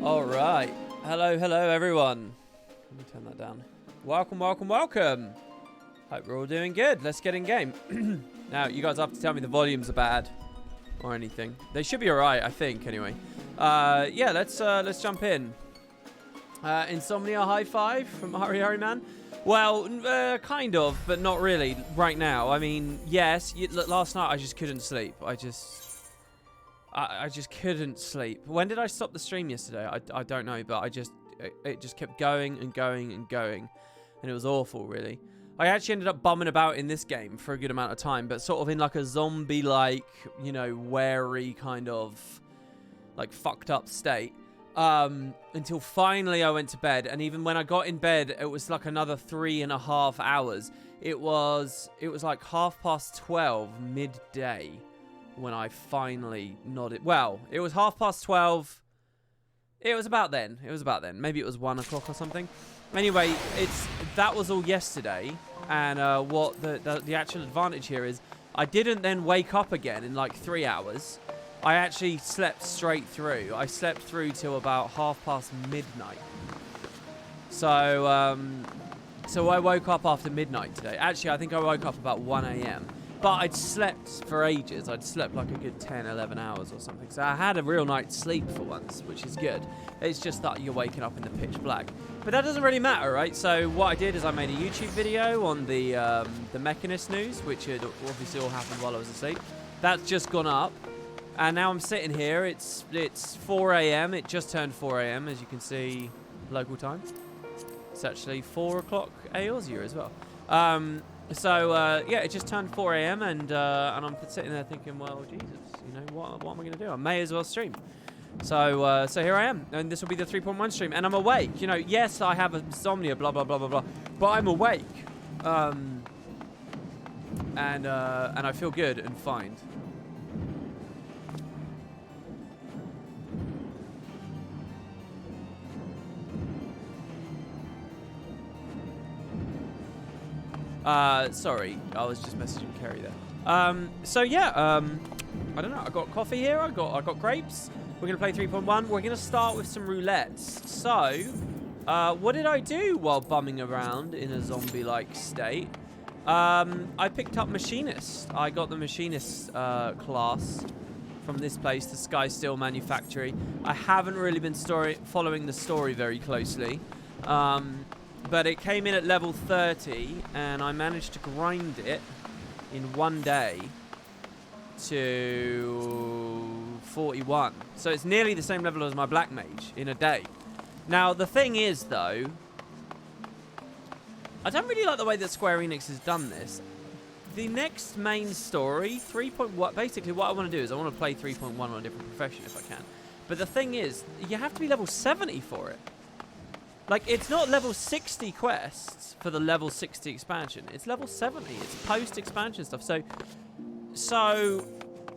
All right. Hello, everyone. Let me turn that down. Welcome. Hope we're all doing good. Let's get in game. Now, you guys have to tell me the volumes are bad or anything. They should be all right, I think. Anyway, yeah. Let's jump in. Insomnia high five from Hari Man. Well, kind of, but not really. Right now, I mean, yes. Last night I just couldn't sleep. I just couldn't sleep. When did I stop the stream yesterday? I don't know, but it just kept going and going and going, and it was awful, really. I actually ended up bumming about in this game for a good amount of time, but sort of in like a zombie-like, you know, wary kind of like fucked up state. Until finally I went to bed, and even when I got in bed, it was like another 3.5 hours. It was like 12:30 midday when I finally nodded. Well, it was 12:30. It was about then. Maybe it was 1 o'clock or something. Anyway, that was all yesterday, and what the actual advantage here is, I didn't then wake up again in like 3 hours. I actually slept straight through. I slept through till about midnight. So, so I woke up after midnight today. Actually, I think I woke up about 1 a.m. But I'd slept for ages. I'd slept like a good 10, 11 hours or something. So I had a real night's sleep for once, which is good. It's just that you're waking up in the pitch black. But that doesn't really matter, right? So what I did is I made a YouTube video on the Mechanist news, which had obviously all happened while I was asleep. That's just gone up. And now I'm sitting here. It's 4 a.m. It just turned 4 a.m. as you can see, local time. It's actually 4 o'clock Aussie as well. So yeah, it just turned 4 a.m. and I'm sitting there thinking, well, Jesus, you know, what am I going to do? I may as well stream. So here I am, and this will be the 3.1 stream, and I'm awake. You know, yes, I have insomnia, blah blah blah blah blah, but I'm awake, and I feel good and fine. Sorry, I was just messaging Kerry there. So yeah, I don't know. I got coffee here. I got grapes. We're gonna play 3.1. We're gonna start with some roulettes. So, what did I do while bumming around in a zombie-like state? I picked up Machinist. I got the Machinist class from this place, the Sky Steel Manufactory. I haven't really been following the story very closely. But it came in at level 30, and I managed to grind it in 1 day to 41. So it's nearly the same level as my Black Mage in a day. Now, the thing is, though, I don't really like the way that Square Enix has done this. The next main story, 3.1, basically what I want to do is I want to play 3.1 on a different profession if I can. But the thing is, you have to be level 70 for it. Like, it's not level 60 quests for the level 60 expansion. It's level 70. It's post-expansion stuff. So,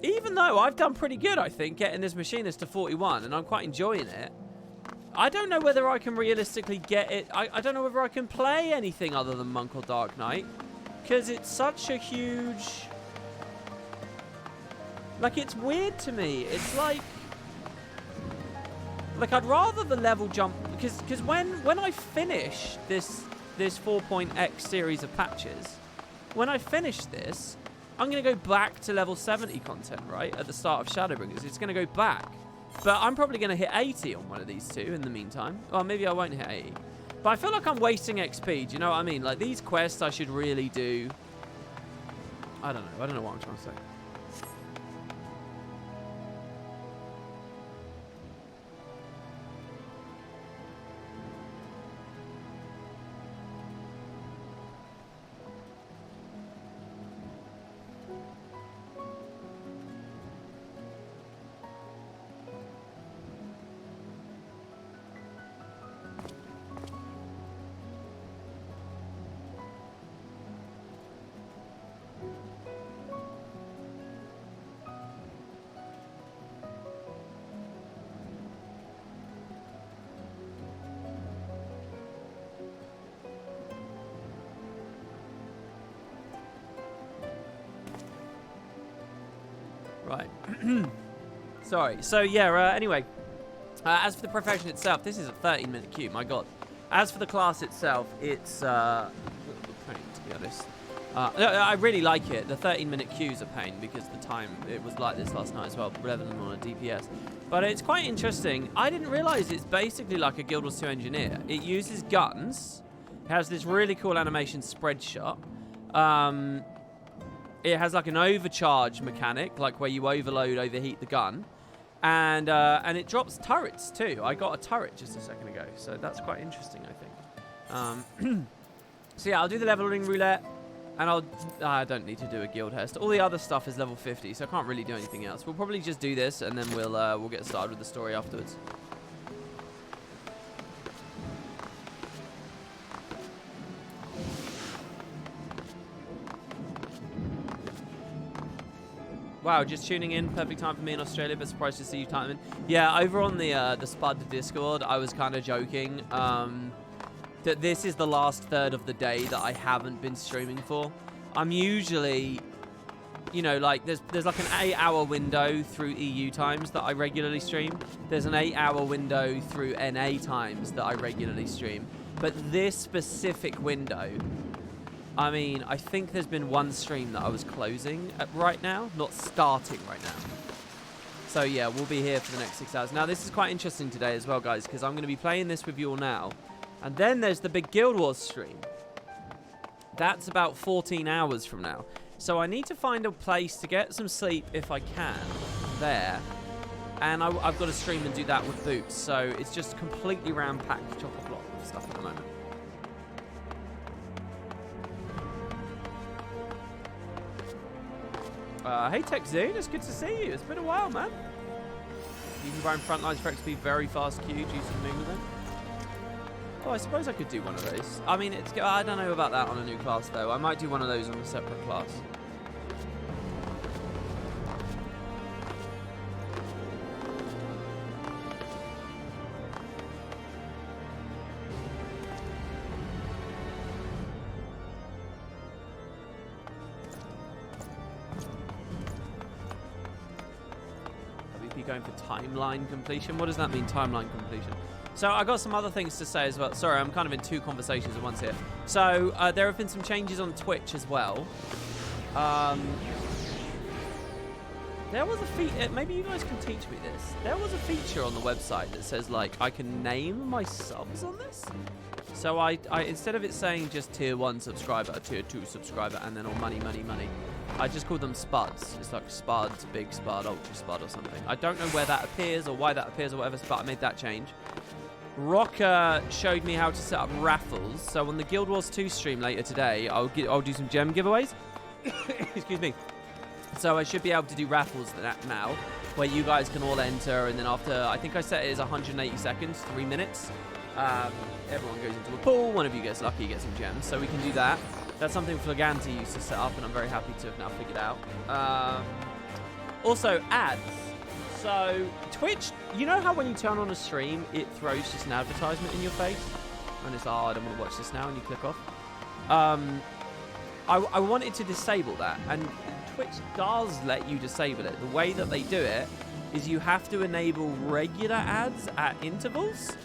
even though I've done pretty good, I think, getting this Machinist to 41, and I'm quite enjoying it, I don't know whether I can realistically get it. I don't know whether I can play anything other than Monk or Dark Knight, because it's such a huge... Like, it's weird to me. It's like I'd rather the level jump, because when I finish this 4.x series of patches, when I finish this, I'm going to go back to level 70 content, right, at the start of Shadowbringers. It's going to go back. But I'm probably going to hit 80 on one of these two in the meantime. Well, maybe I won't hit 80. But I feel like I'm wasting XP, do you know what I mean? Like, these quests I should really do. I don't know what I'm trying to say. Right. Sorry. So, yeah, anyway. As for the profession itself, this is a 13-minute queue, my god. As for the class itself, it's a little pain, to be honest. I really like it. The 13-minute queue's a pain because the time, it was like this last night as well, rather than on a DPS. But it's quite interesting. I didn't realize it's basically like a Guild Wars 2 engineer. It uses guns. It has this really cool animation spread shot. It has like an overcharge mechanic, like where you overheat the gun. And it drops turrets too. I got a turret just a second ago, so that's quite interesting, I think. So yeah, I'll do the leveling roulette, and I don't need to do a guild hest. All the other stuff is level 50, so I can't really do anything else. We'll probably just do this, and then we'll get started with the story afterwards. Wow, just tuning in. Perfect time for me in Australia, but surprised to see you timing. Yeah, over on the Spud Discord, I was kind of joking that this is the last third of the day that I haven't been streaming for. I'm usually, you know, like there's like an 8-hour window through EU times that I regularly stream. There's an 8-hour window through NA times that I regularly stream. But this specific window, I mean, I think there's been one stream that I was closing right now, not starting right now. So yeah, we'll be here for the next 6 hours. Now, this is quite interesting today as well, guys, because I'm going to be playing this with you all now. And then there's the big Guild Wars stream. That's about 14 hours from now. So I need to find a place to get some sleep if I can there. And I've got to stream and do that with Boots. So it's just completely ram-packed chock-a-block of stuff at the moment. Hey TechZoon, it's good to see you. It's been a while, man. You can grind frontlines for XP very fast queue due to the new event. Oh, I suppose I could do one of those. I mean, I don't know about that on a new class, though. I might do one of those on a separate class. Going for timeline completion. What does that mean, timeline completion? So I got some other things to say as well. Sorry, I'm kind of in two conversations at once here. So there have been some changes on Twitch as well. There was a feature, maybe you guys can teach me this. There was a feature on the website that says like I can name my subs on this. So I instead of it saying just tier 1 subscriber, tier 2 subscriber, and then all money, I just called them Spuds. It's like Spuds, Big Spud, Ultra Spud or something. I don't know where that appears or why that appears or whatever, but I made that change. Rocker showed me how to set up raffles. So on the Guild Wars 2 stream later today, I'll do some gem giveaways. Excuse me. So I should be able to do raffles now, where you guys can all enter, and then after, I think I set it as 180 seconds, 3 minutes. Everyone goes into a pool. One of you gets lucky, gets some gems. So we can do that. That's something Flaganti used to set up, and I'm very happy to have now figured out. Also, ads. So, Twitch, you know how when you turn on a stream, it throws just an advertisement in your face? And it's, oh, I don't want to watch this now, and you click off. I wanted to disable that, and Twitch does let you disable it. The way that they do it is you have to enable regular ads at intervals.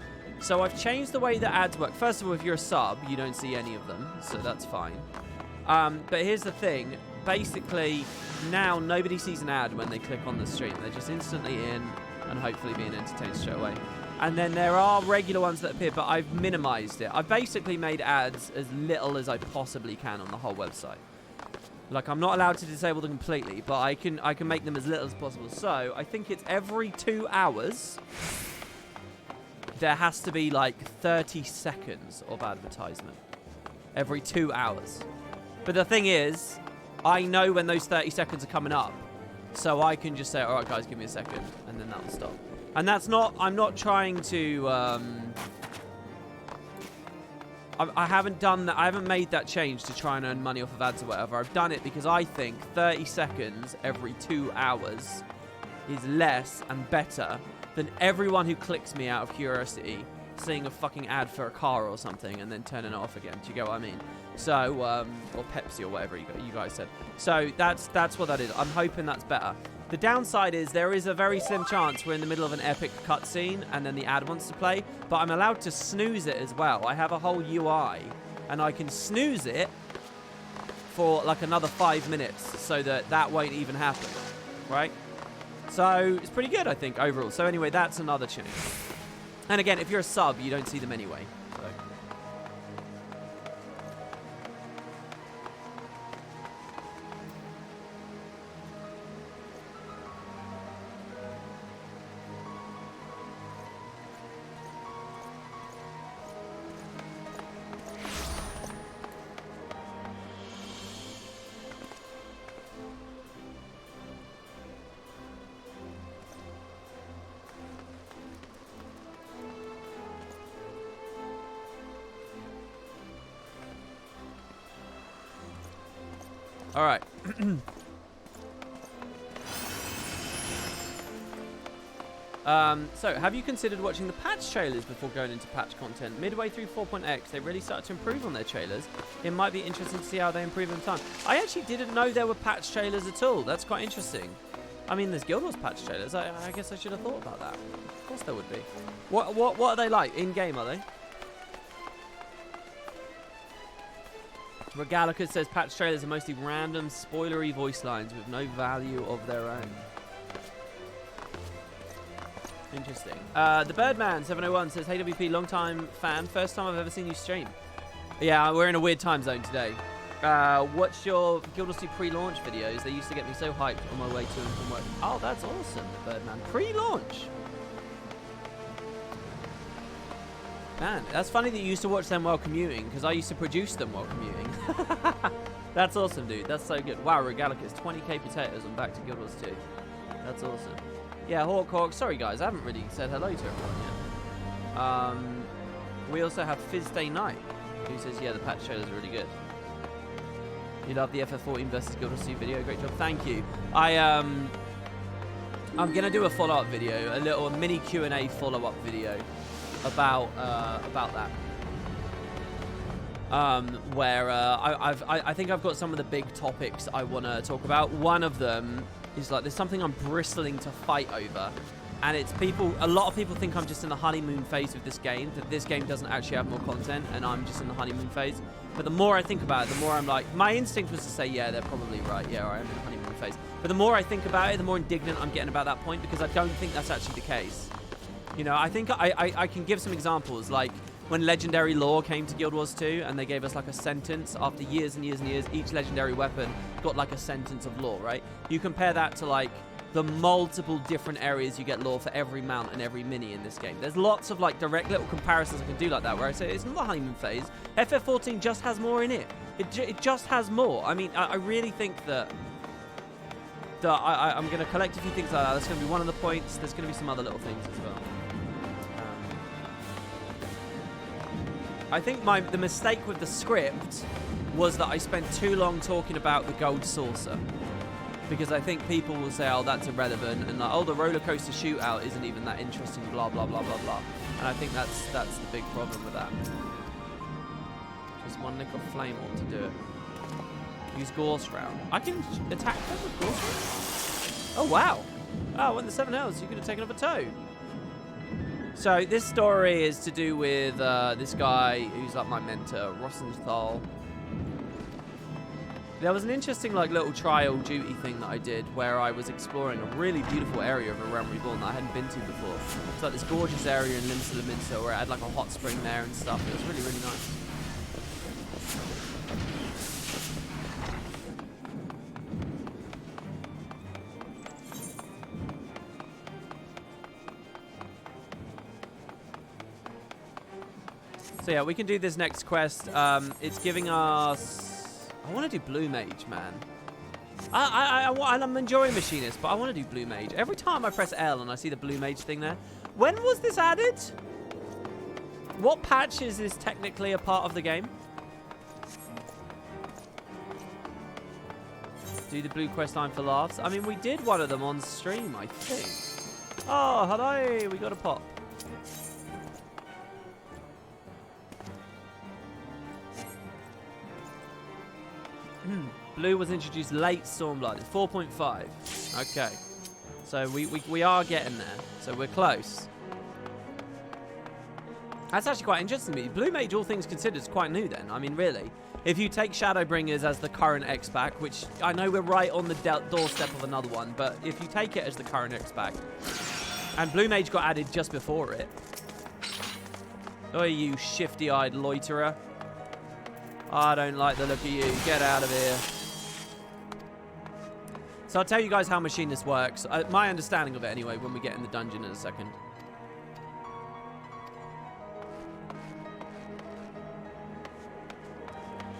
So I've changed the way that ads work. First of all, if you're a sub, you don't see any of them, so that's fine. But here's the thing. Basically, now nobody sees an ad when they click on the stream. They're just instantly in and hopefully being entertained straight away. And then there are regular ones that appear, but I've minimized it. I've basically made ads as little as I possibly can on the whole website. Like, I'm not allowed to disable them completely, but I can make them as little as possible. So I think it's every 2 hours... there has to be like 30 seconds of advertisement every 2 hours. But the thing is, I know when those 30 seconds are coming up. So I can just say, all right, guys, give me a second. And then that'll stop. And that's not, I'm not trying to, I haven't done that. I haven't made that change to try and earn money off of ads or whatever. I've done it because I think 30 seconds every 2 hours is less and better than everyone who clicks me out of curiosity seeing a fucking ad for a car or something and then turning it off again. Do you get what I mean? So, or Pepsi or whatever you guys said. So that's what that is. I'm hoping that's better. The downside is there is a very slim chance we're in the middle of an epic cutscene and then the ad wants to play, but I'm allowed to snooze it as well. I have a whole UI, and I can snooze it for like another 5 minutes so that won't even happen, right? So it's pretty good, I think, overall. So anyway, that's another change. And again, if you're a sub, you don't see them anyway. So. All right. So, have you considered watching the patch trailers before going into patch content? Midway through 4.x, they really started to improve on their trailers. It might be interesting to see how they improve in time. I actually didn't know there were patch trailers at all. That's quite interesting. I mean, there's Guild Wars patch trailers. I guess I should have thought about that. Of course there would be. What are they like? In-game, are they? Regalica says patch trailers are mostly random, spoilery voice lines with no value of their own. Interesting. The Birdman 701 says, "Hey WP, long time fan, first time I've ever seen you stream." Yeah, we're in a weird time zone today. Watch your Guild Wars 2 pre-launch videos. They used to get me so hyped on my way to and from work. Oh, that's awesome, the Birdman. Pre-launch. Man, that's funny that you used to watch them while commuting, because I used to produce them while commuting. That's awesome, dude. That's so good. Wow, Regalica's 20k potatoes and back to Guild Wars 2. That's awesome. Yeah, Hawk. Sorry, guys. I haven't really said hello to everyone yet. We also have Fizz Day Night, who says, yeah, the patch trailer is really good. You love the FF14 versus Guild Wars 2 video. Great job. Thank you. I'm going to do a follow-up video, a little mini Q&A follow-up video about that. Where I think I've got some of the big topics I want to talk about. One of them is like there's something I'm bristling to fight over, and it's a lot of people think I'm just in the honeymoon phase with this game, that this game doesn't actually have more content and I'm just in the honeymoon phase. But the more I think about it, the more I'm like, my instinct was to say, yeah, they're probably right, yeah, I am in the honeymoon phase. But the more I think about it, the more indignant I'm getting about that point, because I don't think that's actually the case. You know, I think I can give some examples, like when Legendary Lore came to Guild Wars 2 and they gave us like a sentence after years and years and years, each legendary weapon got like a sentence of lore, right? You compare that to like the multiple different areas you get lore for every mount and every mini in this game. There's lots of like direct little comparisons I can do like that, where I say it's not the honeymoon phase. FF14 just has more in it. It just has more. I mean, I really think that I'm going to collect a few things like that. That's going to be one of the points. There's going to be some other little things as well. I think the mistake with the script was that I spent too long talking about the gold saucer, because I think people will say, oh, that's irrelevant, and like, oh, the roller coaster shootout isn't even that interesting, blah blah blah blah blah. And I think that's the big problem with that. Just one nick of flame on to do it. Use Gorse round. I can attack them with Gorse round? Oh wow! Oh, when the 7 L's, you could have taken up a toe. So this story is to do with this guy who's like my mentor, Rosenthal. There was an interesting like little trial duty thing that I did where I was exploring a really beautiful area of A Realm Reborn that I hadn't been to before. It's like this gorgeous area in Limsa Lominsa where it had like a hot spring there and stuff. It was really, really nice. So yeah, we can do this next quest. It's giving us... I want to do Blue Mage, man. I'm enjoying Machinist, but I want to do Blue Mage. Every time I press L and I see the Blue Mage thing there. When was this added? What patch is this technically a part of the game? Do the blue quest line for laughs. I mean, we did one of them on stream, I think. Oh, hello. We got a pop. Blue was introduced late Stormblood. It's 4.5. Okay. So we are getting there. So we're close. That's actually quite interesting to me. Blue Mage, all things considered, is quite new then. I mean, really. If you take Shadowbringers as the current X-Pack, which I know we're right on the doorstep of another one, but if you take it as the current X-Pack, and Blue Mage got added just before it. Oh, you shifty-eyed loiterer. I don't like the look of you. Get out of here. So I'll tell you guys how Machinist works. My understanding of it anyway, when we get in the dungeon in a second.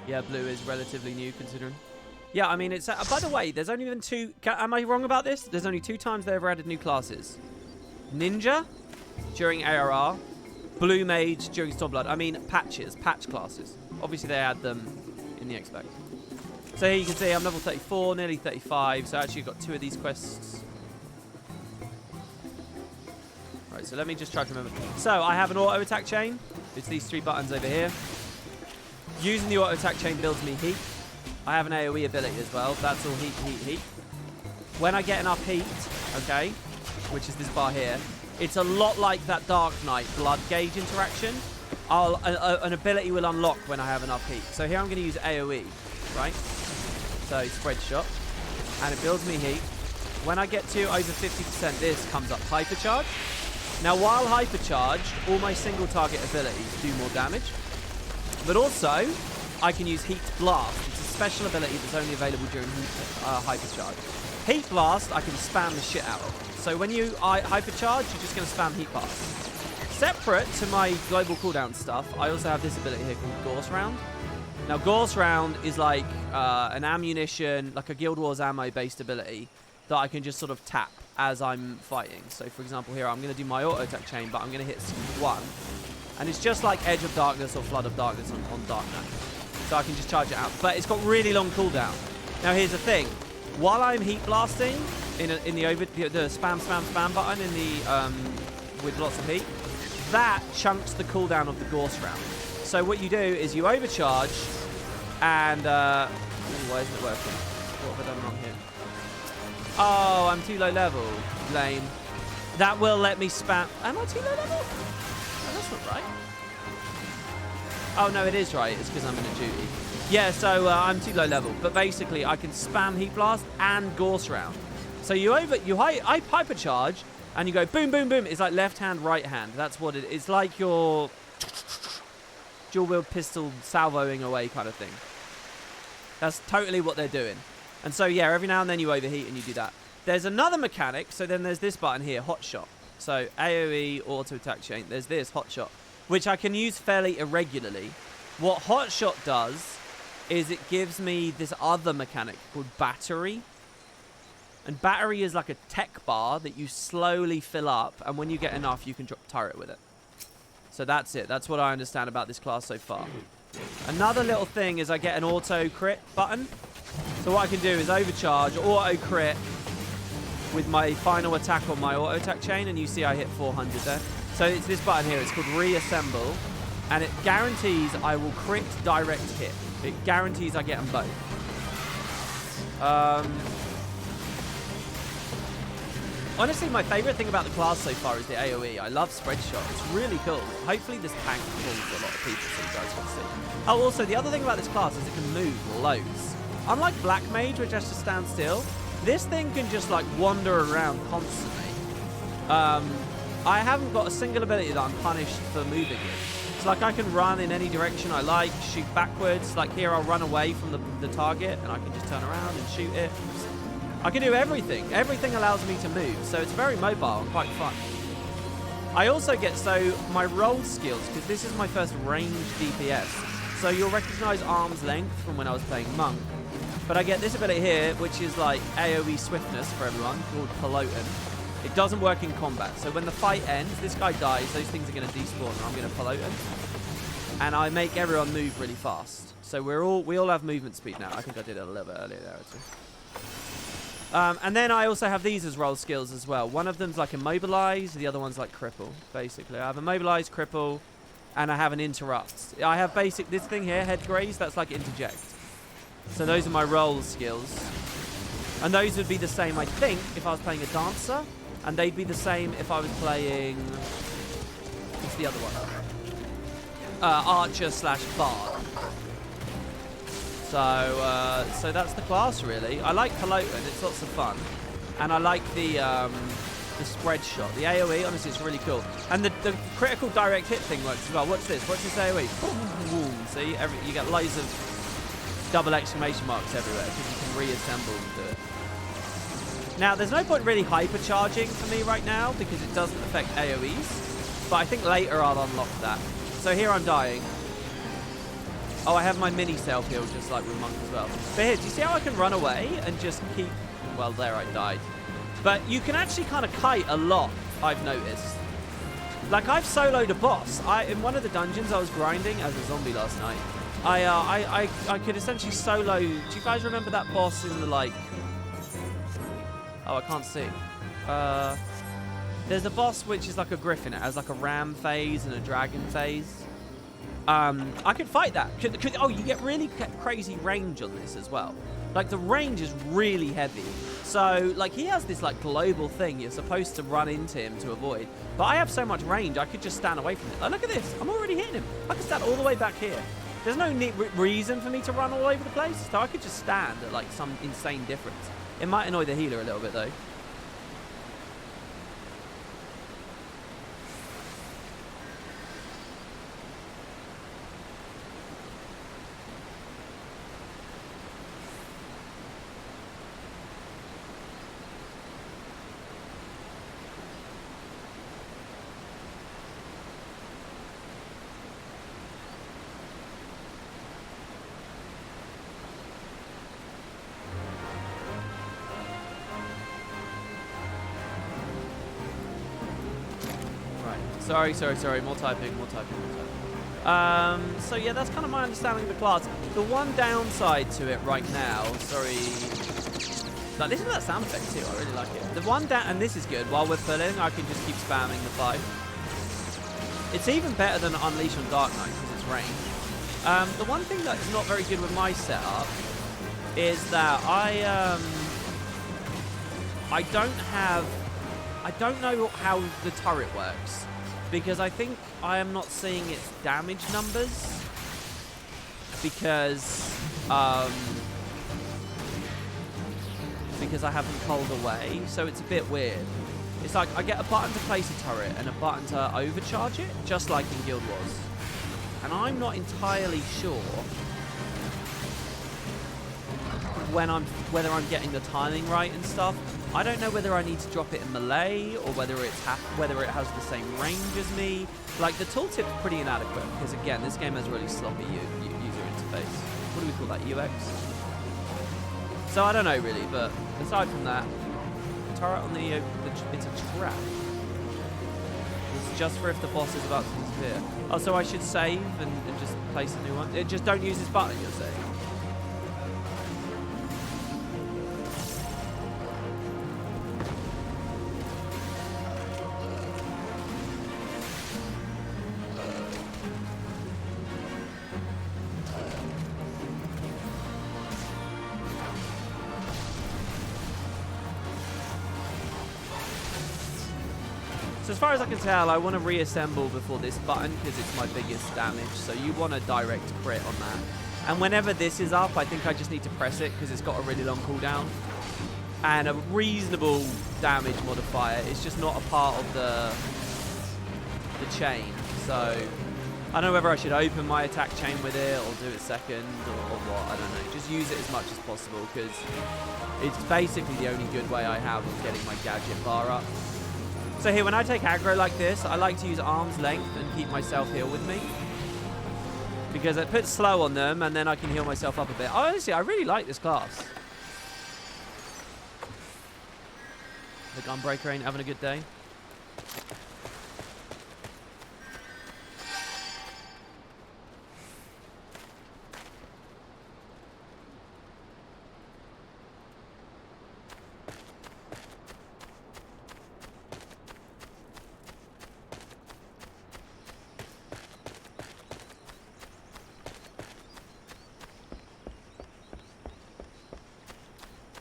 Yeah, blue is relatively new considering. Yeah, I mean, it's... by the way, there's only been two... Am I wrong about this? There's only 2 times they ever added new classes. Ninja during ARR. Blue Mage during Stormblood. I mean, patch classes. Obviously, they add them in the X-Pack. So here you can see I'm level 34, nearly 35. So I actually got 2 of these quests. Right, so let me just try to remember. So I have an auto attack chain. It's these 3 buttons over here. Using the auto attack chain builds me heat. I have an AoE ability as well. That's all heat, heat, heat. When I get enough heat, okay, which is this bar here, it's a lot like that Dark Knight blood gauge interaction. An ability will unlock when I have enough heat. So here I'm going to use AoE, right? So spread shot, and it builds me heat. When I get to over 50%, this comes up hypercharge. Now, while hypercharged, all my single target abilities do more damage. But also, I can use Heat Blast. It's a special ability that's only available during hypercharge. Heat Blast, I can spam the shit out of. So when you hypercharge, you're just going to spam Heat Blast. Separate to my global cooldown stuff, I also have this ability here called Gorse Round. Now, Gorse Round is like an ammunition, like a Guild Wars ammo-based ability that I can just sort of tap as I'm fighting. So, for example, here I'm going to do my auto attack chain, but I'm going to hit C1. And it's just like Edge of Darkness or Flood of Darkness on Dark Knight. So I can just charge it out. But it's got really long cooldown. Now here's the thing. While I'm heat blasting in the spam, spam, spam button in the with lots of heat, that chunks the cooldown of the Gorse Round. So what you do is you overcharge and why isn't it working? What have I done wrong here? Oh, I'm too low level. Lame. That will let me spam. Am I too low level? That's not right. Oh, no, it is right. It's because I'm in a duty. Yeah, so I'm too low level. But basically, I can spam Heat Blast and Gorse Round. So I hypercharge, and you go boom, boom, boom. It's like left hand, right hand. That's what it is. It's like your dual-wield pistol salvoing away kind of thing. That's totally what they're doing. And so, yeah, every now and then you overheat and you do that. There's another mechanic. So then there's this button here, Hot Shot. So AoE, auto attack chain. There's this Hot Shot, which I can use fairly irregularly. What Hot Shot does is it gives me this other mechanic called Battery. And Battery is like a tech bar that you slowly fill up, and when you get enough, you can drop turret with it. So that's it. That's what I understand about this class so far. Another little thing is I get an auto crit button. So what I can do is overcharge, auto crit with my final attack on my auto attack chain, and you see I hit 400 there. So it's this button here. It's called Reassemble, and it guarantees I will crit direct hit. It guarantees I get them both. Honestly, my favorite thing about the class so far is the AoE. I love spread shot. It's really cool. Hopefully this tank pulls a lot of people so you guys can see. Oh, also, the other thing about this class is it can move loads. Unlike Black Mage, which has to stand still, this thing can just like wander around constantly. I haven't got a single ability that I'm punished for moving it. It's like I can run in any direction I like, shoot backwards. Like here I'll run away from the target and I can just turn around and shoot it. I can do everything. Everything allows me to move, so it's very mobile and quite fun. I also get, so my roll skills, because this is my first ranged DPS, so you'll recognize arm's length from when I was playing Monk. But I get this ability here, which is like AoE swiftness for everyone, called Peloton. It doesn't work in combat, so when the fight ends, this guy dies, those things are going to despawn, and I'm going to Peloton. And I make everyone move really fast. So we all have movement speed now. I think I did it a little bit earlier there, actually. And then I also have these as roll skills as well. One of them's like Immobilize, the other one's like Cripple, basically. I have Immobilize, Cripple, and I have an Interrupt. I have this thing here, Head Graze, that's like Interject. So those are my roll skills. And those would be the same, I think, if I was playing a dancer. And they'd be the same if I was playing... What's the other one? Archer / bard. So that's the class, really. I like Peloton. It's lots of fun. And I like the spread shot. The AoE, honestly, it's really cool. And the critical direct hit thing works as well. What's this? What's this AoE? Boom, boom. See? You get loads of double exclamation marks everywhere because you can reassemble and do it. Now, there's no point really hypercharging for me right now because it doesn't affect AoEs. But I think later I'll unlock that. So here I'm dying. Oh, I have my mini self-heal just like with Monk as well. But here, do you see how I can run away and just keep... Well, there I died. But you can actually kind of kite a lot, I've noticed. Like, I've soloed a boss. In one of the dungeons I was grinding as a zombie last night. I could essentially solo... Do you guys remember that boss in the, like... Oh, I can't see. There's a boss which is like a griffin. It has like a ram phase and a dragon phase. I could fight that. Oh, you get really crazy range on this as well. Like, the range is really heavy. So, like, he has this, like, global thing you're supposed to run into him to avoid. But I have so much range, I could just stand away from it. Oh, look at this. I'm already hitting him. I can stand all the way back here. There's no reason for me to run all over the place. So I could just stand at, like, some insane difference. It might annoy the healer a little bit, though. Sorry. More typing. So yeah, that's kind of my understanding of the class. The one downside to it right now, sorry. Like, listen to that sound effect too, I really like it. The one down, and this is good, while we're pulling, I can just keep spamming the 5. It's even better than Unleash on Dark Knight because it's range. The one thing that's not very good with my setup is that I don't know how the turret works. Because I think I am not seeing its damage numbers. Because I haven't pulled away. So it's a bit weird. It's like I get a button to place a turret and a button to overcharge it, just like in Guild Wars. And I'm not entirely sure whether I'm getting the timing right and stuff. I don't know whether I need to drop it in melee or whether it has the same range as me. Like, the tooltip's pretty inadequate because, again, this game has a really sloppy user interface. What do we call that? UX? So I don't know really, but aside from that, the turret on it's a trap. It's just for if the boss is about to disappear. Oh, so I should save and just place a new one? Just don't use this button, you're saying? So as far as I can tell, I want to reassemble before this button because it's my biggest damage. So you want a direct crit on that. And whenever this is up, I think I just need to press it because it's got a really long cooldown. And a reasonable damage modifier. It's just not a part of the chain. So I don't know whether I should open my attack chain with it or do it second or what. I don't know. Just use it as much as possible because it's basically the only good way I have of getting my gadget bar up. So here, when I take aggro like this, I like to use arm's length and keep myself heal with me. Because it puts slow on them, and then I can heal myself up a bit. Honestly, I really like this class. The Gunbreaker ain't having a good day.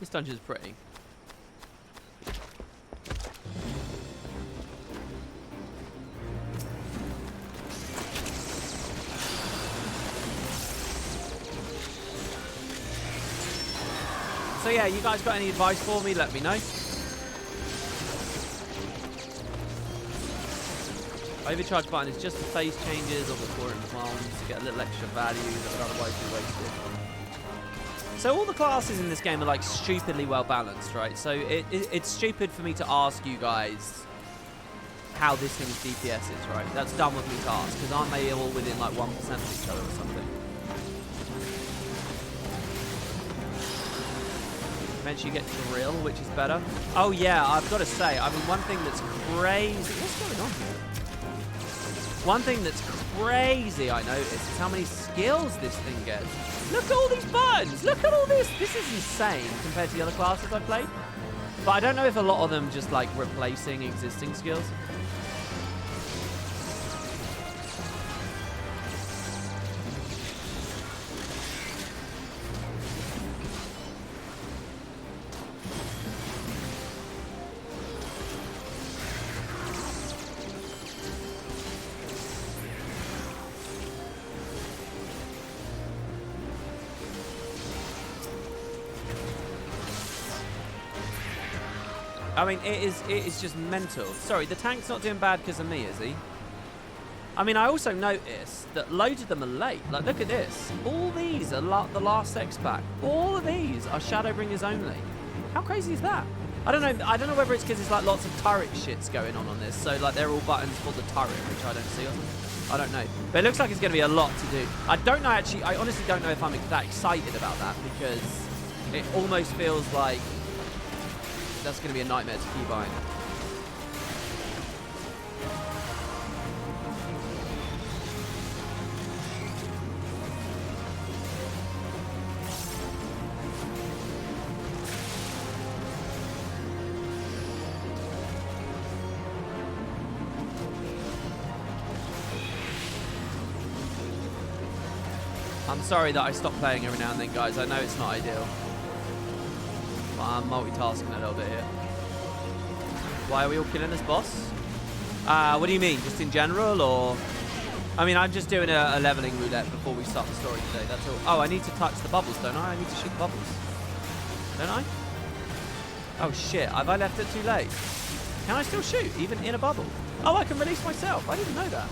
This dungeon is pretty. So yeah, you guys got any advice for me? Let me know. Overcharge button is just for phase changes or before it plants to get a little extra value that would otherwise be wasted. So all the classes in this game are like stupidly well balanced, right? So it's stupid for me to ask you guys how this thing's DPS is, right? That's dumb of me to ask, because aren't they all within like 1% of each other or something? Eventually you get drill, which is better. Oh yeah, I've got to say, I mean, one thing that's crazy. What's going on here? One thing that's crazy I noticed is how many skills this thing gets. Look at all these buttons. Look at all this. This is insane compared to the other classes I've played. But I don't know if a lot of them just like replacing existing skills. I mean, it is just mental. Sorry, the tank's not doing bad because of me, is he? I mean, I also noticed that loads of them are late. Like, look at this. All these are the last X pack. All of these are Shadowbringers only. How crazy is that? I don't know. I don't know whether it's because there's like lots of turret shits going on this. So like they're all buttons for the turret, which I don't see on them. I don't know. But it looks like it's going to be a lot to do. I don't know actually. I honestly don't know if I'm that excited about that because it almost feels like that's going to be a nightmare to keep buying. I'm sorry that I stopped playing every now and then, guys. I know it's not ideal. But I'm multitasking a little bit here. Why are we all killing this boss? What do you mean? Just in general, or? I mean, I'm just doing a leveling roulette before we start the story today. That's all. Oh, I need to touch the bubbles, don't I? I need to shoot the bubbles. Don't I? Oh, shit. Have I left it too late? Can I still shoot, even in a bubble? Oh, I can release myself. I didn't know that.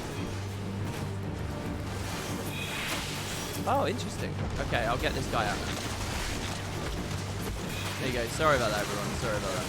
Oh, interesting. Okay, I'll get this guy out now. There you go. Sorry about that, everyone. Sorry about that.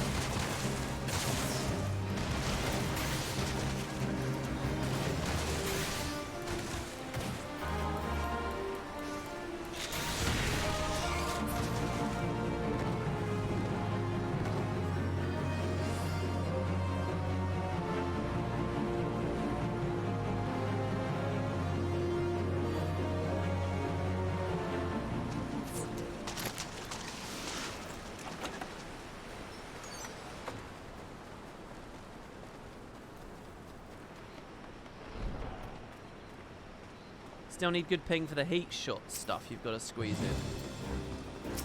Still need good ping for the heat shot stuff you've got to squeeze in.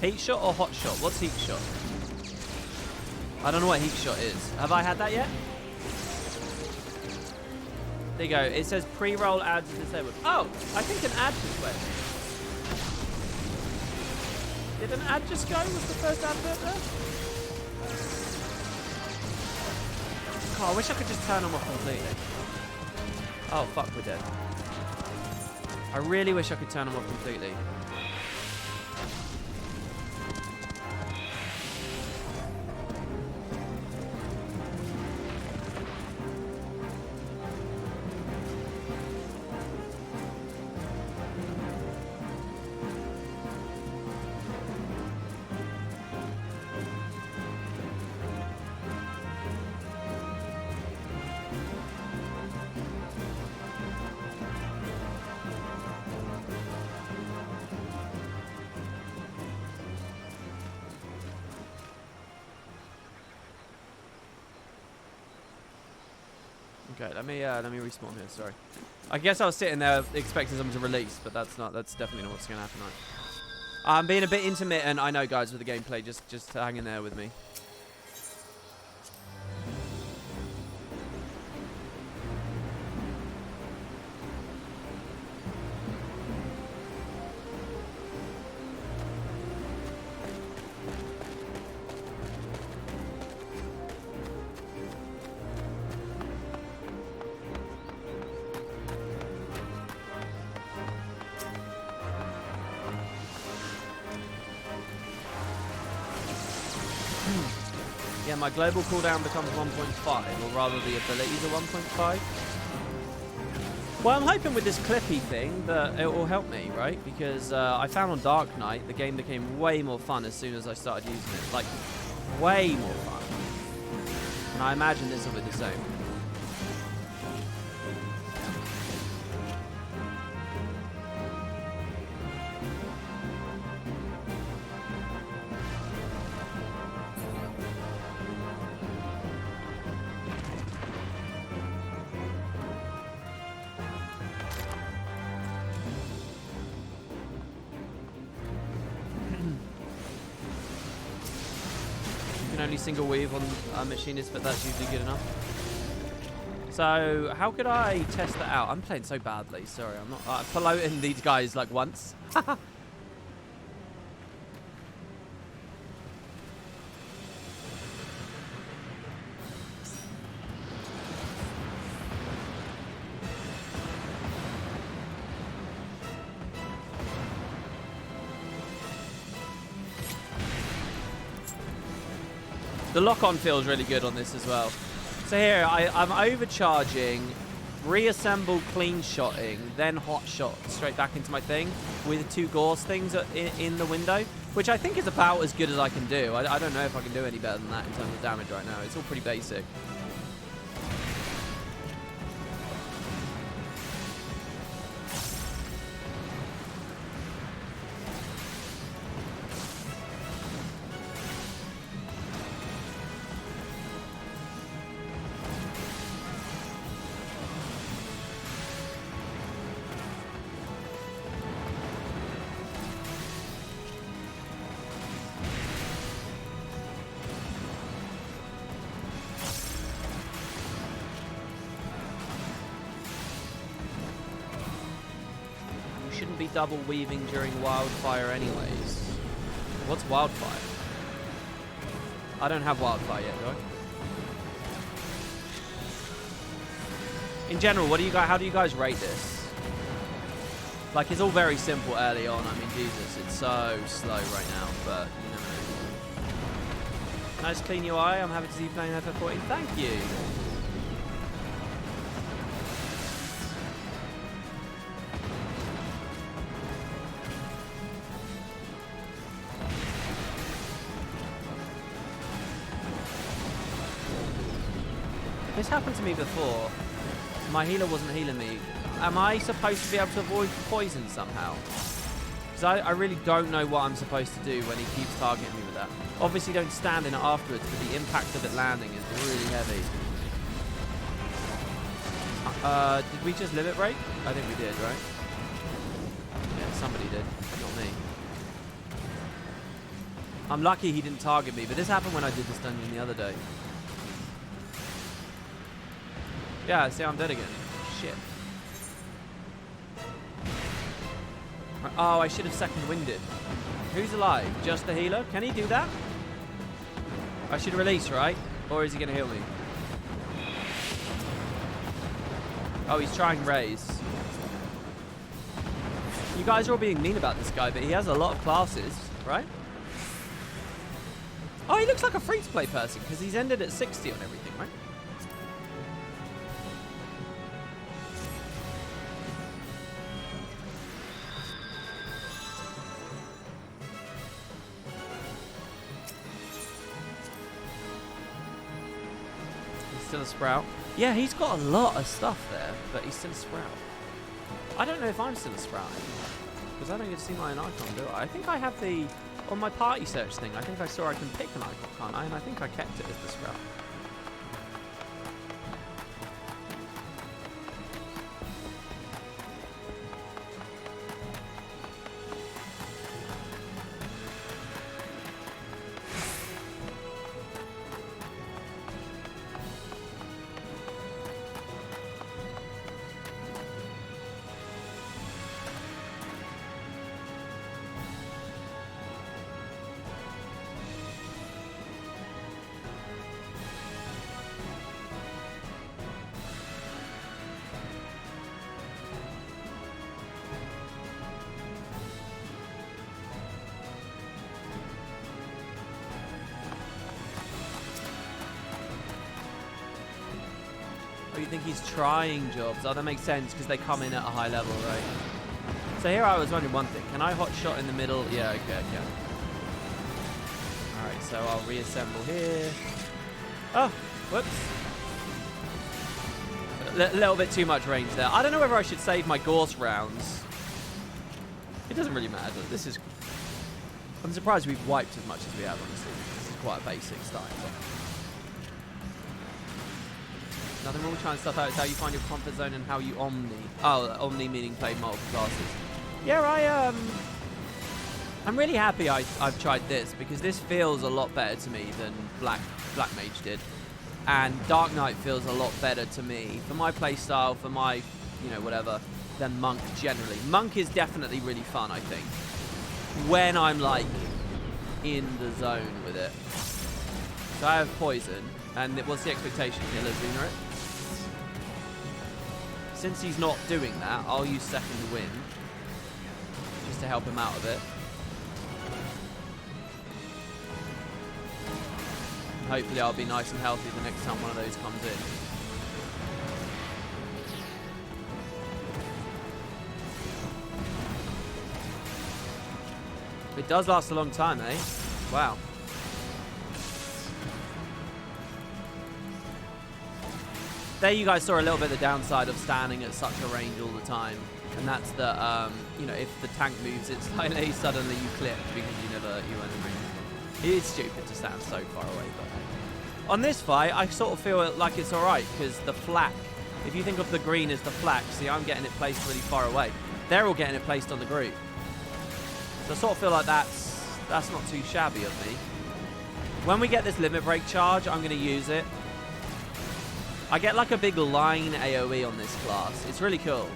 Heat shot or hot shot? What's heat shot? I don't know what heat shot is. Have I had that yet? There you go. It says pre-roll ads are disabled. Oh, I think an ad just went. Did an ad just go? Was the first advert there? Oh, I wish I could just turn them off completely. Oh, fuck, we're dead. I really wish I could turn them off completely. Okay, let me respawn here. Sorry. I guess I was sitting there expecting someone to release, but that's definitely not what's going to happen. Right? I'm being a bit intermittent, I know, guys, with the gameplay. Just hang in there with me. Yeah, my global cooldown becomes 1.5, or rather the abilities are 1.5. Well, I'm hoping with this clippy thing that it will help me, right? Because I found on Dark Knight, the game became way more fun as soon as I started using it. Like, way more fun. And I imagine this will be the same. Only single weave on a machinist, but that's usually good enough. So how could I test that out? I'm playing so badly. Sorry, I'm not promoting these guys like once. The lock-on feels really good on this as well. So here, I'm overcharging, reassemble clean shotting, then hot shot straight back into my thing with 2 Gauss things in the window, which I think is about as good as I can do. I don't know if I can do any better than that in terms of damage right now. It's all pretty basic. Be double weaving during wildfire anyways. What's wildfire? I don't have wildfire yet, do I? In general, what do you guys? How do you guys rate this? Like, it's all very simple early on. I mean, Jesus, it's so slow right now, but you know. Nice clean UI. I'm happy to see you playing FF14. Thank you. This happened to me before. My healer wasn't healing me. Am I supposed to be able to avoid poison somehow? Because I really don't know what I'm supposed to do when he keeps targeting me with that. Obviously don't stand in it afterwards, but the impact of it landing is really heavy. Did we just limit break? I think we did, right? Yeah, somebody did. Not me. I'm lucky he didn't target me, but this happened when I did this dungeon the other day. Yeah, see, I'm dead again. Shit. Oh, I should have second winded. Who's alive? Just the healer? Can he do that? I should release, right? Or is he going to heal me? Oh, he's trying raise. You guys are all being mean about this guy, but he has a lot of classes, right? Oh, he looks like a free-to-play person because he's ended at 60 on everything, right? Still a sprout. Yeah, he's got a lot of stuff there, but he's still a sprout. I don't know if I'm still a sprout anymore, because I don't get to see my own icon, do I? I think I have the, on my party search thing, I think I saw I can pick an icon, can't I? And I think I kept it as the sprout. Oh, you think he's trying jobs? Oh, that makes sense because they come in at a high level, right? So here I was wondering one thing. Can I hot shot in the middle? Yeah, okay, yeah. Alright, so I'll reassemble here. Oh, whoops. A little bit too much range there. I don't know whether I should save my Gorse rounds. It doesn't really matter. This is... I'm surprised we've wiped as much as we have, honestly. This is quite a basic style. Nothing wrong with trying stuff out. It's how you find your comfort zone and how you omni. Oh, omni meaning play multiple classes. Yeah, I'm really happy I've tried this because this feels a lot better to me than Black Mage did. And Dark Knight feels a lot better to me for my playstyle, for my, you know, whatever, than Monk generally. Monk is definitely really fun, I think, when I'm, like, in the zone with it. So I have Poison, and what's the expectation? Kill Azuna it? Since he's not doing that, I'll use Second Wind, just to help him out a bit. Hopefully I'll be nice and healthy the next time one of those comes in. It does last a long time, eh? Wow. There you guys saw a little bit of the downside of standing at such a range all the time. And that's that, you know, if the tank moves it slightly, suddenly you clip because you weren't in range. It is stupid to stand so far away, but on this fight, I sort of feel like it's alright, because the flak, if you think of the green as the flak, see, I'm getting it placed really far away. They're all getting it placed on the group. So I sort of feel like that's not too shabby of me. When we get this limit break charge, I'm going to use it. I get like a big line AoE on this class. It's really cool.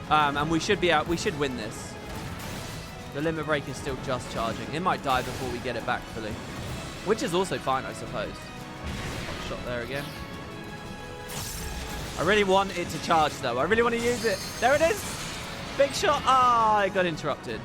And we should win this. The limit break is still just charging. It might die before we get it back fully. Which is also fine, I suppose. Shot there again. I really want it to charge, though. I really want to use it. There it is. Big shot. Ah, I got interrupted.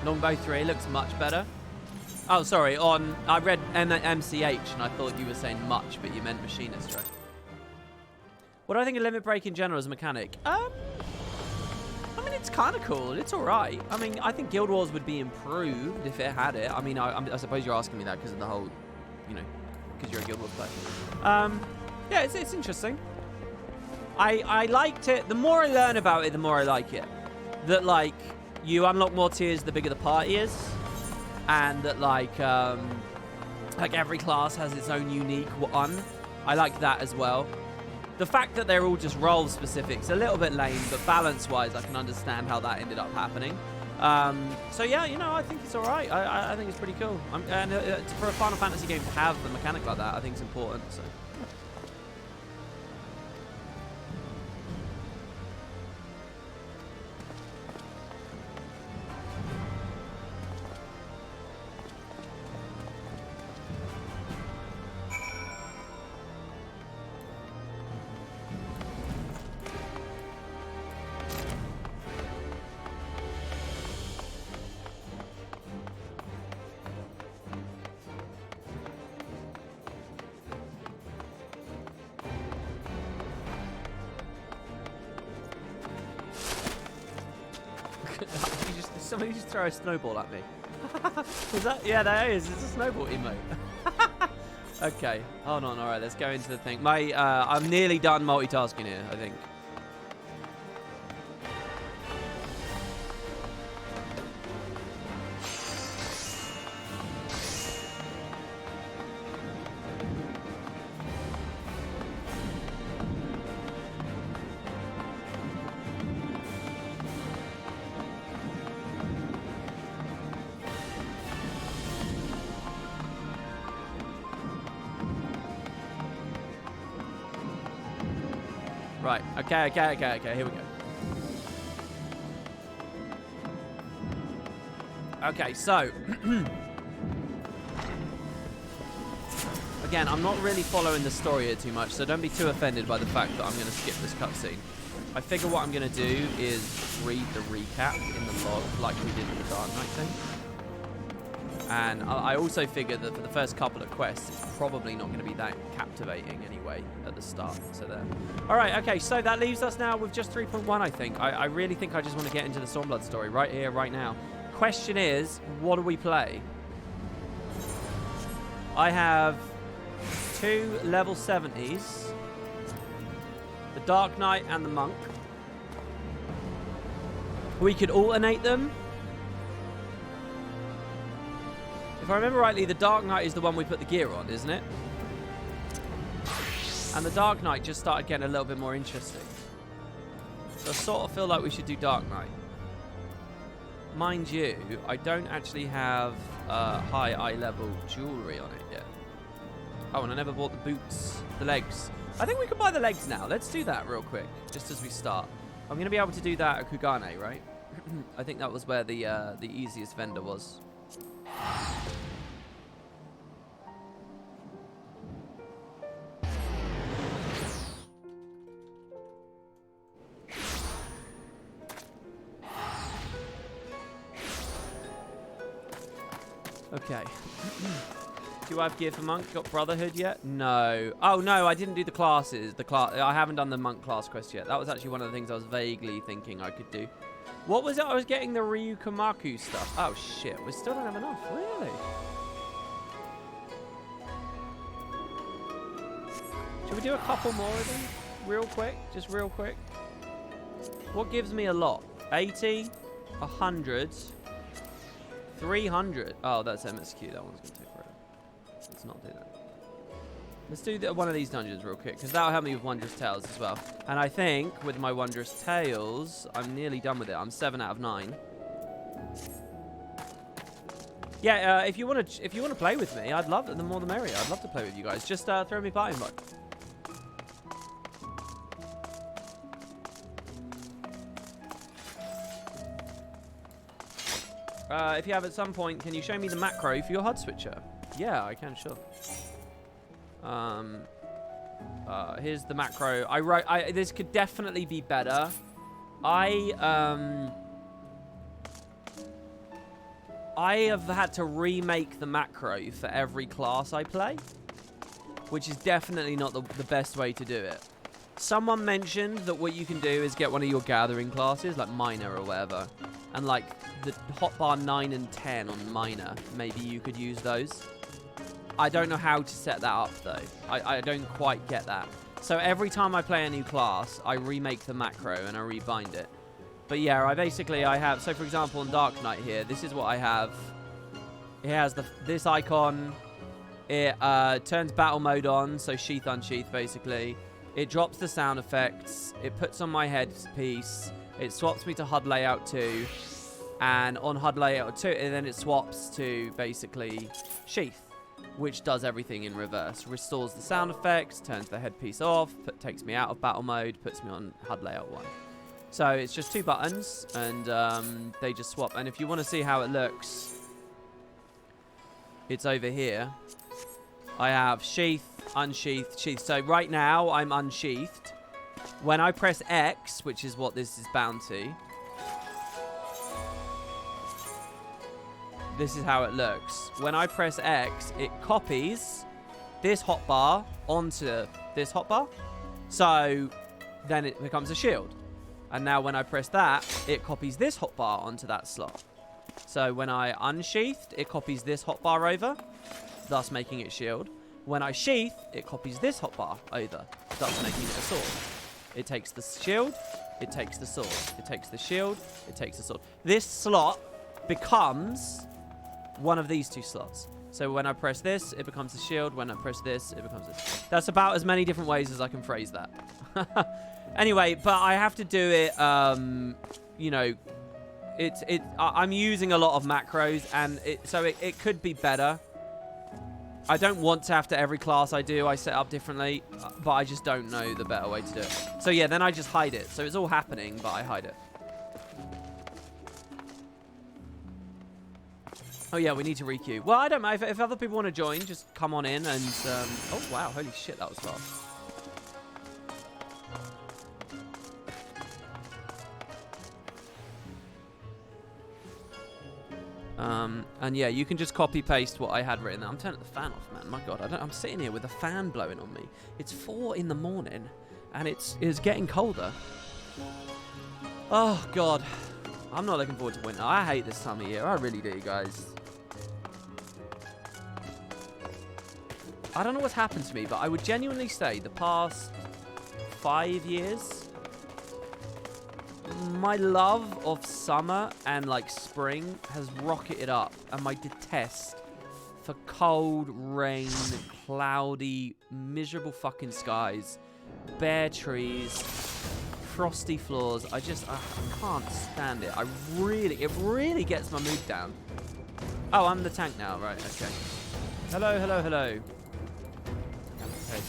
Longbow 3 looks much better. Oh, sorry. I read MCH and I thought you were saying much, but you meant machinist, right? What do I think of limit break in general as a mechanic? I mean, it's kind of cool. It's all right. I mean, I think Guild Wars would be improved if it had it. I mean, I suppose you're asking me that because of the whole, you know, because you're a Guild Wars player. Yeah, it's interesting. I liked it. The more I learn about it, the more I like it. That, like, you unlock more tiers the bigger the party is, and that like every class has its own unique one. I like that as well. The fact that they're all just role specific is a little bit lame, but balance wise I can understand how that ended up happening. So yeah, you know, I think it's alright. I think it's pretty cool. And for a Final Fantasy game to have a mechanic like that, I think it's important. So. Somebody just throw a snowball at me. Is that? Yeah, that is. It's a snowball emote. Okay, hold on. All right, let's go into the thing. I'm nearly done multitasking here, I think. Right, okay, here we go. Okay, so... Again, I'm not really following the story here too much, so don't be too offended by the fact that I'm going to skip this cutscene. I figure what I'm going to do is read the recap in the log like we did with the Dark Knight thing. And I also figure that for the first couple of quests, it's probably not going to be that captivating anyway at the start. So there. All right, okay, so that leaves us now with just 3.1, I think. I really think I just want to get into the Stormblood story right here, right now. Question is, what do we play? I have 2 level 70s. The Dark Knight and the Monk. We could alternate them. If I remember rightly, the Dark Knight is the one we put the gear on, isn't it? And the Dark Knight just started getting a little bit more interesting. So I sort of feel like we should do Dark Knight. Mind you, I don't actually have high eye level jewellery on it yet. Oh, and I never bought the boots, the legs. I think we can buy the legs now. Let's do that real quick, just as we start. I'm going to be able to do that at Kugane, right? I think that was where the easiest vendor was. Okay. Do I have gear for monk? Got brotherhood yet? No. Oh no, I didn't do the classes. I haven't done the monk class quest yet. That was actually one of the things I was vaguely thinking I could do. What was it? I was getting the Ryukamaku stuff. Oh shit, we still don't have enough. Really? Should we do a couple more of them? Real quick? Just real quick. What gives me a lot? 80, 100, 300. Oh, that's MSQ. That one's going to take forever. Let's not do that. Let's do one of these dungeons real quick, because that'll help me with Wondrous Tales as well. And I think with my Wondrous Tales, I'm nearly done with it. I'm 7 out of 9. Yeah, if you want to play with me, I'd love it. The more the merrier. I'd love to play with you guys. Just throw me a party invite. If you have at some point, can you show me the macro for your HUD switcher? Yeah, I can, sure. Here's the macro. This could definitely be better. I have had to remake the macro for every class I play, which is definitely not the best way to do it. Someone mentioned that what you can do is get one of your gathering classes, like Miner or whatever, and like the hotbar 9 and 10 on Miner, maybe you could use those. I don't know how to set that up though. I don't quite get that. So every time I play a new class, I remake the macro and I rebind it. But yeah, I have, so for example on Dark Knight here, this is what I have. It has this icon. It turns battle mode on, so sheath unsheath basically. It drops the sound effects. It puts on my headpiece. It swaps me to HUD layout 2. And on HUD layout 2, and then it swaps to basically sheath, which does everything in reverse. Restores the sound effects, turns the headpiece off, takes me out of battle mode, puts me on HUD layout 1. So it's just 2 buttons, and they just swap. And if you want to see how it looks, it's over here. I have sheath, unsheath, sheath. So right now, I'm unsheathed. When I press X, which is what this is bound to, this is how it looks. When I press X, it copies this hotbar onto this hotbar. So then it becomes a shield. And now when I press that, it copies this hotbar onto that slot. So when I unsheathed, it copies this hotbar over, thus making it shield. When I sheath, it copies this hotbar over, thus making it a sword. It takes the shield, it takes the sword. It takes the shield, it takes the sword. This slot becomes one of these 2 slots. So when I press this, it becomes the shield. When I press this, it becomes this. That's about as many different ways as I can phrase that. Anyway, but I have to do it, you know, I'm using a lot of macros, and so it could be better. I don't want to have to every class I do, I set up differently, but I just don't know the better way to do it. So yeah, then I just hide it. So it's all happening, but I hide it. Oh, yeah, we need to requeue. Well, I don't mind. If other people want to join, just come on in and... Oh, wow. Holy shit, that was fast. And yeah, you can just copy paste what I had written there. I'm turning the fan off, man. My God, I'm sitting here with a fan blowing on me. It's 4 in the morning, and it's getting colder. Oh God, I'm not looking forward to winter. I hate this time of year. I really do, guys. I don't know what's happened to me, but I would genuinely say the past 5 years, my love of summer and like spring has rocketed up, and my detest for cold, rain, cloudy, miserable fucking skies, bare trees, frosty floors. I can't stand it. It really gets my mood down. Oh, I'm the tank now, right? Okay. Hello, hello, hello. Okay.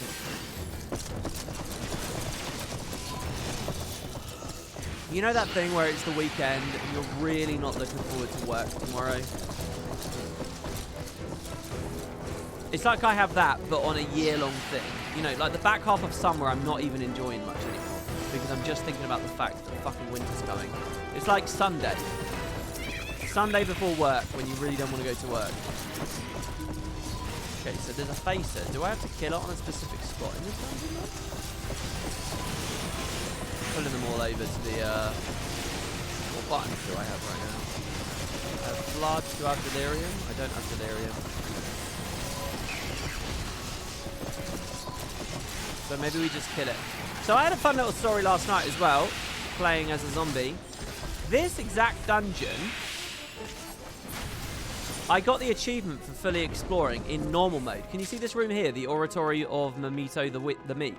You know that thing where it's the weekend and you're really not looking forward to work tomorrow? It's like I have that, but on a year-long thing. You know, like the back half of summer I'm not even enjoying much anymore because I'm just thinking about the fact that fucking winter's coming. It's like Sunday. Sunday before work when you really don't want to go to work. Okay, so there's a facer. Do I have to kill it on a specific spot in this dungeon though? Pulling them all over to the, what buttons do I have right now? I have blood. Do I have delirium? I don't have delirium. So maybe we just kill it. So I had a fun little story last night as well, playing as a zombie. This exact dungeon, I got the achievement for fully exploring in normal mode. Can you see this room here? The Oratory of Mamito the Meek.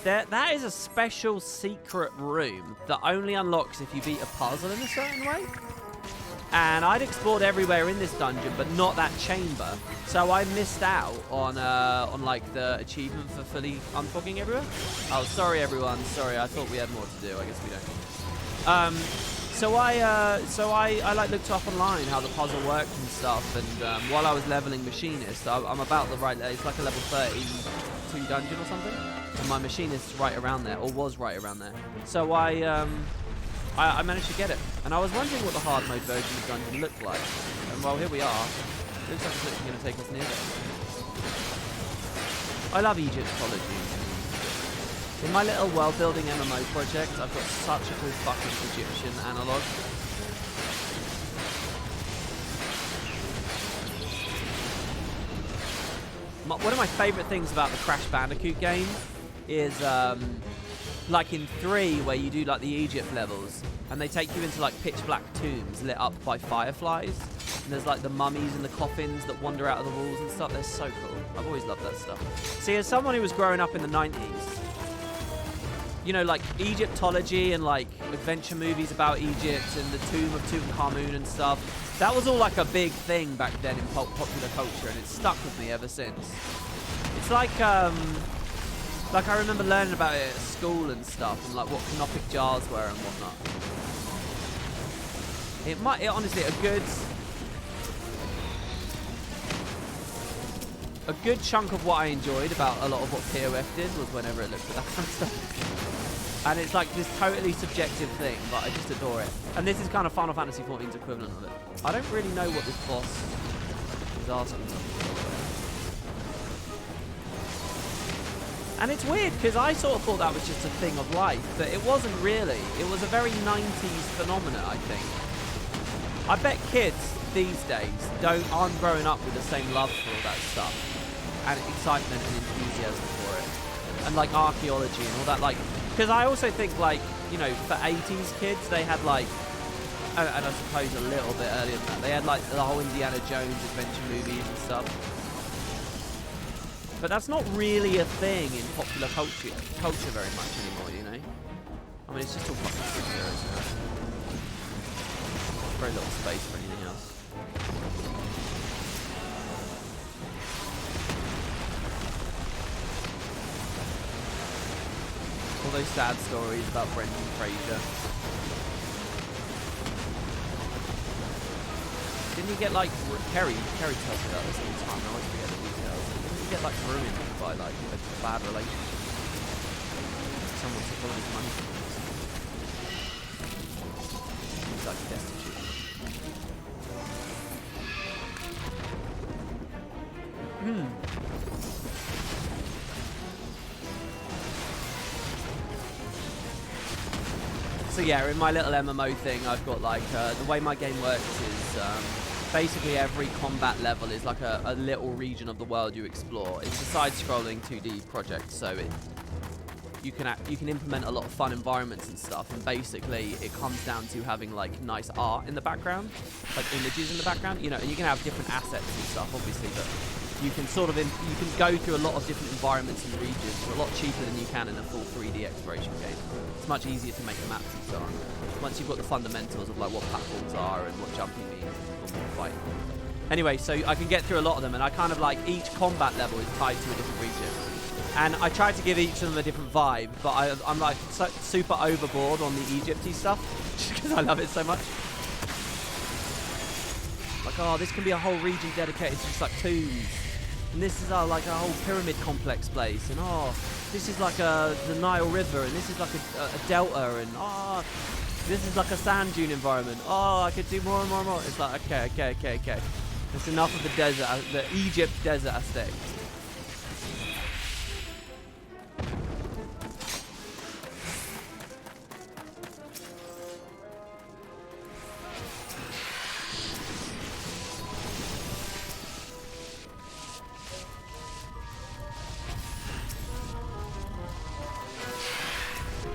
That is a special secret room that only unlocks if you beat a puzzle in a certain way. And I'd explored everywhere in this dungeon, but not that chamber. So I missed out on like the achievement for fully unfogging everywhere. Oh, sorry everyone. Sorry, I thought we had more to do. I guess we don't. So I like looked up online how the puzzle worked and stuff. And while I was leveling machinist, I'm about the right. It's like a level 32 dungeon or something. And my machinist's right around there, or was right around there. So I managed to get it. And I was wondering what the hard mode version of the dungeon looked like. And well, here we are. Looks like it's literally going to take us near there. I love Egyptology. In my little world-building MMO project, I've got such a cool fucking Egyptian analog. One of my favourite things about the Crash Bandicoot game is like in 3 where you do like the Egypt levels and they take you into like pitch black tombs lit up by fireflies, and there's like the mummies and the coffins that wander out of the walls and stuff. They're so cool. I've always loved that stuff. See, as someone who was growing up in the 90s, you know, like Egyptology and like adventure movies about Egypt and the tomb of Tutankhamun and stuff, that was all like a big thing back then in popular culture, and it's stuck with me ever since. It's like I remember learning about it at school and stuff, and like what canopic jars were and whatnot. It honestly, a good chunk of what I enjoyed about a lot of what POF did was whenever it looked at that kind of stuff. And it's like this totally subjective thing, but I just adore it. And this is kind of Final Fantasy XIV's equivalent of it. I don't really know what this boss is asking for. And it's weird, because I sort of thought that was just a thing of life, but it wasn't really. It was a very 90s phenomena, I think. I bet kids these days aren't growing up with the same love for all that stuff, and excitement and enthusiasm for it, and like archaeology and all that, like, because I also think, like, you know, for 80s kids, they had like, and I suppose a little bit earlier than that, they had like the whole Indiana Jones adventure movies and stuff. But that's not really a thing in popular culture very much anymore, you know? I mean, it's just all fucking superheroes now. Very little space for anything else. All those sad stories about Brendan Fraser. didn't he get like Kerry tells me about this all the time. I always forget the details. Didn't he get like ruined by like a bad relationship? Someone took all his money from him. He's like destitute. So yeah, in my little MMO thing, I've got like, the way my game works is basically every combat level is like a little region of the world you explore. It's a side-scrolling 2D project, so you can implement a lot of fun environments and stuff, and basically it comes down to having like nice art in the background, like images in the background, you know, and you can have different assets and stuff, obviously, but you can sort of, you can go through a lot of different environments and regions a lot cheaper than you can in a full 3D exploration game. It's much easier to make the maps and so on. Once you've got the fundamentals of like what platforms are and what jumping means and what fighting. Anyway, so I can get through a lot of them, and I kind of like each combat level is tied to a different region. And I tried to give each of them a different vibe, but I'm like super overboard on the Egypty stuff, just because I love it so much. Like, oh, this can be a whole region dedicated to just like tombs. And this is like a whole pyramid complex place. And oh, this is like the Nile River, and this is like a delta, and oh, this is like a sand dune environment. Oh, I could do more and more and more. It's like, okay. That's enough of the desert, the Egypt desert aesthetic.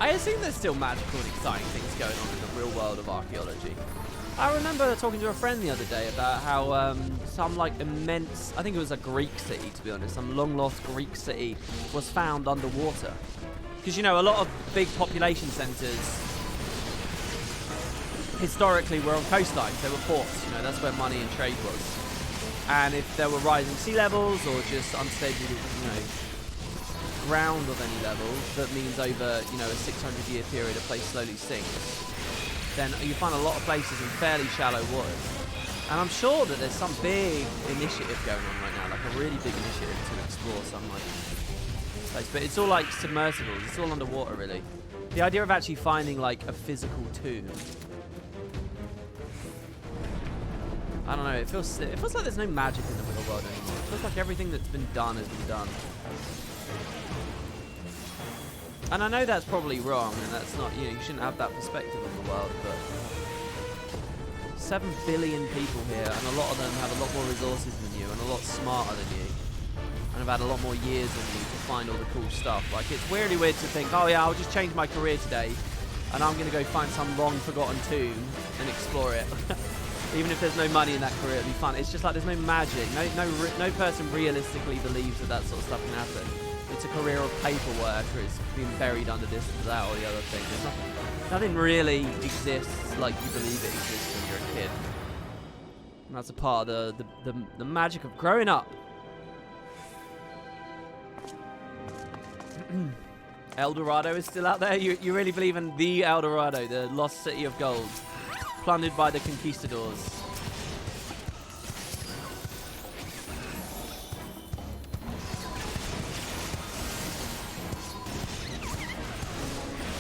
I assume there's still magical and exciting things going on in the real world of archaeology. I remember talking to a friend the other day about how some like immense, I think it was a Greek city to be honest, some long lost Greek city was found underwater. Because you know, a lot of big population centres historically were on coastlines, they were ports, you know, that's where money and trade was. And if there were rising sea levels or just unstable, you know, ground of any level, that means over, you know, a 600-year period a place slowly sinks, then you find a lot of places in fairly shallow waters. And I'm sure that there's some big initiative going on right now, like a really big initiative to explore some like place. But it's all like submersibles, it's all underwater really. The idea of actually finding like a physical tomb, I don't know, it feels like there's no magic in the real world anymore. It feels like everything that's been done has been done. And I know that's probably wrong, and that's not, you know, you shouldn't have that perspective on the world, but 7 billion people here, and a lot of them have a lot more resources than you, and a lot smarter than you, and have had a lot more years than you to find all the cool stuff. Like, it's weirdly weird to think, oh yeah, I'll just change my career today, and I'm going to go find some long-forgotten tomb and explore it. Even if there's no money in that career, it'll be fun. It's just like there's no magic. No person realistically believes that that sort of stuff can happen. It's a career of paperwork, or it's being buried under this or that or the other thing. There's nothing really exists like you believe it exists when you're a kid. And that's a part of the magic of growing up. El Dorado is still out there? You really believe in the El Dorado, the lost city of gold, plundered by the conquistadors?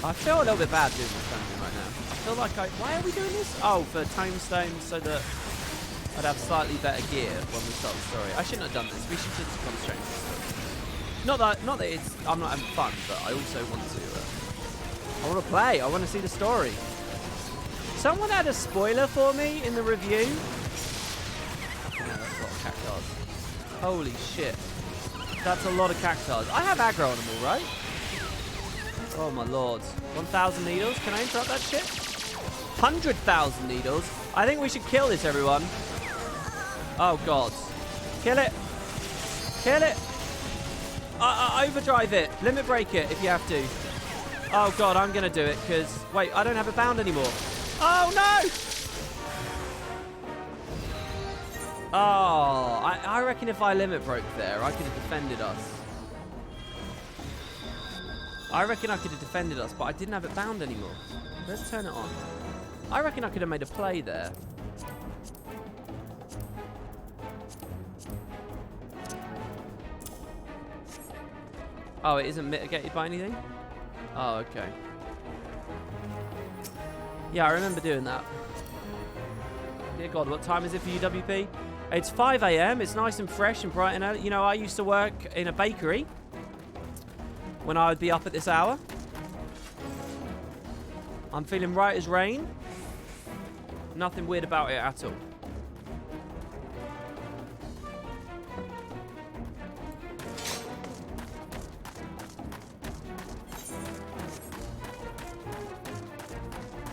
I feel a little bit bad doing this dungeon right now. I feel like why are we doing this? Oh, for tombstones, so that I'd have slightly better gear when we start the story. I shouldn't have done this. We should just concentrate on the story. Not that it's, I'm not having fun, but I also want to, I want to play. I want to see the story. Someone had a spoiler for me in the review. Yeah, that's a lot of cactuars. Holy shit. That's a lot of cactuars. I have aggro on them all, right? Oh my lord. 1,000 needles? Can I interrupt that shit? 100,000 needles? I think we should kill this, everyone. Oh god. Kill it. Kill it. Overdrive it. Limit break it if you have to. Oh god, I'm going to do it because... Wait, I don't have a bound anymore. Oh no! Oh, I reckon if I limit broke there, I could have defended us. I reckon I could have defended us, but I didn't have it bound anymore. Let's turn it on. I reckon I could have made a play there. Oh, it isn't mitigated by anything? Oh, okay. Yeah, I remember doing that. Dear God, what time is it for you, WP? It's 5 a.m. It's nice and fresh and bright and early. You know, I used to work in a bakery when I would be up at this hour. I'm feeling right as rain. Nothing weird about it at all.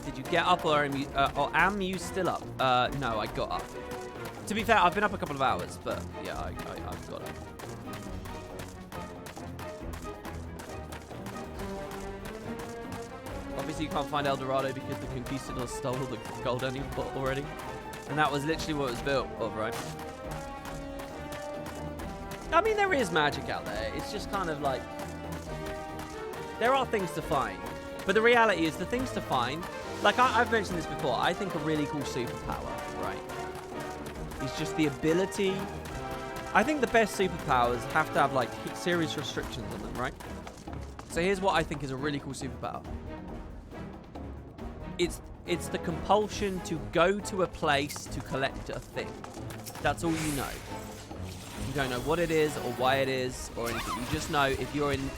Did you get up or am you still up? No, I got up. To be fair, I've been up a couple of hours, but yeah, I've got up. Obviously, you can't find El Dorado because the conquistadors stole the gold already. And that was literally what it was built of, right? I mean, there is magic out there. It's just kind of like... There are things to find. But the reality is, the things to find... Like, I've mentioned this before. I think a really cool superpower, right, is just the ability... I think the best superpowers have to have, like, serious restrictions on them, right? So here's what I think is a really cool superpower. It's the compulsion to go to a place to collect a thing. That's all you know. You don't know what it is or why it is or anything. You just know if you're in...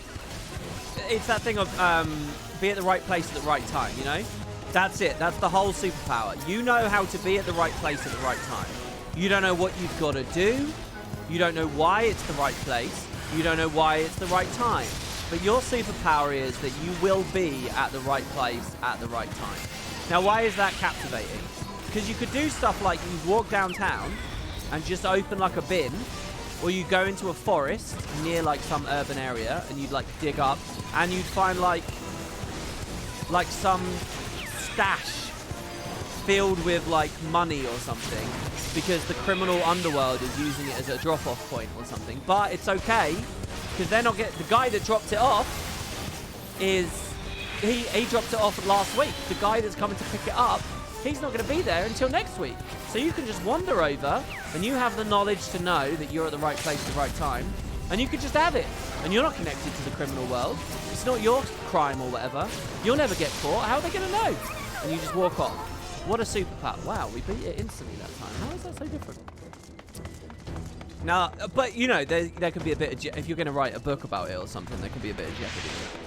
It's that thing of be at the right place at the right time, you know? That's it. That's the whole superpower. You know how to be at the right place at the right time. You don't know what you've got to do. You don't know why it's the right place. You don't know why it's the right time. But your superpower is that you will be at the right place at the right time. Now, why is that captivating? Because you could do stuff like you walk downtown and just open like a bin, or you go into a forest near like some urban area and you'd like dig up and you'd find like some stash filled with like money or something because the criminal underworld is using it as a drop-off point or something. But it's okay because they're not getting... The guy that dropped it off is... He dropped it off last week. The guy that's coming to pick it up, he's not going to be there until next week. So you can just wander over and you have the knowledge to know that you're at the right place at the right time and you could just have it. And you're not connected to the criminal world. It's not your crime or whatever. You'll never get caught. How are they going to know? And you just walk off. What a superpower. Wow, we beat it instantly that time. How is that so different? Now, but, you know, there could be a bit of... If you're going to write a book about it or something, there could be a bit of jeopardy in it.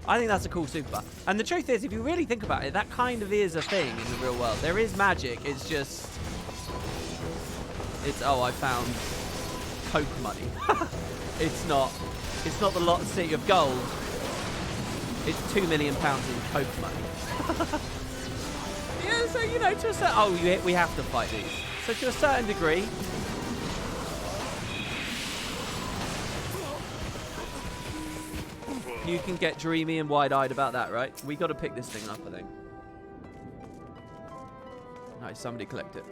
I think that's a cool superpower. And the truth is, if you really think about it, that kind of is a thing in the real world. There is magic. It's just... It's, oh, I found coke money. It's not the lot city of gold. It's £2 million in coke money. Yeah, so, you know, to a certain... Oh, we have to fight these. So to a certain degree... You can get dreamy and wide-eyed about that, right? We got to pick this thing up, I think. Nice, somebody collect it.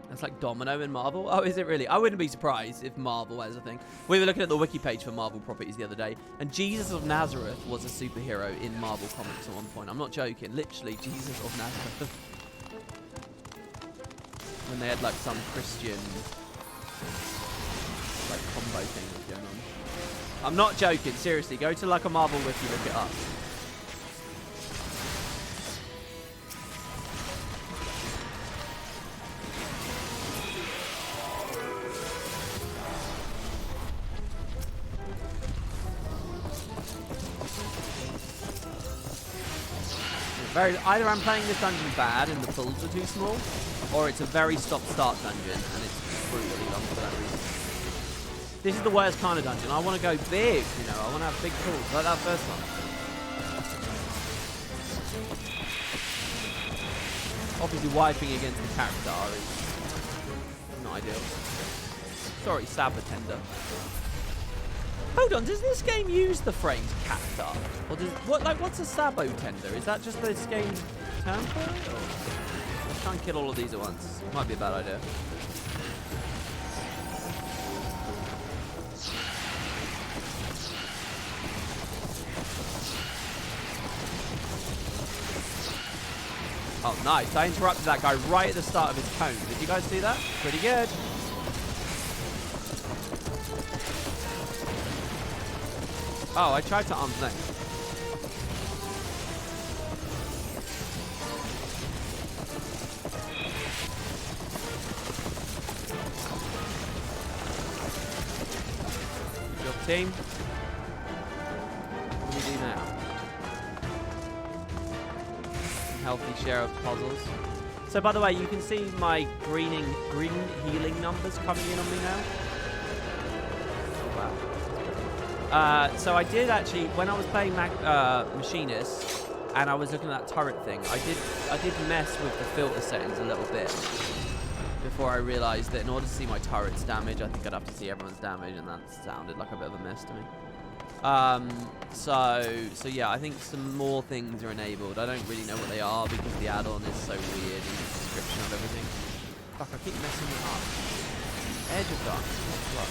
That's like Domino in Marvel. Oh, is it really? I wouldn't be surprised if Marvel has a thing. We were looking at the wiki page for Marvel properties the other day, and Jesus of Nazareth was a superhero in Marvel comics at one point. I'm not joking. Literally, Jesus of Nazareth. When they had like some Christian like combo thing going on. I'm not joking, seriously. Go to like a Marvel wiki, look it up. Either I'm playing this dungeon bad and the pulls are too small, or it's a very stop-start dungeon and it's brutally long for that reason. This is the worst kind of dungeon. I want to go big, you know. I want to have big pulls, like that first one. Obviously, wiping against the character is not ideal. Sorry, Saber Tender. Hold on, does this game use the phrase cacta? Or does what's a Sabo Tender? Is that just this game's term for it? Or let's try and kill all of these at once. Might be a bad idea. Oh, nice. I interrupted that guy right at the start of his cone. Did you guys see that? Pretty good. Oh, I tried to arm's length. Good job, team. What do we do now? Healthy share of puzzles. So, by the way, you can see my green healing numbers coming in on me now. Oh, wow. So I did actually, when I was playing Machinist, and I was looking at that turret thing, I did mess with the filter settings a little bit before I realised that in order to see my turret's damage, I think I'd have to see everyone's damage, and that sounded like a bit of a mess to me. So yeah, I think some more things are enabled. I don't really know what they are because the add-on is so weird in the description of everything. Fuck, I keep messing it up. Edge of Darkness, what's what?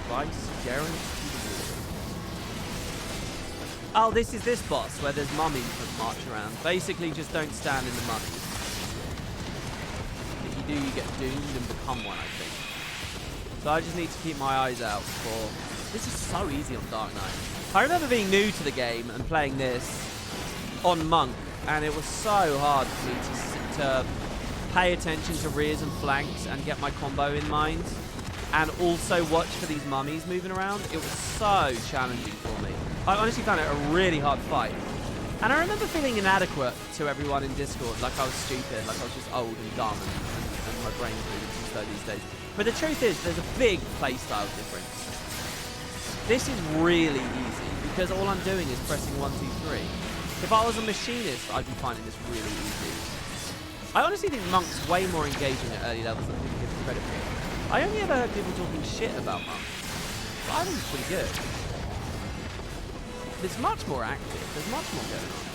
Vice guaranteed. Oh, this is this boss where there's mummies that march around. Basically, just don't stand in the mummies. You get doomed and become one, I think. So I just need to keep my eyes out for... This is so easy on Dark Knight. I remember being new to the game and playing this on Monk, and it was so hard for me to pay attention to rears and flanks and get my combo in mind, and also watch for these mummies moving around. It was so challenging for me. I honestly found it a really hard fight. And I remember feeling inadequate to everyone in Discord, like I was stupid, like I was just old and dumb, and my brain's moving too slow these days. But the truth is, there's a big playstyle difference. This is really easy, because all I'm doing is pressing 1, 2, 3. If I was a machinist, I'd be finding this really easy. I honestly think Monk's way more engaging at early levels than people give him credit for. I only ever heard people talking shit about Monk, but I think it's pretty good. It's much more active. There's much more going on.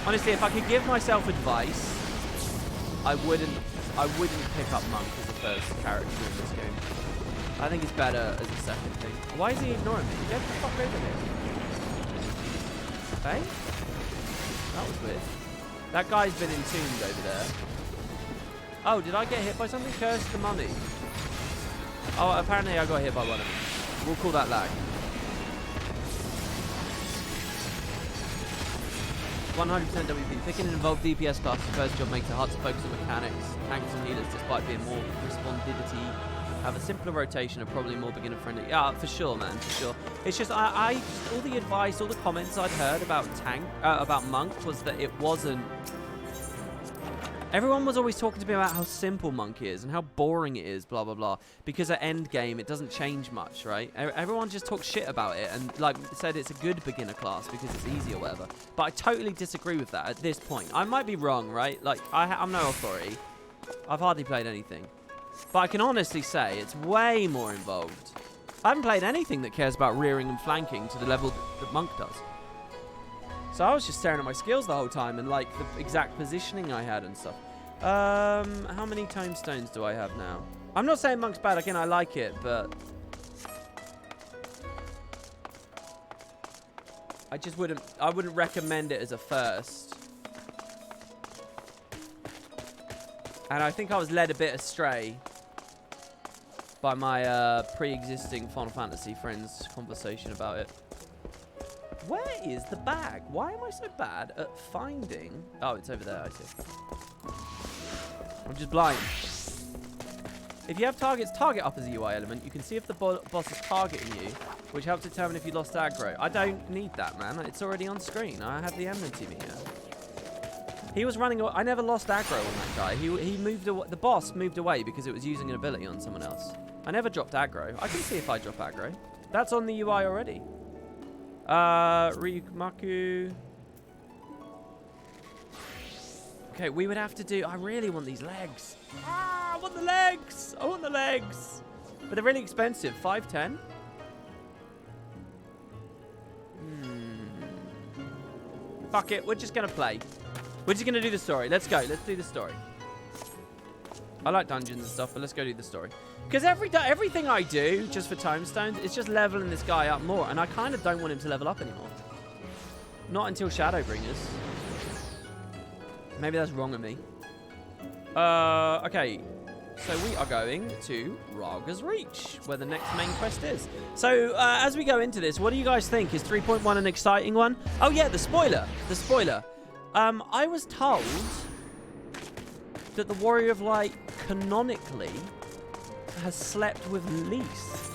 Honestly, if I could give myself advice, I wouldn't pick up Monk as the first character in this game. I think it's better as a second thing. Why is he ignoring me? Get the fuck over here. Hey? That was weird. That guy's been entombed over there. Oh, did I get hit by something? Curse the mummy. Oh, apparently I got hit by one of them. We'll call that lag. 100% WP. Picking an involved DPS class as first job makes it hard to focus on mechanics. Tanks and healers, despite being more respondivity, have a simpler rotation and probably more beginner friendly. Yeah, for sure, man, for sure. It's just I all the advice, all the comments I'd heard about about Monk was that it wasn't. Everyone was always talking to me about how simple Monk is and how boring it is, blah, blah, blah. Because at end game, it doesn't change much, right? Everyone just talks shit about it and like said it's a good beginner class because it's easy or whatever. But I totally disagree with that at this point. I might be wrong, right? Like, I'm no authority. I've hardly played anything. But I can honestly say it's way more involved. I haven't played anything that cares about rearing and flanking to the level that Monk does. So I was just staring at my skills the whole time and like the exact positioning I had and stuff. How many tomestones do I have now? I'm not saying Monk's bad. Again, I like it, but I just wouldn't recommend it as a first. And I think I was led a bit astray by my pre-existing Final Fantasy friends' conversation about it. Where is the bag? Why am I so bad at finding... Oh, it's over there, I see. I'm just blind. If you have targets, target up as a UI element. You can see if the boss is targeting you, which helps determine if you lost aggro. I don't need that, man. It's already on screen. I have the enmity meter. He was running away. I never lost aggro on that guy. He moved away. The boss moved away because it was using an ability on someone else. I never dropped aggro. I can see if I drop aggro. That's on the UI already. Ryumaku. Okay, we would have to do... I really want these legs. Ah, I want the legs. I want the legs. But they're really expensive. 510? Fuck it. We're just going to play. We're just going to do the story. Let's go. Let's do the story. I like dungeons and stuff, but let's go do the story. Because everything I do, just for tomestones, is just leveling this guy up more. And I kind of don't want him to level up anymore. Not until Shadowbringers. Maybe that's wrong of me. Okay. So we are going to Raga's Reach, where the next main quest is. So as we go into this, what do you guys think? Is 3.1 an exciting one? Oh yeah, the spoiler. The spoiler. I was told that the Warrior of Light canonically has slept with Lise.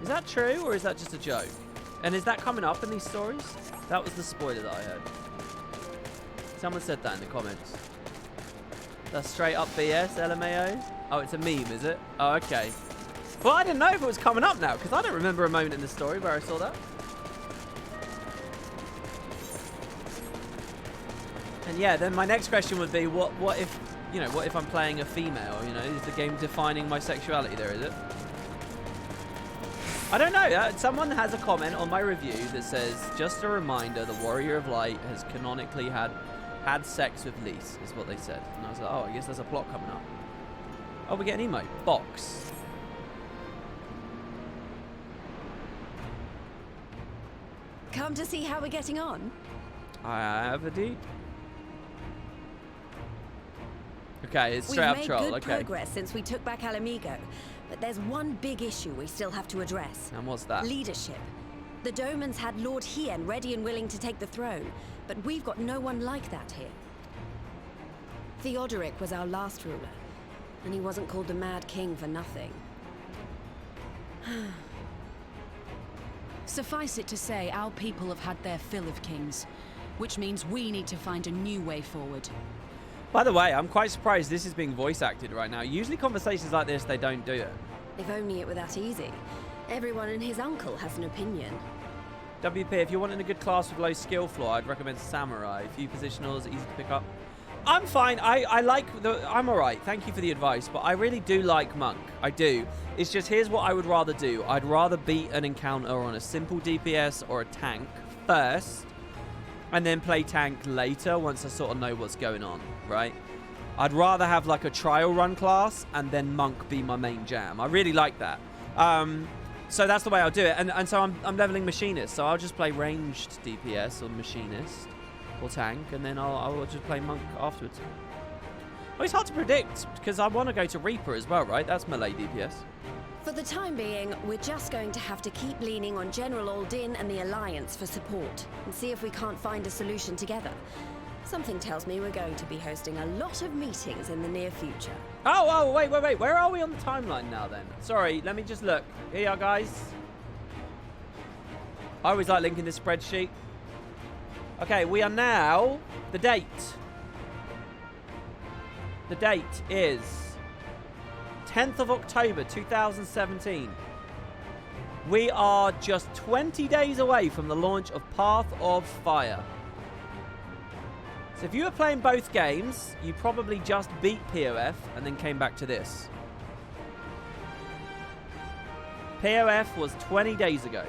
Is that true, or is that just a joke? And is that coming up in these stories? That was the spoiler that I heard. Someone said that in the comments. That's straight up BS, LMAO. Oh, it's a meme, is it? Oh, okay. Well, I didn't know if it was coming up now, because I don't remember a moment in the story where I saw that. And yeah, then my next question would be, what if, you know, what if I'm playing a female? You know, is the game defining my sexuality there, is it? I don't know. Someone has a comment on my review that says, just a reminder, the Warrior of Light has canonically had sex with Lise, is what they said. And I was like, oh, I guess there's a plot coming up. Oh, we get an emote. Box. Come to see how we're getting on? I have indeed. Okay, it's straight up troll. We've made Okay. good progress since we took back Alamigo, but there's one big issue we still have to address. And what's that? Leadership. The Domans had Lord Hien ready and willing to take the throne, but we've got no one like that here. Theodoric was our last ruler, and he wasn't called the Mad King for nothing. Suffice it to say, our people have had their fill of kings, which means we need to find a new way forward. By the way, I'm quite surprised this is being voice acted right now. Usually conversations like this, they don't do it. If only it were that easy. Everyone and his uncle has an opinion. WP, if you're wanting a good class with low skill floor, I'd recommend Samurai. Few positionals, easy to pick up. I'm fine. I like I'm alright. Thank you for the advice, but I really do like Monk. I do. It's just, here's what I would rather do. I'd rather beat an encounter on a simple DPS or a tank first, and then play tank later once I sort of know what's going on, right? I'd rather have like a trial run class and then Monk be my main jam. I really like that. So that's the way I'll do it. And so I'm leveling Machinist, so I'll just play ranged DPS or Machinist or tank, and then I'll just play Monk afterwards. Well, it's hard to predict because I want to go to Reaper as well, right? That's melee DPS. For the time being, we're just going to have to keep leaning on General Aldin and the Alliance for support, and see if we can't find a solution together. Something tells me we're going to be hosting a lot of meetings in the near future. Oh, wait. Where are we on the timeline now then? Sorry, let me just look. Here you are, guys. I always like linking this spreadsheet. Okay, we are now... The date. The date is 10th of October 2017. We are just 20 days away from the launch of Path of Fire. So if you were playing both games, you probably just beat POF and then came back to this. POF was 20 days ago.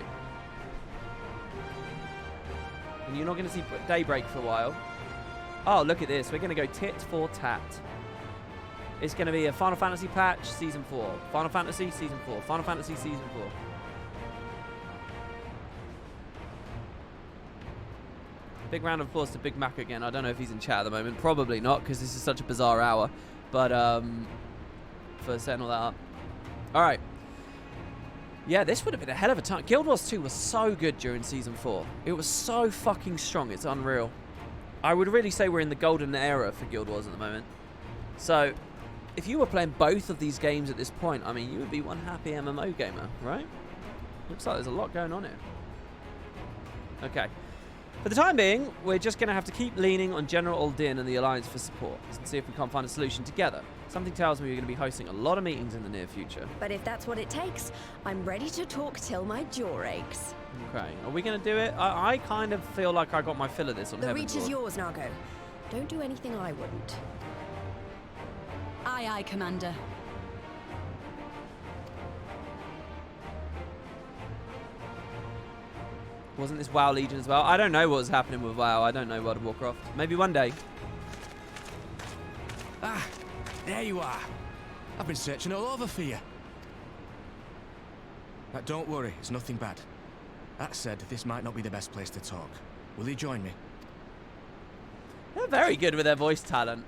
And you're not going to see Daybreak for a while. Oh, look at this. We're going to go tit for tat. It's going to be a Final Fantasy patch, Season 4. Final Fantasy, Season 4. Final Fantasy, Season 4. Big round of applause to Big Mac again. I don't know if he's in chat at the moment. Probably not, because this is such a bizarre hour. But, for setting all that up. Alright. Yeah, this would have been a hell of a time. Guild Wars 2 was so good during Season 4. It was so fucking strong. It's unreal. I would really say we're in the golden era for Guild Wars at the moment. So, if you were playing both of these games at this point, I mean, you would be one happy MMO gamer, right? Looks like there's a lot going on here. Okay. For the time being, we're just going to have to keep leaning on General Aldin and the Alliance for support and see if we can't find a solution together. Something tells me we're going to be hosting a lot of meetings in the near future. But if that's what it takes, I'm ready to talk till my jaw aches. Okay, are we going to do it? I kind of feel like I got my fill of this on The Heaven's reach is Door. yours, Nago. Don't do anything I wouldn't. Aye, aye, Commander. Wasn't this WoW Legion as well? I don't know what was happening with WoW. I don't know World of Warcraft. Maybe one day. Ah, there you are. I've been searching all over for you. But don't worry, it's nothing bad. That said, this might not be the best place to talk. Will you join me? They're very good with their voice talent.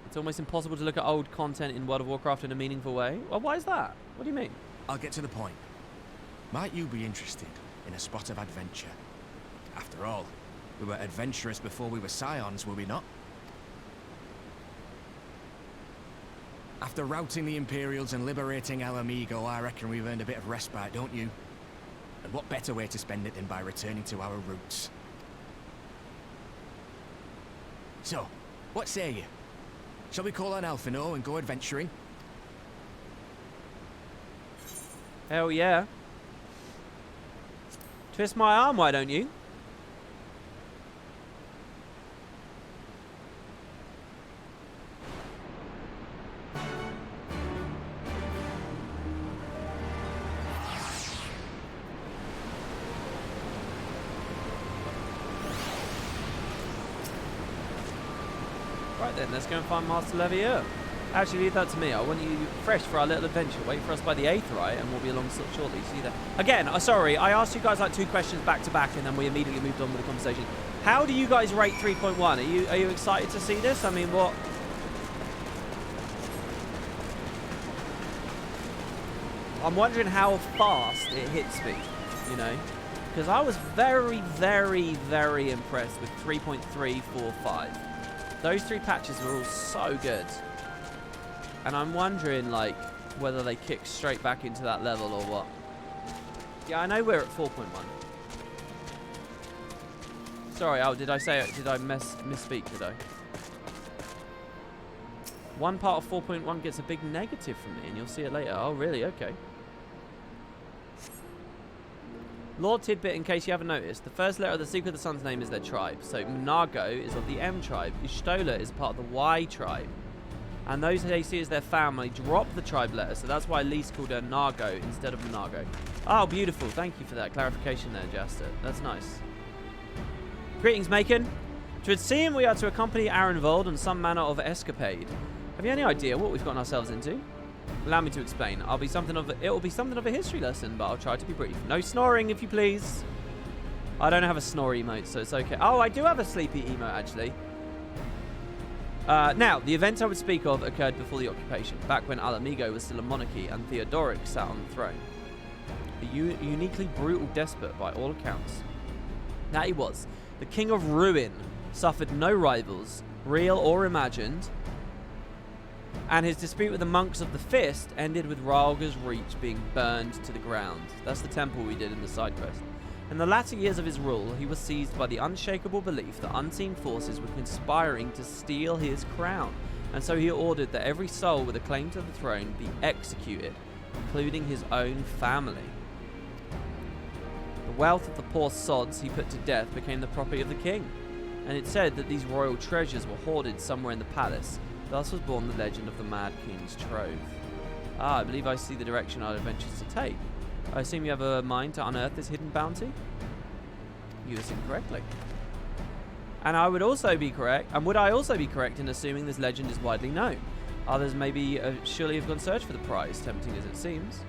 It's almost impossible to look at old content in World of Warcraft in a meaningful way. Well, why is that? What do you mean? I'll get to the point. Might you be interested in a spot of adventure? After all, we were adventurous before we were scions, were we not? After routing the Imperials and liberating Al Amigo, I reckon we've earned a bit of respite, don't you? And what better way to spend it than by returning to our roots? So, what say you? Shall we call on Alphino and go adventuring? Hell yeah. Twist my arm, why don't you? Right then, let's go and find Master Levier. Actually, leave that to me. I want you fresh for our little adventure. Wait for us by the Aetheryte and we'll be along shortly. See you there. Again, sorry, I asked you guys like 2 questions back to back and then we immediately moved on with the conversation. How do you guys rate 3.1? Are you excited to see this? I mean, what? I'm wondering how fast it hits me, you know? Because I was very, very, very impressed with 3.345. Those 3 patches were all so good. And I'm wondering, like, whether they kick straight back into that level or what. Yeah, I know we're at 4.1. Sorry, oh, did I say it? Did I misspeak, did I? One part of 4.1 gets a big negative from me, and you'll see it later. Oh, really? Okay. Lore tidbit, in case you haven't noticed, the first letter of the Secret of the Sun's name is their tribe. So Monago is of the M tribe. Y'shtola is part of the Y tribe. And those they see as their family drop the tribe letter, so that's why Lise called her Nargo instead of Monago. Oh, beautiful. Thank you for that clarification there, Jaster. That's nice. Greetings, Macon. To it seem we are to accompany Arenvold on some manner of escapade. Have you any idea what we've gotten ourselves into? Allow me to explain. It will be something of a history lesson, but I'll try to be brief. No snoring, if you please. I don't have a snore emote, so it's okay. Oh, I do have a sleepy emote, actually. Now, the event I would speak of occurred before the occupation, back when Al Amigo was still a monarchy and Theodoric sat on the throne. A uniquely brutal despot by all accounts. That he was. The King of Ruin suffered no rivals, real or imagined, and his dispute with the monks of the Fist ended with Rhalga's Reach being burned to the ground. That's the temple we did in the side quest. In the latter years of his rule, he was seized by the unshakable belief that unseen forces were conspiring to steal his crown, and so he ordered that every soul with a claim to the throne be executed, including his own family. The wealth of the poor sods he put to death became the property of the king, and it said that these royal treasures were hoarded somewhere in the palace. Thus was born the legend of the Mad King's Trove. Ah, I believe I see the direction our adventure is to take. I assume you have a mind to unearth this hidden bounty? You assume correctly. And I would also be correct, and would I also be correct in assuming this legend is widely known? Others maybe surely have gone search for the prize, tempting as it seems.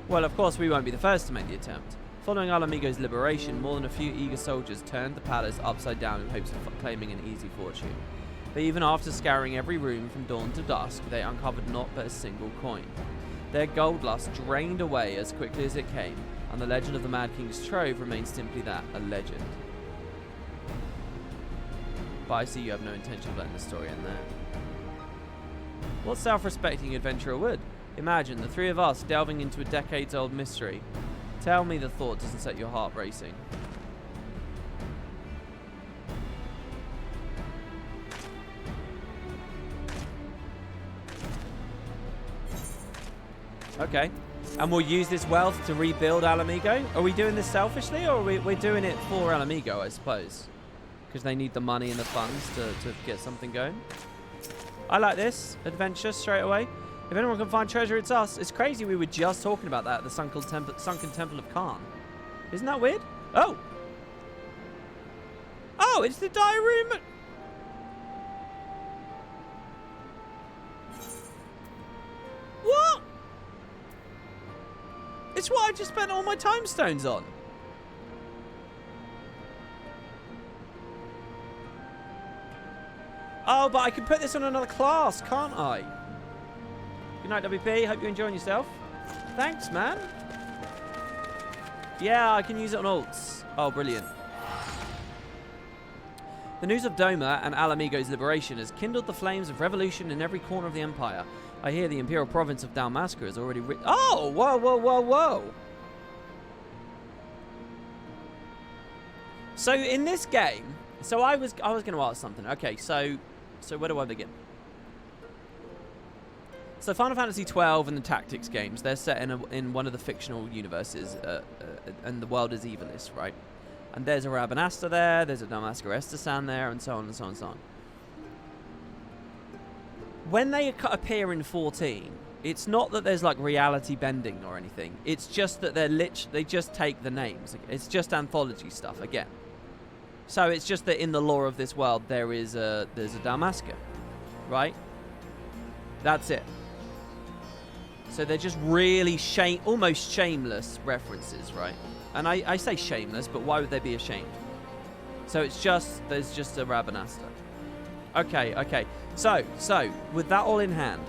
Well, of course we won't be the first to make the attempt. Following Al Amigo's liberation, more than a few eager soldiers turned the palace upside down in hopes of claiming an easy fortune. But even after scouring every room from dawn to dusk, they uncovered naught but a single coin. Their gold lust drained away as quickly as it came, and the legend of the Mad King's Trove remained simply that, a legend. But I see you have no intention of letting the story end there. What self-respecting adventurer would? Imagine the 3 of us delving into a decades-old mystery. Tell me the thought doesn't set your heart racing. Okay. And we'll use this wealth to rebuild Al Amigo? Are we doing this selfishly, or we're doing it for Al Amigo, I suppose? Because they need the money and the funds to get something going. I like this adventure straight away. If anyone can find treasure, it's us. It's crazy we were just talking about that at the Sunken Temple of Khan. Isn't that weird? Oh! Oh, it's the diary room! What? It's what I just spent all my time stones on. Oh, but I can put this on another class, can't I? Good night, WP. Hope you're enjoying yourself. Thanks, man. Yeah, I can use it on alts. Oh, brilliant. The news of Doma and Alamigo's liberation has kindled the flames of revolution in every corner of the Empire. I hear the Imperial province of Dalmasca is already Oh, whoa, whoa, whoa, whoa. So in this game, so I was going to ask something. Okay, so where do I begin? So Final Fantasy XII and the Tactics games, they're set in one of the fictional universes, and the world is Evilis, right? And there's a Rabanasta there, there's a Dalmasca Estasan there, and so on and so on and so on. When they appear in 14, it's not that there's like reality bending or anything. It's just that they just take the names. It's just anthology stuff again. So it's just that in the lore of this world there's a Dalmasca, right? That's it. So they're just really almost shameless references, right? And I say shameless, but why would they be ashamed? So there's just a Rabanasta. Okay. So with that all in hand,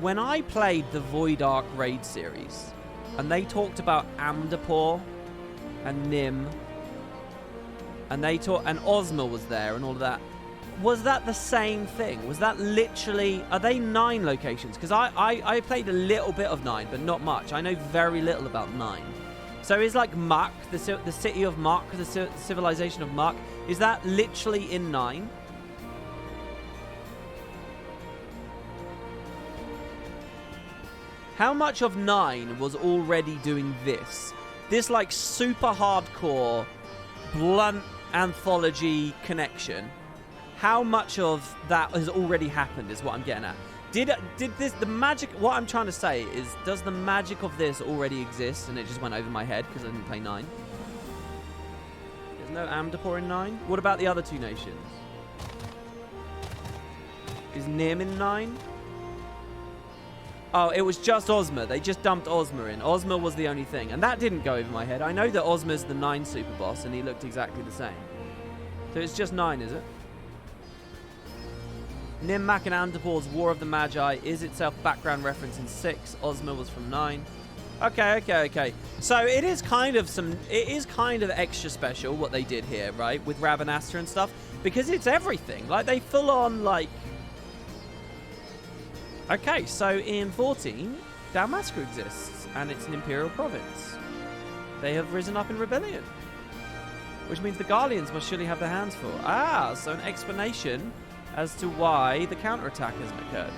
when I played the Void Ark raid series, and they talked about Amdapor and Nim, and Ozma was there and all of that. Was that the same thing? Was that literally... Are they 9 locations? Because I played a little bit of 9, but not much. I know very little about 9. So is like Muck, the city of Muck, the civilization of Muck, is that literally in 9? How much of 9 was already doing this? This like super hardcore, blunt anthology connection. How much of that has already happened is what I'm getting at. Did this, the magic, what I'm trying to say is, does the magic of this already exist and it just went over my head because I didn't play 9? There's no Amdapor in 9? What about the other 2 nations? Is Nim in 9? Oh, it was just Ozma. They just dumped Ozma in. Ozma was the only thing. And that didn't go over my head. I know that Ozma's the 9 super boss and he looked exactly the same. So it's just 9, is it? Nim, Mac, and Amdapor's War of the Magi is itself background reference in 6. Ozma was from 9. Okay. So it is kind of extra special what they did here, right? With Rabanasta and stuff. Because it's everything. Like, they full on, like... Okay, so in 14, Dalmasca exists. And it's an Imperial province. They have risen up in rebellion. Which means the Garleans must surely have their hands full. Ah, so an explanation as to why the counterattack hasn't occurred.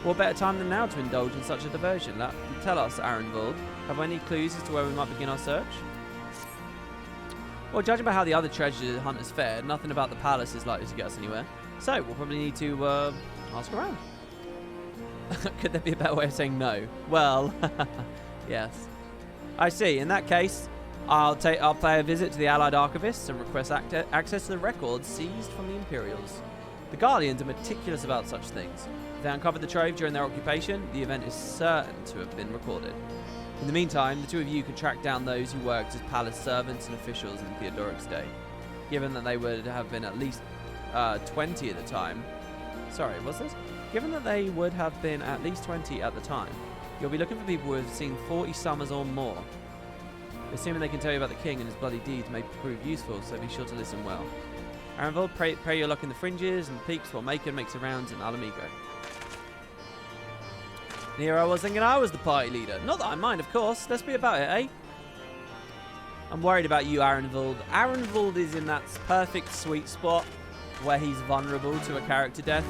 What better time than now to indulge in such a diversion? Tell us, Arenvold, have we any clues as to where we might begin our search? Well, judging by how the other treasure hunt has fared, nothing about the palace is likely to get us anywhere. So, we'll probably need to ask around. Could there be a better way of saying no? Well, yes. I see. In that case, I'll pay a visit to the Allied Archivists and request access to the records seized from the Imperials. The Guardians are meticulous about such things. If they uncovered the trove during their occupation, the event is certain to have been recorded. In the meantime, the two of you can track down those who worked as palace servants and officials in Theodoric's day. Given that they would have been at least 20 at the time. Sorry, what's this? Given that they would have been at least 20 at the time, you'll be looking for people who have seen 40 summers or more. Assuming they can tell you about the king and his bloody deeds may prove useful, so be sure to listen well. Arenvold, pray your luck in the fringes and peaks while Macon makes the rounds in Alamigo. And here I was thinking I was the party leader. Not that I mind, of course. Let's be about it, eh? I'm worried about you, Arenvold. Arenvold is in that perfect sweet spot where he's vulnerable to a character death.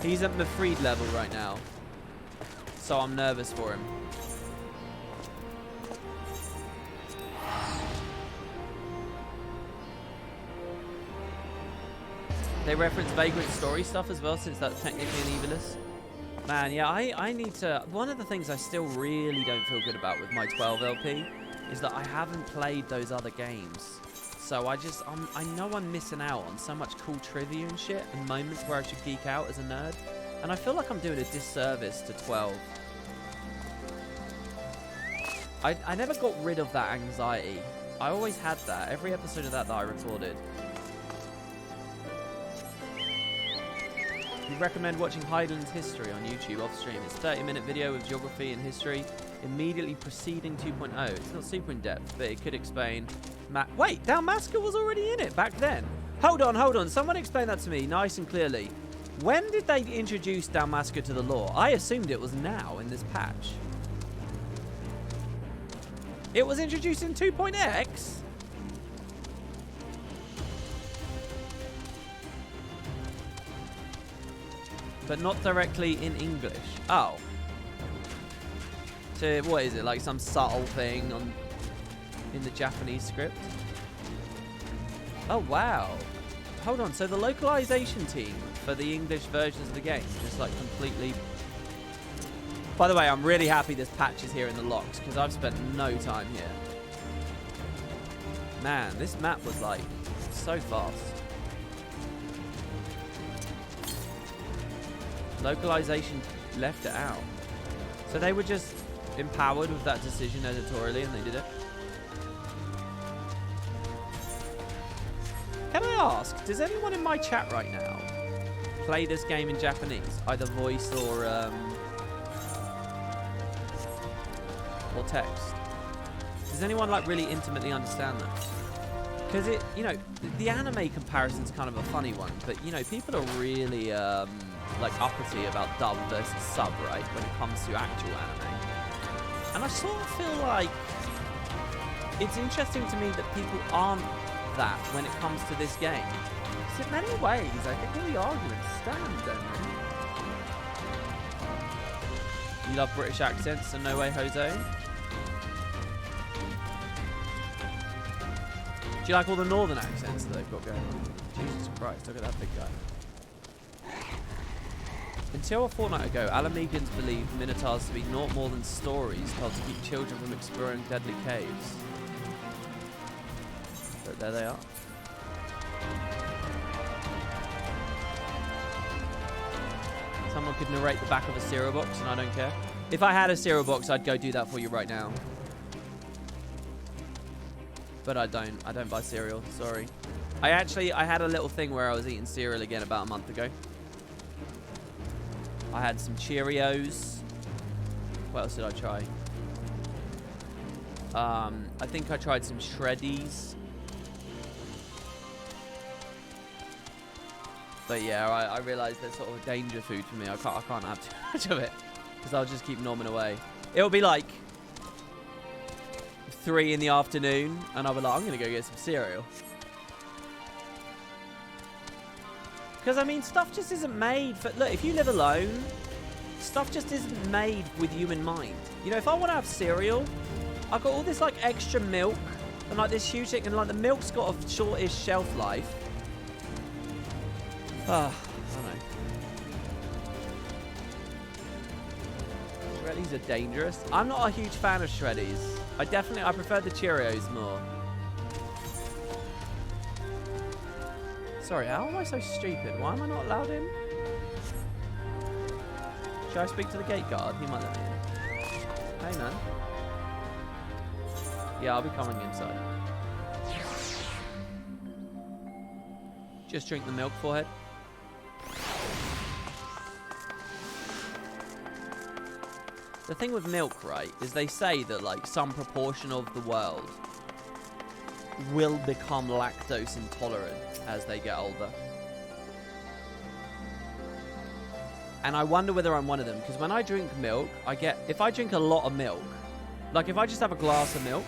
He's at Mifrid level right now. So I'm nervous for him. They reference Vagrant story stuff as well, since that's technically an Evilis. Man, yeah, I need to... One of the things I still really don't feel good about with my 12 LP is that I haven't played those other games. So I know I'm missing out on so much cool trivia and shit, and moments where I should geek out as a nerd. And I feel like I'm doing a disservice to 12. I never got rid of that anxiety. I always had that. Every episode of that I recorded. We recommend watching Highlands History on YouTube off stream. It's a 30-minute video with geography and history immediately preceding 2.0. It's not super in depth, but it could explain. Wait, Dalmasca was already in it back then. Hold on. Someone explain that to me nice and clearly. When did they introduce Dalmasca to the lore? I assumed it was now in this patch. It was introduced in 2.x. But not directly in English. Oh. So what is it? Like some subtle thing in the Japanese script? Oh wow. Hold on. So the localization team for the English versions of the game just like completely. By the way, I'm really happy this patch is here in the locks because I've spent no time here. Man, this map was like so fast. Localization left it out. So they were just empowered with that decision editorially and they did it. Can I ask, does anyone in my chat right now play this game in Japanese? Either voice or text? Does anyone like really intimately understand that? Because it, you know, the anime comparison's kind of a funny one, but you know, people are really like uppity about dub versus sub, right, when it comes to actual anime. And I sort of feel like it's interesting to me that people aren't that when it comes to this game. Because in many ways, I think all the arguments stand, don't they? You love British accents, so no way, Jose. Do you like all the northern accents that they've got going on? Jesus Christ, look at that big guy. Until a fortnight ago, Alamegans believed Minotaurs to be naught more than stories told to keep children from exploring deadly caves. But there they are. Someone could narrate the back of a cereal box and I don't care. If I had a cereal box, I'd go do that for you right now. But I don't buy cereal, sorry. I had a little thing where I was eating cereal again about a month ago. I had some Cheerios. What else did I try? I think I tried some Shreddies. But yeah, I realised they're sort of a danger food for me. I can't have too much of it because I'll just keep nomming away. It'll be like 3 in the afternoon and I'll be like, I'm going to go get some cereal. Because, I mean, stuff just isn't made for... Look, if you live alone, stuff just isn't made with you in mind. You know, if I want to have cereal, I've got all this, like, extra milk and, like, this huge thing. And, like, the milk's got a shortish shelf life. I don't know. Shreddies are dangerous. I'm not a huge fan of Shreddies. I prefer the Cheerios more. Sorry, how am I so stupid? Why am I not allowed in? Should I speak to the gate guard? He might let me in. Hey, man. Yeah, I'll be coming inside. Just drink the milk, forehead. The thing with milk, right, is they say that, like, some proportion of the world will become lactose intolerant as they get older. And I wonder whether I'm one of them, because when I drink milk, if I drink a lot of milk, like if I just have a glass of milk,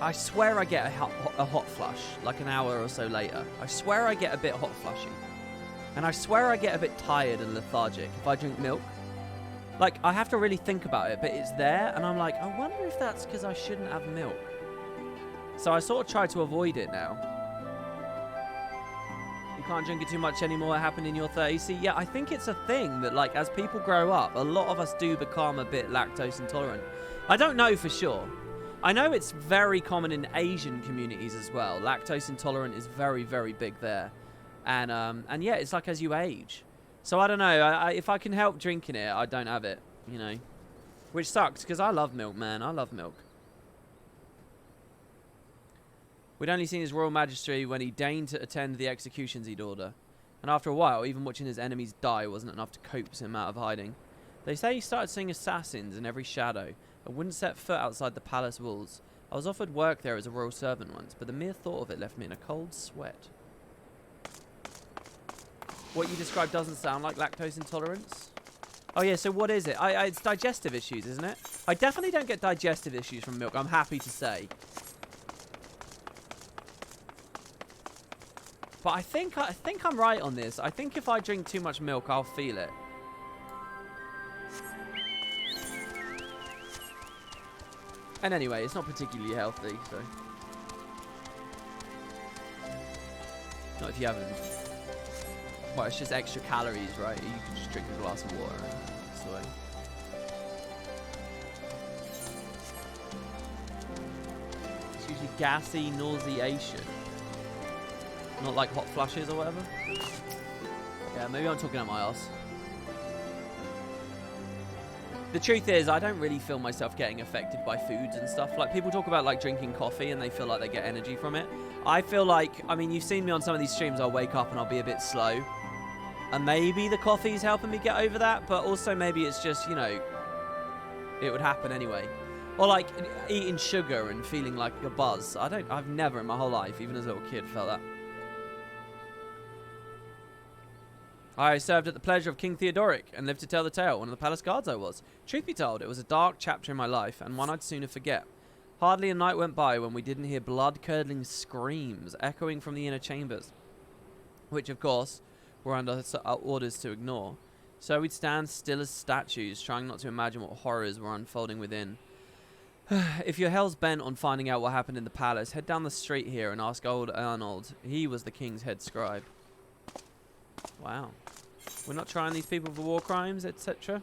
I swear I get a hot flush, like an hour or so later. I swear I get a bit hot flushy. And I swear I get a bit tired and lethargic if I drink milk. Like, I have to really think about it, but it's there, and I'm like, I wonder if that's because I shouldn't have milk. So I sort of try to avoid it now. You can't drink it too much anymore. It happened in your 30s. See, yeah, I think it's a thing that, like, as people grow up, a lot of us do become a bit lactose intolerant. I don't know for sure. I know it's very common in Asian communities as well. Lactose intolerant is very, very big there. And yeah, it's like as you age. So I don't know. If I can help drinking it, I don't have it, you know. Which sucks, because I love milk, man. I love milk. We'd only seen his royal majesty when he deigned to attend the executions he'd order. And after a while, even watching his enemies die wasn't enough to coax him out of hiding. They say he started seeing assassins in every shadow and wouldn't set foot outside the palace walls. I was offered work there as a royal servant once, but the mere thought of it left me in a cold sweat. What you described doesn't sound like lactose intolerance. Oh yeah, so what is it? It's digestive issues, isn't it? I definitely don't get digestive issues from milk, I'm happy to say. But I think I'm right on this. I think if I drink too much milk, I'll feel it. And anyway, it's not particularly healthy, so. Not if you haven't. Well, it's just extra calories, right? You can just drink a glass of water and it's the way. It's usually gassy nauseation. Not like hot flushes or whatever. Yeah, maybe I'm talking out my ass. The truth is, I don't really feel myself getting affected by foods and stuff. Like, people talk about, like, drinking coffee and they feel like they get energy from it. I feel like, I mean, you've seen me on some of these streams, I'll wake up and I'll be a bit slow. And maybe the coffee's helping me get over that, but also maybe it's just, you know, it would happen anyway. Or, like, eating sugar and feeling like a buzz. I've never in my whole life, even as a little kid, felt that. I served at the pleasure of King Theodoric and lived to tell the tale. One of the palace guards I was. Truth be told, it was a dark chapter in my life and one I'd sooner forget. Hardly a night went by when we didn't hear blood-curdling screams echoing from the inner chambers, which, of course, were under orders to ignore. So we'd stand still as statues, trying not to imagine what horrors were unfolding within. If you're hell's bent on finding out what happened in the palace, head down the street here and ask old Arnold. He was the king's head scribe. Wow. We're not trying these people for war crimes, etc.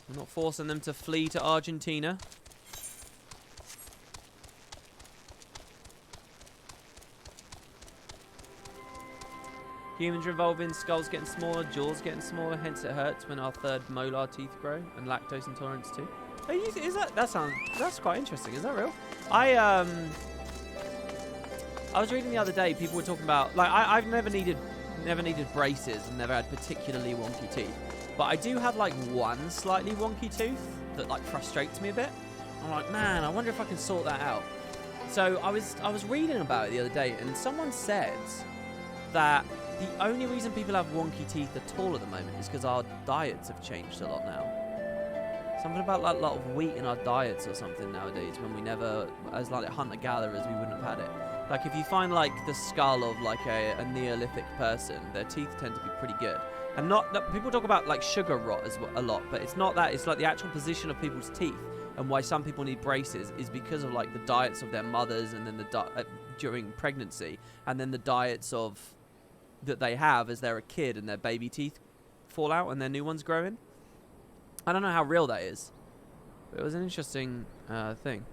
We're not forcing them to flee to Argentina. Humans revolving, skulls getting smaller, jaws getting smaller, hence it hurts when our third molar teeth grow, and lactose intolerance too. That's quite interesting. Is that real? I was reading the other day, people were talking about, like, I've never needed braces and never had particularly wonky teeth. But I do have, like, one slightly wonky tooth that, like, frustrates me a bit. I'm like, man, I wonder if I can sort that out. So I was reading about it the other day, and someone said that the only reason people have wonky teeth at all at the moment is because our diets have changed a lot now. Something about, like, a lot of wheat in our diets or something nowadays, when we never, as like hunter-gatherers, we wouldn't have had it. Like, if you find, like, the skull of, like, a Neolithic person, their teeth tend to be pretty good. And people talk about, like, sugar rot as well, a lot, but it's not that. It's, like, the actual position of people's teeth and why some people need braces is because of, like, the diets of their mothers and then during pregnancy, and then the diets of that they have as they're a kid and their baby teeth fall out and their new ones grow in. I don't know how real that is, but it was an interesting thing.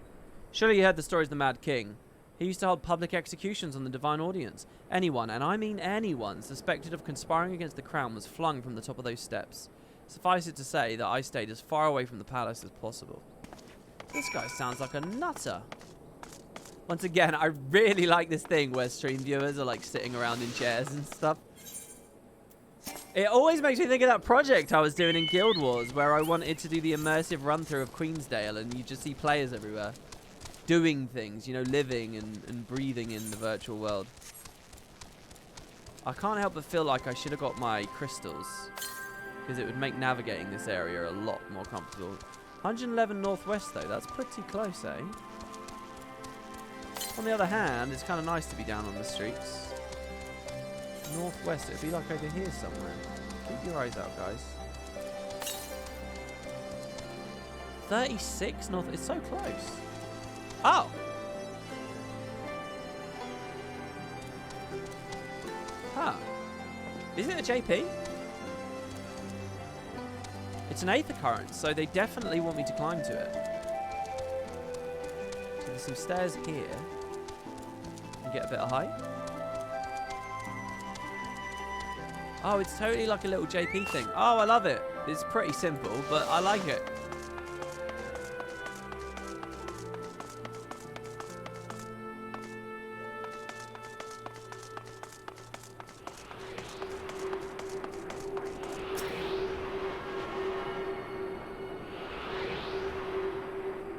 Surely you heard the stories of the Mad King. He used to hold public executions on the divine audience. Anyone, and I mean anyone, suspected of conspiring against the crown was flung from the top of those steps. Suffice it to say that I stayed as far away from the palace as possible. This guy sounds like a nutter. Once again, I really like this thing where stream viewers are, like, sitting around in chairs and stuff. It always makes me think of that project I was doing in Guild Wars where I wanted to do the immersive run-through of Queensdale, and you just see players everywhere doing things, you know, living and breathing in the virtual world. I can't help but feel like I should have got my crystals, because it would make navigating this area a lot more comfortable. 111 northwest though, that's pretty close, eh? On the other hand, it's kind of nice to be down on the streets. Northwest, it'd be like over here somewhere. Keep your eyes out, guys. 36 north, it's so close. Oh! Huh. Is it a JP? It's an 8th occurrence, so they definitely want me to climb to it. So there's some stairs here. And get a bit of height. Oh, it's totally like a little JP thing. Oh, I love it. It's pretty simple, but I like it.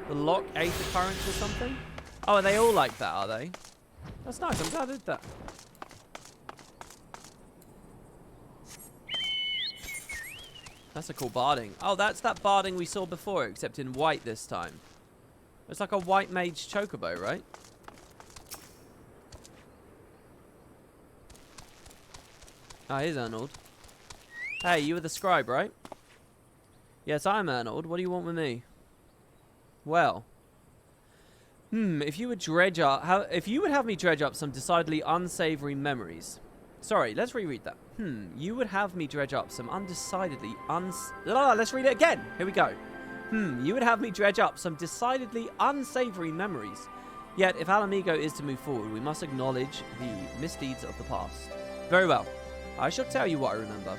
The lock ate the currents or something? Oh, are they all like that, are they? That's nice. I'm glad I did that. That's a cool barding. Oh, that's that barding we saw before, except in white this time. It's like a white mage chocobo, right? Ah, here's Arnold. Hey, you were the scribe, right? Yes, I'm Arnold. What do you want with me? Well, if you would if you would have me dredge up some decidedly unsavory memories. Sorry, let's reread that. You would have me dredge up some undecidedly let's read it again. Here we go. You would have me dredge up some decidedly unsavory memories. Yet, if Alamigo is to move forward, we must acknowledge the misdeeds of the past. Very well. I shall tell you what I remember.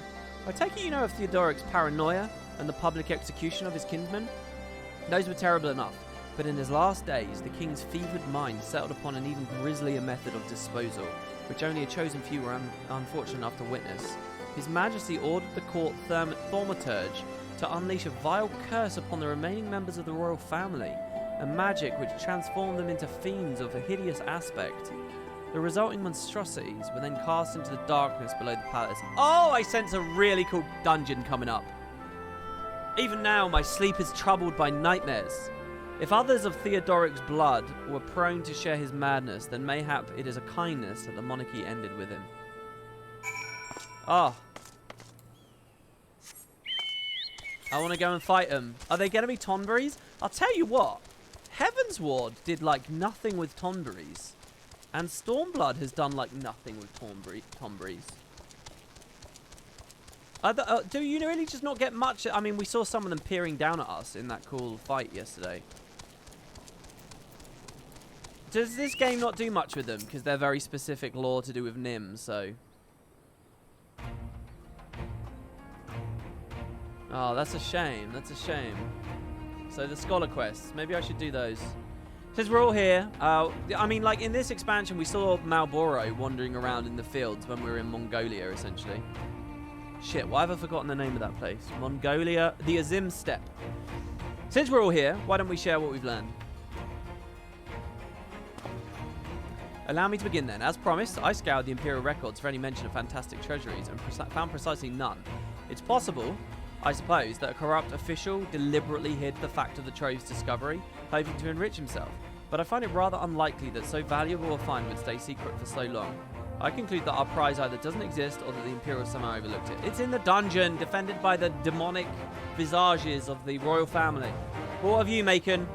I take it you know of Theodoric's paranoia and the public execution of his kinsmen? Those were terrible enough, but in his last days, the king's fevered mind settled upon an even grislier method of disposal, which only a chosen few were unfortunate enough to witness. His Majesty ordered the court thaumaturge to unleash a vile curse upon the remaining members of the royal family, a magic which transformed them into fiends of a hideous aspect. The resulting monstrosities were then cast into the darkness below the palace. Oh, I sense a really cool dungeon coming up. Even now, my sleep is troubled by nightmares. If others of Theodoric's blood were prone to share his madness, then mayhap it is a kindness that the monarchy ended with him. Oh. I want to go and fight them. Are they going to be Tonberries? I'll tell you what. Heaven's Ward did like nothing with Tonberries. And Stormblood has done like nothing with Tonberries. Do you really just not get much? I mean, we saw some of them peering down at us in that cool fight yesterday. Does this game not do much with them? Because they're very specific lore to do with Nim, so... Oh, that's a shame. That's a shame. So the Scholar Quests. Maybe I should do those. Since we're all here, I mean, like, in this expansion, we saw Malboro wandering around in the fields when we were in Mongolia, essentially. Shit, why have I forgotten the name of that place? Mongolia, the Azim Steppe. Since we're all here, why don't we share what we've learned? Allow me to begin then. As promised, I scoured the Imperial records for any mention of fantastic treasuries and found precisely none. It's possible, I suppose, that a corrupt official deliberately hid the fact of the trove's discovery, hoping to enrich himself. But I find it rather unlikely that so valuable a find would stay secret for so long. I conclude that our prize either doesn't exist or that the Imperial somehow overlooked it. It's in the dungeon, defended by the demonic visages of the royal family. What have you, Macon?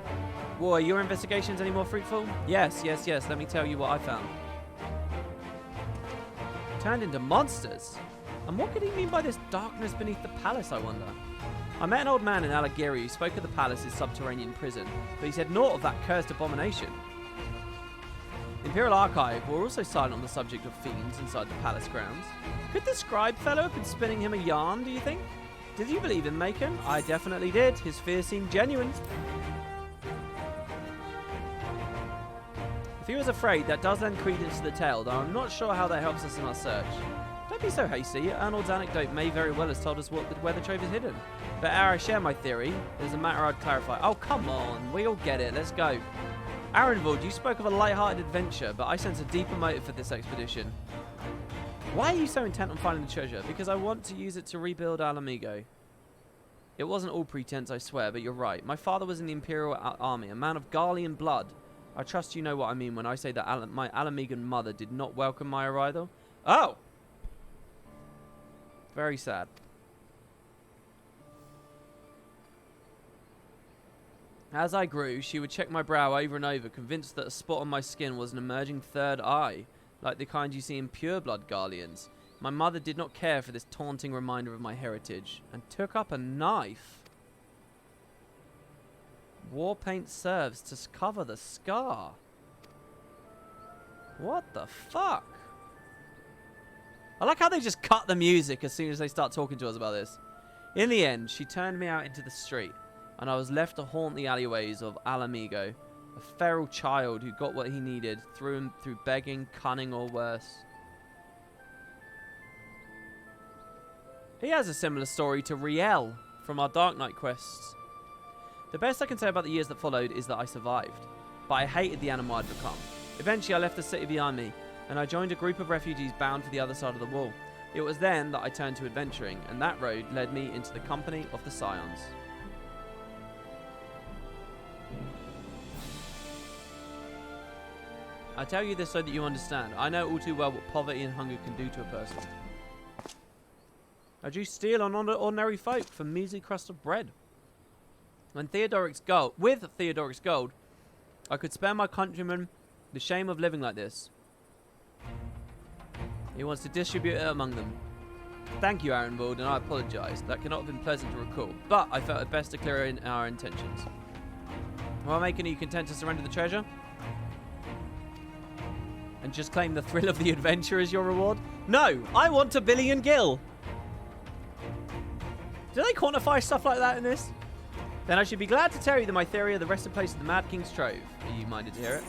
Well, are your investigations any more fruitful? Yes. Let me tell you what I found. Turned into monsters? And what could he mean by this darkness beneath the palace, I wonder? I met an old man in Alagiri who spoke of the palace's subterranean prison, but he said naught of that cursed abomination. Imperial Archive were also silent on the subject of fiends inside the palace grounds. Could the scribe fellow have been spinning him a yarn, do you think? Did you believe in Macon? I definitely did. His fears seemed genuine. If he was afraid, that does lend credence to the tale, though I'm not sure how that helps us in our search. Don't be so hasty. Arnold's anecdote may very well have told us where the trove is hidden. But ere I share my theory, there's a matter I'd clarify. Oh, come on. We all get it. Let's go. Arenvald, you spoke of a light-hearted adventure, but I sense a deeper motive for this expedition. Why are you so intent on finding the treasure? Because I want to use it to rebuild Alamigo. It wasn't all pretense, I swear, but you're right. My father was in the Imperial Army, a man of Garlean blood. I trust you know what I mean when I say that my Alamigan mother did not welcome my arrival. Oh! Very sad. As I grew, she would check my brow over and over, convinced that a spot on my skin was an emerging third eye, like the kind you see in pure-blood Garleans. My mother did not care for this taunting reminder of my heritage, and took up a knife. War paint serves to cover the scar. What the fuck? I like how they just cut the music as soon as they start talking to us about this. In the end, she turned me out into the street, and I was left to haunt the alleyways of Alamigo, a feral child who got what he needed through begging, cunning, or worse. He has a similar story to Riel from our Dark Knight quests. The best I can say about the years that followed is that I survived, but I hated the animal I'd become. Eventually, I left the city behind me, and I joined a group of refugees bound for the other side of the wall. It was then that I turned to adventuring, and that road led me into the company of the Scions. I tell you this so that you understand. I know all too well what poverty and hunger can do to a person. I drew steel on ordinary folk for measly crust of bread. With Theodoric's gold, I could spare my countrymen the shame of living like this. He wants to distribute it among them. Thank you, Arenvald, and I apologise. That cannot have been pleasant to recall, but I felt it best to clear in our intentions. While making, are you content to surrender the treasure? And just claim the thrill of the adventure as your reward? No! I want a Billy and Gil! Do they quantify stuff like that in this? Then I should be glad to tell you that my theory of the resting place of the Mad King's Trove. Are you minded to hear it?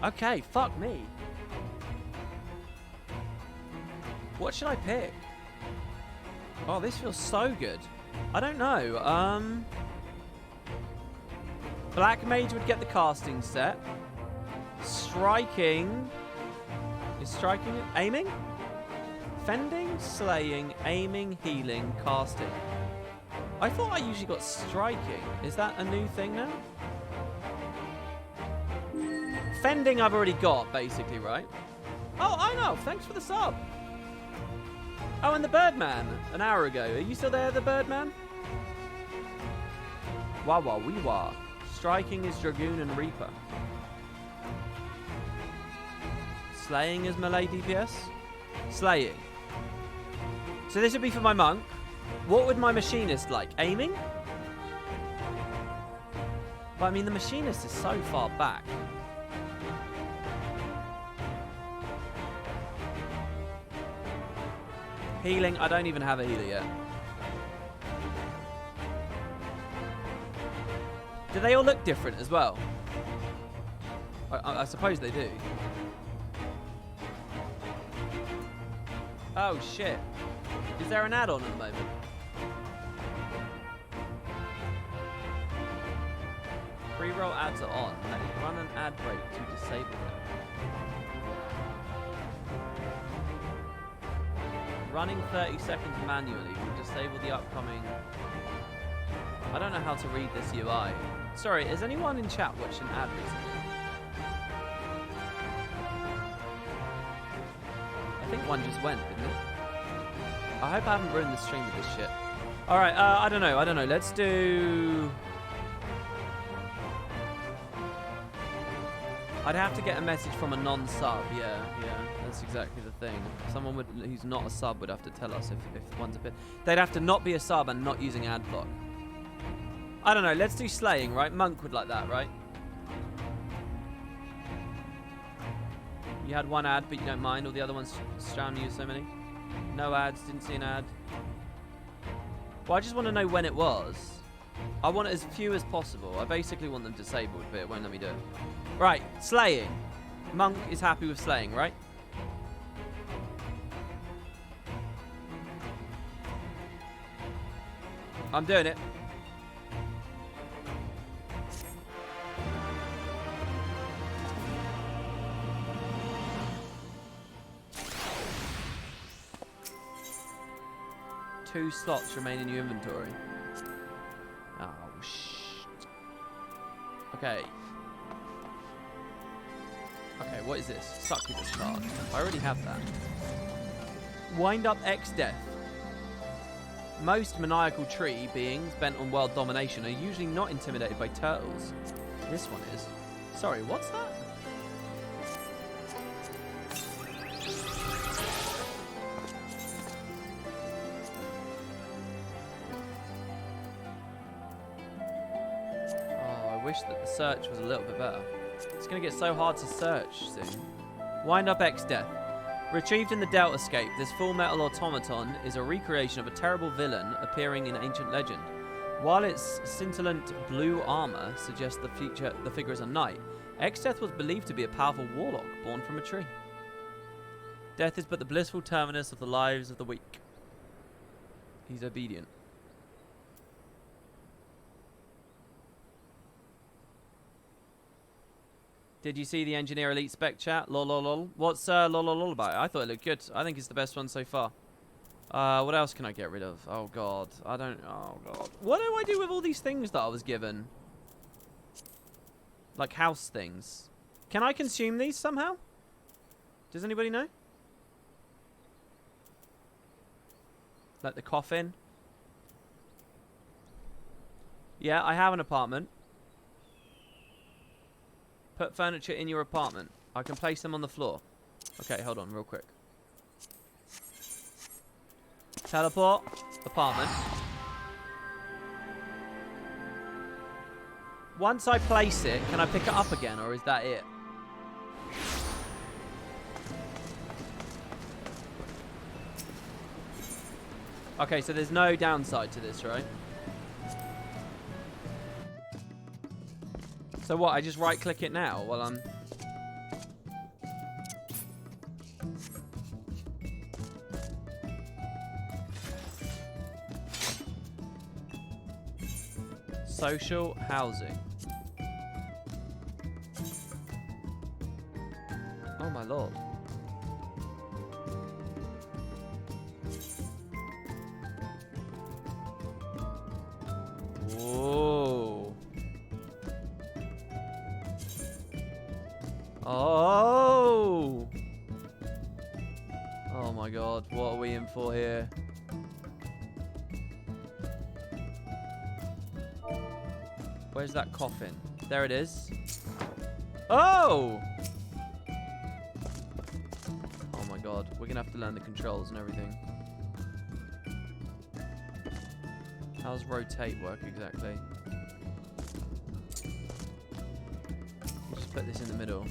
Okay, fuck me. What should I pick? Oh, this feels so good. I don't know. Black Mage would get the casting set. Striking. Is striking it? Aiming? Fending, slaying, aiming, healing, casting. I thought I usually got striking. Is that a new thing now? Fending I've already got, basically, right? Oh, I know. Thanks for the sub. Oh, and the Birdman, an hour ago. Are you still there, the Birdman? Wah wah wee wah. Striking is Dragoon and Reaper. Slaying is melee DPS? Slaying. So this would be for my monk. What would my machinist like? Aiming? But I mean, the machinist is so far back. Healing, I don't even have a healer yet. Do they all look different as well? I suppose they do. Oh shit. Is there an add-on at the moment? Pre-roll ads are on. Let me run an ad break to disable them. Running 30 seconds manually will disable the upcoming... I don't know how to read this UI. Sorry, is anyone in chat watching an ad recently? I think one just went, didn't it? I hope I haven't ruined the stream with this shit. Alright, I don't know. Let's do... I'd have to get a message from a non-sub, yeah, that's exactly the thing. Someone who's not a sub would have to tell us if one's a bit... They'd have to not be a sub and not using ad block. I don't know, let's do slaying, right? Monk would like that, right? You had one ad, but you don't mind. All the other ones surround you so many. No ads, didn't see an ad. Well, I just want to know when it was. I want it as few as possible. I basically want them disabled, but it won't let me do it. Right, slaying. Monk is happy with slaying, right? I'm doing it. Two slots remain in your inventory. Oh, shit. Okay. Okay, what is this? Succubus card. I already have that. Wind up X Death. Most maniacal tree beings bent on world domination are usually not intimidated by turtles. This one is. Sorry, what's that? Oh, I wish that the search was a little bit better. It's going to get so hard to search soon. Wind up X Death. Retrieved in the Deltascape, this full metal automaton is a recreation of a terrible villain appearing in ancient legend. While its scintillant blue armor suggests the figure is a knight, Exdeath was believed to be a powerful warlock born from a tree. Death is but the blissful terminus of the lives of the weak. He's obedient. Did you see the Engineer Elite spec chat? Lol lol lol. What's lol lol lol about it? I thought it looked good. I think it's the best one so far. What else can I get rid of? Oh god. Oh god. What do I do with all these things that I was given? Like house things. Can I consume these somehow? Does anybody know? Like the coffin? Yeah, I have an apartment. Put furniture in your apartment. I can place them on the floor. Okay, hold on real quick. Teleport. Apartment. Once I place it, can I pick it up again, or is that it? Okay, so there's no downside to this, right? So what, I just right-click it now while I'm... Social housing. Oh my lord. Whoa. Oh. Oh my god, what are we in for here? Where's that coffin? There it is. Oh! Oh my god, we're gonna have to learn the controls and everything. How does rotate work exactly? Just put this in the middle.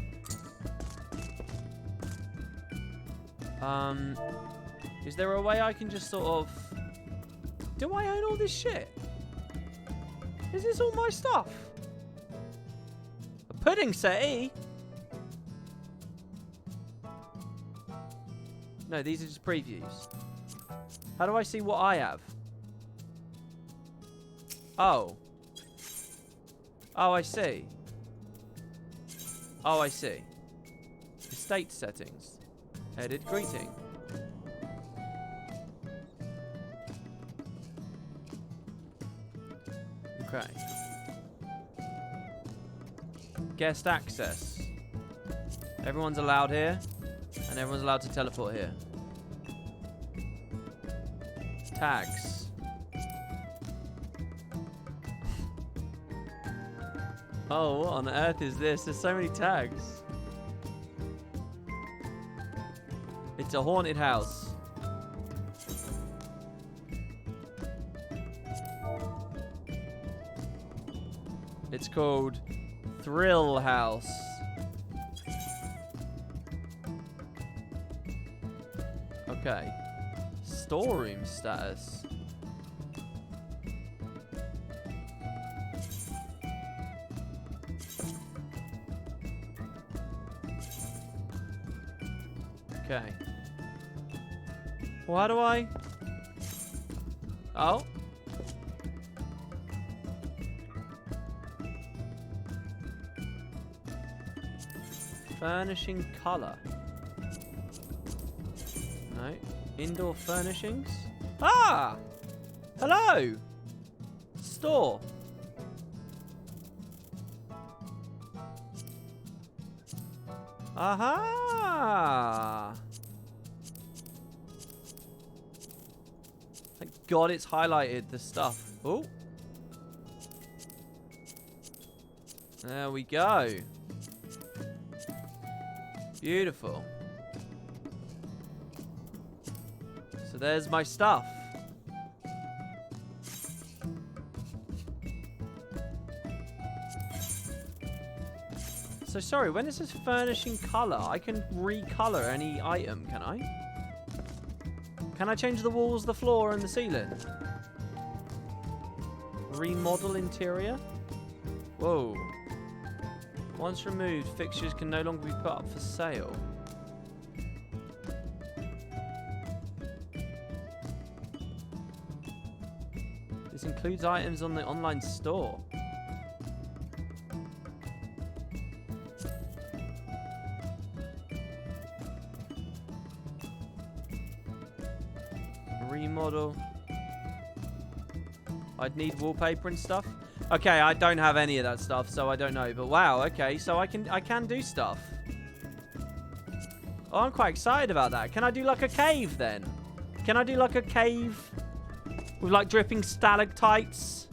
Is there a way I can just sort of... Do I own all this shit? Is this all my stuff? A pudding settee? No, these are just previews. How do I see what I have? Oh. Oh, I see. Oh, I see. Estate settings. Edit greeting. Okay. Guest access. Everyone's allowed here, and everyone's allowed to teleport here. Tags. Oh, what on earth is this? There's so many tags. It's a haunted house. It's called Thrill House. Okay. Storeroom status. Okay. Well, how do I... Oh. Furnishing color. No. Indoor furnishings. Ah! Hello! Store. Aha! Thank God it's highlighted the stuff. Oh. There we go. Beautiful. So there's my stuff. So sorry, when it says furnishing color, I can recolor any item, can I? Can I change the walls, the floor, and the ceiling? Remodel interior? Whoa. Once removed, fixtures can no longer be put up for sale. This includes items on the online store. Remodel. I'd need wallpaper and stuff. Okay, I don't have any of that stuff, so I don't know. But wow, okay, so I can do stuff. Oh, I'm quite excited about that. Can I do like a cave then? Can I do like a cave with like dripping stalactites?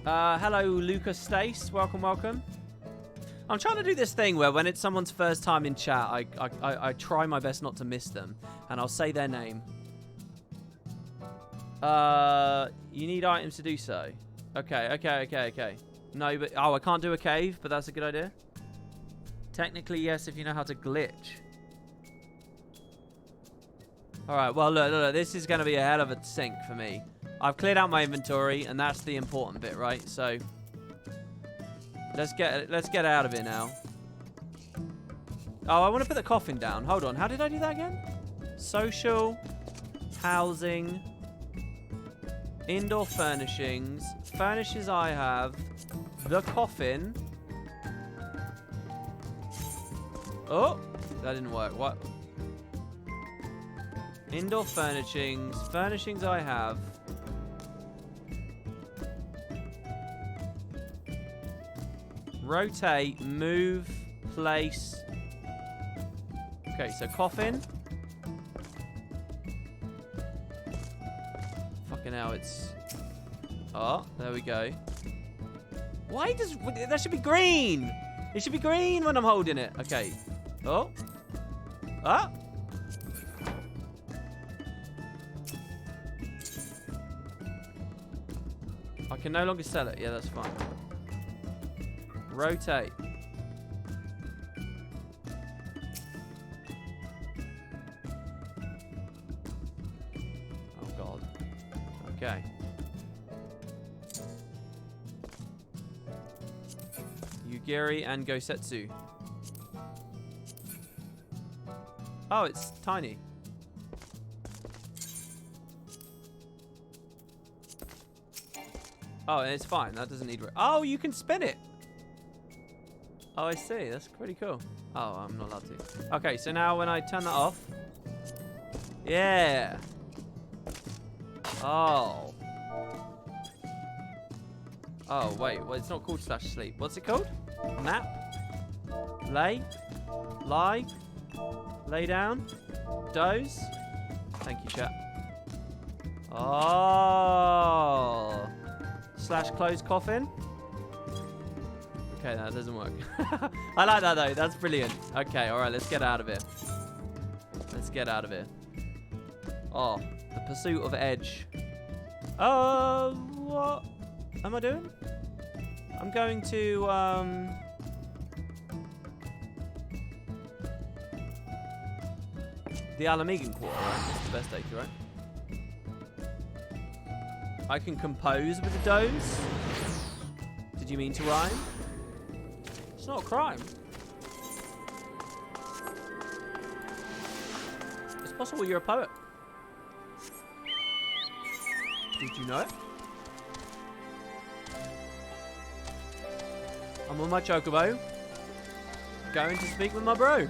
Hello, Lucas Stace. Welcome, welcome. I'm trying to do this thing where when it's someone's first time in chat, I try my best not to miss them, and I'll say their name. You need items to do so. Okay. No, but I can't do a cave, but that's a good idea. Technically, yes, if you know how to glitch. All right. Well, look. This is going to be a hell of a sink for me. I've cleared out my inventory, and that's the important bit, right? So let's get out of here now. Oh, I want to put the coffin down. Hold on. How did I do that again? Social, housing, indoor furnishings, furnishes I have, the coffin. Oh, that didn't work. What? Indoor furnishings, furnishings I have. Rotate, move, place. Okay, so coffin. Fucking hell, it's... Oh, there we go. Why does... That should be green! It should be green when I'm holding it. Okay. Oh. Ah! I can no longer sell it. Yeah, that's fine. Rotate. Oh, God. Okay. Yugiri and Gosetsu. Oh, it's tiny. Oh, it's fine. That doesn't need... Oh, you can spin it. Oh, I see. That's pretty cool. Oh, I'm not allowed to. Okay, so now when I turn that off... Yeah. Oh. Oh, wait. Well, it's not called slash sleep. What's it called? Nap? Lay? Lie? Lay down? Doze? Thank you, chat. Oh. Slash close coffin? Okay, that doesn't work. I like that, though. That's brilliant. Okay, all right. Let's get out of here. Let's get out of here. Oh, the pursuit of edge. What am I doing? I'm going to, the Alamegan Quarter, right? That's the best acre, right? I can compose with a doze? Did you mean to rhyme? It's not a crime. It's possible you're a poet. Did you know it? I'm on my chocobo. Going to speak with my bro.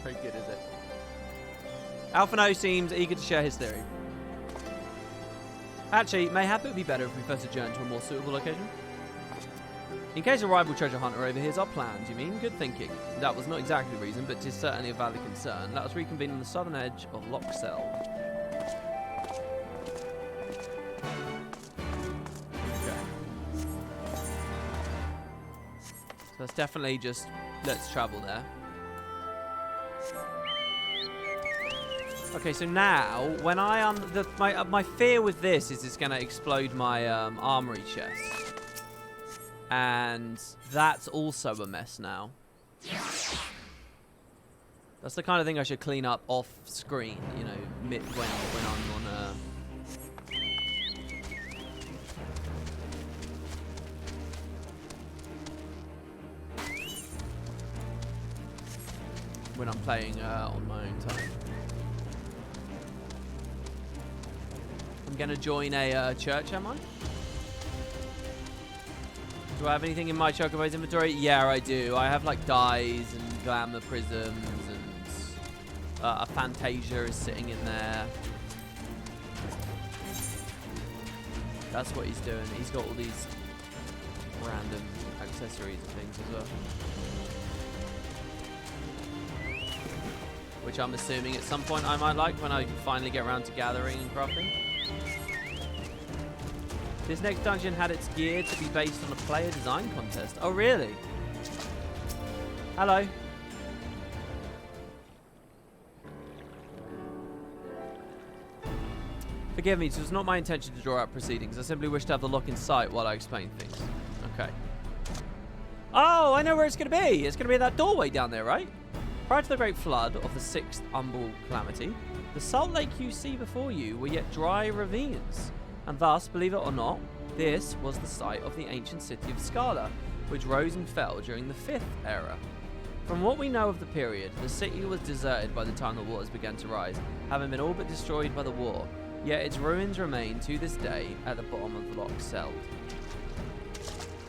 Very good, is it? Alphano seems eager to share his theory. Actually, mayhap it would be better if we first adjourn to a more suitable location. In case a rival treasure hunter overhears our plans, you mean? Good thinking. That was not exactly the reason, but 'tis certainly a valid concern. Let us reconvene on the southern edge of Loxell. Okay. So that's definitely just... Let's travel there. Okay, so now when I my fear with this is it's gonna explode my armory chest, and that's also a mess now. That's the kind of thing I should clean up off screen, you know, when I'm on when I'm playing on my own time. I'm gonna join a church, am I? Do I have anything in my Chocobo's inventory? Yeah, I do. I have like dyes and glamour prisms, and a Fantasia is sitting in there. That's what he's doing. He's got all these random accessories and things as well. Which I'm assuming at some point I might like when I finally get around to gathering and crafting. This next dungeon had its gear to be based on a player design contest. Oh, really? Hello. Forgive me, it was not my intention to draw out proceedings. I simply wish to have the lock in sight while I explain things. Okay. Oh, I know where it's going to be. It's going to be that doorway down there, right? Prior to the Great Flood of the 6th Umbral Calamity, the salt lake you see before you were yet dry ravines. And thus, believe it or not, this was the site of the ancient city of Scala, which rose and fell during the 5th era. From what we know of the period, the city was deserted by the time the waters began to rise, having been all but destroyed by the war, yet its ruins remain to this day at the bottom of the Loch Seld.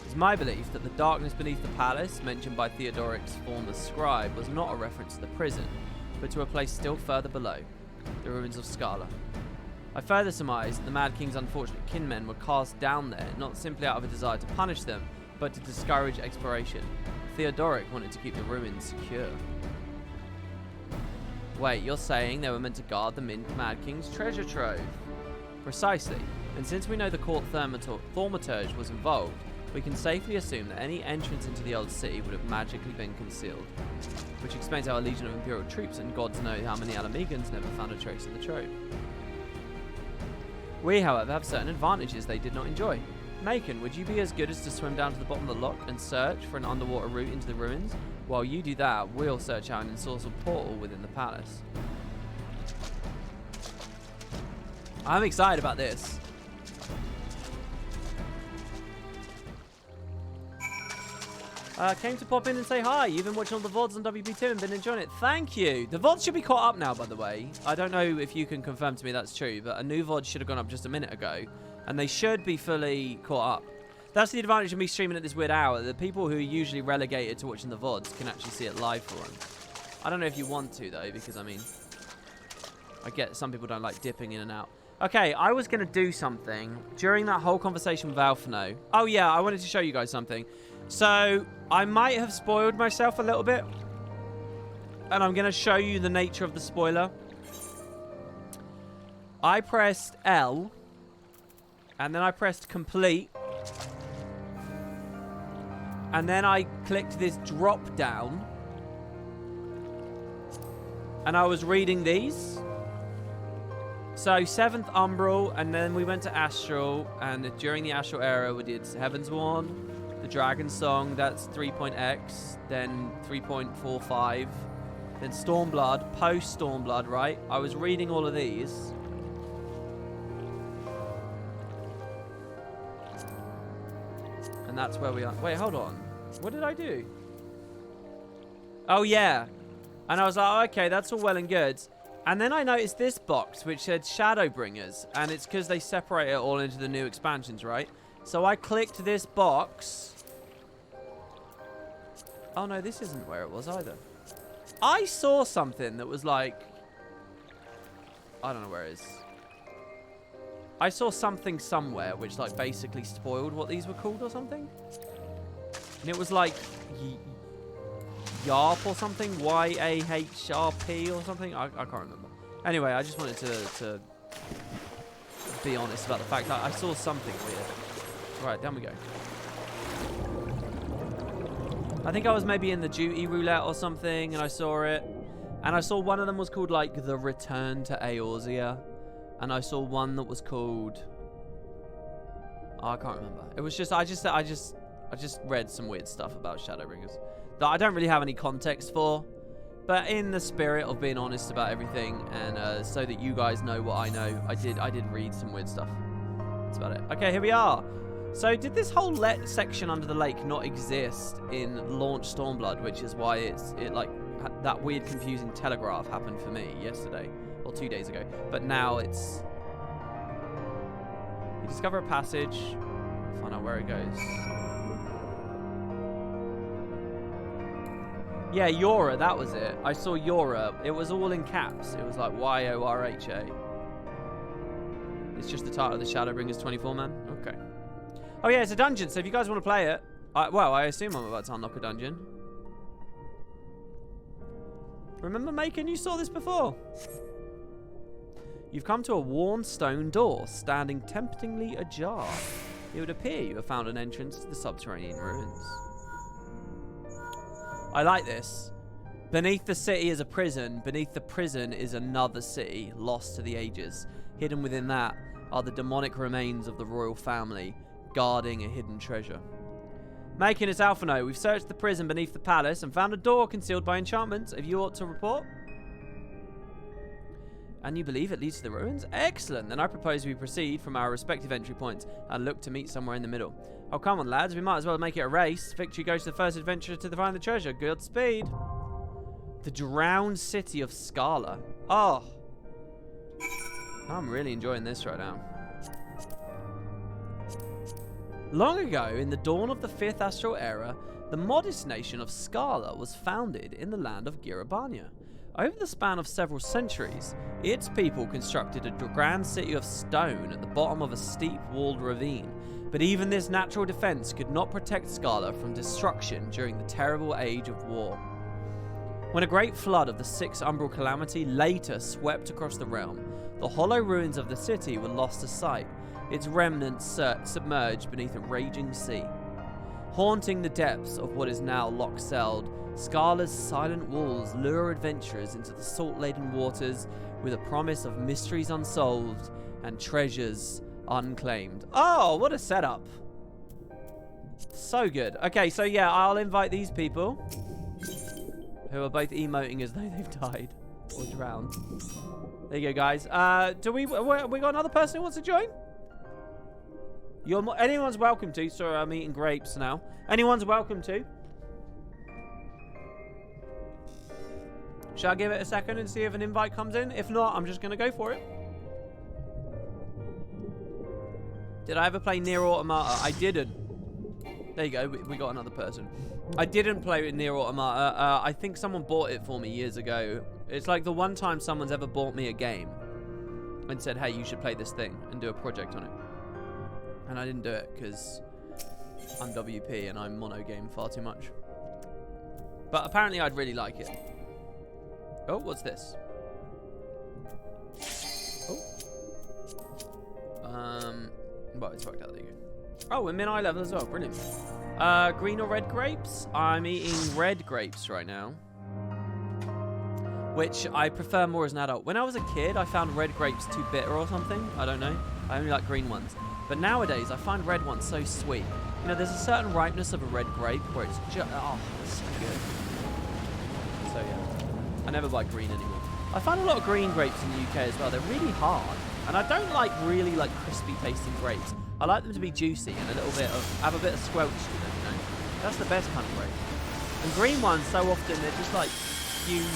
It's my belief that the darkness beneath the palace, mentioned by Theodoric's former scribe, was not a reference to the prison, but to a place still further below, the ruins of Scala. I further surmise that the Mad King's unfortunate kinmen were cast down there, not simply out of a desire to punish them, but to discourage exploration. Theodoric wanted to keep the ruins secure. Wait, you're saying they were meant to guard the Mad King's treasure trove? Precisely, and since we know the court thaumaturge was involved, we can safely assume that any entrance into the old city would have magically been concealed. Which explains how a legion of Imperial troops and gods know how many Alamegans never found a trace of the trove. We, however, have certain advantages they did not enjoy. Macon, would you be as good as to swim down to the bottom of the loch and search for an underwater route into the ruins? While you do that, we'll search out an ensorcelled portal within the palace. I'm excited about this. Came to pop in and say hi. You've been watching all the VODs on WP2 and been enjoying it. Thank you. The VODs should be caught up now, by the way. I don't know if you can confirm to me that's true, but a new VOD should have gone up just a minute ago, and they should be fully caught up. That's the advantage of me streaming at this weird hour. The people who are usually relegated to watching the VODs can actually see it live for them. I don't know if you want to, though, because, I mean, I get some people don't like dipping in and out. Okay, I was going to do something during that whole conversation with Alphino. Oh, yeah, I wanted to show you guys something. So, I might have spoiled myself a little bit. And I'm going to show you the nature of the spoiler. I pressed L. And then I pressed complete. And then I clicked this drop down. And I was reading these. So, 7th Umbral, and then we went to Astral. And during the Astral era, we did Heaven's Warn. The Dragon Song, that's 3.x, then 3.45, then Stormblood, post Stormblood, right? I was reading all of these. And that's where we are. Wait, hold on. What did I do? Oh, yeah. And I was like, oh, okay, that's all well and good. And then I noticed this box, which said Shadowbringers, and it's because they separate it all into the new expansions, right? So I clicked this box. Oh, no, this isn't where it was either. I saw something that was like... I don't know where it is. I saw something somewhere which, like, basically spoiled what these were called or something. And it was like... YARP or something? YAHRP or something? I can't remember. Anyway, I just wanted to be honest about the fact that I saw something weird. Right, down we go. I think I was maybe in the duty roulette or something, and I saw it. And I saw one of them was called like The Return to Eorzea. And I saw one that was called, oh, I can't remember. It was just I just read some weird stuff about Shadowbringers that I don't really have any context for. But in the spirit of being honest about everything, and so that you guys know what I know, I did read some weird stuff. That's about it. Okay, here we are. So did this whole section under the lake not exist in Launch Stormblood, which is why it like that weird confusing telegraph happened for me yesterday or 2 days ago. But now it's, you discover a passage, find out where it goes. Yeah, Yora, that was it. I saw Yora. It was all in caps. It was like YORHA. It's just the title of the Shadowbringers 24 man. Okay. Oh yeah, it's a dungeon. So if you guys want to play it, well, I assume I'm about to unlock a dungeon. Remember, Macon, you saw this before. You've come to a worn stone door, standing temptingly ajar. It would appear you have found an entrance to the subterranean ruins. I like this. Beneath the city is a prison. Beneath the prison is another city, lost to the ages. Hidden within that are the demonic remains of the royal family, guarding a hidden treasure. Making its Alphano, we've searched the prison beneath the palace and found a door concealed by enchantments. If you ought to report? And you believe it leads to the ruins? Excellent. Then I propose we proceed from our respective entry points and look to meet somewhere in the middle. Oh, come on, lads. We might as well make it a race. Victory goes to the first adventurer to find the treasure. Godspeed. The drowned city of Scala. Oh. I'm really enjoying this right now. Long ago, in the dawn of the 5th astral era, the modest nation of Scala was founded in the land of Girabania. Over the span of several centuries, its people constructed a grand city of stone at the bottom of a steep walled ravine. But even this natural defense could not protect Scala from destruction during the terrible age of war. When a great flood of the 6th umbral calamity later swept across the realm, the hollow ruins of the city were lost to sight, its remnants submerged beneath a raging sea. Haunting the depths of what is now Loch-Seld, Scala's silent walls lure adventurers into the salt-laden waters with a promise of mysteries unsolved and treasures unclaimed. Oh, what a setup. So good. Okay, so yeah, I'll invite these people who are both emoting as though they've died or drowned. There you go, guys. We got another person who wants to join? Anyone's welcome to. Sorry, I'm eating grapes now. Anyone's welcome to. Shall I give it a second and see if an invite comes in? If not, I'm just going to go for it. Did I ever play Nier Automata? I didn't. There you go. We got another person. I didn't play with Nier Automata. I think someone bought it for me years ago. It's like the one time someone's ever bought me a game and said, hey, you should play this thing and do a project on it. And I didn't do it because I'm WP and I'm mono game far too much. But apparently I'd really like it. Oh, what's this? Oh. Well, it's worked out. There you go. Oh, we're min-eye level as well. Brilliant. Green or red grapes? I'm eating red grapes right now, which I prefer more as an adult. When I was a kid, I found red grapes too bitter or something. I don't know. I only like green ones. But nowadays, I find red ones so sweet. You know, there's a certain ripeness of a red grape where it's just, oh, it's so good. So yeah, I never buy green anymore. I find a lot of green grapes in the UK as well. They're really hard. And I don't like really like crispy tasting grapes. I like them to be juicy and a little bit of, have a bit of squelch to them, you know. That's the best kind of grape. And green ones, so often, they're just like huge.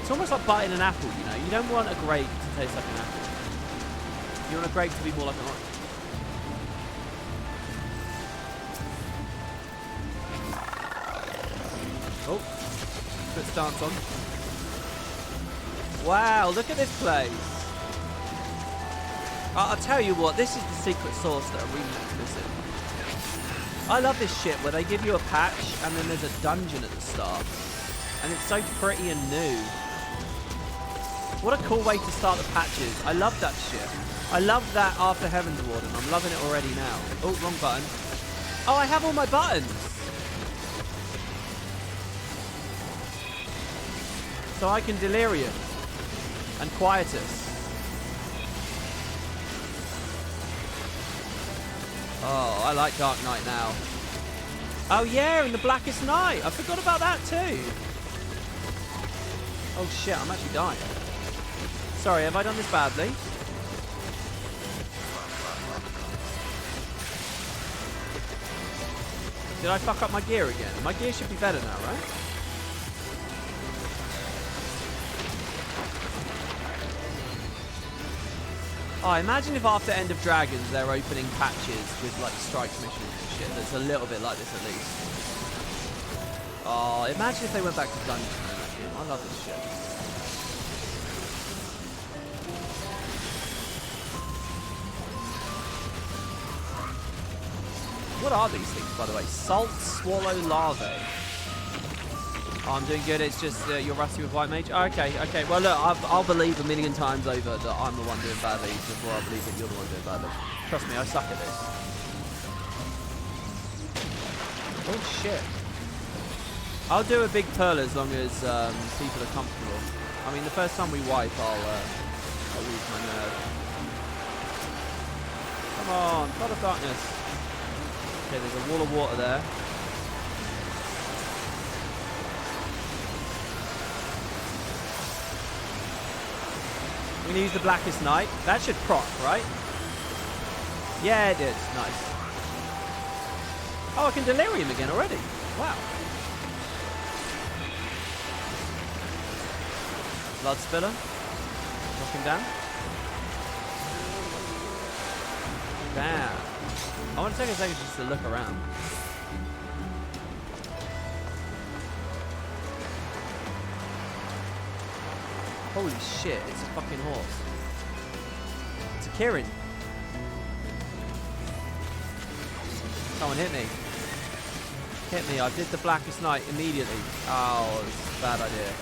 It's almost like biting an apple, you know. You don't want a grape to taste like an apple. You want a grape to be more like an orange. Oh, put stance on. Wow, look at this place. I'll tell you what, this is the secret sauce that Arena's missing. I love this shit where they give you a patch and then there's a dungeon at the start. And it's so pretty and new. What a cool way to start the patches. I love that shit. I love that after Heaven's Warden. I'm loving it already now. Oh, wrong button. Oh, I have all my buttons. So I can delirium and quietus. Oh, I like Dark Knight now. Oh yeah, in the Blackest Night. I forgot about that too. Oh shit, I'm actually dying. Sorry, have I done this badly? Did I fuck up my gear again? My gear should be better now, right? Oh, imagine if after End of Dragons they're opening patches with like strike missions and shit that's a little bit like this at least. Oh, imagine if they went back to dungeons in that game. I love this shit. What are these things, by the way? Salt swallow larvae. Oh, I'm doing good. It's just you're rusty with White Mage. Oh, okay, okay. Well, look, I'll believe a million times over that I'm the one doing badly before I believe that you're the one doing badly. Trust me, I suck at this. Oh, shit. I'll do a big pearl as long as people are comfortable. I mean, the first time we wipe, I'll lose my nerve. Come on, God of Darkness. Okay, there's a wall of water there. We're going to use the Blackest Night. That should proc, right? Yeah, it did. Nice. Oh, I can delirium again already. Wow. Blood spiller. Knock him down. Damn. I want to take a second just to look around. Holy shit, it's a fucking horse. It's a Kirin. Come on, hit me. Hit me, I did the Blackest Night immediately. Oh, it's a bad idea.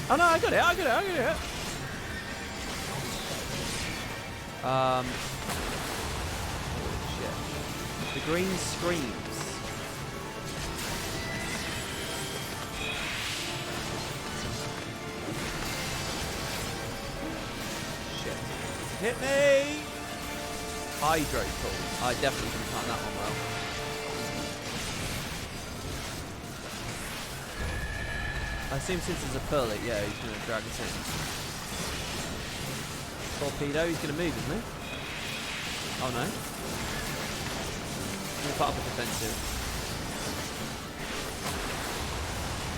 Oh no, I got it, I got it, I got it. Holy shit. The green screams. Hit me! Hydro Pool. I definitely can time that one well. I assume since it's a pearl, yeah, he's going to drag us in. Torpedo, he's going to move, isn't he? Oh no. We'll put up a defensive.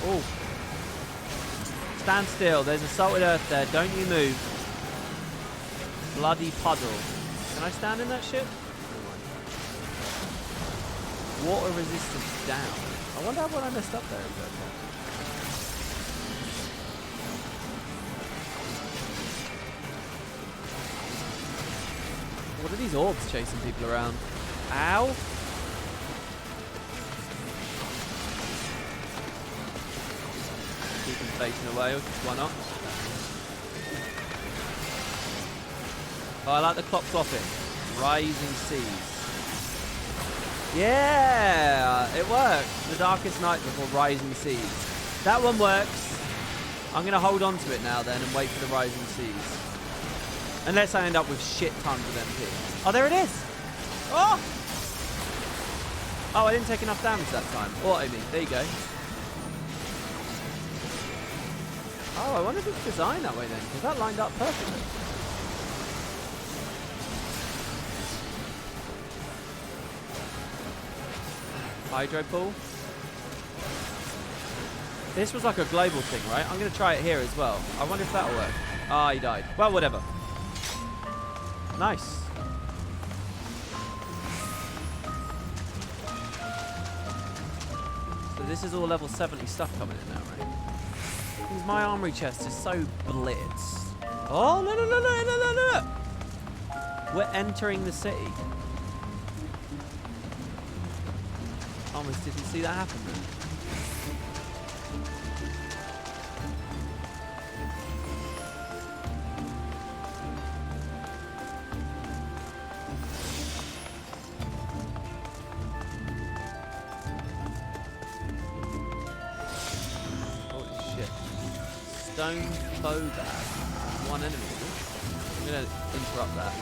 Oh. Stand still, there's a salted earth there, don't you move. Bloody puddle. Can I stand in that shit? Water resistance down. I wonder what I messed up there. What are these orbs chasing people around? Ow! Keep them facing away, why not? Oh, I like the clock flopping. Rising Seas. Yeah, it works. The Darkest Night before Rising Seas. That one works. I'm going to hold on to it now then and wait for the Rising Seas. Unless I end up with shit tons of MP. Oh, there it is. Oh! Oh, I didn't take enough damage that time. Auto me. There you go. Oh, I wonder if it's designed that way then, because that lined up perfectly. Hydro pool. This was like a global thing, right? I'm going to try it here as well. I wonder if that'll work. Ah, he died. Well, whatever. Nice. So this is all level 70 stuff coming in now, right? Because my armory chest is so blitzed. Oh, no, no, no, no, no, no, no. We're entering the city. Almost didn't see that happen then. Holy shit. stone bow bag. One enemy. I'm gonna interrupt that.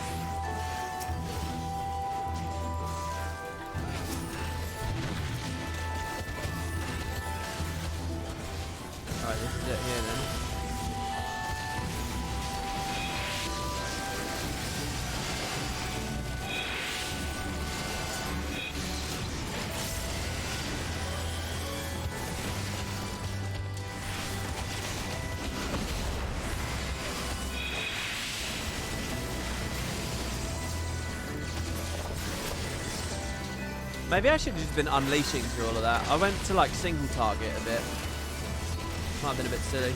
Alright, this is it here then. Maybe I should have just been unleashing through all of that. I went to like single target a bit. Might have been a bit silly.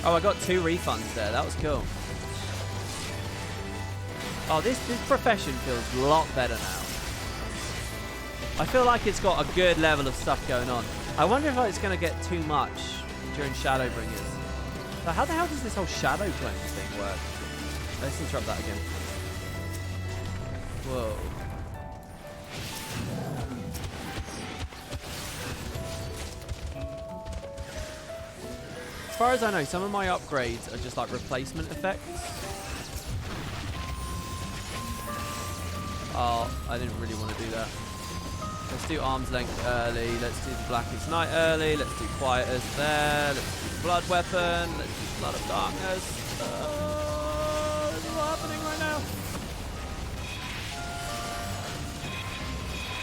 Oh, I got 2 refunds there. That was cool. Oh, this profession feels a lot better now. I feel like it's got a good level of stuff going on. I wonder if it's going to get too much during Shadowbringers. So how the hell does this whole Shadow Clones thing work? Let's interrupt that again. Whoa. As far as I know, some of my upgrades are just like replacement effects. Oh, I didn't really want to do that. Let's do Arm's Length early. Let's do the Blackest Night early. Let's do Quietest there. Let's do the Blood Weapon. Let's do Blood of Darkness. This is all happening right now.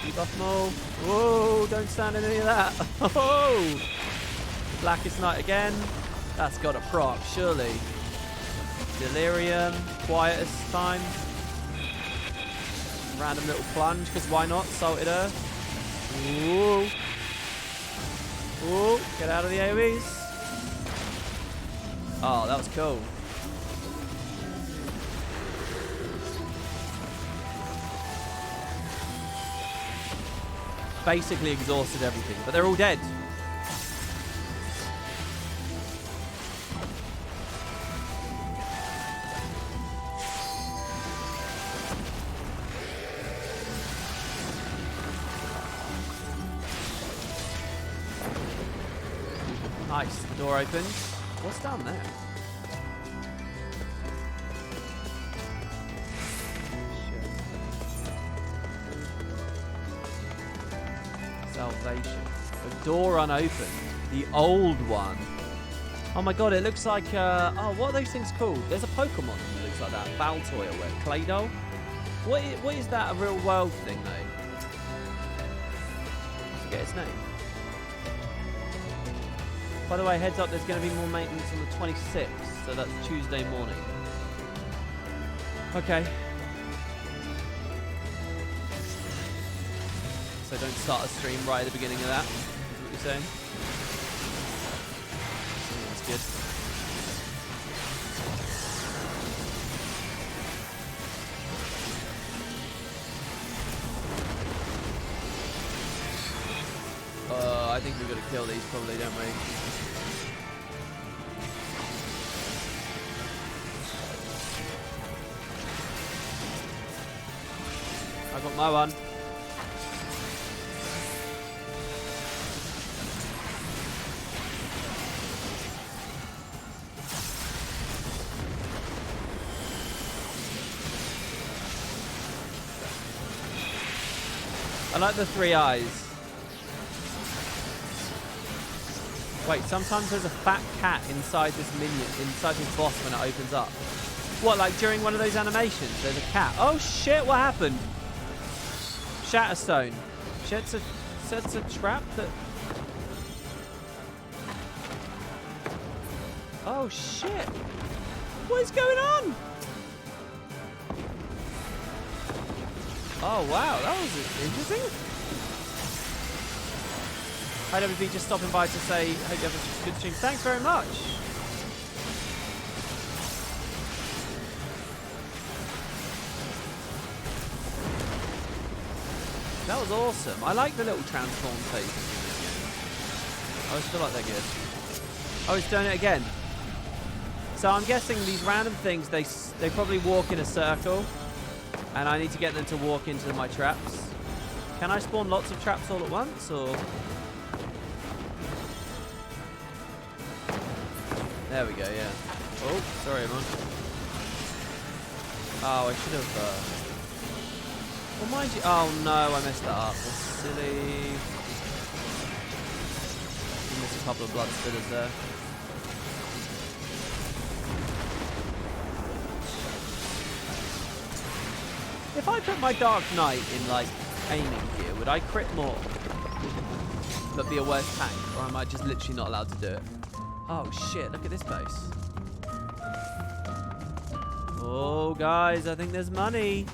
Debuff Mole. Whoa, don't stand in any of that. Oh! Blackest Night again. That's got a proc, surely. Delirium. Quietest time. Random little plunge, because why not? Salted Earth. Ooh. Ooh. Get out of the AoEs. Oh, that was cool. Basically exhausted everything, but they're all dead. Nice, the door opens. What's down there? Shit. Salvation. A door unopened. The old one. Oh my god, it looks like, oh, what are those things called? There's a Pokemon that looks like that. Baltoy or what? Claydol? What is that, a real world thing, though? I forget its name. By the way, heads up, there's going to be more maintenance on the 26th, so that's Tuesday morning. Okay. So don't start a stream right at the beginning of that, is what you're saying? That's good. I think we've got to kill these probably, don't we? I got my one. I like the 3 eyes. Wait, sometimes there's a fat cat inside this minion, inside this boss when it opens up. What, like during one of those animations, there's a cat? Oh shit, what happened? Shatterstone. Sets a trap that... Oh shit. What is going on? Oh wow, that was interesting. Hi WP, just stopping by to say, hope you have a good stream. Thanks very much. That was awesome. I like the little transform phases in this game. I always feel like they're good. Oh, it's doing it again. So I'm guessing these random things, they probably walk in a circle, and I need to get them to walk into my traps. Can I spawn lots of traps all at once, or...? There we go, yeah. Oh, sorry, man. Oh, I should have... Well, mind you... Oh, no, I messed that up. That's silly. I missed a couple of blood spitters there. If I put my Dark Knight in, like, aiming gear, would I crit more? But be a worse tank? Or am I just literally not allowed to do it? Oh, shit, look at this base. Oh, guys, I think there's money.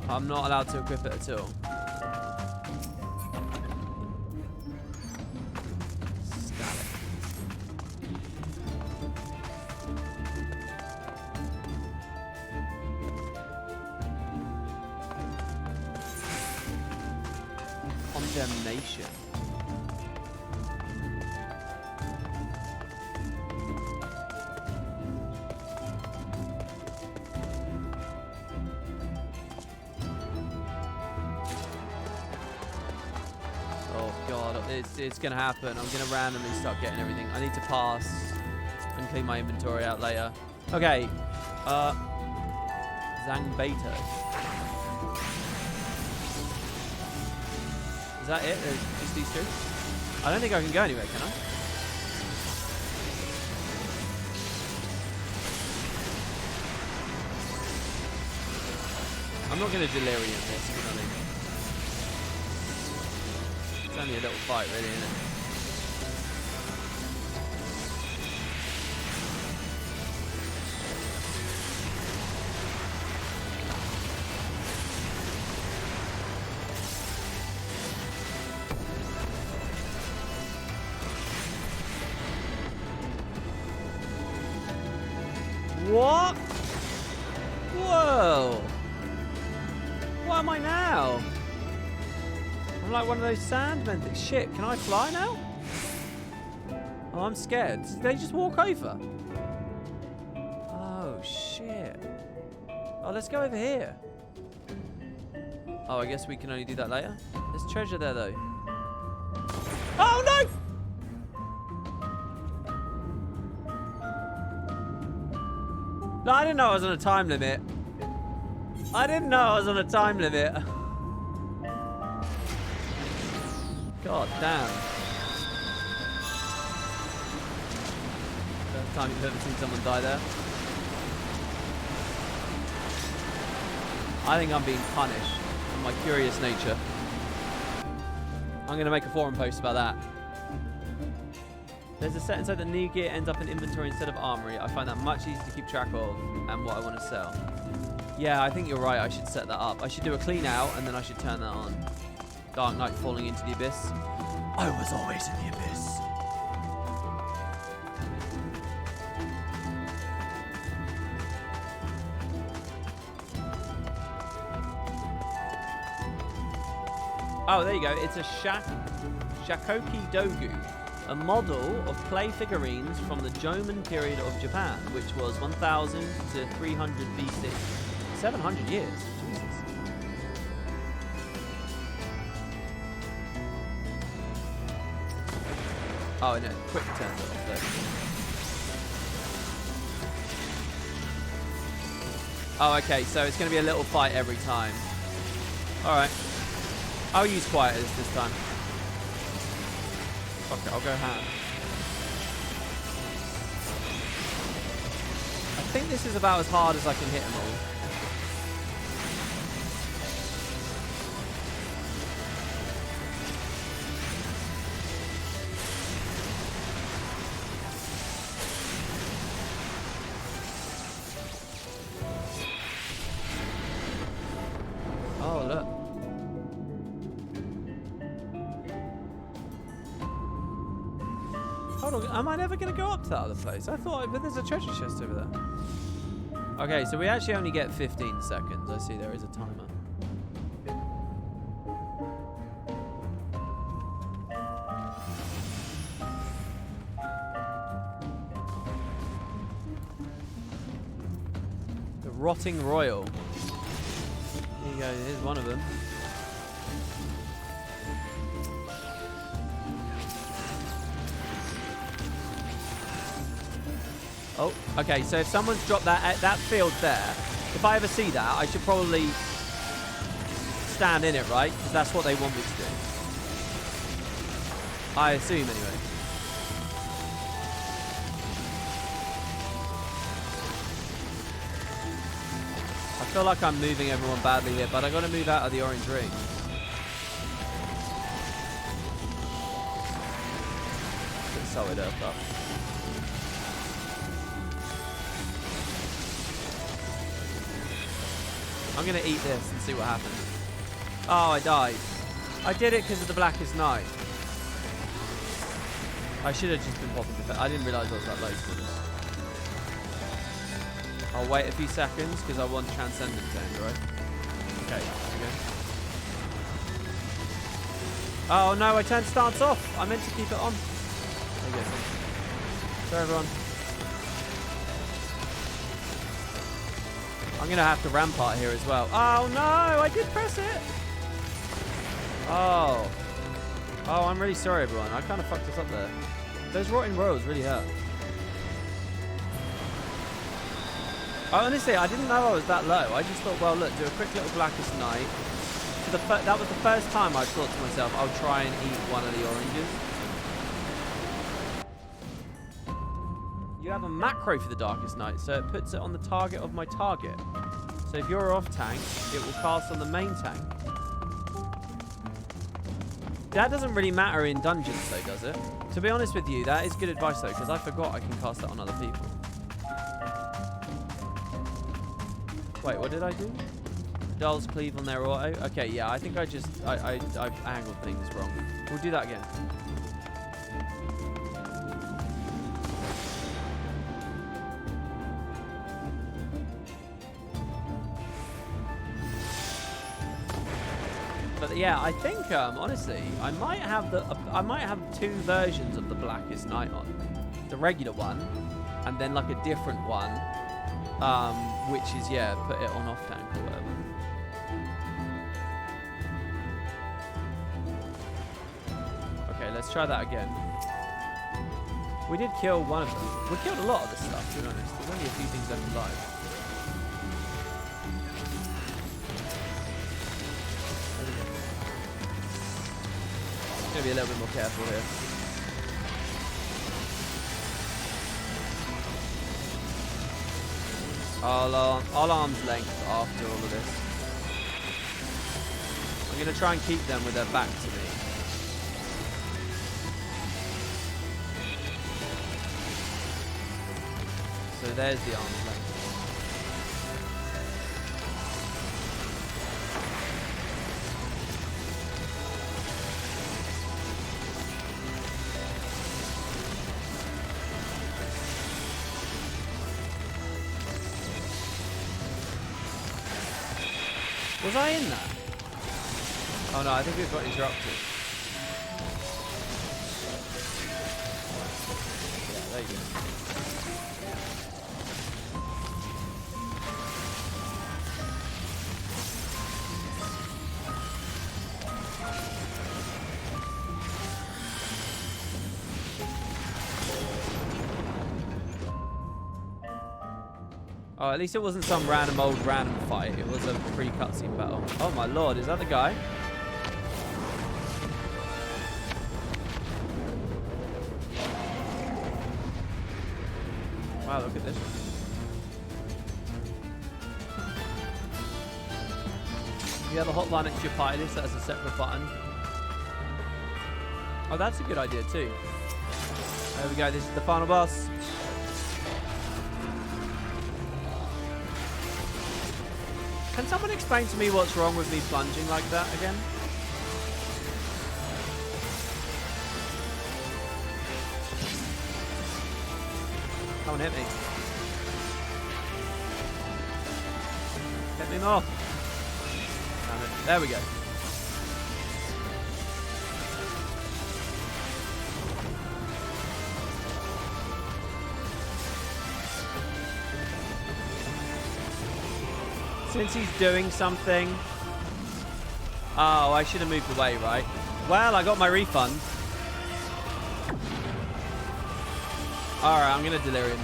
I'm not allowed to equip it at all. Static. Condemnation. It's gonna happen. I'm gonna randomly start getting everything. I need to pass and clean my inventory out later. Okay. Zangbeto. Is that it? There's just these two? I don't think I can go anywhere, can I? I'm not gonna delirium this, you know what I mean? It's only a little fight, really, isn't it? What? Whoa! What am I now? I'm like one of those sandmen things. Shit, can I fly now? Oh, I'm scared. Did they just walk over? Oh, shit. Oh, let's go over here. Oh, I guess we can only do that later. There's treasure there, though. Oh, no! No, I didn't know I was on a time limit. I didn't know I was on a time limit. God damn. First time you've ever seen someone die there. I think I'm being punished for my curious nature. I'm going to make a forum post about that. There's a set inside that new gear ends up in inventory instead of armory. I find that much easier to keep track of and what I want to sell. Yeah, I think you're right. I should set that up. I should do a clean out and then I should turn that on. Dark Knight falling into the abyss. I was always in the abyss. Oh, there you go. It's a Shakoki Dogu, a model of clay figurines from the Jomon period of Japan, which was 1000 to 300 BC. 700 years. Jesus. Oh, no. Quick turn it off there. Oh, okay. So it's going to be a little fight every time. Alright. I'll use quieters this time. Fuck it, I'll go ham. I think this is about as hard as I can hit them all. Oh, look. Hold on, am I never going to go up to that other place? I thought, but there's a treasure chest over there. Okay, so we actually only get 15 seconds. I see there is a timer. The Rotting Royal. There you go, here's one of them. Oh, okay. So if someone's dropped that field there, if I ever see that, I should probably stand in it, right? Because that's what they want me to do. I assume, anyway. I feel like I'm moving everyone badly here, but I got to move out of the orange ring. Get solid earth up. I'm going to eat this and see what happens. Oh, I died. I did it because of the Blackest Night. I should have just been popping defense. I didn't realise I was that low. I'll wait a few seconds because I want Transcendent to end, right? Okay, there we go. Oh no, I turned stance off. I meant to keep it on. There you go. Sorry, everyone. I'm going to have to rampart here as well. Oh no, I did press it. Oh. Oh, I'm really sorry, everyone. I kind of fucked us up there. Those rotting royals really hurt. Honestly, I didn't know I was that low. I just thought, well, look, do a quick little Blackest Night. So that was the first time I thought to myself, I'll try and eat one of the oranges. You have a macro for the Darkest Night, so it puts it on the target of my target. So if you're off tank, it will cast on the main tank. That doesn't really matter in dungeons, though, does it? To be honest with you, that is good advice, though, because I forgot I can cast that on other people. Wait, what did I do? Dulls cleave on their auto. Okay, yeah, I think I've angled things wrong. We'll do that again. But yeah, I think honestly, I might have two versions of the Blackest Night on, the regular one, and then like a different one, which is put it on off tank or whatever. Okay, let's try that again. We did kill one of them. We killed a lot of this stuff, to be honest. There's only a few things left alive. Gonna be a little bit more careful here. I'll arm's length after all of this. I'm gonna try and keep them with their back to me. So there's the arm's length. Was I in that? Oh no, I think we've got interrupted. Yeah, there you go. Oh, at least it wasn't some random fight. It was a pre-cutscene battle. Oh my lord, is that the guy? Wow, look at this. You have a hotline next to your party list that has a separate button. Oh, that's a good idea too. There we go, this is the final boss. Can someone explain to me what's wrong with me plunging like that again? Come on, hit me. Hit me more. Damn it. There we go. Since he's doing something... Oh, I should have moved away, right? Well, I got my refund. Alright, I'm going to delirium.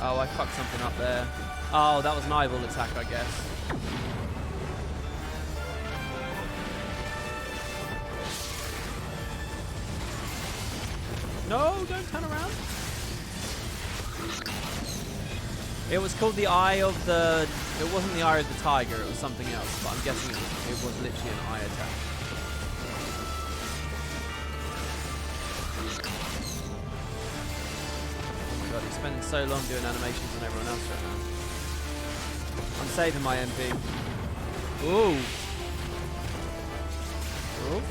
Oh, I fucked something up there. Oh, that was an eyeball attack, I guess. No, don't turn around. It was called the Eye of the... It wasn't the Eye of the Tiger, it was something else. But I'm guessing it was literally an eye attack. Oh my god, he's spending so long doing animations on everyone else right now. I'm saving my MP. Ooh. Ooh.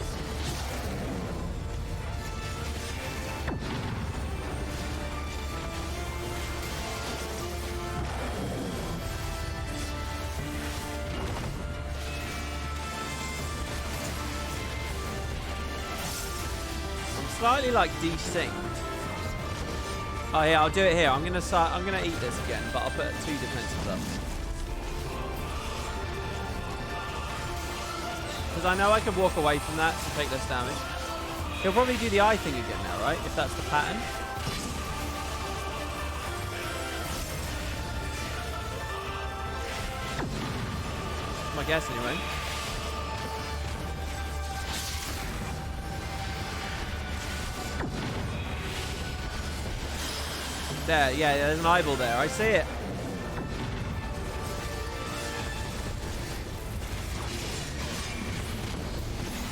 Slightly like desynced. Oh yeah, I'll do it here. I'm gonna eat this again, but I'll put 2 defenses up. Because I know I can walk away from that to take less damage. He'll probably do the eye thing again now, right? If that's the pattern. That's my guess anyway. There, yeah, there's an eyeball there. I see it.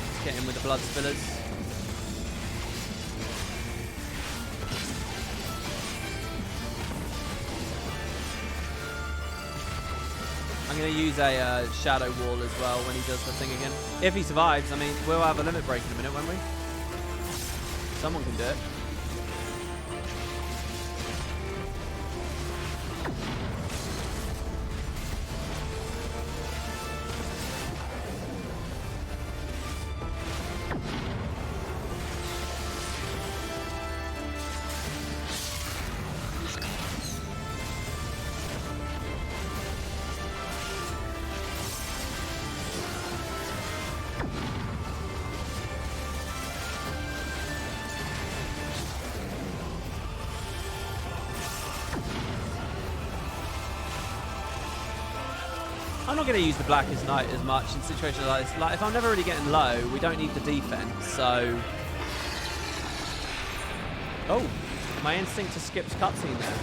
Let's get in with the blood spillers. I'm going to use a shadow wall as well when he does the thing again. If he survives, I mean, we'll have a limit break in a minute, won't we? Someone can do it. I'm not going to use the Blackest Night as much in situations like this. Like, if I'm never really getting low, we don't need the defense, so... Oh, my instinct to skip's cutscene there.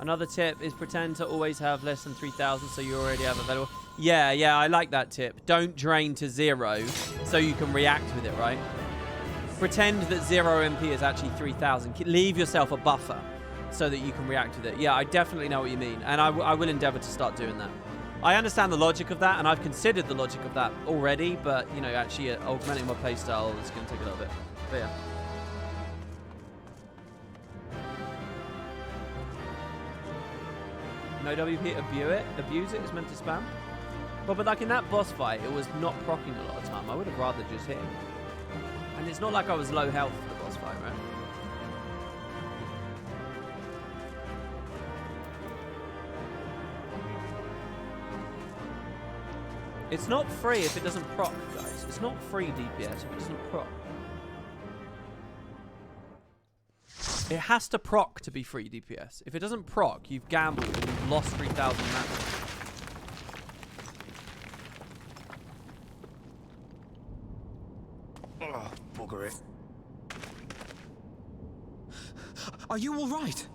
Another tip is pretend to always have less than 3,000 so you already have available. Yeah, I like that tip. Don't drain to 0 so you can react with it, right? Pretend that 0 MP is actually 3,000. Leave yourself a buffer so that you can react with it. Yeah, I definitely know what you mean. And I will endeavor to start doing that. I understand the logic of that, and I've considered the logic of that already, but, you know, actually augmenting my playstyle is going to take a little bit. But yeah. No WP, abuse it is meant to spam. Well, but like in that boss fight, it was not proccing a lot of time. I would have rather just hit him. And it's not like I was low health for the boss fight, right? It's not free if it doesn't proc, guys. It's not free DPS if it doesn't proc. It has to proc to be free DPS. If it doesn't proc, you've gambled and you've lost 3,000 mana. Oh, bugger it. Are you all right?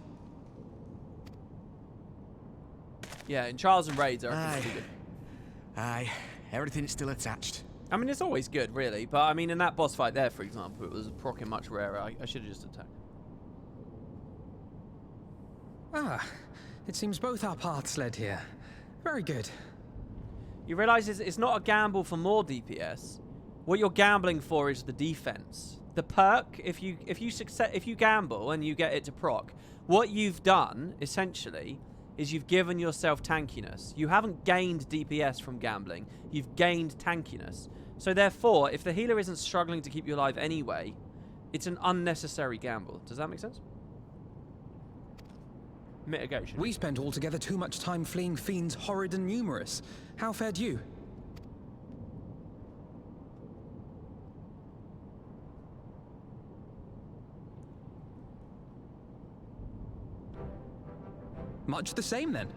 Yeah, in Trials and Raids, I reckon it's pretty good. Aye, everything's still attached. I mean, it's always good, really. But, I mean, in that boss fight there, for example, it was proccing much rarer. I should have just attacked. Ah, it seems both our paths led here. Very good. You realise it's not a gamble for more DPS. What you're gambling for is the defense. The perk, if you gamble and you get it to proc, what you've done essentially is you've given yourself tankiness. You haven't gained DPS from gambling. You've gained tankiness. So therefore, if the healer isn't struggling to keep you alive anyway, it's an unnecessary gamble. Does that make sense? Mitigation. We spent altogether too much time fleeing fiends horrid and numerous. How fared you? Much the same, then.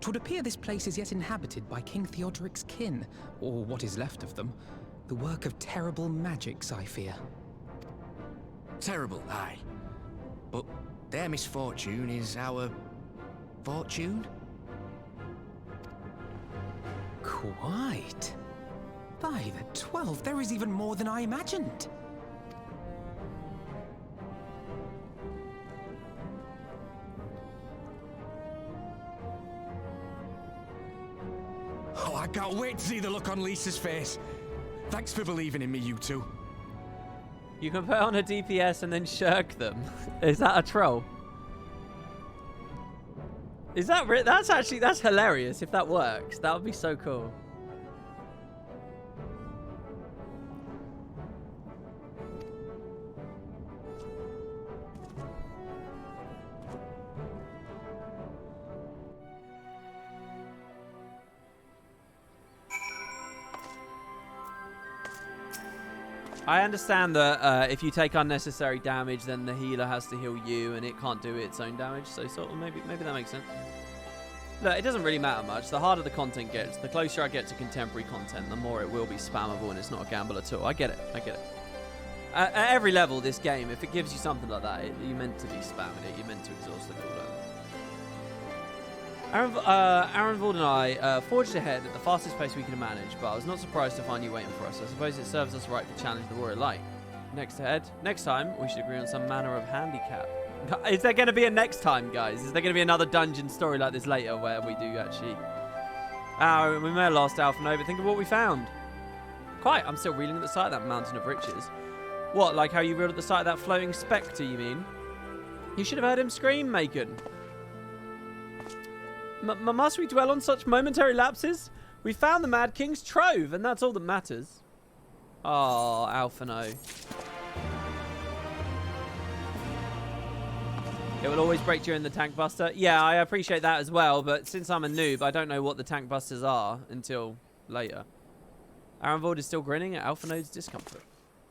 'Twould appear this place is yet inhabited by King Theodoric's kin, or what is left of them. The work of terrible magics, I fear. Terrible, aye. But their misfortune is our fortune? Quite. By the 12, there is even more than I imagined. Oh, I can't wait to see the look on Lisa's face. Thanks for believing in me, you two. You can put on a DPS and then shirk them. Is that a troll? Is that that's hilarious if that works. That would be so cool. I understand that if you take unnecessary damage, then the healer has to heal you, and it can't do its own damage. So sort of maybe that makes sense. Look, it doesn't really matter much. The harder the content gets, the closer I get to contemporary content, the more it will be spammable, and it's not a gamble at all. I get it. I get it. At every level, this game, if it gives you something like that, you're meant to be spamming it. You're meant to exhaust the cooldown. Aaron and I forged ahead at the fastest pace we could manage, but I was not surprised to find you waiting for us. I suppose it serves us right to challenge the Royal Light. Next time, we should agree on some manner of handicap. Is there going to be a next time, guys? Is there going to be another dungeon story like this later where we do actually... we may have lost Alphino, but think of what we found. Quite, I'm still reeling at the sight of that mountain of riches. What, like how you reeled at the sight of that floating spectre, you mean? You should have heard him scream, Macon. Must we dwell on such momentary lapses? We found the Mad King's trove, and that's all that matters. Oh, Alphino. It will always break during the tank buster. Yeah, I appreciate that as well, but since I'm a noob, I don't know what the tank busters are until later. Arenvold is still grinning at Alphino's discomfort.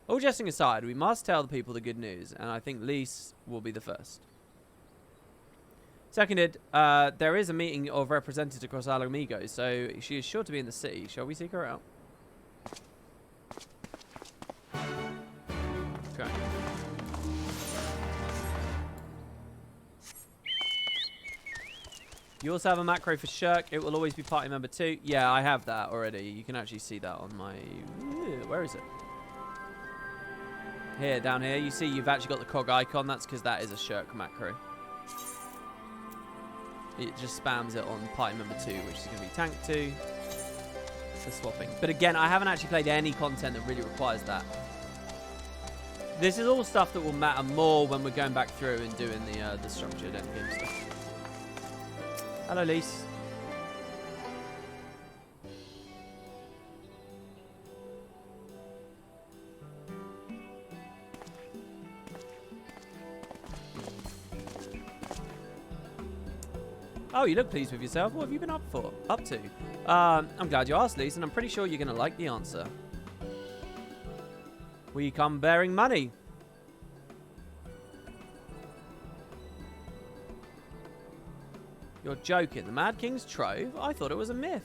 All jesting aside, we must tell the people the good news, and I think Lise will be the first. Seconded, there is a meeting of representatives across Alamigo, so she is sure to be in the city. Shall we seek her out? Okay. You also have a macro for Shirk. It will always be party member 2. Yeah, I have that already. You can actually see that on my... Where is it? Here, down here. You see you've actually got the cog icon. That's because that is a Shirk macro. It just spams it on party member 2, which is going to be tank 2 for swapping. But again, I haven't actually played any content that really requires that. This is all stuff that will matter more when we're going back through and doing the structured endgame stuff. Hello, Lise. Oh, you look pleased with yourself. What have you been up to? I'm glad you asked, Lise, and I'm pretty sure you're going to like the answer. We come bearing money. You're joking. The Mad King's trove? I thought it was a myth.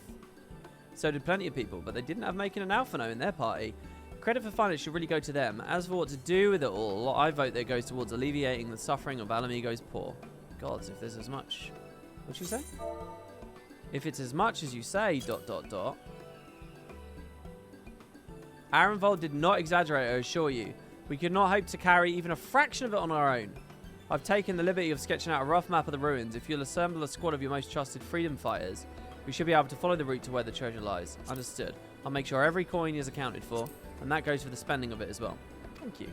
So did plenty of people, but they didn't have Macon and Alphino in their party. Credit for finance should really go to them. As for what to do with it all, I vote that it goes towards alleviating the suffering of Alamigo's poor. Gods, if there's as much... What'd you say? If it's as much as you say, ... Arenvold did not exaggerate, I assure you. We could not hope to carry even a fraction of it on our own. I've taken the liberty of sketching out a rough map of the ruins. If you'll assemble a squad of your most trusted freedom fighters, we should be able to follow the route to where the treasure lies. Understood. I'll make sure every coin is accounted for, and that goes for the spending of it as well. Thank you.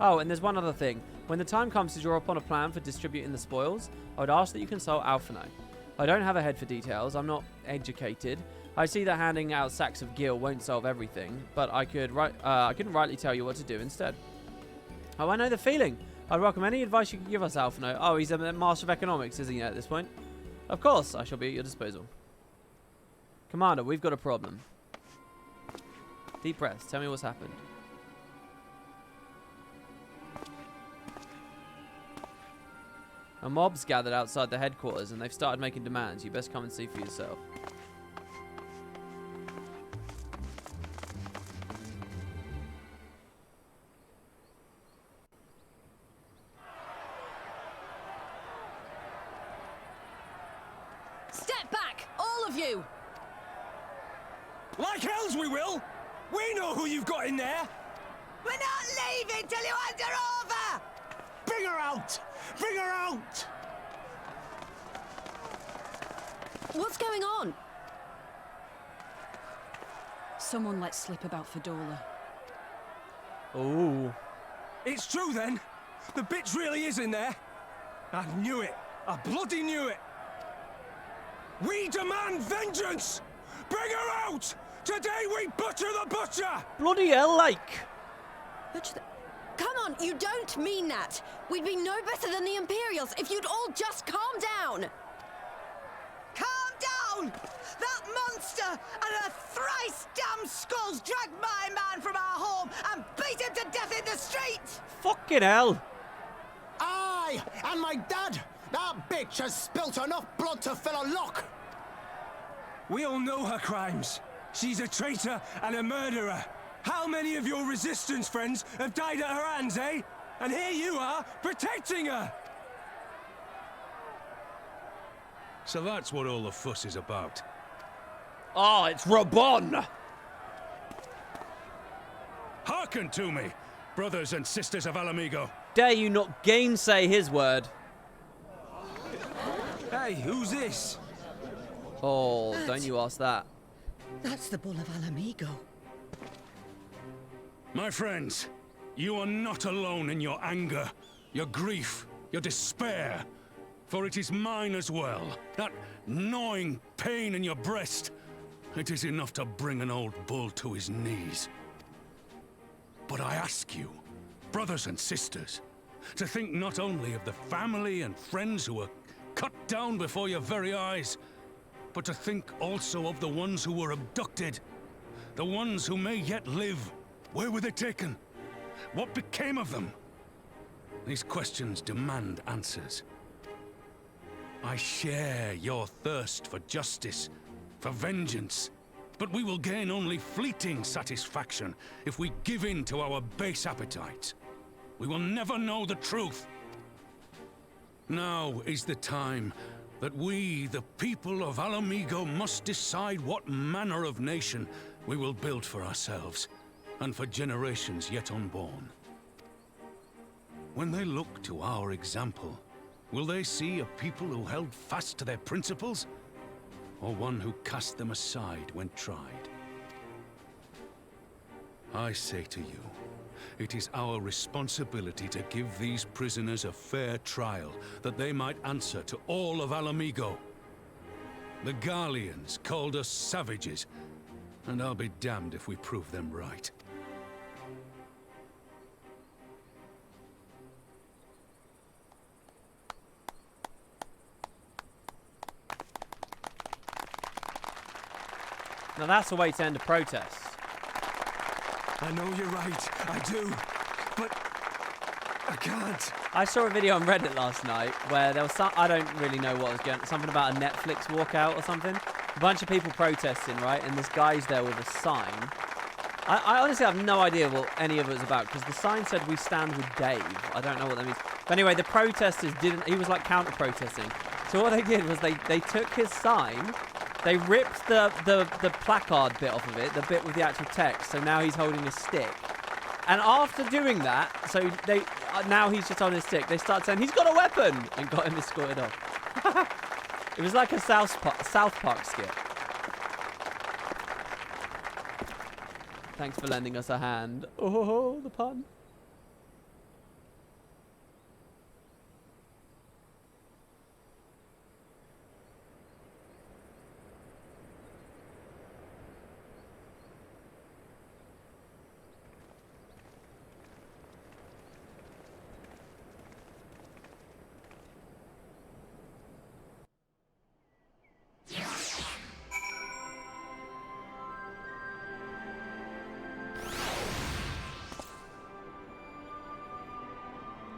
Oh, and there's one other thing. When the time comes to draw upon a plan for distributing the spoils, I would ask that you consult Alphino. I don't have a head for details. I'm not educated. I see that handing out sacks of gil won't solve everything, but I couldn't rightly tell you what to do instead. Oh, I know the feeling. I'd welcome any advice you can give us, Alphino. Oh, he's a master of economics, isn't he, at this point? Of course, I shall be at your disposal. Commander, we've got a problem. Deep breaths. Tell me what's happened. A mob's gathered outside the headquarters and they've started making demands. You best come and see for yourself. Step back, all of you! Like hells we will! We know who you've got in there! We're not leaving till you hand her over! Bring her out! Bring her out! What's going on? Someone let slip about Fedora. Ooh. It's true then! The bitch really is in there! I knew it! I bloody knew it! We demand vengeance! Bring her out! Today we butcher the butcher! Bloody hell, like. Butcher the... Come on, you don't mean that. We'd be no better than the Imperials if you'd all just calm down. Calm down! That monster and her thrice damned skulls dragged my man from our home and beat him to death in the street! Fucking hell. Aye, and my dad! That bitch has spilt enough blood to fill a lock! We all know her crimes. She's a traitor and a murderer. How many of your resistance friends have died at her hands, eh? And here you are, protecting her! So that's what all the fuss is about. Oh, it's Rabon. Hearken to me, brothers and sisters of Alamigo. Dare you not gainsay his word. Hey, who's this? Oh, don't you ask that. That's the Bull of Alamigo. My friends, you are not alone in your anger, your grief, your despair. For it is mine as well. That gnawing pain in your breast. It is enough to bring an old bull to his knees. But I ask you, brothers and sisters, to think not only of the family and friends who were cut down before your very eyes, but to think also of the ones who were abducted. The ones who may yet live. Where were they taken? What became of them? These questions demand answers. I share your thirst for justice, for vengeance, but we will gain only fleeting satisfaction if we give in to our base appetites. We will never know the truth. Now is the time that we, the people of Alamigo, must decide what manner of nation we will build for ourselves, and for generations yet unborn. When they look to our example, will they see a people who held fast to their principles, or one who cast them aside when tried? I say to you, it is our responsibility to give these prisoners a fair trial, that they might answer to all of Alamigo. The Garleans called us savages, and I'll be damned if we prove them right. Now that's a way to end a protest. I know you're right, I do. But I can't. I saw a video on Reddit last night where there was some, I don't really know what was going on, something about a Netflix walkout or something. A bunch of people protesting, right? And this guy's there with a sign. I honestly have no idea what any of it was about, because the sign said, "We stand with Dave." I don't know what that means. But anyway, the protesters didn't, he was like counter-protesting. So what they did was they took his sign, they ripped the placard bit off of it, the bit with the actual text, so now he's holding a stick. And after doing that, so they now he's just on his stick, they start saying, "He's got a weapon!" and got him escorted off. It was like a South Park skit. Thanks for lending us a hand. Oh, the pun.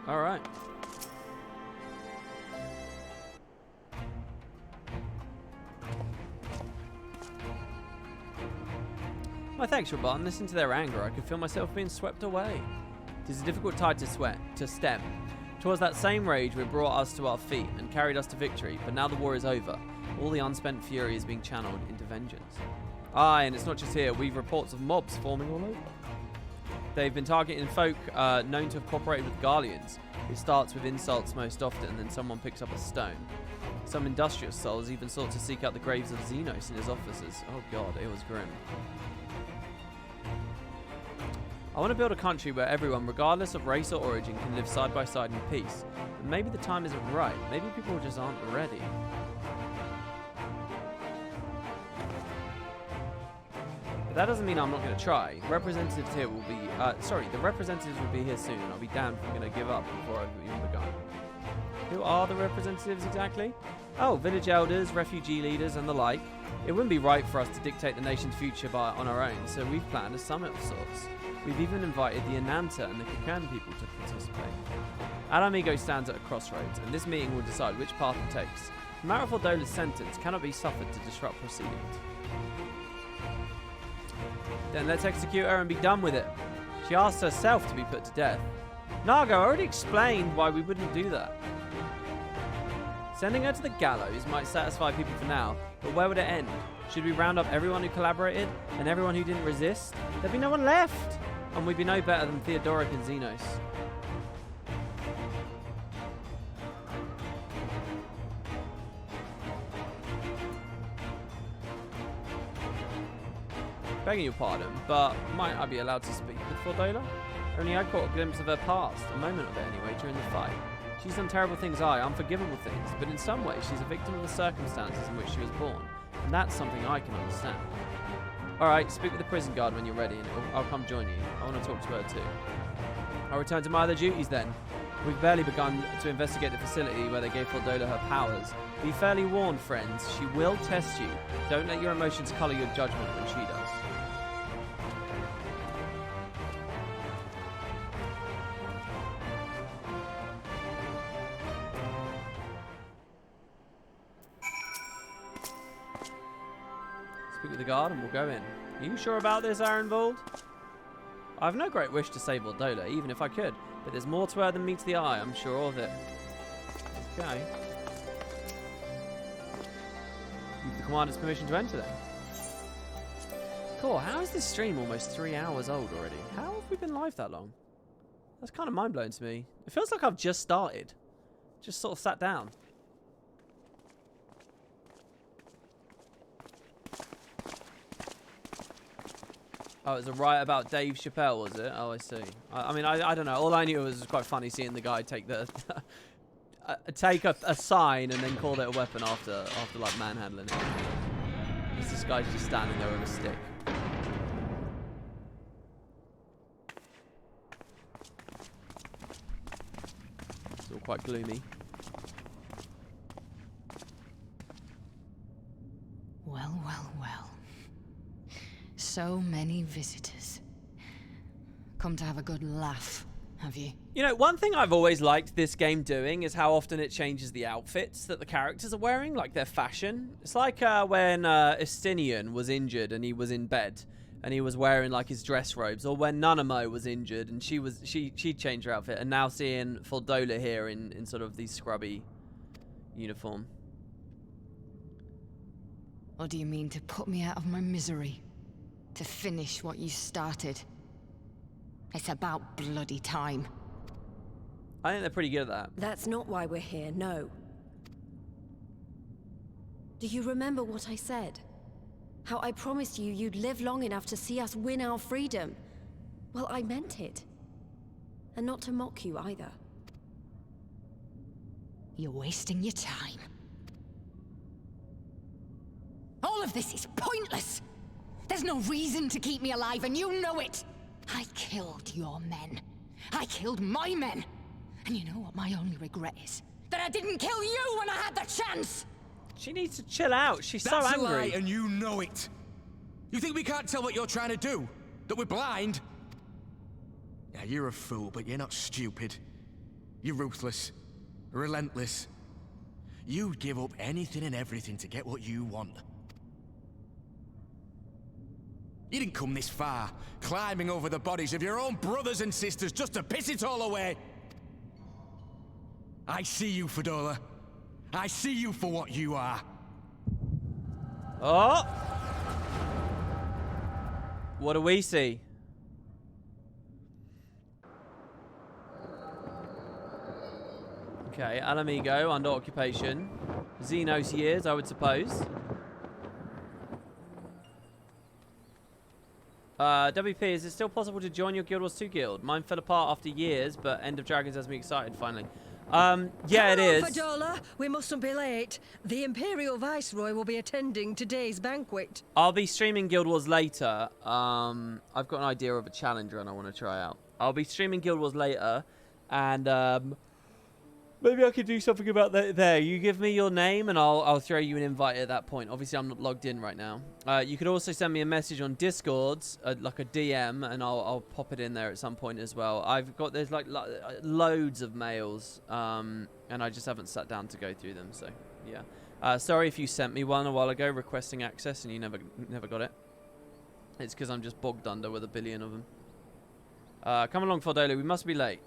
All right. My thanks, Raban. Listen to their anger. I could feel myself being swept away. It is a difficult tide to stem. Twas that same rage which brought us to our feet and carried us to victory, but now the war is over. All the unspent fury is being channeled into vengeance. Aye, and it's not just here. We've reports of mobs forming all over. They've been targeting folk known to have cooperated with Garleans. It starts with insults most often, and then someone picks up a stone. Some industrious souls even sought to seek out the graves of Xenos and his officers. Oh god, it was grim. I want to build a country where everyone, regardless of race or origin, can live side by side in peace. But maybe the time isn't right. Maybe people just aren't ready. But that doesn't mean I'm not going to try. Representatives here will be... the representatives will be here soon, and I'll be damned if I'm going to give up before I've even begun. Who are the representatives exactly? Oh, village elders, refugee leaders, and the like. It wouldn't be right for us to dictate the nation's future on our own, so we've planned a summit of sorts. We've even invited the Ananta and the Kakan people to participate. Alamigo stands at a crossroads, and this meeting will decide which path it takes. The matter of Fordola's sentence cannot be suffered to disrupt proceedings. Then let's execute her and be done with it. She asked herself to be put to death. Naga, I already explained why we wouldn't do that. Sending her to the gallows might satisfy people for now, but where would it end? Should we round up everyone who collaborated and everyone who didn't resist? There'd be no one left! And we'd be no better than Theodoric and Xenos. Begging your pardon, but might I be allowed to speak with Fordola? Only I caught a glimpse of her past, a moment of it anyway, during the fight. She's done terrible things, unforgivable things, but in some ways she's a victim of the circumstances in which she was born, and that's something I can understand. Alright, speak with the prison guard when you're ready, and I'll come join you. I want to talk to her too. I'll return to my other duties then. We've barely begun to investigate the facility where they gave Fordola her powers. Be fairly warned, friends, she will test you. Don't let your emotions colour your judgment when she does. With the guard and we'll go in. Are you sure about this, Arenvold? I have no great wish to save Fordola, even if I could, but there's more to her than meets the eye, I'm sure of it. Okay. You've the commander's permission to enter then. Cool, how is this stream almost 3 hours old already? How have we been live that long? That's kind of mind-blowing to me. It feels like I've just started. Just sort of sat down. Oh, it was a riot about Dave Chappelle, was it? Oh, I see. I mean, I don't know. All I knew was quite funny seeing the guy take the take a sign and then call it a weapon after like manhandling it. This guy's just standing there with a stick. It's all quite gloomy. Well, well, well. So many visitors. Come to have a good laugh, have you? You know, one thing I've always liked this game doing is how often it changes the outfits that the characters are wearing, like their fashion. It's like when Estinian was injured and he was in bed and he was wearing like his dress robes, or when Nanamo was injured and she changed her outfit, and now seeing Fordola here in sort of the scrubby uniform. Or do you mean to put me out of my misery? To finish what you started? It's about bloody time. I think they're pretty good at that. That's not why we're here, no. Do you remember what I said? How I promised you you'd live long enough to see us win our freedom? Well, I meant it. And not to mock you either. You're wasting your time. All of this is pointless! There's no reason to keep me alive, and you know it! I killed your men. I killed my men. And you know what my only regret is? That I didn't kill you when I had the chance! She needs to chill out. She's so That's angry. a lie, and you know it. You think we can't tell what you're trying to do? That we're blind? Yeah, you're a fool, but you're not stupid. You're ruthless. Relentless. You'd give up anything and everything to get what you want. You didn't come this far, climbing over the bodies of your own brothers and sisters just to piss it all away. I see you, Fedora. I see you for what you are. Oh! What do we see? Okay, Alamigo under occupation. Xenos years, I would suppose. WP, is it still possible to join your Guild Wars 2 guild? Mine fell apart after years, but End of Dragons has me excited finally. Yeah, it is. Fadola, we mustn't be late. The Imperial Viceroy will be attending today's banquet. I'll be streaming Guild Wars later. I've got an idea of a challenge run I want to try out. I'll be streaming Guild Wars later, and maybe I could do something about that there. You give me your name, and I'll throw you an invite at that point. Obviously, I'm not logged in right now. You could also send me a message on Discords, like a DM, and I'll pop it in there at some point as well. There's like loads of mails, and I just haven't sat down to go through them. So yeah, sorry if you sent me one a while ago requesting access and you never got it. It's because I'm just bogged under with a billion of them. Come along, Fordolo. We must be late.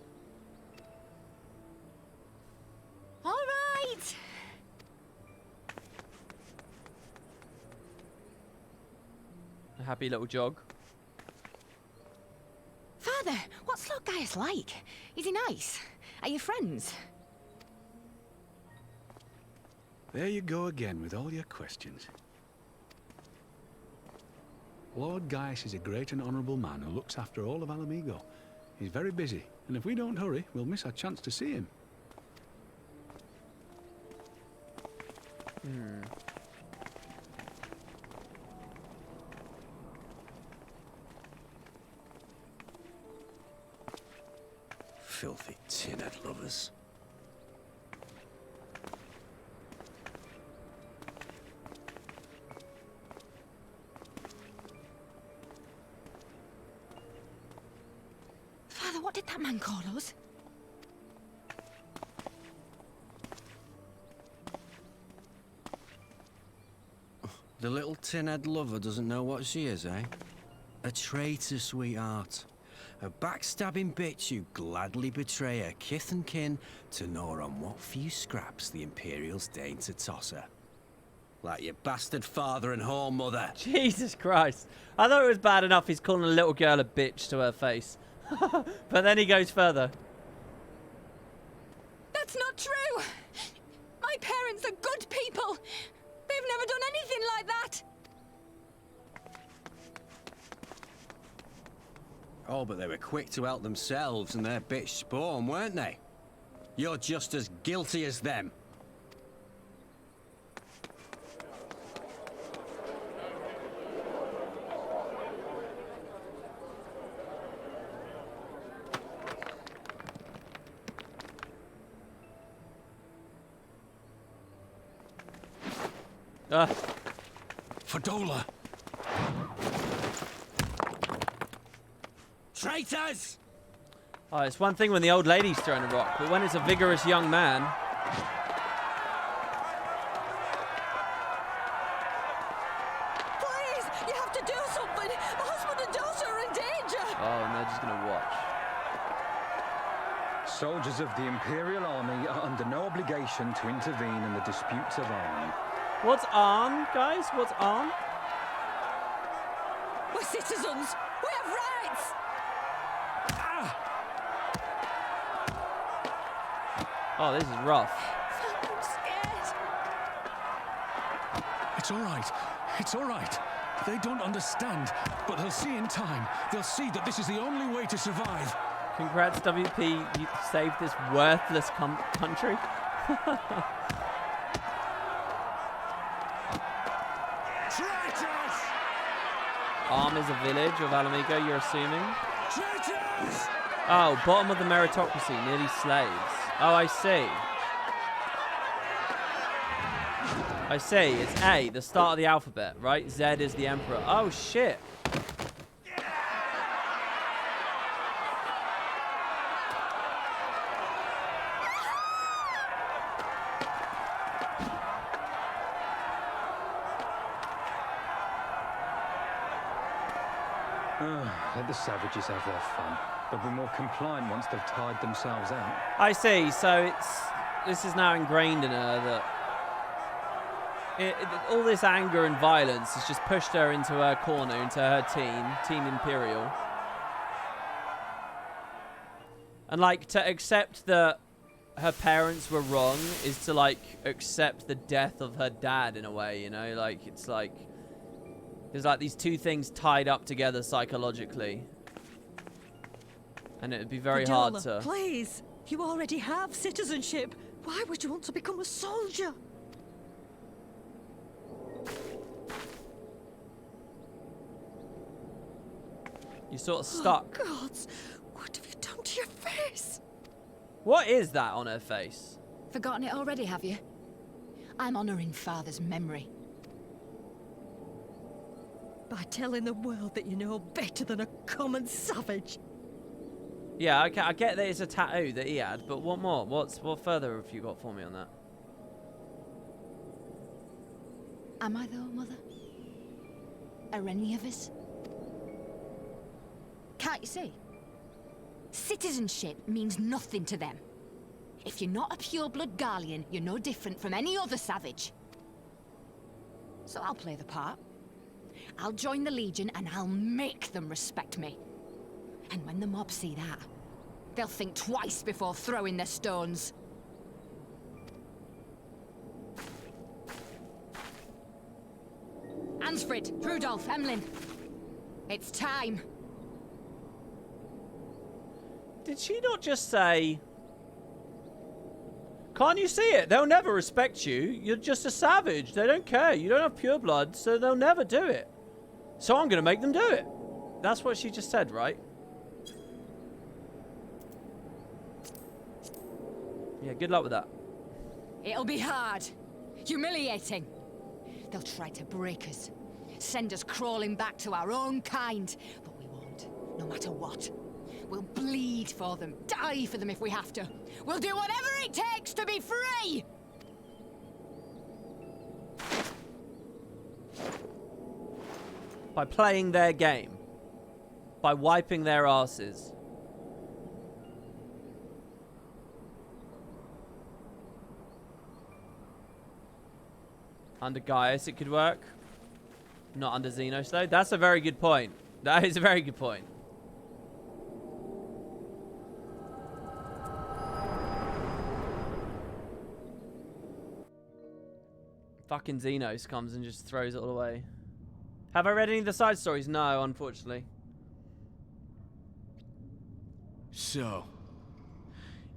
All right. A happy little jog. Father, what's Lord Gaius like? Is he nice? Are you friends? There you go again with all your questions. Lord Gaius is a great and honourable man who looks after all of Alamigo. He's very busy, and if we don't hurry, we'll miss our chance to see him. Filthy tin-head lovers. Father, what did that man call us? The little tin-head lover doesn't know what she is, eh? A traitor, sweetheart. A backstabbing bitch who'd gladly betray her kith and kin to gnaw on what few scraps the Imperials deign to toss her. Like your bastard father and whore mother. Jesus Christ. I thought it was bad enough he's calling a little girl a bitch to her face. But then he goes further. That's not true! My parents are good people! They've never done anything like that! Oh, but they were quick to help themselves and their bitch spawn, weren't they? You're just as guilty as them. Fadola! Traitors! Oh, it's one thing when the old lady's throwing a rock, but when it's a vigorous young man... Please, you have to do something. My husband and daughter are in danger. Oh, and they're just going to watch. Soldiers of the Imperial Army are under no obligation to intervene in the disputes of army. What's on, guys? What's on? We're citizens. We have rights. Oh, this is rough. I'm scared. It's all right. It's all right. They don't understand, but they'll see in time. They'll see that this is the only way to survive. Congrats, WP. You saved this worthless country. Traitors! Arm is a village of Alamigo, you're assuming? Traitors! Oh, bottom of the meritocracy, nearly slaves. Oh, I see. I see. It's A, the start of the alphabet, right? Z is the emperor. Oh, shit. Let the savages have their fun. They'll be more compliant once they've tired themselves out. I see. So this is now ingrained in her that all this anger and violence has just pushed her into her corner, into her Team Imperial. And like to accept that her parents were wrong is to like accept the death of her dad in a way, you know? Like it's like there's like these two things tied up together psychologically. And it would be very hard to... Please! You already have citizenship. Why would you want to become a soldier? You're sort of stuck. Oh, gods! What have you done to your face? What is that on her face? Forgotten it already, have you? I'm honouring Father's memory. By telling the world that you know better than a common savage. Yeah, okay, I get that it's a tattoo that he had, but what more? What further have you got for me on that? Am I though, Mother? Are any of us? Can't you see? Citizenship means nothing to them. If you're not a pure-blood Garlean, you're no different from any other savage. So I'll play the part. I'll join the Legion and I'll make them respect me. And when the mob see that, they'll think twice before throwing their stones. Ansfrid, Rudolph, Emlyn. It's time. Did she not just say... Can't you see it? They'll never respect you. You're just a savage. They don't care. You don't have pure blood, so they'll never do it. So I'm going to make them do it. That's what she just said, right? Yeah, good luck with that. It'll be hard. Humiliating. They'll try to break us. Send us crawling back to our own kind. But we won't, no matter what. We'll bleed for them, die for them if we have to. We'll do whatever it takes to be free! By playing their game. By wiping their asses. Under Gaius it could work. Not under Xenos though. That's a very good point. That is a very good point. Fucking Xenos comes and just throws it all away. Have I read any of the side stories? No, unfortunately. So,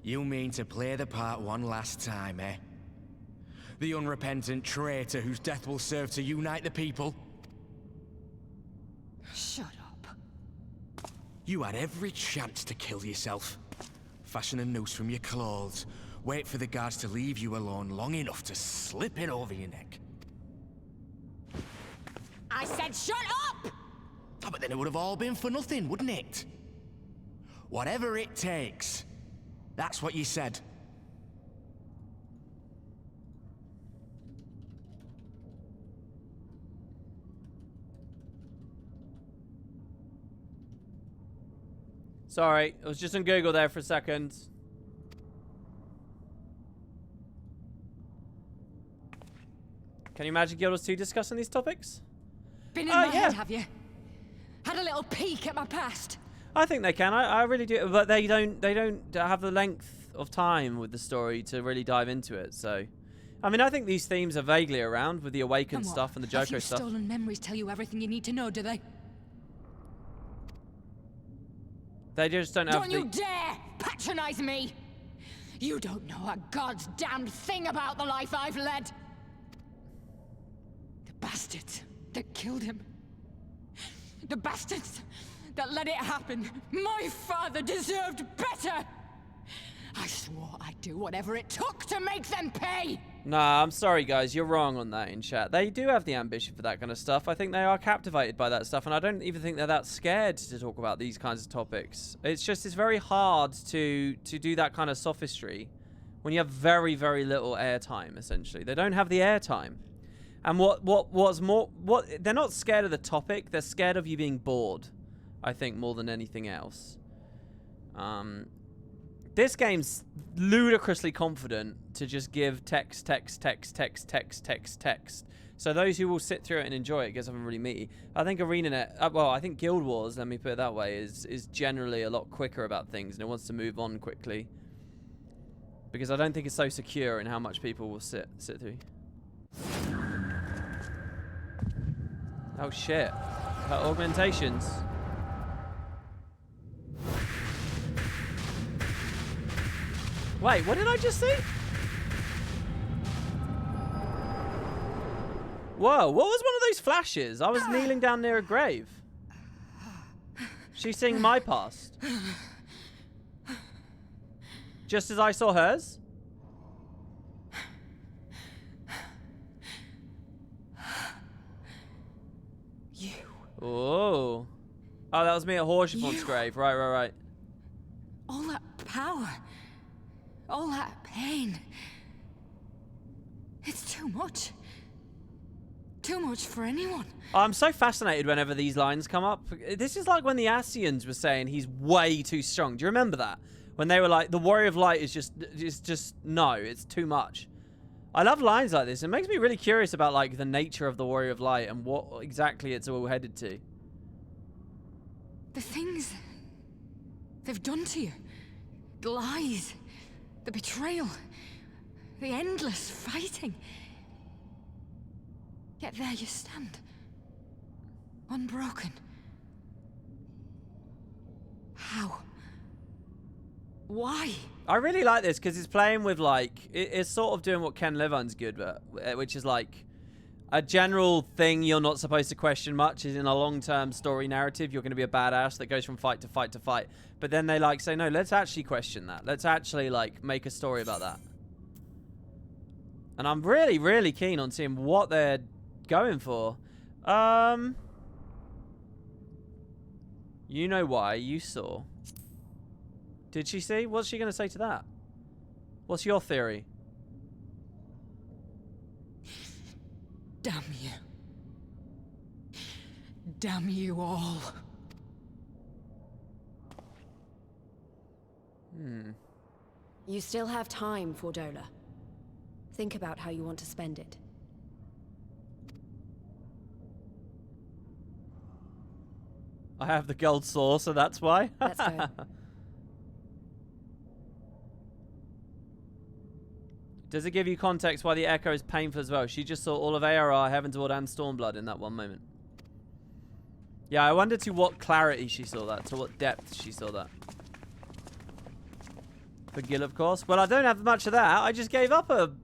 you mean to play the part one last time, eh? The unrepentant traitor whose death will serve to unite the people? Shut up. You had every chance to kill yourself. Fashion a noose from your clothes. Wait for the guards to leave you alone long enough to slip it over your neck. I said shut up! Oh, but then it would have all been for nothing, wouldn't it? Whatever it takes. That's what you said. Sorry, I was just on Google there for a second. Can you imagine Guild Wars 2 discussing these topics? Been in my head, have you? Had a little peek at my past. I think they can. I really do, but they don't have the length of time with the story to really dive into it. So, I mean, I think these themes are vaguely around with the Awakened stuff and the Joko stuff. Stolen memories tell you everything you need to know, do they? They just don't have. Don't you dare patronize me! You don't know a god's damned thing about the life I've led. The bastards that killed him. The bastards that let it happen. My father deserved better. I swore I'd do whatever it took to make them pay. Nah, I'm sorry, guys. You're wrong on that in chat. They do have the ambition for that kind of stuff. I think they are captivated by that stuff, and I don't even think they're that scared to talk about these kinds of topics. It's just, it's very hard to do that kind of sophistry when you have very, very little airtime, essentially. They don't have the airtime. And what's more, they're not scared of the topic, they're scared of you being bored. I think, more than anything else. This game's ludicrously confident to just give text. So those who will sit through it and enjoy it get something really meaty. I think ArenaNet, well, I think Guild Wars, let me put it that way, is generally a lot quicker about things, and it wants to move on quickly. Because I don't think it's so secure in how much people will sit through. Oh shit. Her augmentations. Wait, what did I just see? Whoa, what was one of those flashes? I was kneeling down near a grave. She's seeing my past. Just as I saw hers? You. Oh. Oh, that was me at Horshathorn's grave. Right. All that power. All that pain. It's too much. Too much for anyone. I'm so fascinated whenever these lines come up. This is like when the Ascians were saying he's way too strong. Do you remember that? When they were like, the Warrior of Light is just no, it's too much. I love lines like this. It makes me really curious about like the nature of the Warrior of Light and what exactly it's all headed to. The things they've done to you. The lies. The betrayal. The endless fighting. Yet there you stand. Unbroken. How? Why? I really like this because it's playing with like it's sort of doing what Ken Levine's good at, which is like a general thing you're not supposed to question much. Is in a long-term story narrative you're going to be a badass that goes from fight to fight to fight, but then they like say no, let's actually question that. Let's actually like make a story about that. And I'm really keen on seeing what they're going for. You know why? You saw. Did she see? What's she going to say to that? What's your theory? Damn you. Damn you all. You still have time, Fordola. Think about how you want to spend it. I have the gold saw, so that's why. Let's go. Does it give you context why the Echo is painful as well? She just saw all of ARR, Heaven's Ward, and Stormblood in that one moment. Yeah, I wonder to what clarity she saw that, to what depth she saw that. For Gil, of course. Well, I don't have much of that. I just gave up an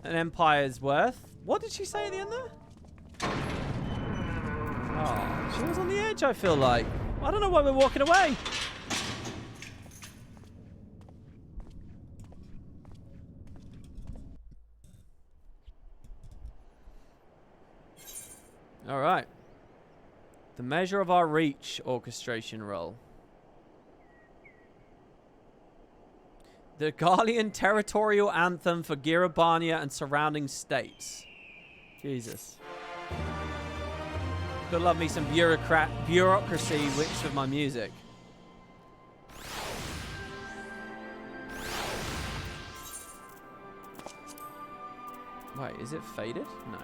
empire's worth. What did she say at the end there? Oh, she was on the edge, I feel like. I don't know why we're walking away. All right. The measure of our reach orchestration roll. The Garlean territorial anthem for Girabania and surrounding states. Jesus. Gotta love me some bureaucracy mixed with my music. Wait, is it faded? No.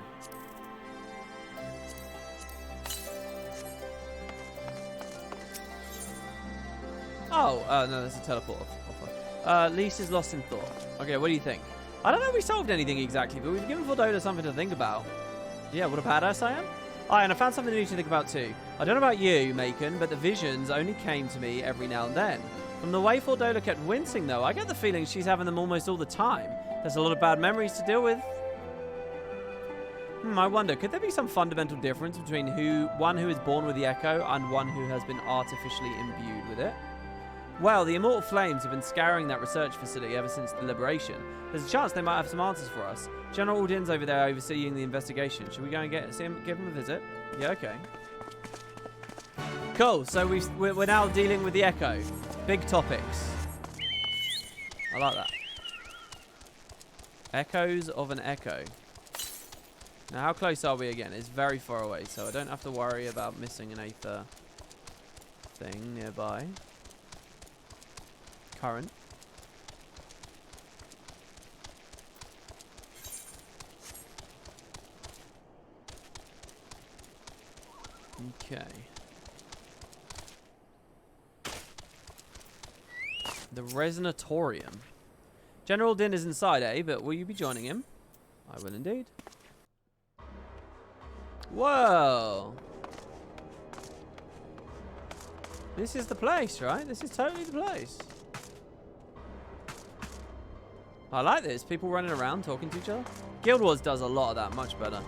Oh, no, that's a teleport offer. Lise is lost in thought. Okay, what do you think? I don't know if we solved anything exactly, but we've given Fordola something to think about. Yeah, what a badass I am. Oh, and I found something new to think about too. I don't know about you, Macon, but the visions only came to me every now and then. From the way Fordola kept wincing, though, I get the feeling she's having them almost all the time. There's a lot of bad memories to deal with. I wonder, could there be some fundamental difference between one who is born with the Echo and one who has been artificially imbued with it? Well, the Immortal Flames have been scouring that research facility ever since the liberation. There's a chance they might have some answers for us. General Aldin's over there overseeing the investigation. Should we go and give him a visit? Yeah, okay. Cool, so we're now dealing with the Echo. Big topics. I like that. Echoes of an Echo. Now, how close are we again? It's very far away, so I don't have to worry about missing an Aether thing nearby. Current. Okay. The Resonatorium. General Din is inside, eh? But will you be joining him? I will indeed. Whoa! This is the place, right? This is totally the place. I like this. People running around talking to each other. Guild Wars does a lot of that much better.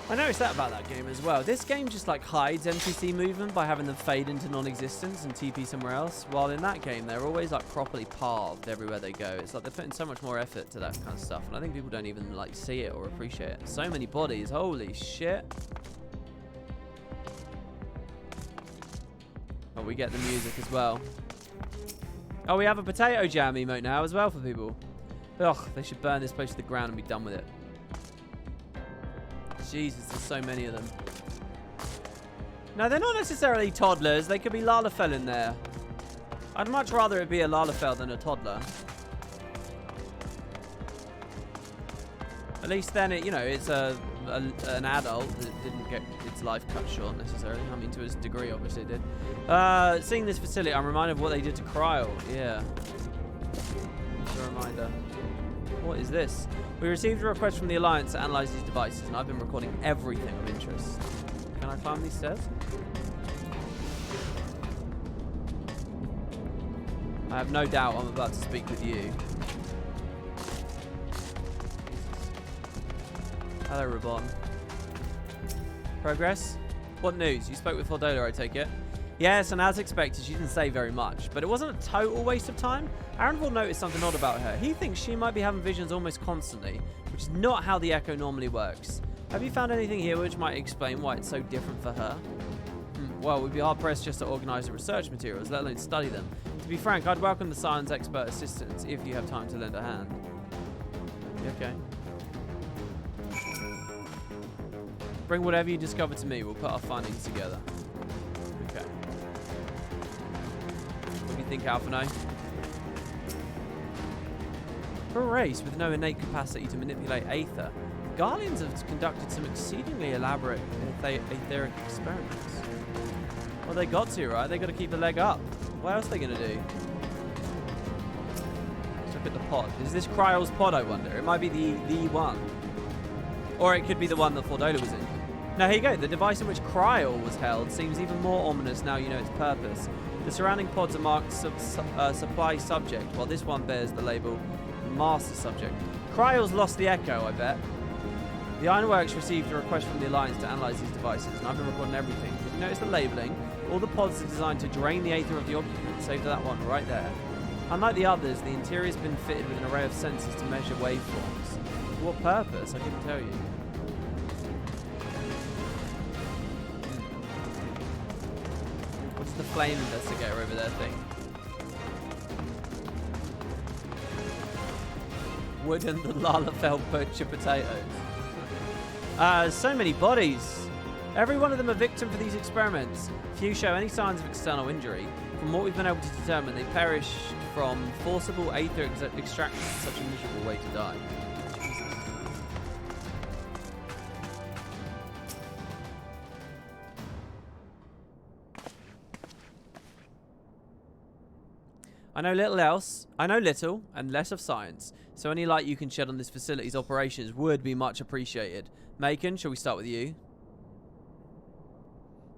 I noticed that about that game as well. This game just like hides NPC movement by having them fade into non-existence and TP somewhere else. While in that game, they're always like properly pathed everywhere they go. It's like they're putting so much more effort to that kind of stuff. And I think people don't even like see it or appreciate it. So many bodies. Holy shit. Oh, we get the music as well. Oh, we have a potato jam emote now as well for people. Ugh, they should burn this place to the ground and be done with it. Jesus, there's so many of them. No, they're not necessarily toddlers. They could be Lalafell in there. I'd much rather it be a Lalafell than a toddler. At least then, it, you know, it's an adult that didn't get its life cut short necessarily. I mean, to its degree, obviously it did. Seeing this facility, I'm reminded of what they did to Cryle. Yeah. Just a reminder. What is this? We received a request from the Alliance to analyze these devices, and I've been recording everything of interest. Can I climb these stairs? I have no doubt I'm about to speak with you. Hello, Rabon. Progress? What news? You spoke with Fordola, I take it? Yes, and as expected, she didn't say very much, but it wasn't a total waste of time. Arenville noticed something odd about her. He thinks she might be having visions almost constantly, which is not how the Echo normally works. Have you found anything here which might explain why it's so different for her? Well, we'd be hard-pressed just to organise the research materials, let alone study them. To be frank, I'd welcome the science expert assistance if you have time to lend a hand. Okay. Bring whatever you discover to me. We'll put our findings together. Okay. What do you think, Alphino? For a race with no innate capacity to manipulate Aether, Guardians have conducted some exceedingly elaborate etheric experiments. Well, they got to, right? They got to keep the leg up. What else are they going to do? Let's look at the pod. Is this Kryle's pod, I wonder? It might be the one. Or it could be the one that Fordola was in. Now, here you go. The device in which Cryle was held seems even more ominous now you know its purpose. The surrounding pods are marked supply subject, while this one bears the label master subject. Kryle's lost the Echo, I bet. The Ironworks received a request from the Alliance to analyze these devices, and I've been recording everything. If you notice the labeling, all the pods are designed to drain the Aether of the occupant, save to that one right there. Unlike the others, the interior has been fitted with an array of sensors to measure waveforms. For what purpose? I couldn't tell you. What's the flame investigator over there thing? Wouldn't the Lalafell butcher potatoes? So many bodies. Every one of them a victim for these experiments. Few show any signs of external injury. From what we've been able to determine, they perished from forcible Aether extraction. Such a miserable way to die. Jesus. I know little and less of science, so any light you can shed on this facility's operations would be much appreciated. Macon, shall we start with you?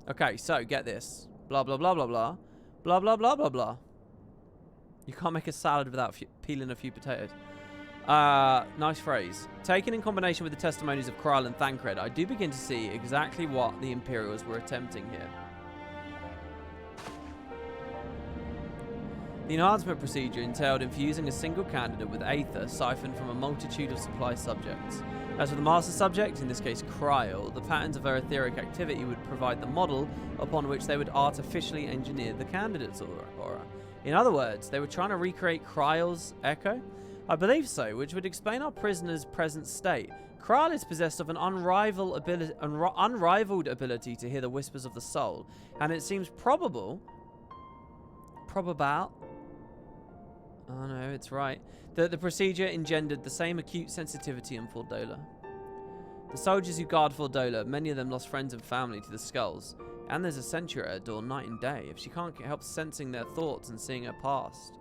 Okay, so get this. Blah, blah, blah, blah, blah. Blah, blah, blah, blah, blah. You can't make a salad without peeling a few potatoes. Nice phrase. Taken in combination with the testimonies of Cryle and Thancred, I do begin to see exactly what the Imperials were attempting here. The enhancement procedure entailed infusing a single candidate with Aether siphoned from a multitude of supply subjects. As for the master subject, in this case Cryle, the patterns of her etheric activity would provide the model upon which they would artificially engineer the candidate's aura. In other words, they were trying to recreate Kryle's Echo. I believe so, which would explain our prisoner's present state. Kral is possessed of an unrivaled ability to hear the whispers of the soul, and it seems probable... Oh no, it's right. That the procedure engendered the same acute sensitivity in Fordola. The soldiers who guard Fordola, many of them lost friends and family to the skulls. And there's a sentry at her door night and day, if she can't help sensing their thoughts and seeing her past.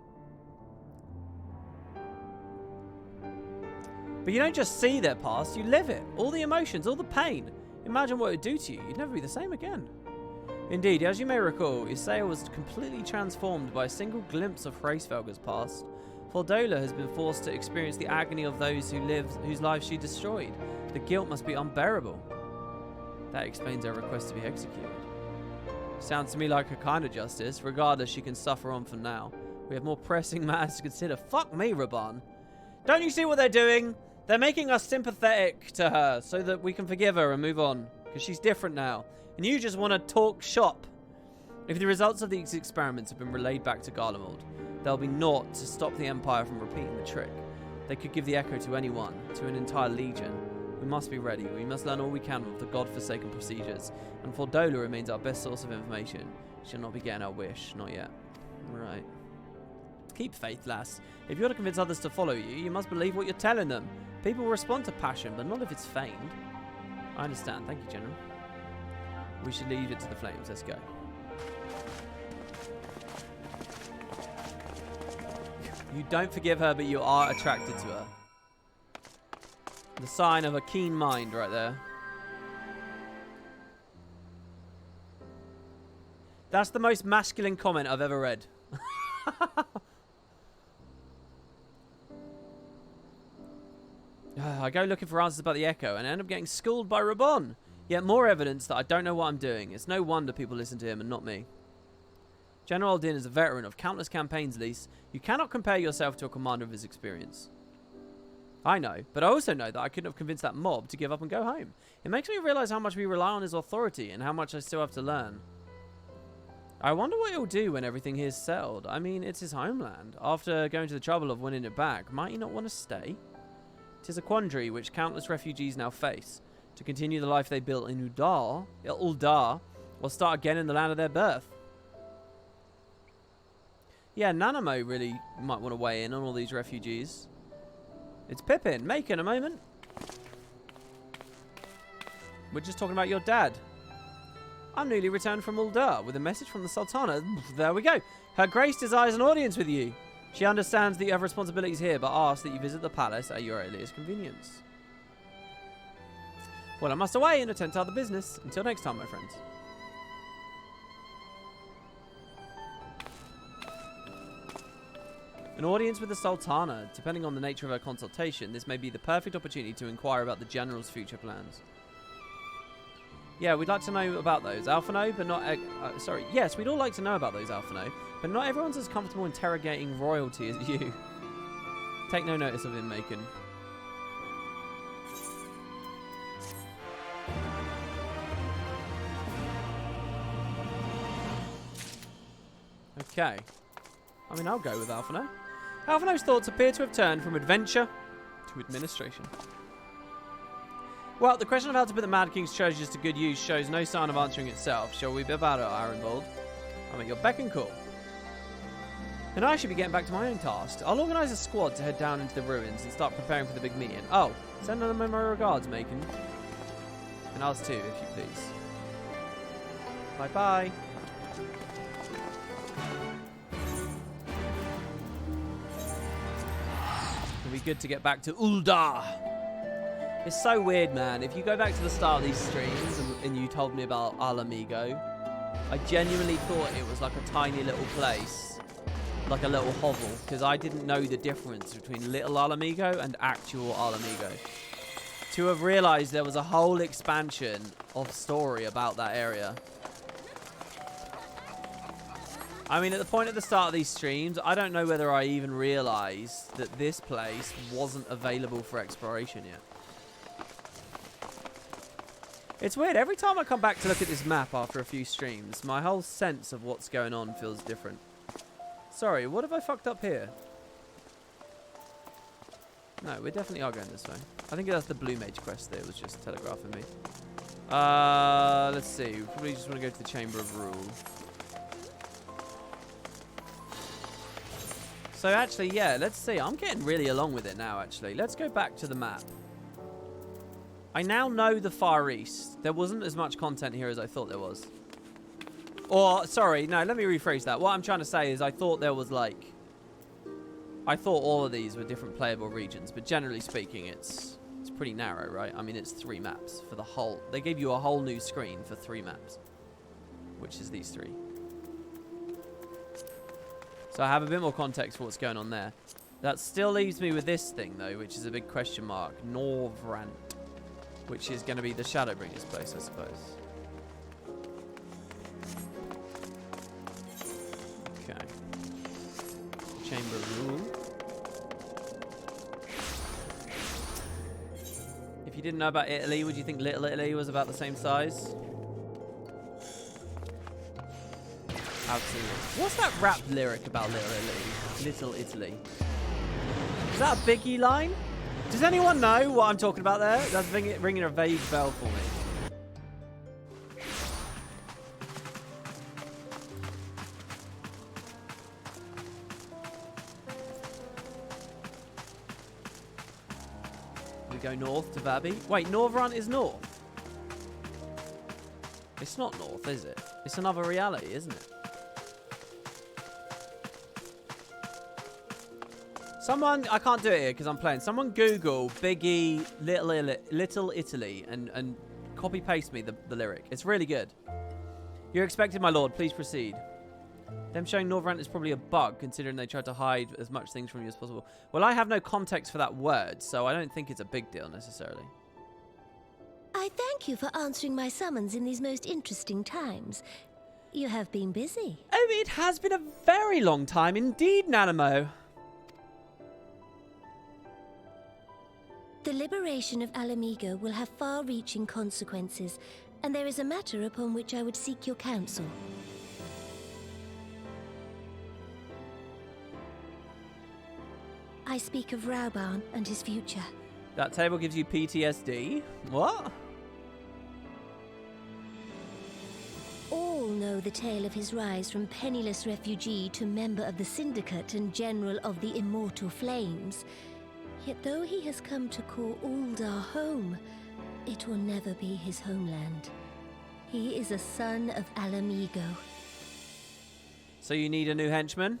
But you don't just see their past, you live it. All the emotions, all the pain. Imagine what it would do to you. You'd never be the same again. Indeed, as you may recall, Isaiah was completely transformed by a single glimpse of Hraesvelgur's past. Fordola has been forced to experience the agony of those whose lives she destroyed. The guilt must be unbearable. That explains her request to be executed. Sounds to me like a kind of justice. Regardless, she can suffer on for now. We have more pressing matters to consider. Fuck me, Raban. Don't you see what they're doing? They're making us sympathetic to her so that we can forgive her and move on. Because she's different now. And you just want to talk shop. If the results of these experiments have been relayed back to Garlemald, there'll be naught to stop the Empire from repeating the trick. They could give the echo to anyone, to an entire legion. We must be ready. We must learn all we can of the god-forsaken procedures. And Fordola remains our best source of information. She'll not be getting our wish. Not yet. Right. Keep faith, lass. If you want to convince others to follow you, you must believe what you're telling them. People respond to passion, but not if it's feigned. I understand. Thank you, General. We should leave it to the flames. Let's go. You don't forgive her, but you are attracted to her. The sign of a keen mind right there. That's the most masculine comment I've ever read. I go looking for answers about the Echo and end up getting schooled by Rabon. Yet more evidence that I don't know what I'm doing. It's no wonder people listen to him and not me. General Aldin is a veteran of countless campaigns, Lise. You cannot compare yourself to a commander of his experience. I know, but I also know that I couldn't have convinced that mob to give up and go home. It makes me realise how much we rely on his authority and how much I still have to learn. I wonder what he'll do when everything here's settled. I mean, it's his homeland. After going to the trouble of winning it back, might he not want to stay? 'Tis a quandary which countless refugees now face. To continue the life they built in Uldar, or start again in the land of their birth. Yeah, Nanamo really might want to weigh in on all these refugees. It's Pippin. Macon, a moment. We're just talking about your dad. I'm newly returned from Uldar with a message from the Sultana. There we go. Her Grace desires an audience with you. She understands that you have responsibilities here, but asks that you visit the palace at your earliest convenience. Well, I must away and attend to other business. Until next time, my friends. An audience with the Sultana. Depending on the nature of her consultation, this may be the perfect opportunity to inquire about the General's future plans. Yeah, we'd like to know about those. Alphino, but not... sorry. Yes, we'd all like to know about those, Alphino. But not everyone's as comfortable interrogating royalty as you. Take no notice of him, Macon. Okay. I mean, I'll go with Alphino. Alphino's thoughts appear to have turned from adventure to administration. Well, the question of how to put the Mad King's treasures to good use shows no sign of answering itself. Shall we be about it, Ironbold? I'm at your beck and call. And I should be getting back to my own task. I'll organise a squad to head down into the ruins and start preparing for the big meeting. Oh, send them my regards, Macon. And ours too, if you please. Bye-bye. It'll be good to get back to Uldar. It's so weird, man. If you go back to the start of these streams and you told me about Al Amigo, I genuinely thought it was like a tiny little place, like a little hovel, because I didn't know the difference between little Al Amigo and actual Al Amigo. To have realised there was a whole expansion of story about that area. I mean, at the point at the start of these streams, I don't know whether I even realised that this place wasn't available for exploration yet. It's weird. Every time I come back to look at this map after a few streams, my whole sense of what's going on feels different. Sorry, what have I fucked up here? No, we definitely are going this way. I think that's the Blue Mage quest that it was just telegraphing me. Let's see. We probably just want to go to the Chamber of Rule. So actually, yeah, let's see. I'm getting really along with it now, actually. Let's go back to the map. I now know the Far East. There wasn't as much content here as I thought there was. Or, sorry, no, let me rephrase that. What I'm trying to say is I thought there was, like... I thought all of these were different playable regions, but generally speaking, it's pretty narrow, right? I mean, it's 3 maps for the whole... They gave you a whole new screen for 3 maps, which is these 3. So I have a bit more context for what's going on there. That still leaves me with this thing, though, which is a big question mark. Norvrant, which is going to be the Shadowbringers place, I suppose. Okay. Chamber of Rule. If you didn't know about Italy, would you think Little Italy was about the same size? Absolutely. What's that rap lyric about Little Italy? Little Italy. Is that a Biggie line? Does anyone know what I'm talking about there? That's ringing a vague bell for me. We go north to Vabi. Wait, Norvrant is north? It's not north, is it? It's another reality, isn't it? Someone, I can't do it here because I'm playing. Someone Google Biggie Little Italy and copy paste me the lyric. It's really good. You're expected, my lord. Please proceed. Them showing Norvrant is probably a bug considering they tried to hide as much things from you as possible. Well, I have no context for that word, so I don't think it's a big deal necessarily. I thank you for answering my summons in these most interesting times. You have been busy. Oh, it has been a very long time indeed, Nanamo. The liberation of Alamigo will have far-reaching consequences, and there is a matter upon which I would seek your counsel. I speak of Rauban and his future. That table gives you PTSD? What? All know the tale of his rise from penniless refugee to member of the Syndicate and General of the Immortal Flames. Yet though he has come to call Uldar home, it will never be his homeland. He is a son of Alamigo. So you need a new henchman?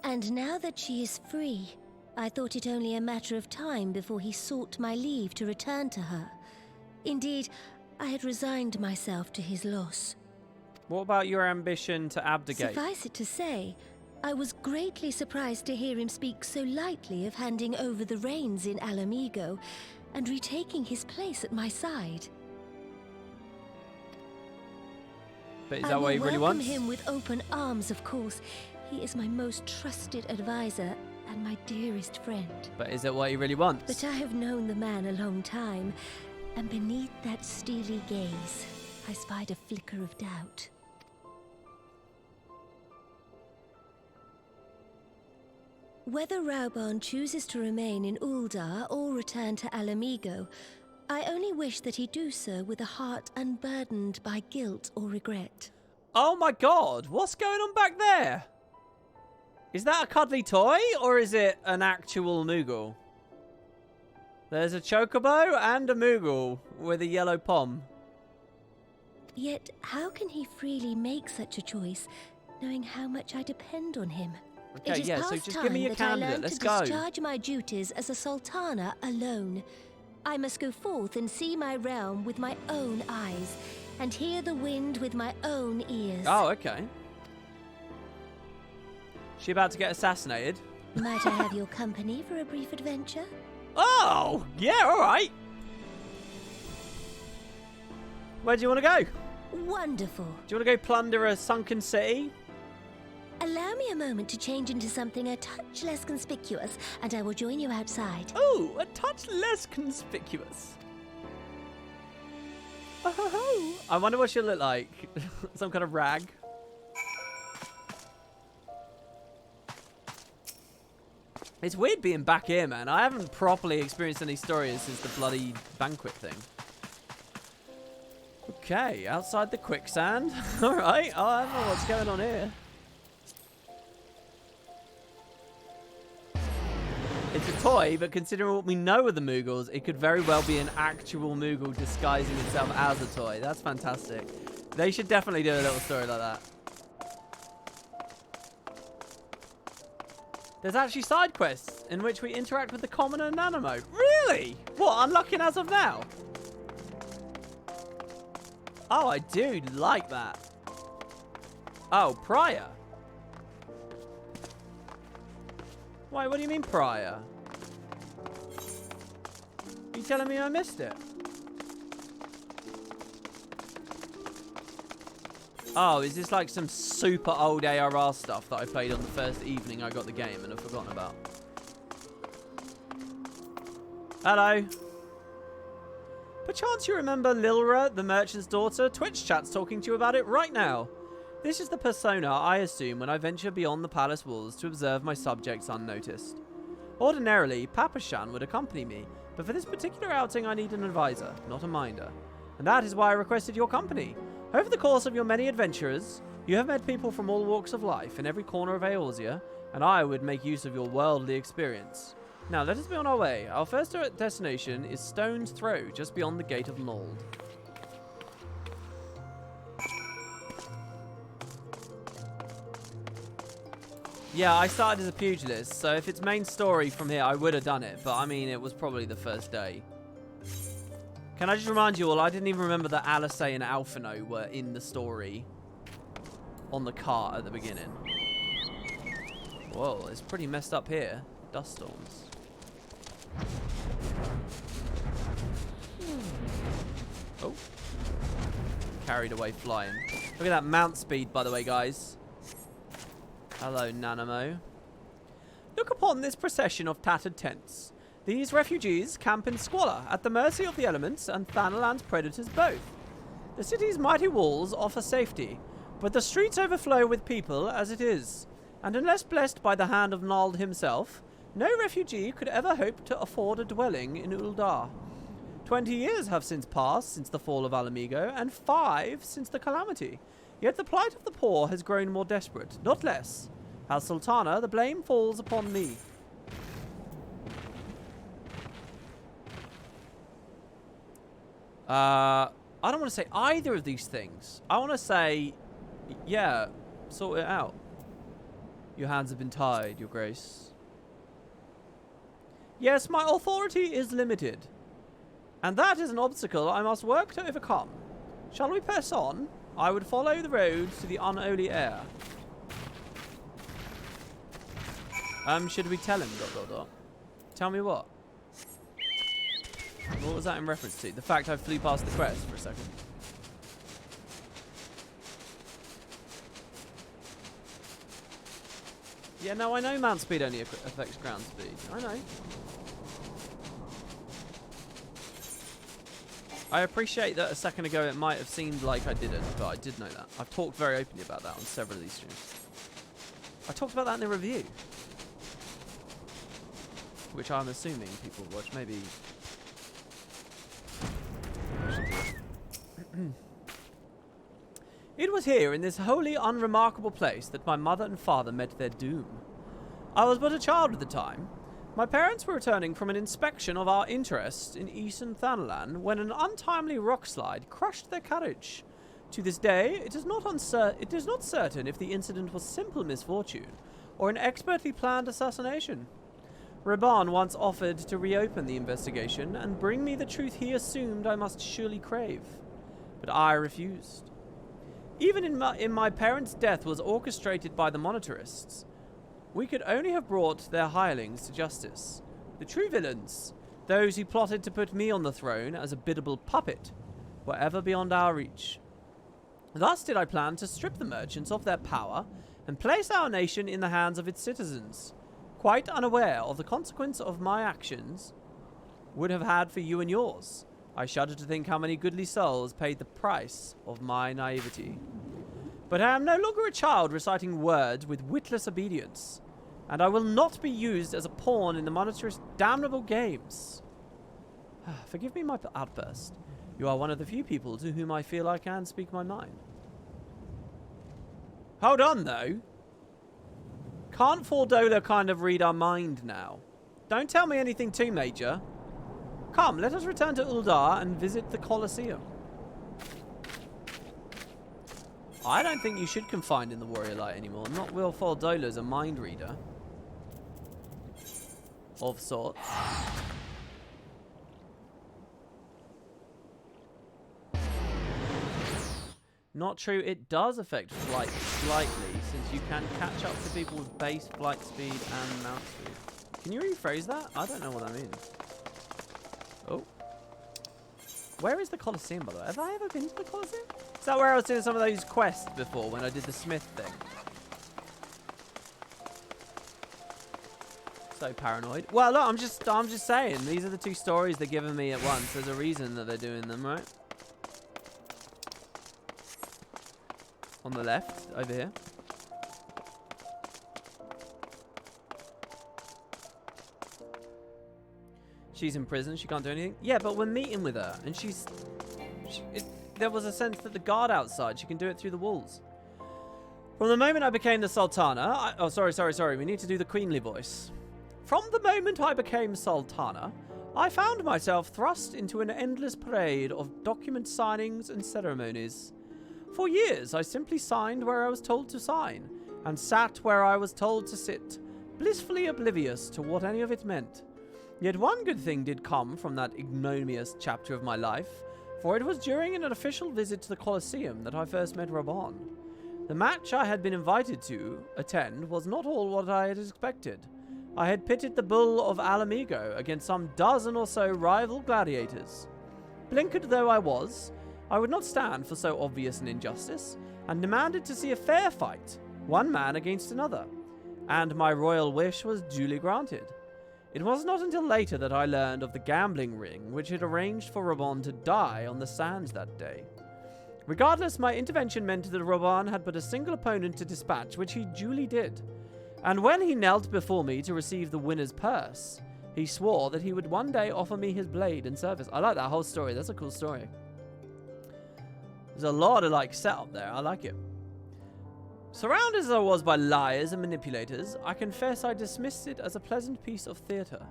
And now that she is free, I thought it only a matter of time before he sought my leave to return to her. Indeed, I had resigned myself to his loss. What about your ambition to abdicate? Suffice it to say, I was greatly surprised to hear him speak so lightly of handing over the reins in Alamigo and retaking his place at my side. But is that what he really wants? I will welcome him with open arms, of course. He is my most trusted advisor and my dearest friend. But is it what he really wants? But I have known the man a long time, and beneath that steely gaze, I spied a flicker of doubt. Whether Rauban chooses to remain in Uldar or return to Alamigo, I only wish that he do so with a heart unburdened by guilt or regret. Oh my god, what's going on back there? Is that a cuddly toy, or is it an actual Moogle? There's a Chocobo and a Moogle with a yellow pom. Yet, how can he freely make such a choice, knowing how much I depend on him? Okay, it is yeah, so past just give me time a that I candidate. learned Let's to go. discharge my duties as a Sultana alone. I must go forth and see my realm with my own eyes, and hear the wind with my own ears. Oh, okay. She about to get assassinated? Might I have your company for a brief adventure? Oh, yeah, all right. Where do you want to go? Wonderful. Do you want to go plunder a sunken city? Allow me a moment to change into something a touch less conspicuous, and I will join you outside. Oh, a touch less conspicuous. Oh, I wonder what she'll look like. Some kind of rag. It's weird being back here, man. I haven't properly experienced any stories since the bloody banquet thing. Okay, outside the quicksand. Alright, I don't know what's going on here. It's a toy, but considering what we know of the Moogles, it could very well be an actual Moogle disguising itself as a toy. That's fantastic. They should definitely do a little story like that. There's actually side quests in which we interact with the commoner Nanamo. Really? What, unlocking as of now? Oh, I do like that. Oh, prior. Wait, what do you mean prior? Are you telling me I missed it? Oh, is this like some super old ARR stuff that I played on the first evening I got the game and I've forgotten about? Hello. Perchance you remember Lilra, the merchant's daughter? Twitch chat's talking to you about it right now. This is the persona I assume when I venture beyond the palace walls to observe my subjects unnoticed. Ordinarily, Papashan would accompany me, but for this particular outing I need an advisor, not a minder. And that is why I requested your company. Over the course of your many adventures, you have met people from all walks of life in every corner of Eorzea, and I would make use of your worldly experience. Now, let us be on our way. Our first destination is Stone's Throw, just beyond the Gate of Nold. Yeah, I started as a pugilist, so if it's main story from here, I would have done it. But, I mean, it was probably the first day. Can I just remind you all, I didn't even remember that Alice and Alphino were in the story on the cart at the beginning. Whoa, it's pretty messed up here. Dust storms. Oh. Carried away flying. Look at that mount speed, by the way, guys. Hello, Nanamo. Look upon this procession of tattered tents. These refugees camp in squalor, at the mercy of the elements and Thanalan's predators both. The city's mighty walls offer safety, but the streets overflow with people as it is. And unless blessed by the hand of Nald himself, no refugee could ever hope to afford a dwelling in Uldar. 20 years have since passed since the fall of Alamigo, and 5 since the calamity. Yet the plight of the poor has grown more desperate, not less. As Sultana, the blame falls upon me. I don't want to say either of these things. I want to say, yeah, sort it out. Your hands have been tied, Your Grace. Yes, my authority is limited. And that is an obstacle I must work to overcome. Shall we press on? I would follow the road to the unholy air. Should we tell him, ... Tell me what? What was that in reference to? The fact I flew past the quest for a second. Yeah, no, I know mount speed only affects ground speed. I know. I appreciate that a second ago it might have seemed like I didn't, but I did know that. I've talked very openly about that on several of these streams. I talked about that in the review. Which I'm assuming people watch. Maybe... It was here, in this wholly unremarkable place, that my mother and father met their doom. I was but a child at the time. My parents were returning from an inspection of our interests in Eastern Thanalan when an untimely rockslide crushed their carriage. To this day, it is not certain if the incident was simple misfortune or an expertly planned assassination. Raban once offered to reopen the investigation and bring me the truth he assumed I must surely crave, but I refused. Even in my parents' death was orchestrated by the monetarists. We could only have brought their hirelings to justice. The true villains, those who plotted to put me on the throne as a biddable puppet, were ever beyond our reach. Thus did I plan to strip the merchants of their power and place our nation in the hands of its citizens, quite unaware of the consequence of my actions would have had for you and yours. I shudder to think how many goodly souls paid the price of my naivety. But I am no longer a child reciting words with witless obedience. and I will not be used as a pawn in the monetarist damnable games. Forgive me my outburst. You are one of the few people to whom I feel I can speak my mind. Hold on, though. Can't Fordola kind of read our mind now? Don't tell me anything too major. Come, let us return to Uldar and visit the Colosseum. I don't think you should confine in the Warrior Light anymore. Not Will Fordola's a mind reader. Of sorts. Not true, it does affect flight slightly, since you can catch up to people with base flight speed and mount speed. Can you rephrase that? I don't know what that means. Oh. Where is the Colosseum, by the way? Have I ever been to the Colosseum? Is that where I was doing some of those quests before, when I did the Smith thing? So paranoid. Well, look, I'm just saying, these are the two stories they're giving me at once. There's a reason that they're doing them, right? On the left, over here. She's in prison. She can't do anything. Yeah, but we're meeting with her, and there was a sense that the guard outside, she can do it through the walls. From the moment I became the Sultana... oh, sorry. We need to do the queenly voice. From the moment I became Sultana, I found myself thrust into an endless parade of document signings and ceremonies. For years, I simply signed where I was told to sign, and sat where I was told to sit, blissfully oblivious to what any of it meant. Yet one good thing did come from that ignominious chapter of my life, for it was during an official visit to the Colosseum that I first met Raban. The match I had been invited to attend was not all what I had expected. I had pitted the bull of Alamigo against some dozen or so rival gladiators. Blinkered though I was, I would not stand for so obvious an injustice, and demanded to see a fair fight, one man against another. And my royal wish was duly granted. It was not until later that I learned of the gambling ring which had arranged for Raban to die on the sands that day. Regardless, my intervention meant that Raban had but a single opponent to dispatch, which he duly did. And when he knelt before me to receive the winner's purse, he swore that he would one day offer me his blade in service. I like that whole story. That's a cool story. There's a lot of setup there. I like it. Surrounded as I was by liars and manipulators, I confess I dismissed it as a pleasant piece of theatre.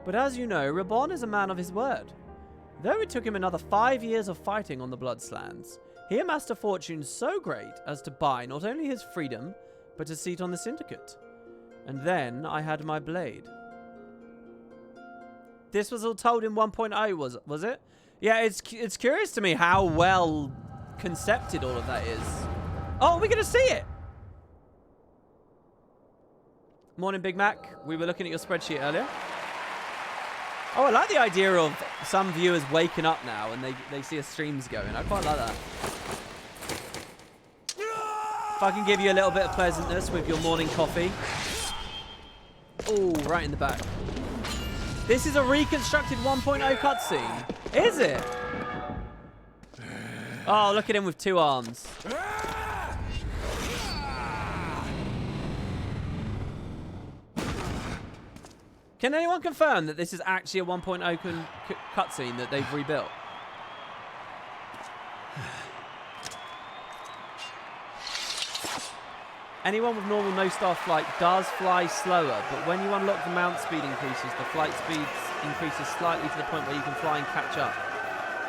But as you know, Raban is a man of his word. Though it took him another 5 years of fighting on the Bloodlands, he amassed a fortune so great as to buy not only his freedom, but a seat on the Syndicate. And then I had my blade. This was all told in 1.0, was it? Yeah, it's curious to me how well concepted all of that is. Oh, we're going to see it! Morning, Big Mac. We were looking at your spreadsheet earlier. Oh, I like the idea of some viewers waking up now and they see a streams going. I quite like that. If I can give you a little bit of pleasantness with your morning coffee. Oh, right in the back. This is a reconstructed 1.0 cutscene. Is it? Oh, look at him with two arms. Can anyone confirm that this is actually a 1.0 cutscene that they've rebuilt? Anyone with normal no-star flight does fly slower, but when you unlock the mount speed increases, the flight speed increases slightly to the point where you can fly and catch up.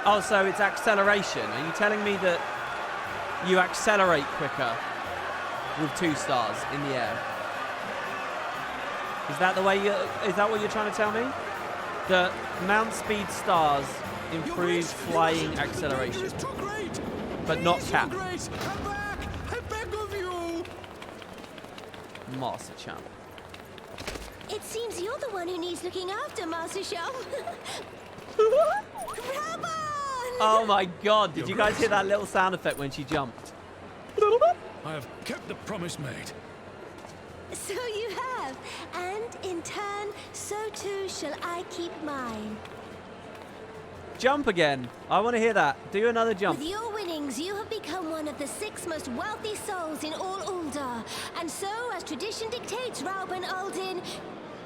Oh, so it's acceleration. Are you telling me that you accelerate quicker with 2 stars in the air? Is that the way is that what you're trying to tell me? The mount speed stars improve flying acceleration, but not cap. Master Champ. It seems you're the one who needs looking after, Master Champ. Oh my god, did you guys hear that little sound effect when she jumped? I have kept the promise made. So you have, and in turn, so too shall I keep mine. Jump again. I want to hear that. Do another jump. With your winnings, you have become one one of the 6 most wealthy souls in all Uldar, and so, as tradition dictates, Rauben Aldin,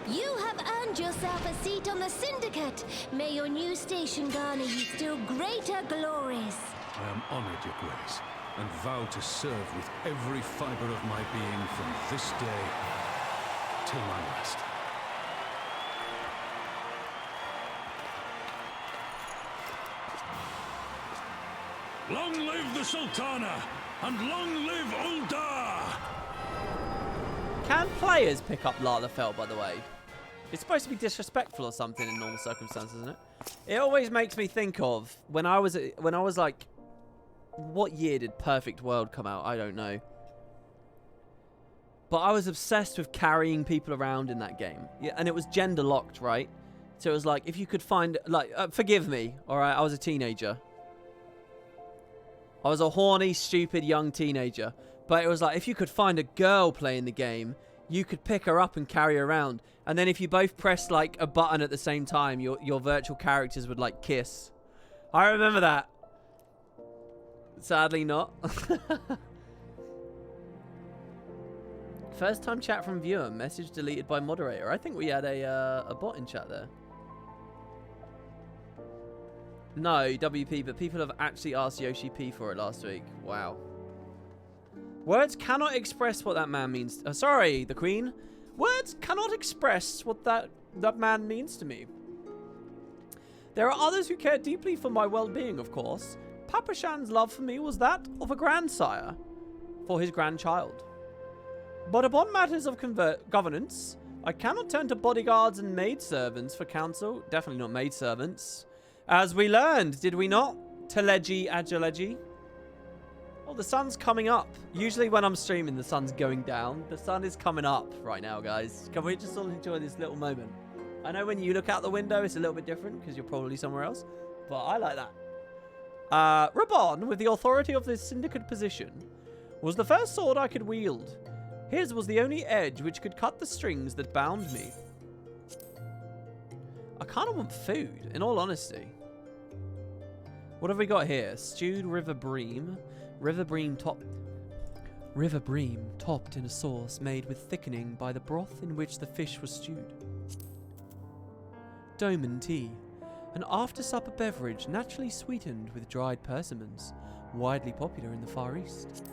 you have earned yourself a seat on the Syndicate. May your new station garner you still greater glories. I am honored, Your Grace, and vow to serve with every fiber of my being from this day till my last. Long live the Sultana, and long live Uldar! Can players pick up Lalafell, by the way? It's supposed to be disrespectful or something in normal circumstances, isn't it? It always makes me think of when I was like, what year did Perfect World come out? I don't know. But I was obsessed with carrying people around in that game. Yeah, and it was gender locked, right? So it was like, if you could find, like, forgive me, all right? I was a teenager. I was a horny, stupid young teenager. But it was like, if you could find a girl playing the game, you could pick her up and carry her around. And then if you both pressed, like, a button at the same time, your virtual characters would, like, kiss. I remember that. Sadly not. First time chat from viewer. Message deleted by moderator. I think we had a bot in chat there. No, WP, but people have actually asked Yoshi P for it last week. Wow. Words cannot express what that man means. Sorry, the Queen. Words cannot express what that man means to me. There are others who care deeply for my well-being, of course. Papa Shan's love for me was that of a grandsire for his grandchild. But upon matters of governance, I cannot turn to bodyguards and maidservants for counsel. Definitely not maidservants. As we learned, did we not? Teleji Agilegi. Oh, the sun's coming up. Usually when I'm streaming, the sun's going down. The sun is coming up right now, guys. Can we just all enjoy this little moment? I know when you look out the window, it's a little bit different because you're probably somewhere else. But I like that. Rabon, with the authority of this syndicate position, was the first sword I could wield. His was the only edge which could cut the strings that bound me. I kind of want food, in all honesty. What have we got here? Stewed river bream. River bream topped in a sauce made with thickening by the broth in which the fish was stewed. Doman tea. An after-supper beverage naturally sweetened with dried persimmons, widely popular in the Far East.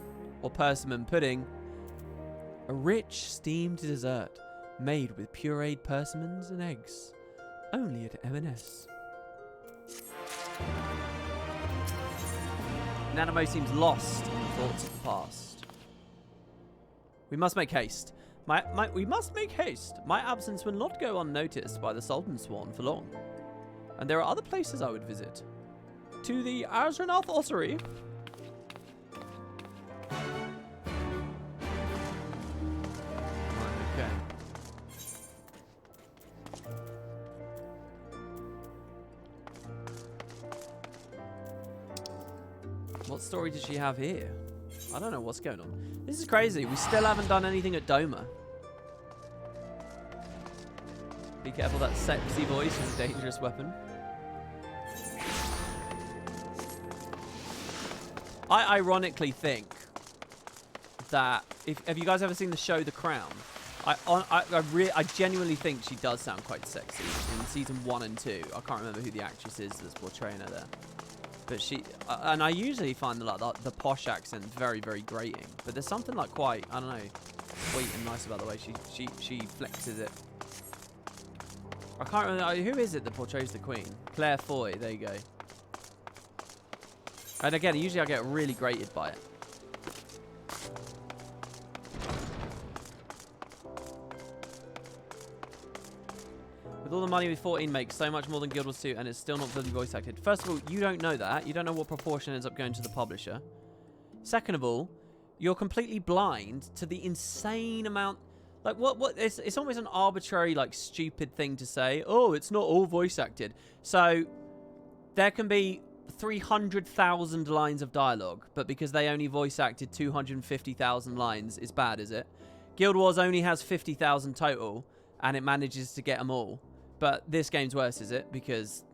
Or persimmon pudding. A rich steamed dessert made with pureed persimmons and eggs. Only at M&S. Nanamo seems lost in the thoughts of the past. We must make haste. We must make haste. My absence will not go unnoticed by the Sultan Swan for long. And there are other places I would visit. To the Azranath Ossuary. Okay. What story does she have here? I don't know what's going on. This is crazy. We still haven't done anything at Doma. Be careful, that sexy voice is a dangerous weapon. I ironically think that have you guys ever seen the show The Crown? I genuinely think she does sound quite sexy in season 1 and 2. I can't remember who the actress is that's portraying her there. But she, and I usually find the posh accent very, very grating. But there's something like quite, I don't know, sweet and nice about the way she flexes it. I can't remember, who is it that portrays the Queen? Claire Foy, there you go. And again, usually I get really grated by it. With all the money we 14 makes, so much more than Guild Wars 2, and it's still not fully voice acted. First of all, you don't know that. You don't know what proportion ends up going to the publisher. Second of all, you're completely blind to the insane amount. Like, it's almost an arbitrary, like, stupid thing to say. Oh, it's not all voice acted. So, there can be 300,000 lines of dialogue, but because they only voice acted 250,000 lines, it's bad, is it? Guild Wars only has 50,000 total, and it manages to get them all. But this game's worse, is it? Because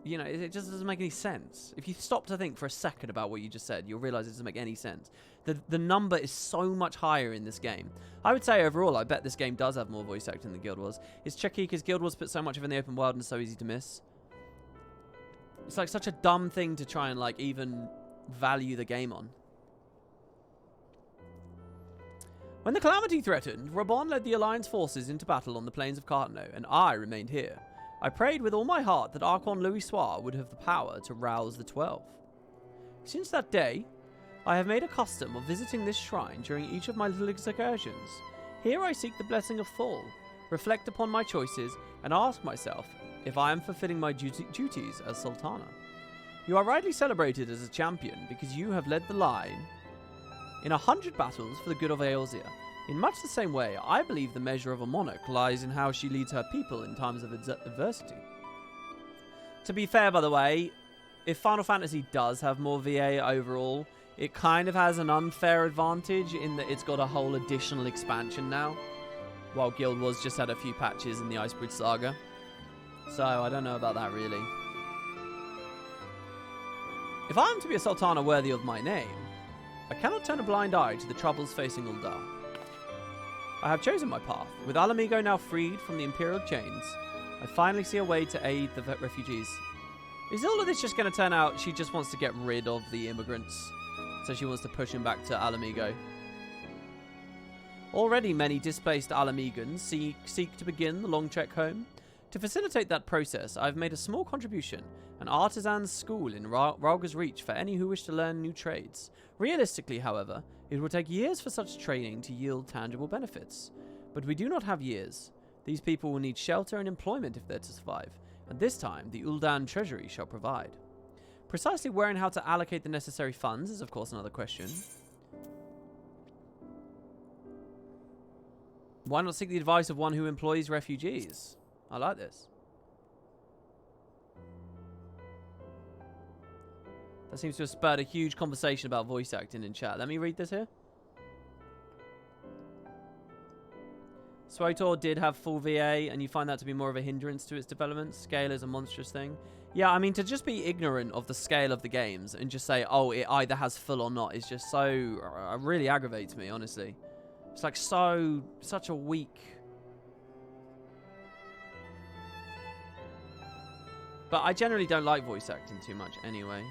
You know, it just doesn't make any sense. If you stop to think for a second about what you just said, you'll realize it doesn't make any sense. The number is so much higher in this game. I would say overall, I bet this game does have more voice acting than Guild Wars. It's tricky because Guild Wars put so much of it in the open world and it's so easy to miss. It's like such a dumb thing to try and like even value the game on. When the Calamity threatened, Rabon led the Alliance forces into battle on the plains of Cartano, and I remained here. I prayed with all my heart that Archon Louis Soir would have the power to rouse the 12. Since that day, I have made a custom of visiting this shrine during each of my little excursions. Here I seek the blessing of Thal, reflect upon my choices, and ask myself if I am fulfilling my duties as Sultana. You are rightly celebrated as a champion because you have led the line in 100 battles for the good of Eorzea. In much the same way, I believe the measure of a monarch lies in how she leads her people in times of adversity. To be fair, by the way, if Final Fantasy does have more VA overall, it kind of has an unfair advantage in that it's got a whole additional expansion now, while Guild Wars just had a few patches in the Icebridge Saga. So, I don't know about that, really. If I am to be a Sultana worthy of my name, I cannot turn a blind eye to the troubles facing Ul'dah. I have chosen my path. With Alamigo now freed from the Imperial chains, I finally see a way to aid the refugees. Is all of this just going to turn out she just wants to get rid of the immigrants? So she wants to push him back to Alamigo. Already many displaced Alamigans seek to begin the long trek home. To facilitate that process, I've made a small contribution, an artisan's school in Ralga's Reach for any who wish to learn new trades. Realistically, however, it will take years for such training to yield tangible benefits. But we do not have years. These people will need shelter and employment if they're to survive, and this time the Ul'dah Treasury shall provide. Precisely where and how to allocate the necessary funds is of course another question. Why not seek the advice of one who employs refugees? I like this. That seems to have spurred a huge conversation about voice acting in chat. Let me read this here. SWTOR did have full VA, and you find that to be more of a hindrance to its development. Scale is a monstrous thing. Yeah, I mean, to just be ignorant of the scale of the games and just say, oh, it either has full or not is just so... really aggravates me, honestly. It's like such a weak... But I generally don't like voice acting too much anyway.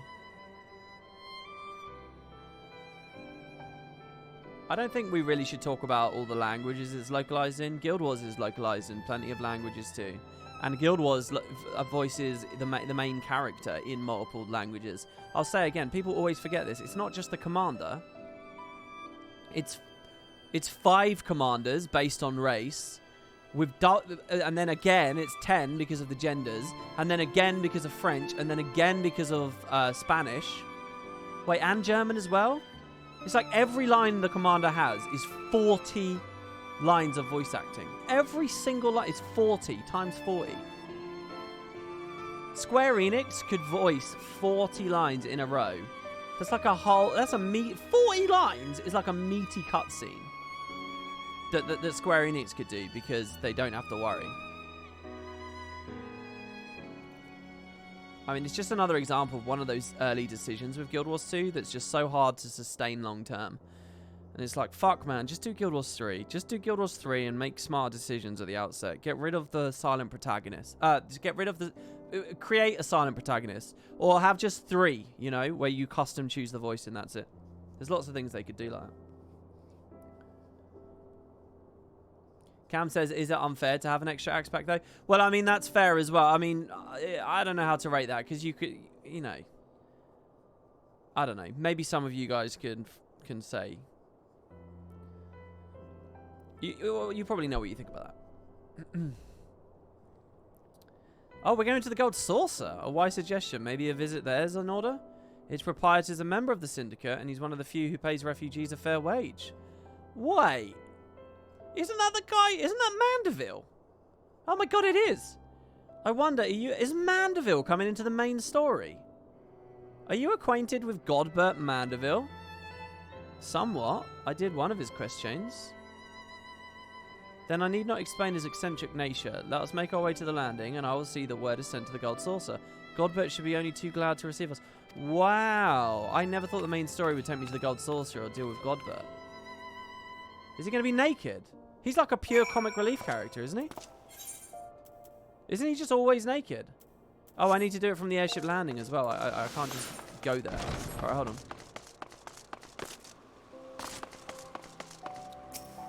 I don't think we really should talk about all the languages it's localized in. Guild Wars is localized in plenty of languages too. And Guild Wars voices the main character in multiple languages. I'll say again, people always forget this. It's not just the commander. It's 5 commanders based on race. And then again, it's 10 because of the genders. And then again because of French. And then again because of Spanish. Wait, and German as well? It's like every line the commander has is 40 lines of voice acting. Every single line is 40 times 40. Square Enix could voice 40 lines in a row. That's like a whole... 40 lines is like a meaty cutscene that Square Enix could do because they don't have to worry. I mean, it's just another example of one of those early decisions with Guild Wars 2 that's just so hard to sustain long term. And it's like, fuck man, just do Guild Wars 3. Just do Guild Wars 3 and make smart decisions at the outset. Get rid of the silent protagonist. Get rid of the... create a silent protagonist. Or have just 3, you know, where you custom choose the voice and that's it. There's lots of things they could do like that. Cam says, is it unfair to have an extra axe pack though? Well, I mean, that's fair as well. I mean, I don't know how to rate that because you could, you know, I don't know. Maybe some of you guys can say. You probably know what you think about that. Oh, we're going to the Gold Saucer. A wise suggestion. Maybe a visit there's in order? Its proprietor is a member of the Syndicate and he's one of the few who pays refugees a fair wage. Wait. Isn't that the guy? Isn't that Mandeville? Oh my god, it is. I wonder, is Mandeville coming into the main story? Are you acquainted with Godbert Mandeville? Somewhat. I did one of his quest chains. Then I need not explain his eccentric nature. Let us make our way to the landing, and I will see that word is sent to the Gold Saucer. Godbert should be only too glad to receive us. Wow. I never thought the main story would take me to the Gold Sorcerer or deal with Godbert. Is he going to be naked? He's like a pure comic relief character, isn't he? Isn't he just always naked? Oh, I need to do it from the airship landing as well. I can't just go there. All right, hold on.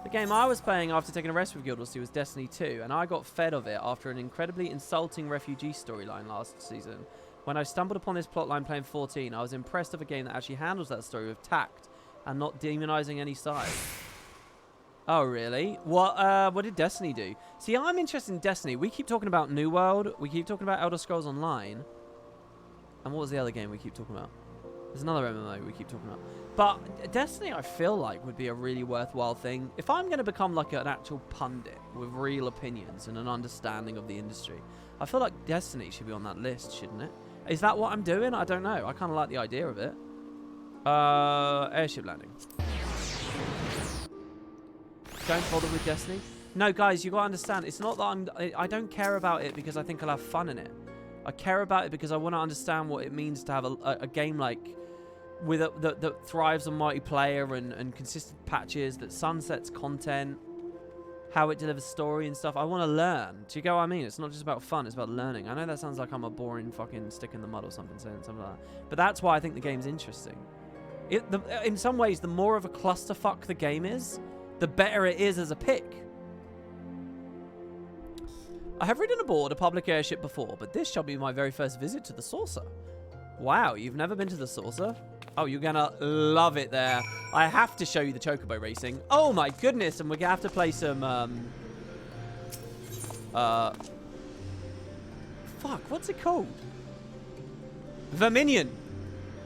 The game I was playing after taking a rest with Guild Wars 2 was Destiny 2, and I got fed of it after an incredibly insulting refugee storyline last season. When I stumbled upon this plotline playing 14, I was impressed of a game that actually handles that story with tact and not demonizing any side. Oh, really? What did Destiny do? See, I'm interested in Destiny. We keep talking about New World. We keep talking about Elder Scrolls Online. And what was the other game we keep talking about? There's another MMO we keep talking about. But Destiny, I feel like, would be a really worthwhile thing. If I'm going to become like an actual pundit with real opinions and an understanding of the industry, I feel like Destiny should be on that list, shouldn't it? Is that what I'm doing? I don't know. I kind of like the idea of it. Airship landing. Don't bother with Destiny. No, guys, you gotta understand. It's not that I don't care about it because I think I'll have fun in it. I care about it because I want to understand what it means to have a game like that thrives on multiplayer and consistent patches, that sunsets content, how it delivers story and stuff. I want to learn. Do you get what I mean? It's not just about fun. It's about learning. I know that sounds like I'm a boring fucking stick in the mud or something, saying something like that. But that's why I think the game's interesting. In some ways, the more of a clusterfuck the game is, the better it is as a pick. I have ridden aboard a public airship before, but this shall be my very first visit to the Saucer. Wow, you've never been to the Saucer? Oh, you're gonna love it there. I have to show you the chocobo racing. Oh my goodness, and we're gonna have to play some, fuck, what's it called? Verminion.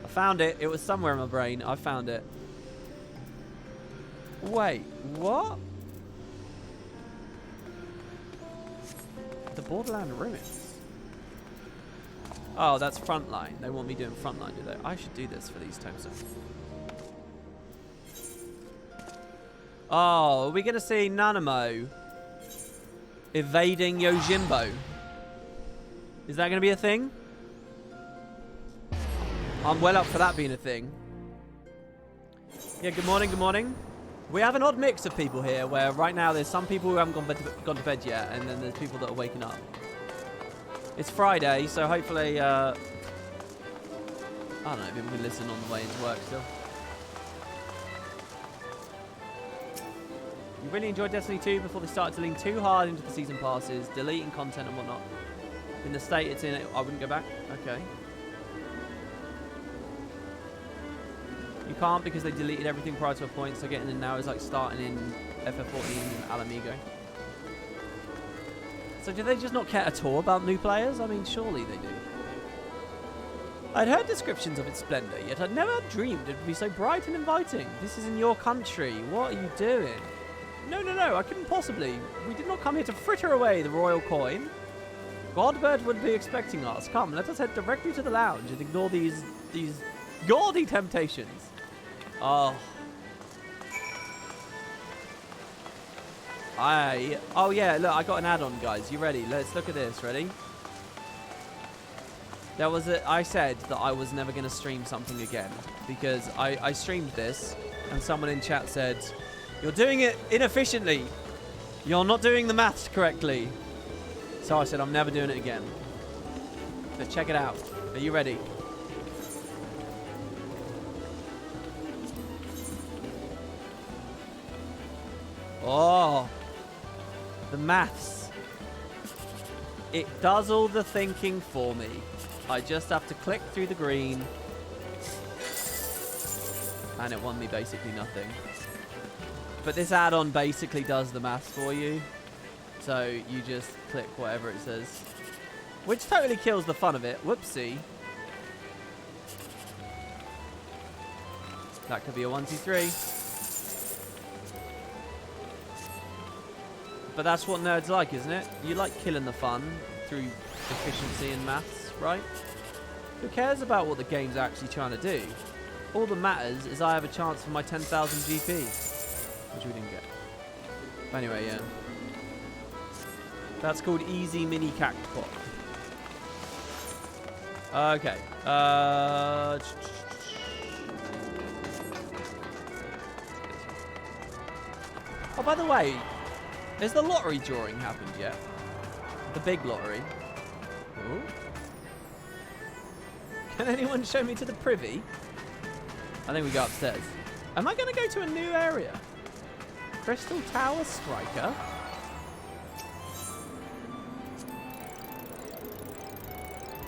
I found it. It was somewhere in my brain. I found it. Wait, what? The Borderland Ruins. Oh, that's Frontline. They want me doing Frontline, do they? I should do this for these tombstones. Oh, are we going to see Nanamo evading Yojimbo? Is that going to be a thing? I'm well up for that being a thing. Yeah, good morning, good morning. We have an odd mix of people here, where right now there's some people who haven't gone to bed yet, and then there's people that are waking up. It's Friday, so hopefully, I don't know, people can listen on the way into work still. You really enjoyed Destiny 2 before they started to lean too hard into the season passes, deleting content and whatnot. In the state it's in, I wouldn't go back. Okay. You can't because they deleted everything prior to a point, so getting in now is like starting in FF14 and Alamigo. So do they just not care at all about new players? I mean, surely they do. I'd heard descriptions of its splendor, yet I'd never dreamed it would be so bright and inviting. This is in your country. What are you doing? No, no, no, I couldn't possibly. We did not come here to fritter away the royal coin. Godbert would be expecting us. Come, let us head directly to the lounge and ignore these gaudy temptations. Oh. Oh yeah, look, I got an add-on, guys. You ready? Let's look at this. Ready? I said that I was never going to stream something again because I streamed this and someone in chat said, you're doing it inefficiently. You're not doing the maths correctly. So I said, I'm never doing it again. But check it out. Are you ready? Oh, the maths. It does all the thinking for me. I just have to click through the green. And it won me basically nothing. But this add-on basically does the maths for you. So you just click whatever it says. Which totally kills the fun of it. Whoopsie. That could be a 1, 2, 3. But that's what nerds like, isn't it? You like killing the fun through efficiency and maths, right? Who cares about what the game's actually trying to do? All that matters is I have a chance for my 10,000 GP. Which we didn't get. But anyway, yeah. That's called Easy Mini Cactpot. Okay. Oh, by the way, has the lottery drawing happened yet? The big lottery. Ooh. Can anyone show me to the privy? I think we go upstairs. Am I going to go to a new area? Crystal Tower Striker?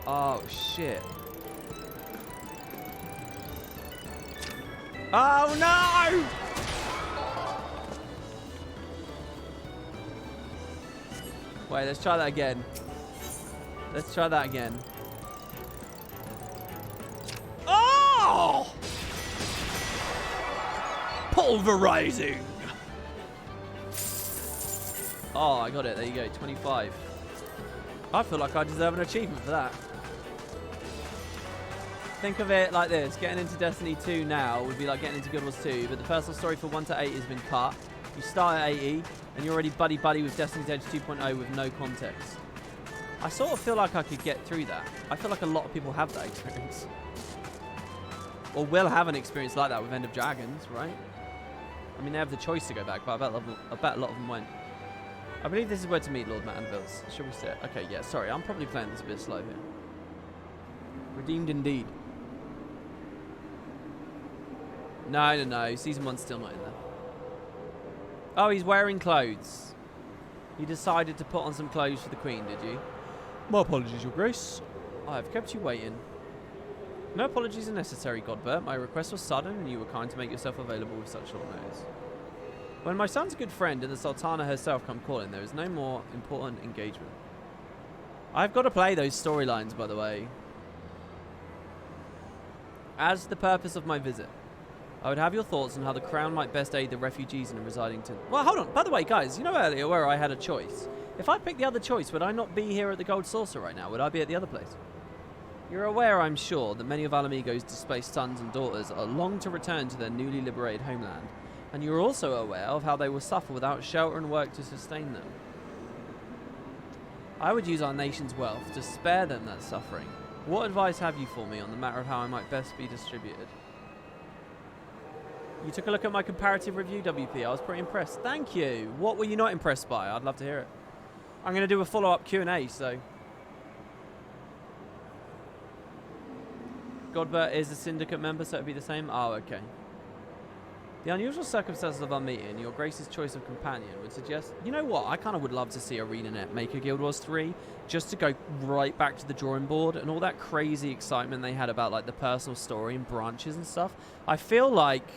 Oh, shit. Oh, no! Wait, let's try that again. Let's try that again. Oh! Pulverizing! Oh, I got it. There you go. 25. I feel like I deserve an achievement for that. Think of it like this. Getting into Destiny 2 now would be like getting into Guild Wars 2, but the personal story for 1 to 8 has been cut. You start at 80, and you're already buddy-buddy with Destiny's Edge 2.0 with no context. I sort of feel like I could get through that. I feel like a lot of people have that experience. Or will have an experience like that with End of Dragons, right? I mean, they have the choice to go back, but I bet a lot of them went. I believe this is where to meet Lord Manville's. Should we sit? Okay, yeah, sorry. I'm probably playing this a bit slow here. Redeemed indeed. No. Season 1's still not in there. Oh, he's wearing clothes. You decided to put on some clothes for the Queen, did you? My apologies, Your Grace. I have kept you waiting. No apologies are necessary, Godbert. My request was sudden, and you were kind to make yourself available with such short notice. When my son's good friend and the Sultana herself come calling, there is no more important engagement. I've got to play those storylines, by the way. As the purpose of my visit, I would have your thoughts on how the Crown might best aid the refugees in residing to... Well, hold on. By the way, guys, you know earlier where I had a choice. If I picked the other choice, would I not be here at the Gold Saucer right now? Would I be at the other place? You're aware, I'm sure, that many of Alamigo's displaced sons and daughters are long to return to their newly liberated homeland. And you're also aware of how they will suffer without shelter and work to sustain them. I would use our nation's wealth to spare them that suffering. What advice have you for me on the matter of how I might best be distributed? You took a look at my comparative review, WP. I was pretty impressed. Thank you. What were you not impressed by? I'd love to hear it. I'm going to do a follow-up Q&A, so... Godbert is a syndicate member, so it'd be the same? Oh, okay. The unusual circumstances of our meeting, Your Grace's choice of companion, would suggest... You know what? I kind of would love to see ArenaNet make a Guild Wars 3, just to go right back to the drawing board, and all that crazy excitement they had about, like, the personal story and branches and stuff. I feel like...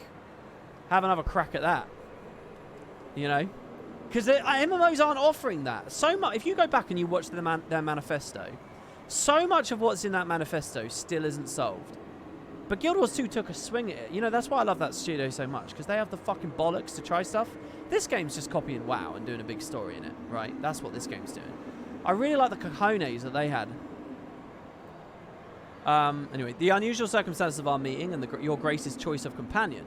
have another crack at that. You know? Because MMOs aren't offering that. So much. If you go back and you watch their manifesto, so much of what's in that manifesto still isn't solved. But Guild Wars 2 took a swing at it. You know, that's why I love that studio so much, because they have the fucking bollocks to try stuff. This game's just copying WoW and doing a big story in it, right? That's what this game's doing. I really like the cojones that they had. Anyway, the unusual circumstances of our meeting and Your Grace's choice of companion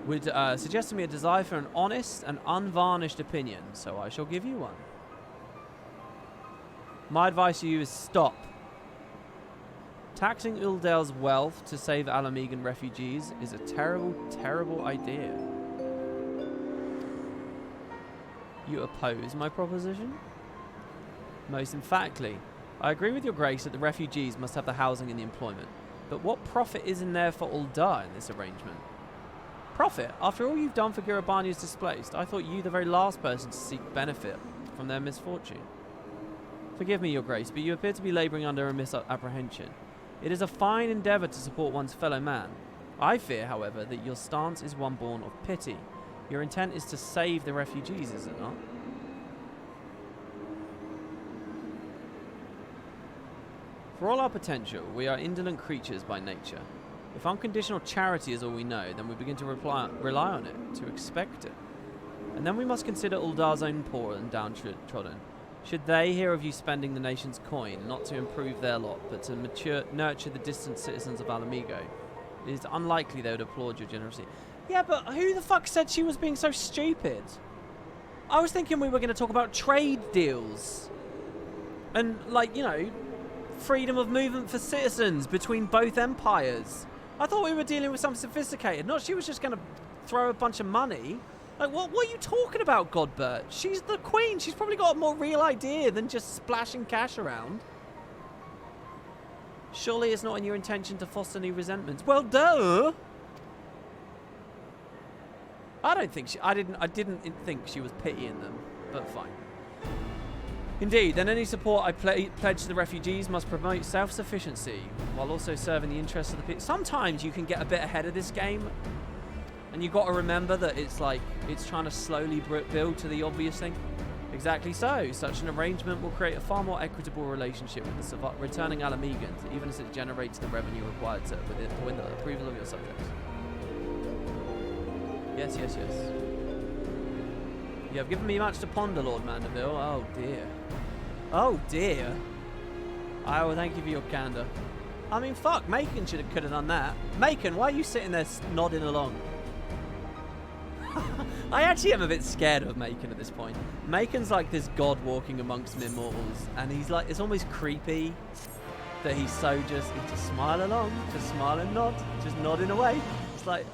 would suggest to me a desire for an honest and unvarnished opinion, so I shall give you one. My advice to you is stop. Taxing Uldale's wealth to save Alamigan refugees is a terrible, terrible idea. You oppose my proposition? Most emphatically, I agree with Your Grace that the refugees must have the housing and the employment. But what profit is in there for Uldar in this arrangement? Profit? After all you've done for Gurabani's displaced, I thought you the very last person to seek benefit from their misfortune. Forgive me, Your Grace, but you appear to be labouring under a misapprehension. It is a fine endeavour to support one's fellow man. I fear, however, that your stance is one born of pity. Your intent is to save the refugees, is it not? For all our potential, we are indolent creatures by nature. If unconditional charity is all we know, then we begin to rely on it, to expect it. And then we must consider Uldar's own poor and downtrodden. Should they hear of you spending the nation's coin, not to improve their lot, but to nurture the distant citizens of Alamigo, it is unlikely they would applaud your generosity. Yeah, but who the fuck said she was being so stupid? I was thinking we were going to talk about trade deals. And, like, you know, freedom of movement for citizens between both empires. I thought we were dealing with something sophisticated. Not she was just going to throw a bunch of money. Like, what are you talking about, Godbert? She's the queen. She's probably got a more real idea than just splashing cash around. Surely it's not in your intention to foster any resentments. Well, duh. I don't think I didn't think she was pitying them, but fine. Indeed, then any support I pledge to the refugees must promote self-sufficiency while also serving the interests of the people. Sometimes you can get a bit ahead of this game, and you've got to remember that it's like it's trying to slowly build to the obvious thing. Exactly so. Such an arrangement will create a far more equitable relationship with the returning Alamegans, even as it generates the revenue required to win the approval of your subjects. Yes, yes, yes. You have given me much to ponder, Lord Mandeville. Oh, dear. Oh, dear. I will thank you for your candor. I mean, fuck, Macon could have done that. Macon, why are you sitting there nodding along? I actually am a bit scared of Macon at this point. Macon's like this god walking amongst mere mortals, and he's like, it's almost creepy that he just smile along, just smile and nod, just nodding away. It's like,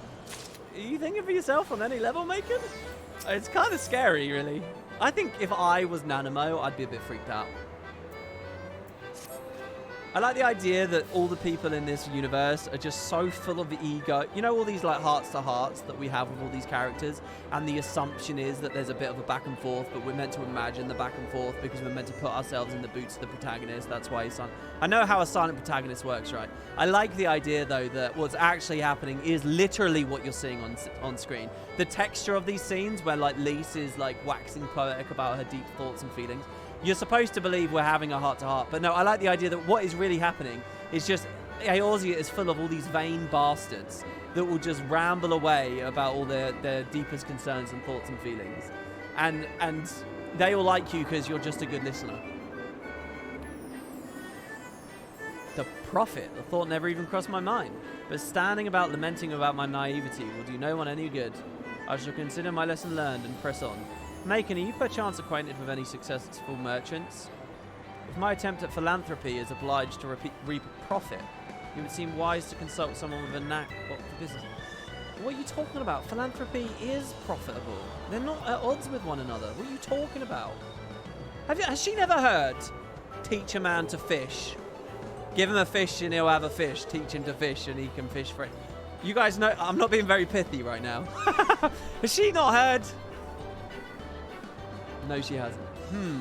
are you thinking for yourself on any level, Macon? It's kind of scary, really. I think if I was Nanamo, I'd be a bit freaked out. I like the idea that all the people in this universe are just so full of ego. You know, all these like hearts to hearts that we have with all these characters, and the assumption is that there's a bit of a back and forth, but we're meant to imagine the back and forth because we're meant to put ourselves in the boots of the protagonist. That's why he's I know how a silent protagonist works, right? I like the idea though that what's actually happening is literally what you're seeing on screen. The texture of these scenes where like Lise is like waxing poetic about her deep thoughts and feelings. You're supposed to believe we're having a heart-to-heart, but no, I like the idea that what is really happening is just Eorzea is full of all these vain bastards that will just ramble away about all their deepest concerns and thoughts and feelings. And they all like you because you're just a good listener. The prophet, the thought never even crossed my mind. But standing about lamenting about my naivety will do no one any good. I shall consider my lesson learned and press on. Macon, are you perchance acquainted with any successful merchants? If my attempt at philanthropy is obliged to reap a profit, it would seem wise to consult someone with a knack for business. What are you talking about? Philanthropy is profitable. They're not at odds with one another. What are you talking about? Has she never heard? Teach a man to fish. Give him a fish and he'll have a fish. Teach him to fish and he can fish for it. You guys know I'm not being very pithy right now. Has she not heard? No, she hasn't.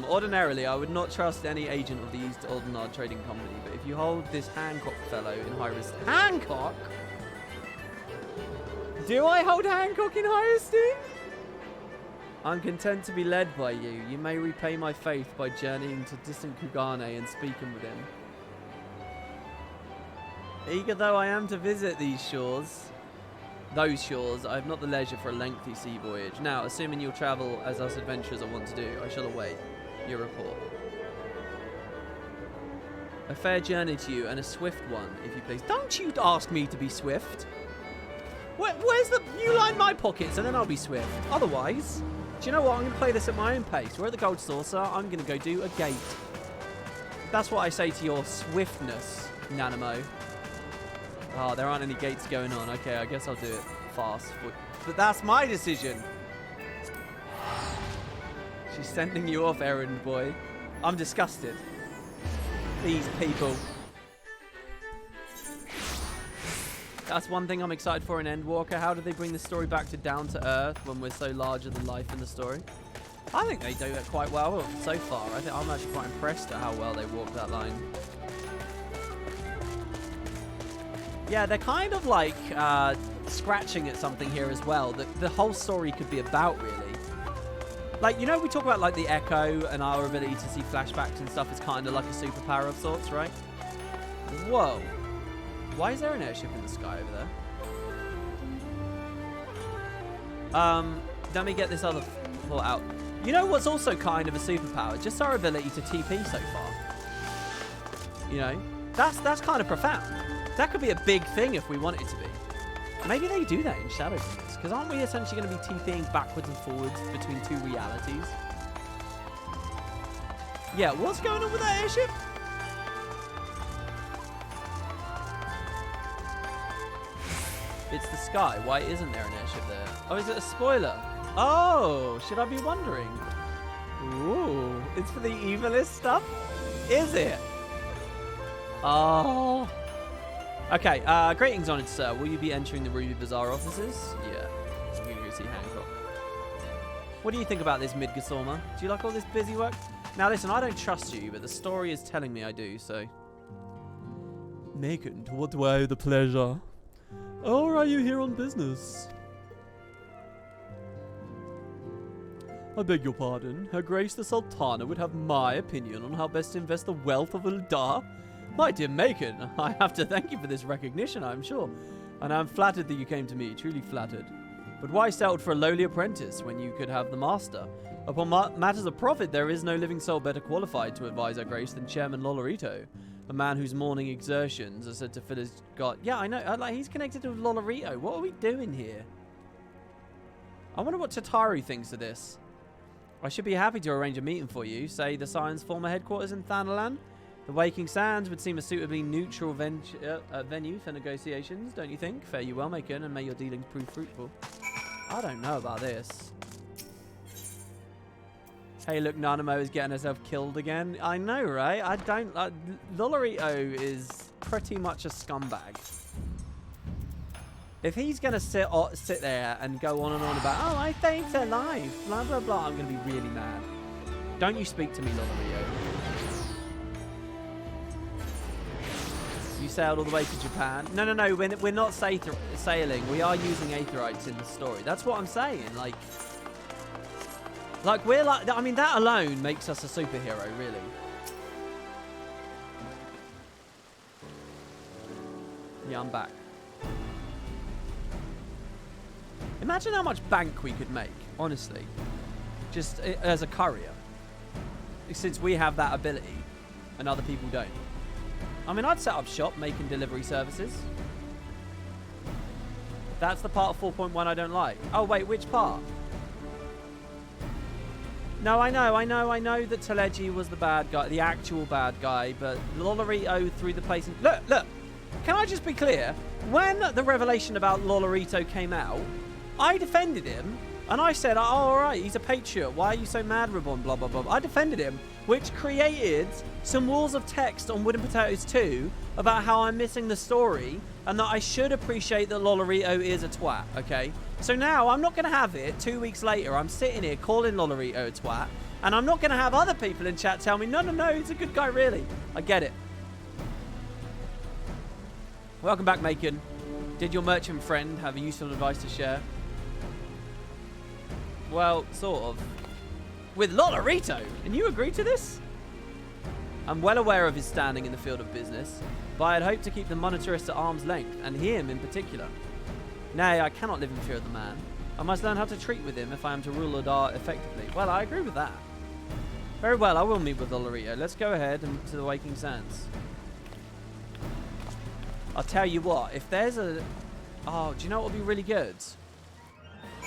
Ordinarily, I would not trust any agent of the East Oldenard Trading Company, but if you hold this Hancock fellow in high esteem... Hancock? Do I hold Hancock in high esteem? I'm content to be led by you. You may repay my faith by journeying to distant Kugane and speaking with him. Eager though I am to visit these shores... Those shores, I have not the leisure for a lengthy sea voyage. Now, assuming you'll travel as us adventurers are wont to do, I shall await your report. A fair journey to you, and a swift one, if you please. Don't you ask me to be swift. Where's the... You line my pockets, and then I'll be swift. Otherwise, do you know what? I'm going to play this at my own pace. We're at the Gold Saucer. I'm going to go do a gate. That's what I say to your swiftness, Nanamo. Oh, there aren't any gates going on. Okay, I guess I'll do it fast. But that's my decision. She's sending you off, errand boy. I'm disgusted. These people. That's one thing I'm excited for in Endwalker. How do they bring the story back to down to earth when we're so larger than life in the story? I think they do it quite well so far. I think I'm actually quite impressed at how well they walk that line. Yeah, they're kind of like scratching at something here as well that the whole story could be about, really. Like, you know, we talk about like the Echo and our ability to see flashbacks and stuff is kind of like a superpower of sorts, right? Whoa. Why is there an airship in the sky over there? Let me get this other thought out. You know what's also kind of a superpower? Just our ability to TP so far. You know, that's kind of profound. That could be a big thing if we want it to be. Maybe they do that in Shadowbringers, because aren't we essentially going to be TPing backwards and forwards between two realities? Yeah, what's going on with that airship? It's the sky. Why isn't there an airship there? Oh, is it a spoiler? Oh, should I be wondering? Ooh, it's for the evilest stuff? Is it? Oh. Okay, greetings, honoured sir. Will you be entering the Ruby Bazaar offices? Yeah. So we're going to go see Hancock. What do you think about this, Midgasoma? Do you like all this busy work? Now listen, I don't trust you, but the story is telling me I do, so... Macon, to what do I owe the pleasure? Or are you here on business? I beg your pardon. Her Grace the Sultana would have my opinion on how best to invest the wealth of Uldar? My dear Macon, I have to thank you for this recognition, I'm sure. And I'm flattered that you came to me, truly flattered. But why settle for a lowly apprentice when you could have the master? Upon matters of profit, there is no living soul better qualified to advise Her Grace than Chairman Lolorito. A man whose morning exertions are said to fill his gut. Yeah, I know. Like, he's connected to Lolorito. What are we doing here? I wonder what Tataru thinks of this. I should be happy to arrange a meeting for you. Say the Scion's former headquarters in Thanalan. The Waking Sands would seem a suitably neutral venue for negotiations, don't you think? Fare you well, Macon, and may your dealings prove fruitful. I don't know about this. Hey, look, Nanamo is getting herself killed again. I know, right? I don't... Lolorito is pretty much a scumbag. If he's going to sit there and go on and on about, oh, I saved her life, blah, blah, blah, I'm going to be really mad. Don't you speak to me, Lolorito. You sailed all the way to Japan? No, we're not sailing. We are using Aetherites in the story. That's what I'm saying. Like, we're like... I mean, that alone makes us a superhero, really. Yeah, I'm back. Imagine how much bank we could make, honestly. Just as a courier. Since we have that ability and other people don't. I mean, I'd set up shop making delivery services. That's the part of 4.1 I don't like. Oh, wait, which part? No, I know that Teleji was the bad guy, the actual bad guy, but Lolorito threw the place in... Look, can I just be clear? When the revelation about Lolorito came out, I defended him, and I said, oh, all right, he's a patriot. Why are you so mad, Ribbon? Blah, blah, blah. I defended him, which created some walls of text on Wooden Potatoes 2 about how I'm missing the story and that I should appreciate that Lolorito is a twat, okay? So now I'm not going to have it 2 weeks later. I'm sitting here calling Lolorito a twat, and I'm not going to have other people in chat tell me, no, he's a good guy, really. I get it. Welcome back, Macon. Did your merchant friend have a useful advice to share? Well, sort of. With Lolorito, and you agree to this? I'm well aware of his standing in the field of business, but I had hoped to keep the monetarist at arm's length, and him in particular. Nay, I cannot live in fear of the man. I must learn how to treat with him if I am to rule Adar effectively. Well, I agree with that. Very well, I will meet with Lolorito. Let's go ahead and to the Waking Sands. I'll tell you what, if there's a... Oh, do you know what would be really good?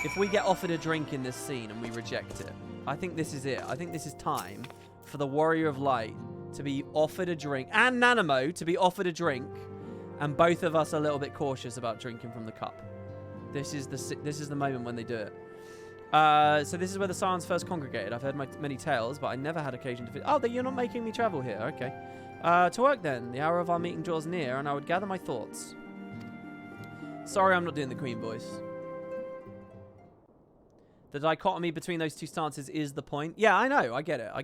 If we get offered a drink in this scene and we reject it. I think this is it. I think this is time for the Warrior of Light to be offered a drink, and Nanamo to be offered a drink, and both of us a little bit cautious about drinking from the cup. This is the moment when they do it. So this is where the Scions first congregated. I've heard many tales, but I never had occasion to... Oh, you're not making me travel here. Okay. To work then. The hour of our meeting draws near, and I would gather my thoughts. Sorry, I'm not doing the Queen voice. The dichotomy between those two stances is the point. Yeah, I know. I get it. I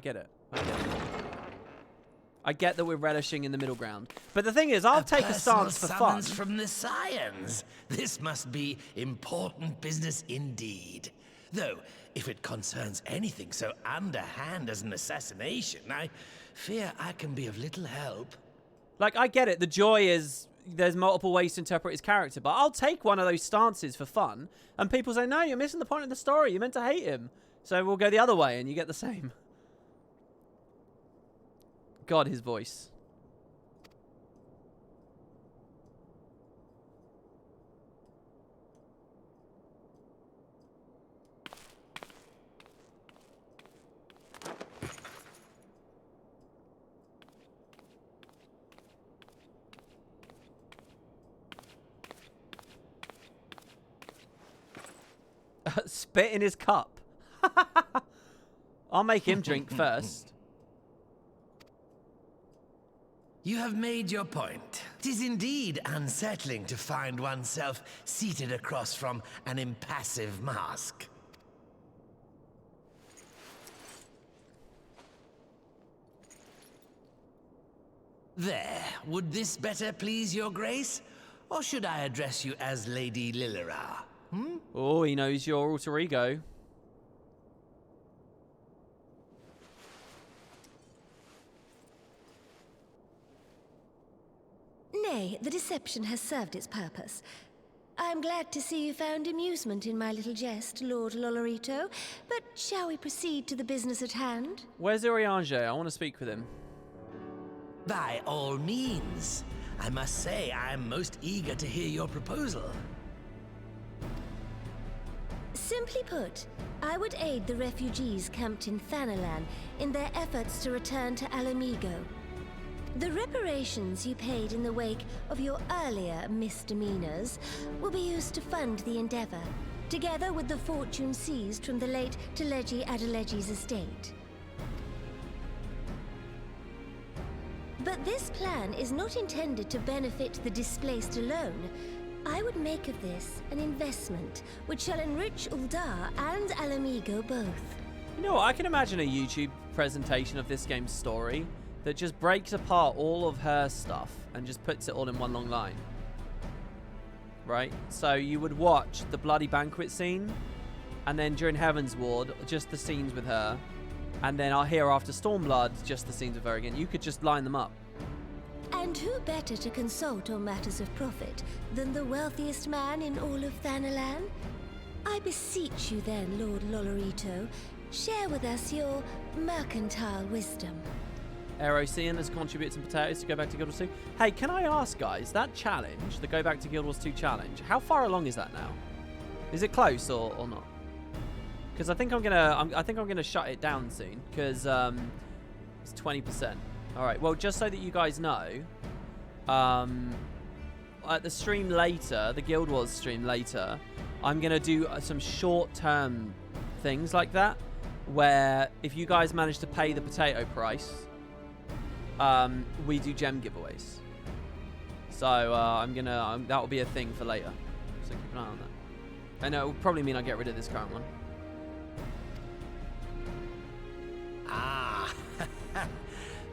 get that we're relishing in the middle ground. But the thing is, I'll take a stance for fun. From the Scions. This must be important business indeed. Though, if it concerns anything so underhand as an assassination, I fear I can be of little help. Like, I get it. The joy is there's multiple ways to interpret his character, but I'll take one of those stances for fun. And people say, no, you're missing the point of the story. You're meant to hate him. So we'll go the other way and you get the same. God, his voice. Spit in his cup. I'll make him drink first. You have made your point. It is indeed unsettling to find oneself seated across from an impassive mask. There, would this better please your grace? Or should I address you as Lady Lilira? Oh, he knows your alter ego. Nay, the deception has served its purpose. I'm glad to see you found amusement in my little jest, Lord Lolorito, but shall we proceed to the business at hand? Where's Urianger? I want to speak with him. By all means. I must say, I am most eager to hear your proposal. Simply put, I would aid the refugees camped in Thanalan in their efforts to return to Alamigo. The reparations you paid in the wake of your earlier misdemeanors will be used to fund the endeavor, together with the fortune seized from the late Teleji Adeleji's estate. But this plan is not intended to benefit the displaced alone. I would make of this an investment which shall enrich Uldar and Alamigo both. You know what? I can imagine a YouTube presentation of this game's story that just breaks apart all of her stuff and just puts it all in one long line. Right? So you would watch the bloody banquet scene, and then during Heaven's Ward, just the scenes with her, and then I'll hear after Stormblood, just the scenes with her again. You could just line them up. And who better to consult on matters of profit than the wealthiest man in all of Thanalan? I beseech you then, Lord Lolorito, share with us your mercantile wisdom. Aerocian has contributed some potatoes to go back to Guild Wars 2. Hey, can I ask, guys, that challenge, the Go Back to Guild Wars 2 challenge, how far along is that now? Is it close or not? Because I think I'm gonna shut it down soon because it's 20%. All right. Well, just so that you guys know, at the stream later, the Guild Wars stream later, I'm gonna do some short-term things like that, where if you guys manage to pay the potato price, we do gem giveaways. So that will be a thing for later. So keep an eye on that. I know it will probably mean I get rid of this current one. Ah,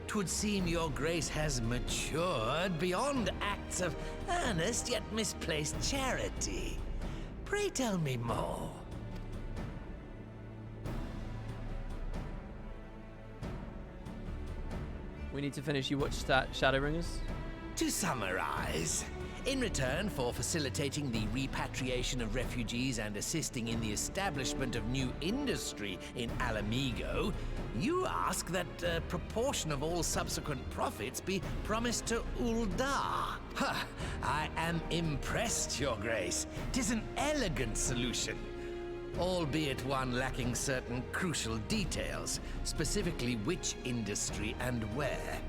'twould seem your grace has matured beyond acts of earnest yet misplaced charity. Pray tell me more. We need to finish. You watched that Shadowbringers? To summarize, in return for facilitating the repatriation of refugees and assisting in the establishment of new industry in Alamigo, you ask that a proportion of all subsequent profits be promised to Uldar. Huh, I am impressed, your grace. 'Tis an elegant solution, albeit one lacking certain crucial details, specifically which industry and where.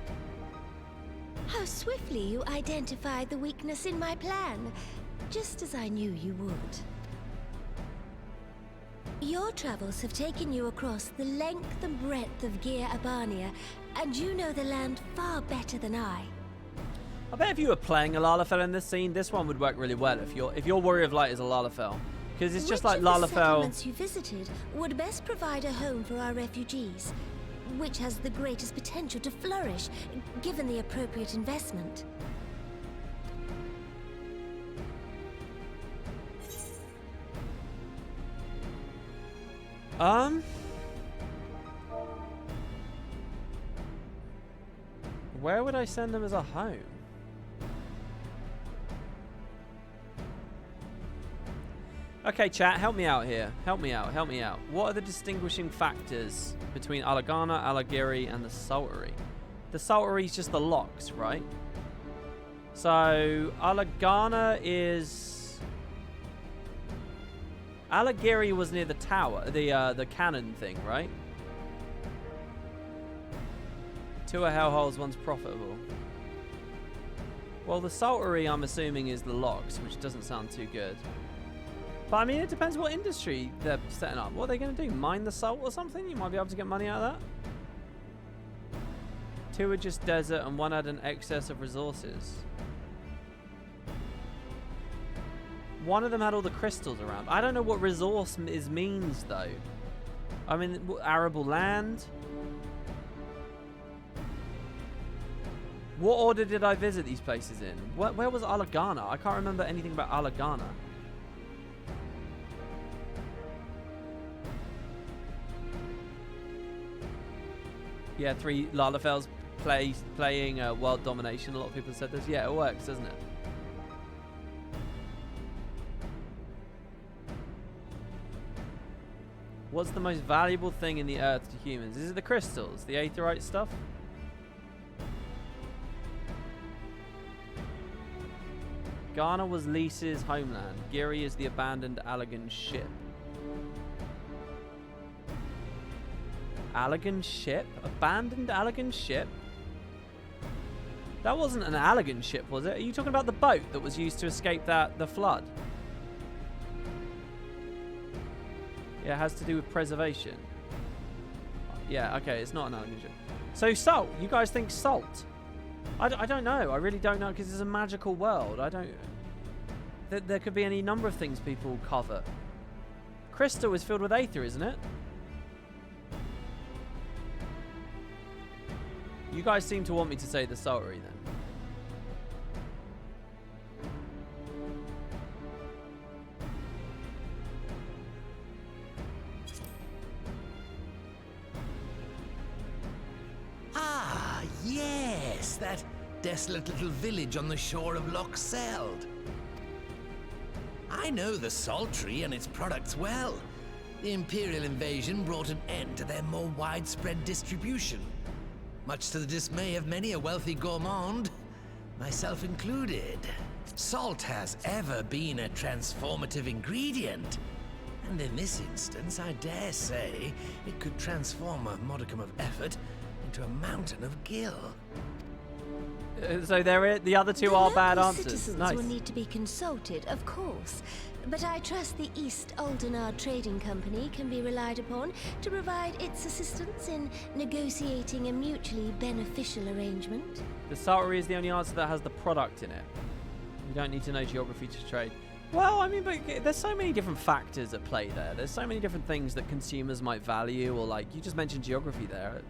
How swiftly you identified the weakness in my plan, just as I knew you would. Your travels have taken you across the length and breadth of Gear Abania, and you know the land far better than I. I bet if you were playing a Lalafell in this scene, this one would work really well if your Warrior of Light is a Lalafell. Because it's just like Which of the Lalafell. settlements you visited would best provide a home for our refugees? Which has the greatest potential to flourish, given the appropriate investment? Where would I send them as a home? Okay, chat, help me out here. Help me out. What are the distinguishing factors between Alagana, Alagiri, and the Saltery? The Saltery is just the locks, right? So, Alagana is... Alagiri was near the tower, the cannon thing, right? 2 are hellholes, 1's profitable. Well, the Saltery, I'm assuming, is the locks, which doesn't sound too good. But I mean, it depends what industry they're setting up. What are they going to do? Mine the salt or something? You might be able to get money out of that. 2 are just desert and 1 had an excess of resources. 1 of them had all the crystals around. I don't know what resource means though. I mean, arable land. What order did I visit these places in? Where was Alagana? I can't remember anything about Alagana. Yeah, 3 Lalafels playing world domination. A lot of people said this. Yeah, it works, doesn't it? What's the most valuable thing in the earth to humans? Is it the crystals? The aetheryte stuff? Ghana was Lisa's homeland. Giri is the abandoned Allagan ship. Allagan ship? Abandoned Allagan ship? That wasn't an Allagan ship, was it? Are you talking about the boat that was used to escape the flood? Yeah, it has to do with preservation. Yeah, okay, it's not an Allagan ship. So salt. You guys think salt? I don't know. I really don't know because it's a magical world. I don't... There could be any number of things people cover. Crystal is filled with aether, isn't it? You guys seem to want me to say the saltry then. Ah, yes, that desolate little village on the shore of Loch Seld. I know the Saltry and its products well. The Imperial invasion brought an end to their more widespread distribution, much to the dismay of many a wealthy gourmand, myself included. Salt has ever been a transformative ingredient, and in this instance, I dare say, it could transform a modicum of effort into a mountain of gil. So the other 2 are bad answers. Citizens Nice. will need to be consulted, of course. But I trust the East Aldenard Trading Company can be relied upon to provide its assistance in negotiating a mutually beneficial arrangement. The saltry is the only answer that has the product in it. You don't need to know geography to trade. Well, I mean, but there's so many different factors at play there. There's so many different things that consumers might value, or like, you just mentioned geography there.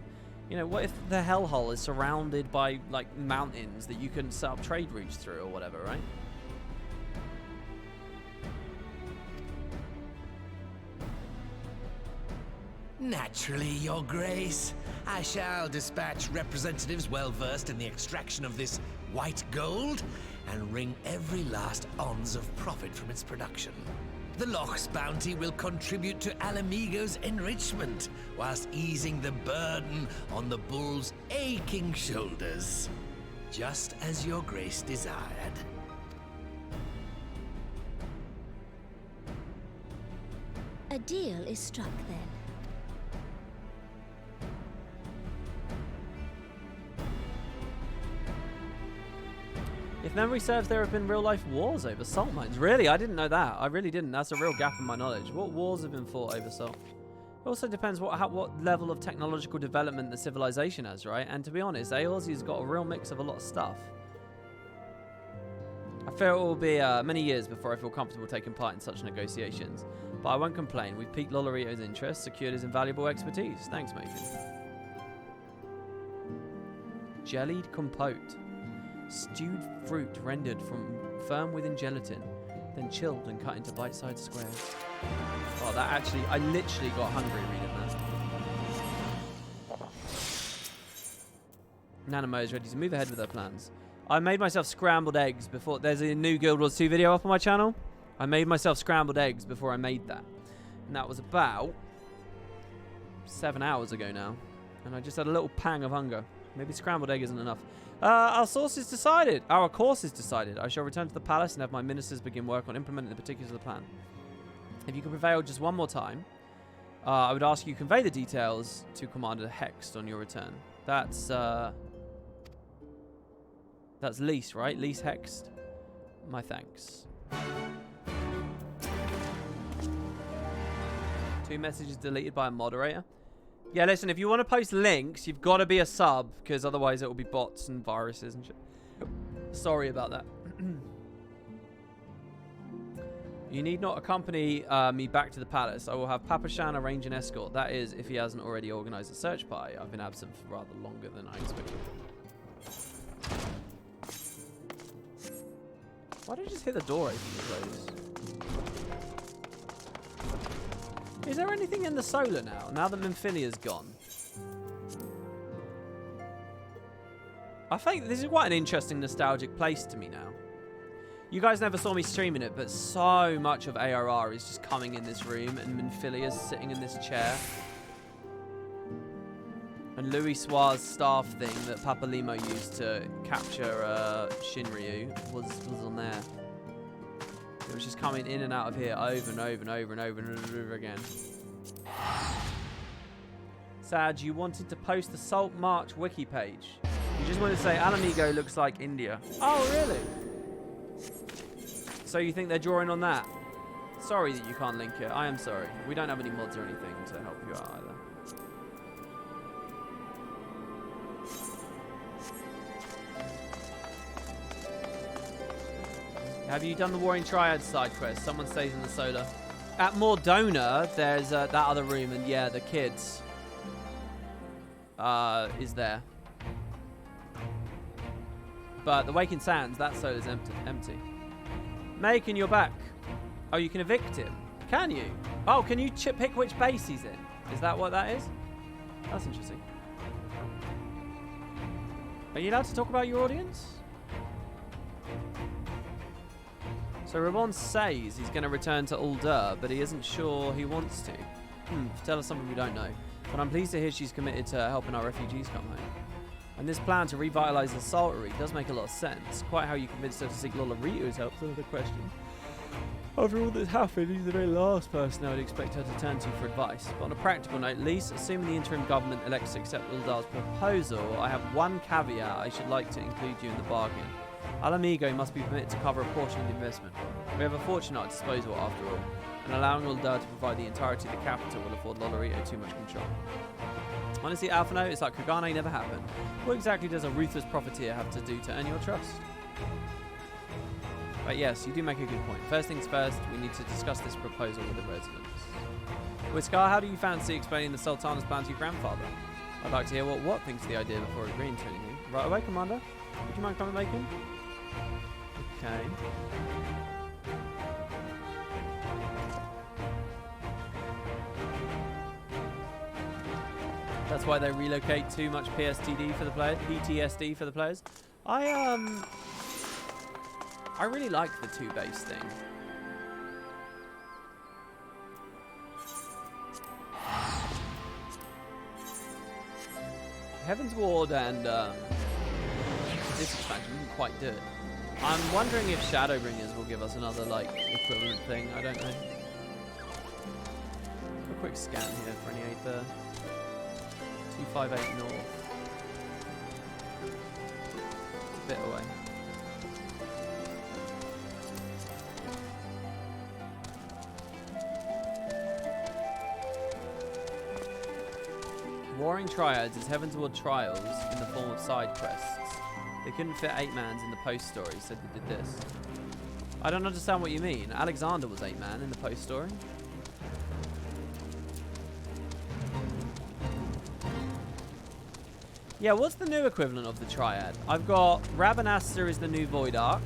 You know, what if the hellhole is surrounded by, like, mountains that you can set up trade routes through or whatever, right? Naturally, Your Grace. I shall dispatch representatives well-versed in the extraction of this white gold and wring every last ounce of profit from its production. The Loch's bounty will contribute to Alamigo's enrichment, whilst easing the burden on the bull's aching shoulders. Just as Your Grace desired. A deal is struck then. If memory serves, there have been real-life wars over salt mines. Really? I didn't know that. I really didn't. That's a real gap in my knowledge. What wars have been fought over salt? It also depends what level of technological development the civilization has, right? And to be honest, Eorze's got a real mix of a lot of stuff. I fear it will be many years before I feel comfortable taking part in such negotiations. But I won't complain. We've piqued Lolorito's interest, secured his invaluable expertise. Thanks, Major. Jellied compote. Stewed fruit rendered from firm within gelatin, then chilled and cut into bite-sized squares. Oh, that actually, I literally got hungry reading that. Nanamo is ready to move ahead with her plans. I made myself scrambled eggs before. There's a new Guild Wars 2 video up on my channel. I made myself scrambled eggs before I made that. And that was about 7 hours ago now. And I just had a little pang of hunger. Maybe scrambled egg isn't enough. Our course is decided. I shall return to the palace and have my ministers begin work on implementing the particulars of the plan. If you can prevail just one more time, I would ask you convey the details to Commander Hext on your return. That's Lise, right? Lise Hext. My thanks. 2 messages deleted by a moderator. Yeah, listen, if you want to post links, you've got to be a sub, because otherwise it will be bots and viruses and shit. Sorry about that. You need not accompany me back to the palace. I will have Papa Shan arrange an escort. That is, if he hasn't already organised a search party. I've been absent for rather longer than I expected. Why did I just hit the door open and close? Is there anything in the solar now that Memphilia's gone? I think this is quite an interesting nostalgic place to me now. You guys never saw me streaming it, but so much of ARR is just coming in this room, and Memphilia's sitting in this chair. And Louis Suar's staff thing that Papa Limo used to capture Shinryu was on there. It was just coming in and out of here over and over and over and over and over again. Sad, you wanted to post the Salt March wiki page. You just wanted to say Alamigo looks like India. Oh, really? So you think they're drawing on that? Sorry that you can't link it. I am sorry. We don't have any mods or anything to help you out either. Have you done the Warring Triad side quest? Someone stays in the solar. At Mordona, there's that other room, and yeah, the kids is there. But the Waking Sands, that solar's empty. Macon, you're back. Oh, you can evict him. Can you? Oh, can you pick which base he's in? Is that what that is? That's interesting. Are you allowed to talk about your audience? So Ramon says he's going to return to Uldur, but he isn't sure he wants to. Tell us something we don't know. But I'm pleased to hear she's committed to helping our refugees come home. And this plan to revitalise the Saltery does make a lot of sense. Quite how you convinced her to seek Lolorito's help is another question. After all that's happened, he's the very last person I would expect her to turn to for advice. But on a practical note, Lise, assuming the interim government elects to accept Uldur's proposal, I have one caveat I should like to include you in the bargain. Alamigo must be permitted to cover a portion of the investment. We have a fortune at our disposal after all, and allowing Uldur to provide the entirety of the capital will afford Lolorito too much control. Honestly, Alphano, it's like Kagane never happened. What exactly does a ruthless profiteer have to do to earn your trust? But yes, you do make a good point. First things first, we need to discuss this proposal with the residents. Whisker, how do you fancy explaining the Sultana's plan to your grandfather? I'd like to hear what Watt thinks of the idea before agreeing to anything. Right away, Commander. Would you mind coming, Macon? Okay. That's why they relocate too much PTSD for the players. I really like the 2 base thing. Heaven's Ward and this expansion didn't quite do it. I'm wondering if Shadowbringers will give us another like equivalent thing. I don't know. A quick scan here for any 8th. 258 north. It's a bit away. Warring Triads is Heavensward Trials in the form of side quests. They couldn't fit 8-mans in the post story, so they did this. I don't understand what you mean. Alexander was 8-man in the post story. Yeah, what's the new equivalent of the Triad? I've got Rabanastre is the new Void Ark.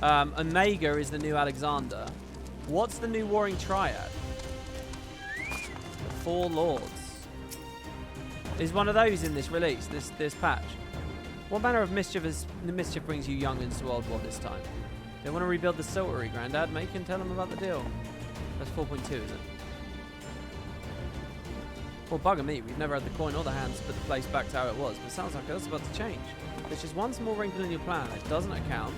Omega is the new Alexander. What's the new Warring Triad? The 4 Lords. Is one of those in this release, this patch? What manner of mischief brings you youngins to Old War this time? They want to rebuild the Saltery, Grandad. Macon, tell them about the deal. That's 4.2, is it? Well, bugger me. We've never had the coin or the hands to put the place back to how it was, but sounds like that's about to change. There's just one small wrinkle in your plan. It doesn't account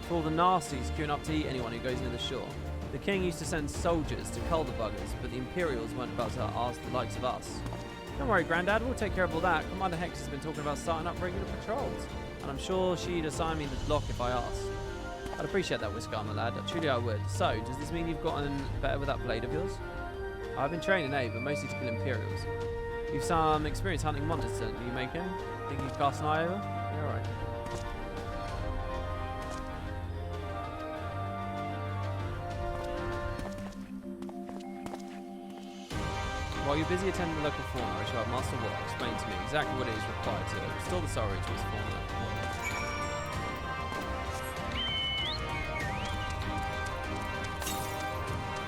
for all the nasties queuing up to eat anyone who goes near the shore. The king used to send soldiers to cull the buggers, but the Imperials weren't about to ask the likes of us. Don't worry, Grandad, we'll take care of all that. Commander Hex has been talking about starting up regular patrols, and I'm sure she'd assign me the block if I asked. I'd appreciate that, Whisker, my lad. Truly I would. So, does this mean you've gotten better with that blade of yours? I've been training, but mostly to kill Imperials. You've some experience hunting monsters, do you make him? Think you can cast an eye over? Yeah, alright. While you're busy attending the local fauna, I shall have Master Watt explain to me exactly what it is required to restore the sorrow to its fauna.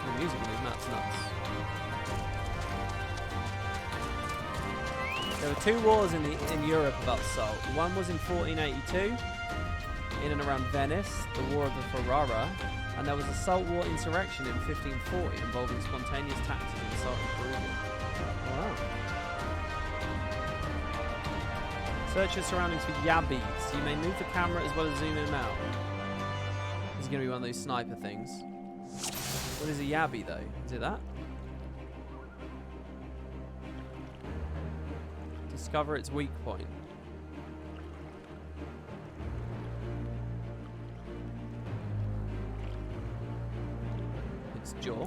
The music in these maps nuts. There were 2 wars in Europe about salt. One was in 1482, in and around Venice, the War of the Ferrara, and there was a Salt War insurrection in 1540 involving spontaneous taxes in Salt and Peruvian. Wow. Search your surroundings for yabbies. You may move the camera as well as zoom in and out. This is going to be one of those sniper things. What is a yabby though? Is it that? Discover its weak point. Its jaw.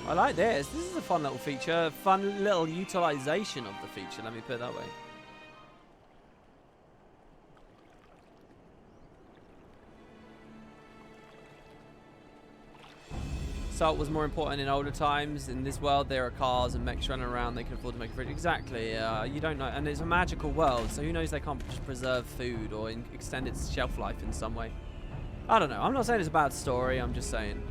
I like this. This is a fun little feature. Fun little utilization of the feature. Let me put it that way. Salt was more important in older times. In this world, there are cars and mechs running around. They can afford to make a fridge. Exactly. You don't know. And it's a magical world, so who knows they can't just preserve food or extend its shelf life in some way. I don't know. I'm not saying it's a bad story. I'm just saying.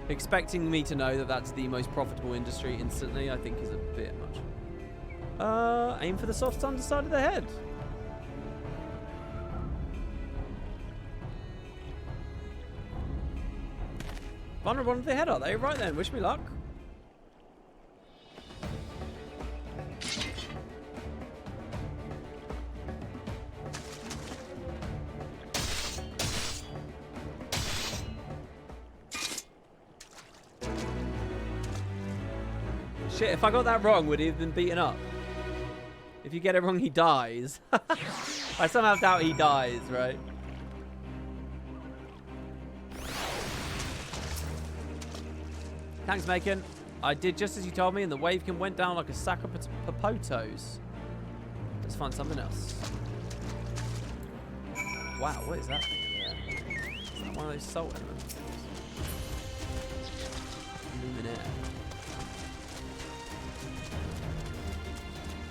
Expecting me to know that that's the most profitable industry instantly, I think is a bit much. Aim for the soft underside of the head. Vulnerable under the head, are they? Right then, wish me luck. Shit, if I got that wrong, would he have been beaten up? If you get it wrong, he dies. I somehow doubt he dies, right? Thanks, Macon. I did just as you told me, and the wavekin went down like a sack of popotos. Let's find something else. Wow, what is that thing there? Is that one of those salt elements? Luminaire.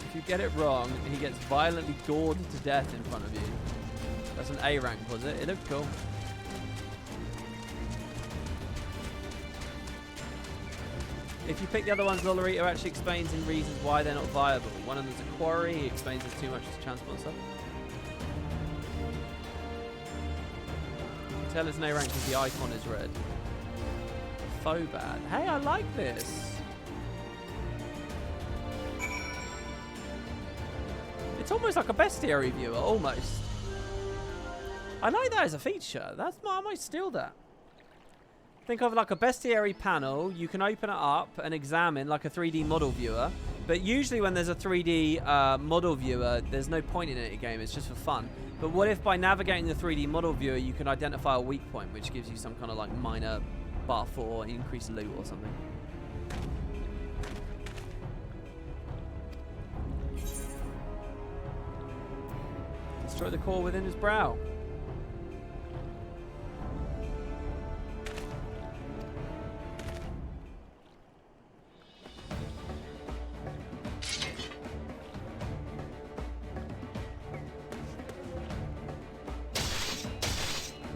If you get it wrong, he gets violently gored to death in front of you. That's an A rank, was it? It looked cool. If you pick the other ones, Lolorito actually explains in reasons why they're not viable. One of them's a quarry. He explains there's too much to transport stuff. Tell us an A rank because the icon is red. Faux bad. Hey, I like this. It's almost like a bestiary viewer, almost. I like that as a feature. I might steal that. Think of like a bestiary panel. You can open it up and examine like a 3D model viewer. But usually when there's a 3D model viewer, there's no point in it in a game. It's just for fun. But what if by navigating the 3D model viewer, you can identify a weak point, which gives you some kind of like minor buff or increased loot or something. Destroy the core within his brow.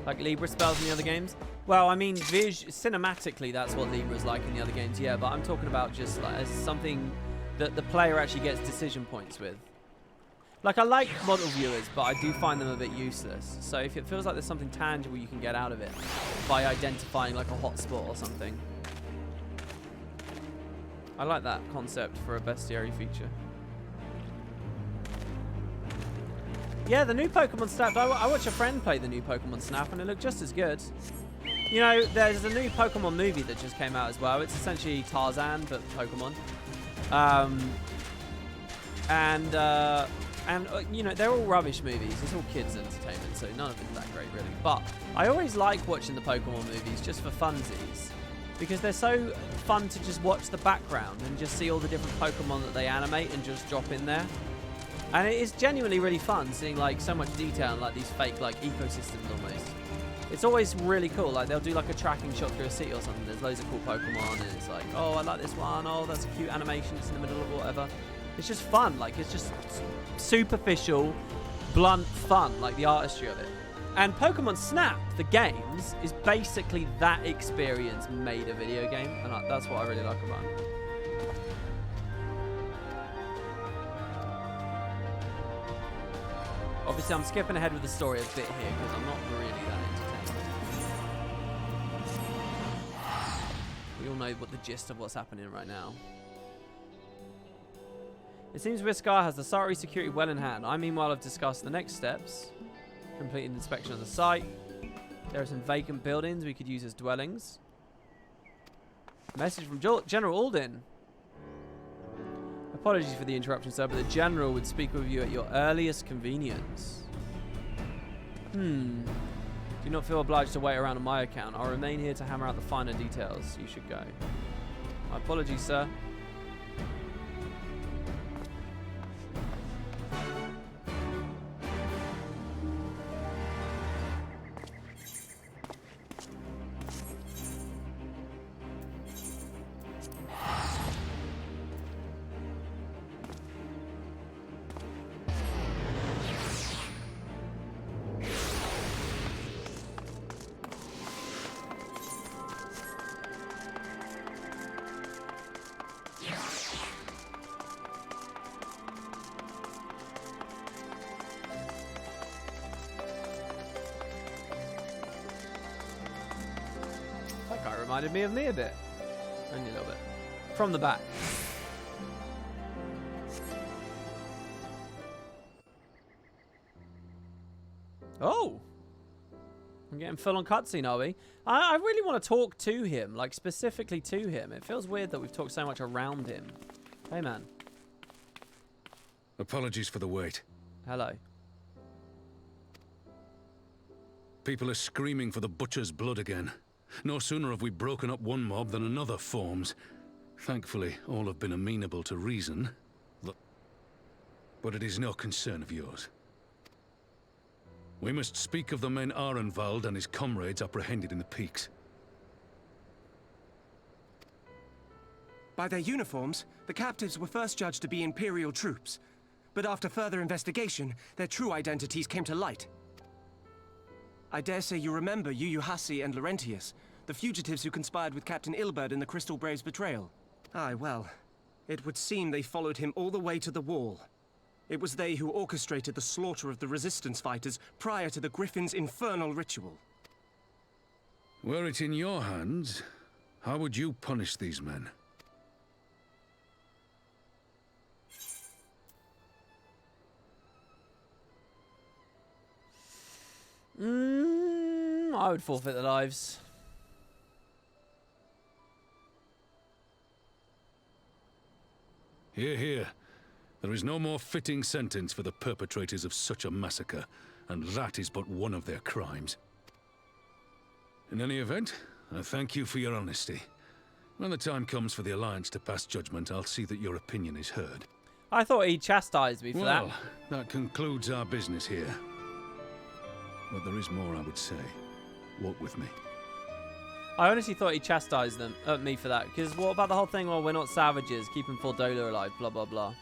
Like Libra spells in the other games? Well, I mean, cinematically, that's what Libra's like in the other games, yeah, but I'm talking about just like as something that the player actually gets decision points with. Like, I like model viewers, but I do find them a bit useless. So if it feels like there's something tangible you can get out of it by identifying like a hotspot or something. I like that concept for a bestiary feature. Yeah, the new Pokemon Snap. I watched a friend play the new Pokemon Snap, and it looked just as good. You know, there's a new Pokemon movie that just came out as well. It's essentially Tarzan, but Pokemon. And, you know, they're all rubbish movies. It's all kids' entertainment, so none of it's that great, really. But I always like watching the Pokemon movies just for funsies, because they're so fun to just watch the background and just see all the different Pokemon that they animate and just drop in there. And it is genuinely really fun seeing, like, so much detail and, like, these fake, like, ecosystems almost. It's always really cool. Like, they'll do, like, a tracking shot through a city or something. There's loads of cool Pokemon, and it's like, oh, I like this one. Oh, that's a cute animation. It's in the middle of whatever. It's just fun. Like, it's just superficial, blunt fun, like the artistry of it. And Pokemon Snap, the games, is basically that experience made a video game, and that's what I really like about it. Obviously, I'm skipping ahead with the story a bit here because I'm not really that entertained. We all know what the gist of what's happening right now. It seems Whiskar has the Sari security well in hand. I, meanwhile, have discussed the next steps. Completed inspection of the site. There are some vacant buildings we could use as dwellings. Message from General Alden. Apologies for the interruption, sir, but the General would speak with you at your earliest convenience. Do not feel obliged to wait around on my account. I'll remain here to hammer out the finer details. You should go. My apologies, sir. Reminded me of me a bit. Only a little bit. From the back. Oh! I'm getting full on cutscene, are we? I really want to talk to him, like specifically to him. It feels weird that we've talked so much around him. Hey, man. Apologies for the wait. Hello. People are screaming for the butcher's blood again. No sooner have we broken up one mob than another forms. Thankfully, all have been amenable to reason. But it is no concern of yours. We must speak of the men Arenvald and his comrades apprehended in the peaks. By their uniforms, the captives were first judged to be Imperial troops. But after further investigation, their true identities came to light. I dare say you remember Yuyuhasi and Laurentius, the fugitives who conspired with Captain Ilberd in the Crystal Brave's betrayal. Aye, well, it would seem they followed him all the way to the wall. It was they who orchestrated the slaughter of the Resistance fighters prior to the Griffin's infernal ritual. Were it in your hands, how would you punish these men? I would forfeit their lives. Hear, hear. There is no more fitting sentence for the perpetrators of such a massacre, and that is but one of their crimes. In any event, I thank you for your honesty. When the time comes for the Alliance to pass judgment, I'll see that your opinion is heard. I thought he chastised me for that. Well, that concludes our business here. But there is more I would say. Walk with me. I honestly thought he chastised me for that. Because what about the whole thing, well, we're not savages, keeping Fordola alive, blah, blah, blah.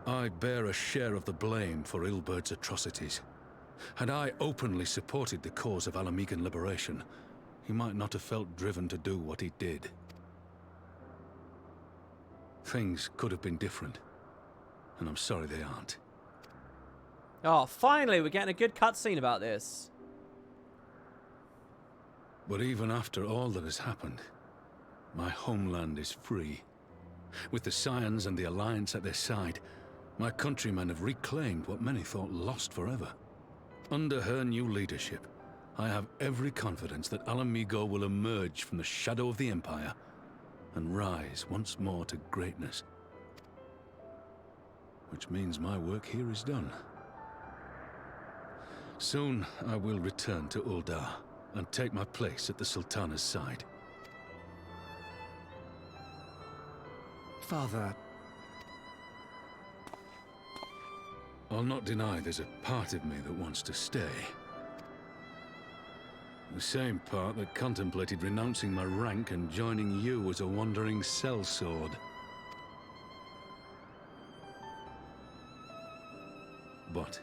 I bear a share of the blame for Ilberd's atrocities. Had I openly supported the cause of Alamegan liberation, he might not have felt driven to do what he did. Things could have been different, and I'm sorry they aren't. Oh, finally, we're getting a good cutscene about this. But even after all that has happened, my homeland is free. With the Scions and the Alliance at their side, My countrymen have reclaimed what many thought lost forever. Under her new leadership, I have every confidence that Alamigo will emerge from the shadow of the Empire and rise once more to greatness. Which means my work here is done. Soon I will return to Uldar and take my place at the Sultana's side. Father... I'll not deny there's a part of me that wants to stay. The same part that contemplated renouncing my rank and joining you as a wandering sellsword. But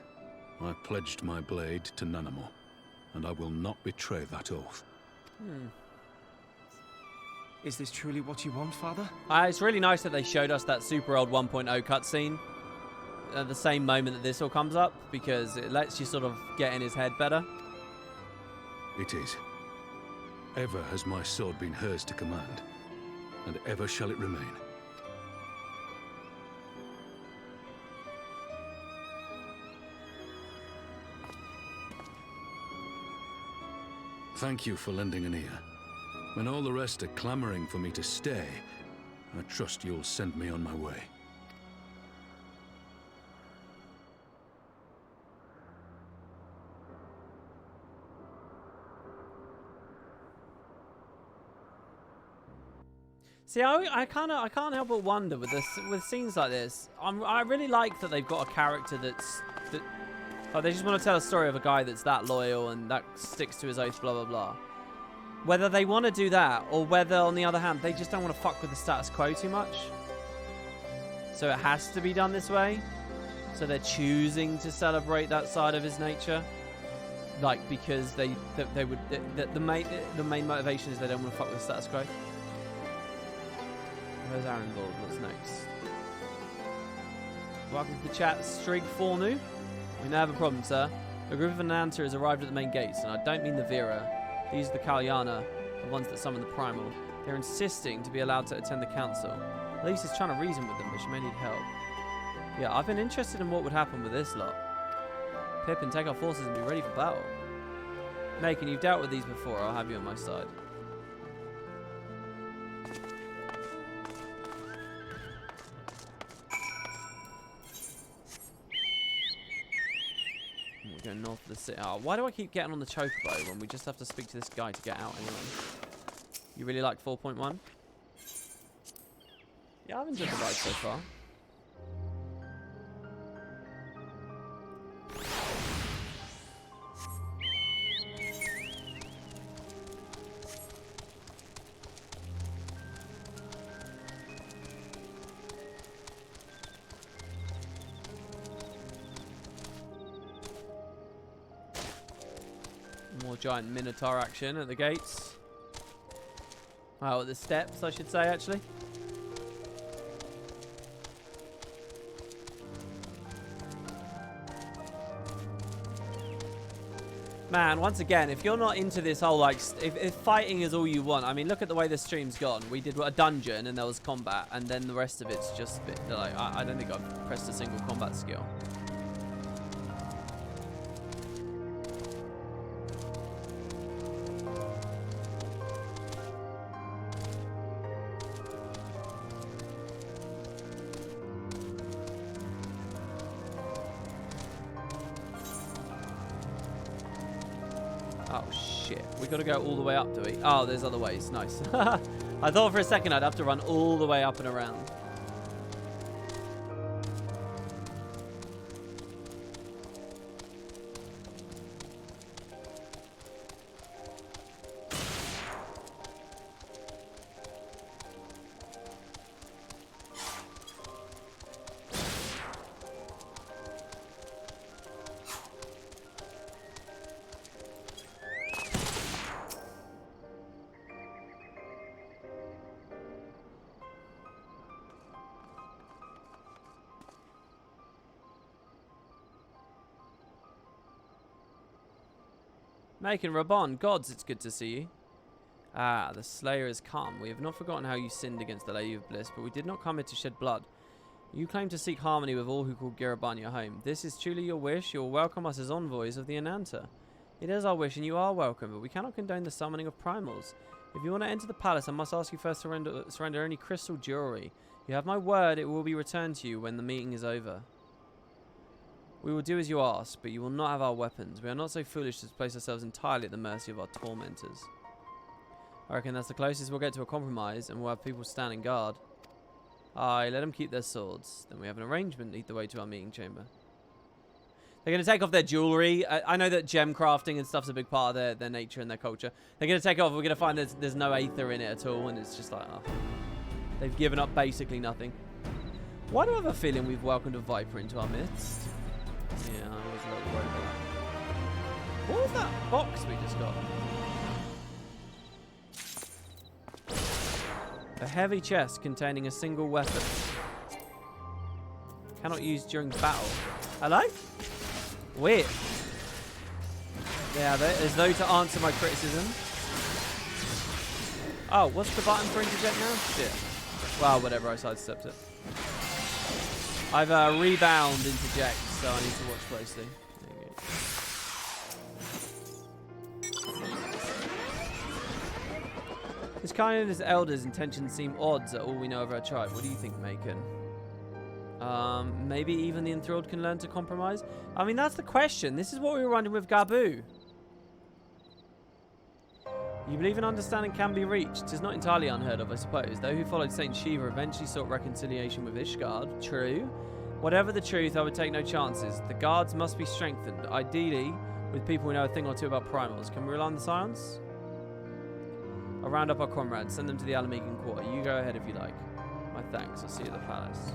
I pledged my blade to Nanamo, and I will not betray that oath. Is this truly what you want, Father? It's really nice that they showed us that super old 1.0 cutscene at the same moment that this all comes up, because it lets you sort of get in his head better. It is. Ever has my sword been hers to command, and ever shall it remain. Thank you for lending an ear. When all the rest are clamoring for me to stay, I trust you'll send me on my way. See, I can't help but wonder with scenes like this. I really like that they've got a character oh, they just want to tell a story of a guy that's that loyal and that sticks to his oath, blah blah blah. Whether they want to do that, or whether on the other hand they just don't want to fuck with the status quo too much, so it has to be done this way. So they're choosing to celebrate that side of his nature, like because the main motivation is they don't want to fuck with the status quo. Where's Arundel? What's next? Welcome to the chat, Strig Fornu. We now have a problem, sir. A group of Ananta has arrived at the main gates, and I don't mean the Vera. These are the Kalyana, the ones that summon the Primal. They're insisting to be allowed to attend the council. At least he's trying to reason with them, but she may need help. Yeah, I've been interested in what would happen with this lot. Pippin, take our forces and be ready for battle. Macon, you've dealt with these before. I'll have you on my side. We're going north of the city. Oh, why do I keep getting on the chocobo when we just have to speak to this guy to get out anyway? You really like 4.1? Yeah, I've enjoyed the ride so far. More giant Minotaur action at the gates. Wow, at the steps, I should say, actually. Man, once again, if you're not into this whole, like, if fighting is all you want, I mean, look at the way the stream's gone. We did a dungeon and there was combat, and then the rest of it's just, like, I don't think I've pressed a single combat skill. Oh shit, we gotta go all the way up, do we? Oh, there's other ways, nice. I thought for a second I'd have to run all the way up and around. Making Rabon, gods, it's good to see you. Ah, the Slayer has come. We have not forgotten how you sinned against the Lady of Bliss, but we did not come here to shed blood. You claim to seek harmony with all who call Giraban your home. This is truly your wish. You will welcome us as envoys of the Ananta. It is our wish, and you are welcome, but we cannot condone the summoning of primals. If you want to enter the palace, I must ask you first to surrender any crystal jewelry. You have my word, it will be returned to you when the meeting is over. We will do as you ask, but you will not have our weapons. We are not so foolish to place ourselves entirely at the mercy of our tormentors. I reckon that's the closest we'll get to a compromise, and we'll have people standing guard. Aye, let them keep their swords. Then we have an arrangement lead the way to our meeting chamber. They're going to take off their jewelry. I know that gem crafting and stuff's a big part of their nature and their culture. They're going to take it off. We're going to find there's no aether in it at all, and it's just like, oh. They've given up basically nothing. Why do I have a feeling we've welcomed a Viper into our midst? Yeah, I was a little worried about that. What was that box we just got? A heavy chest containing a single weapon. Cannot use during battle. Hello? Weird. Yeah, as though to answer my criticism. Oh, what's the button for interject now? Shit. Well, whatever, I sidestepped it. I've rebound interject, so I need to watch closely. There you go. His kind of his elders' intentions seem odds at all we know of our tribe. What do you think, Macon? Maybe even the enthralled can learn to compromise? I mean, that's the question. This is what we were wondering with Gabu. You believe an understanding can be reached. It is not entirely unheard of, I suppose. Those who followed Saint Shiva eventually sought reconciliation with Ishgard. True. Whatever the truth, I would take no chances. The guards must be strengthened, ideally with people who know a thing or two about primals. Can we rely on the science? I'll round up our comrades. Send them to the Alamegan Quarter. You go ahead if you like. My thanks. I'll see you at the palace.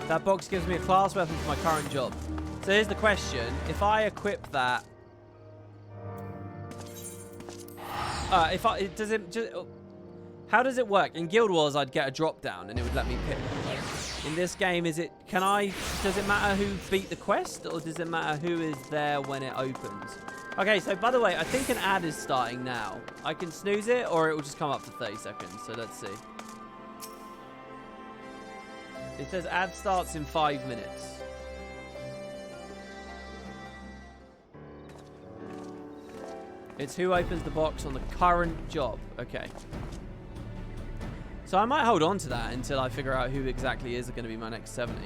That box gives me a class weapon for my current job. So here's the question. If I equip that... how does it work? In Guild Wars, I'd get a drop down and it would let me pick. In this game, does it matter who beat the quest, or does it matter who is there when it opens? Okay, so by the way, I think an ad is starting now. I can snooze it, or it will just come up for 30 seconds, so let's see. It says ad starts in 5 minutes. It's who opens the box on the current job. Okay. So I might hold on to that until I figure out who exactly is going to be my next 70.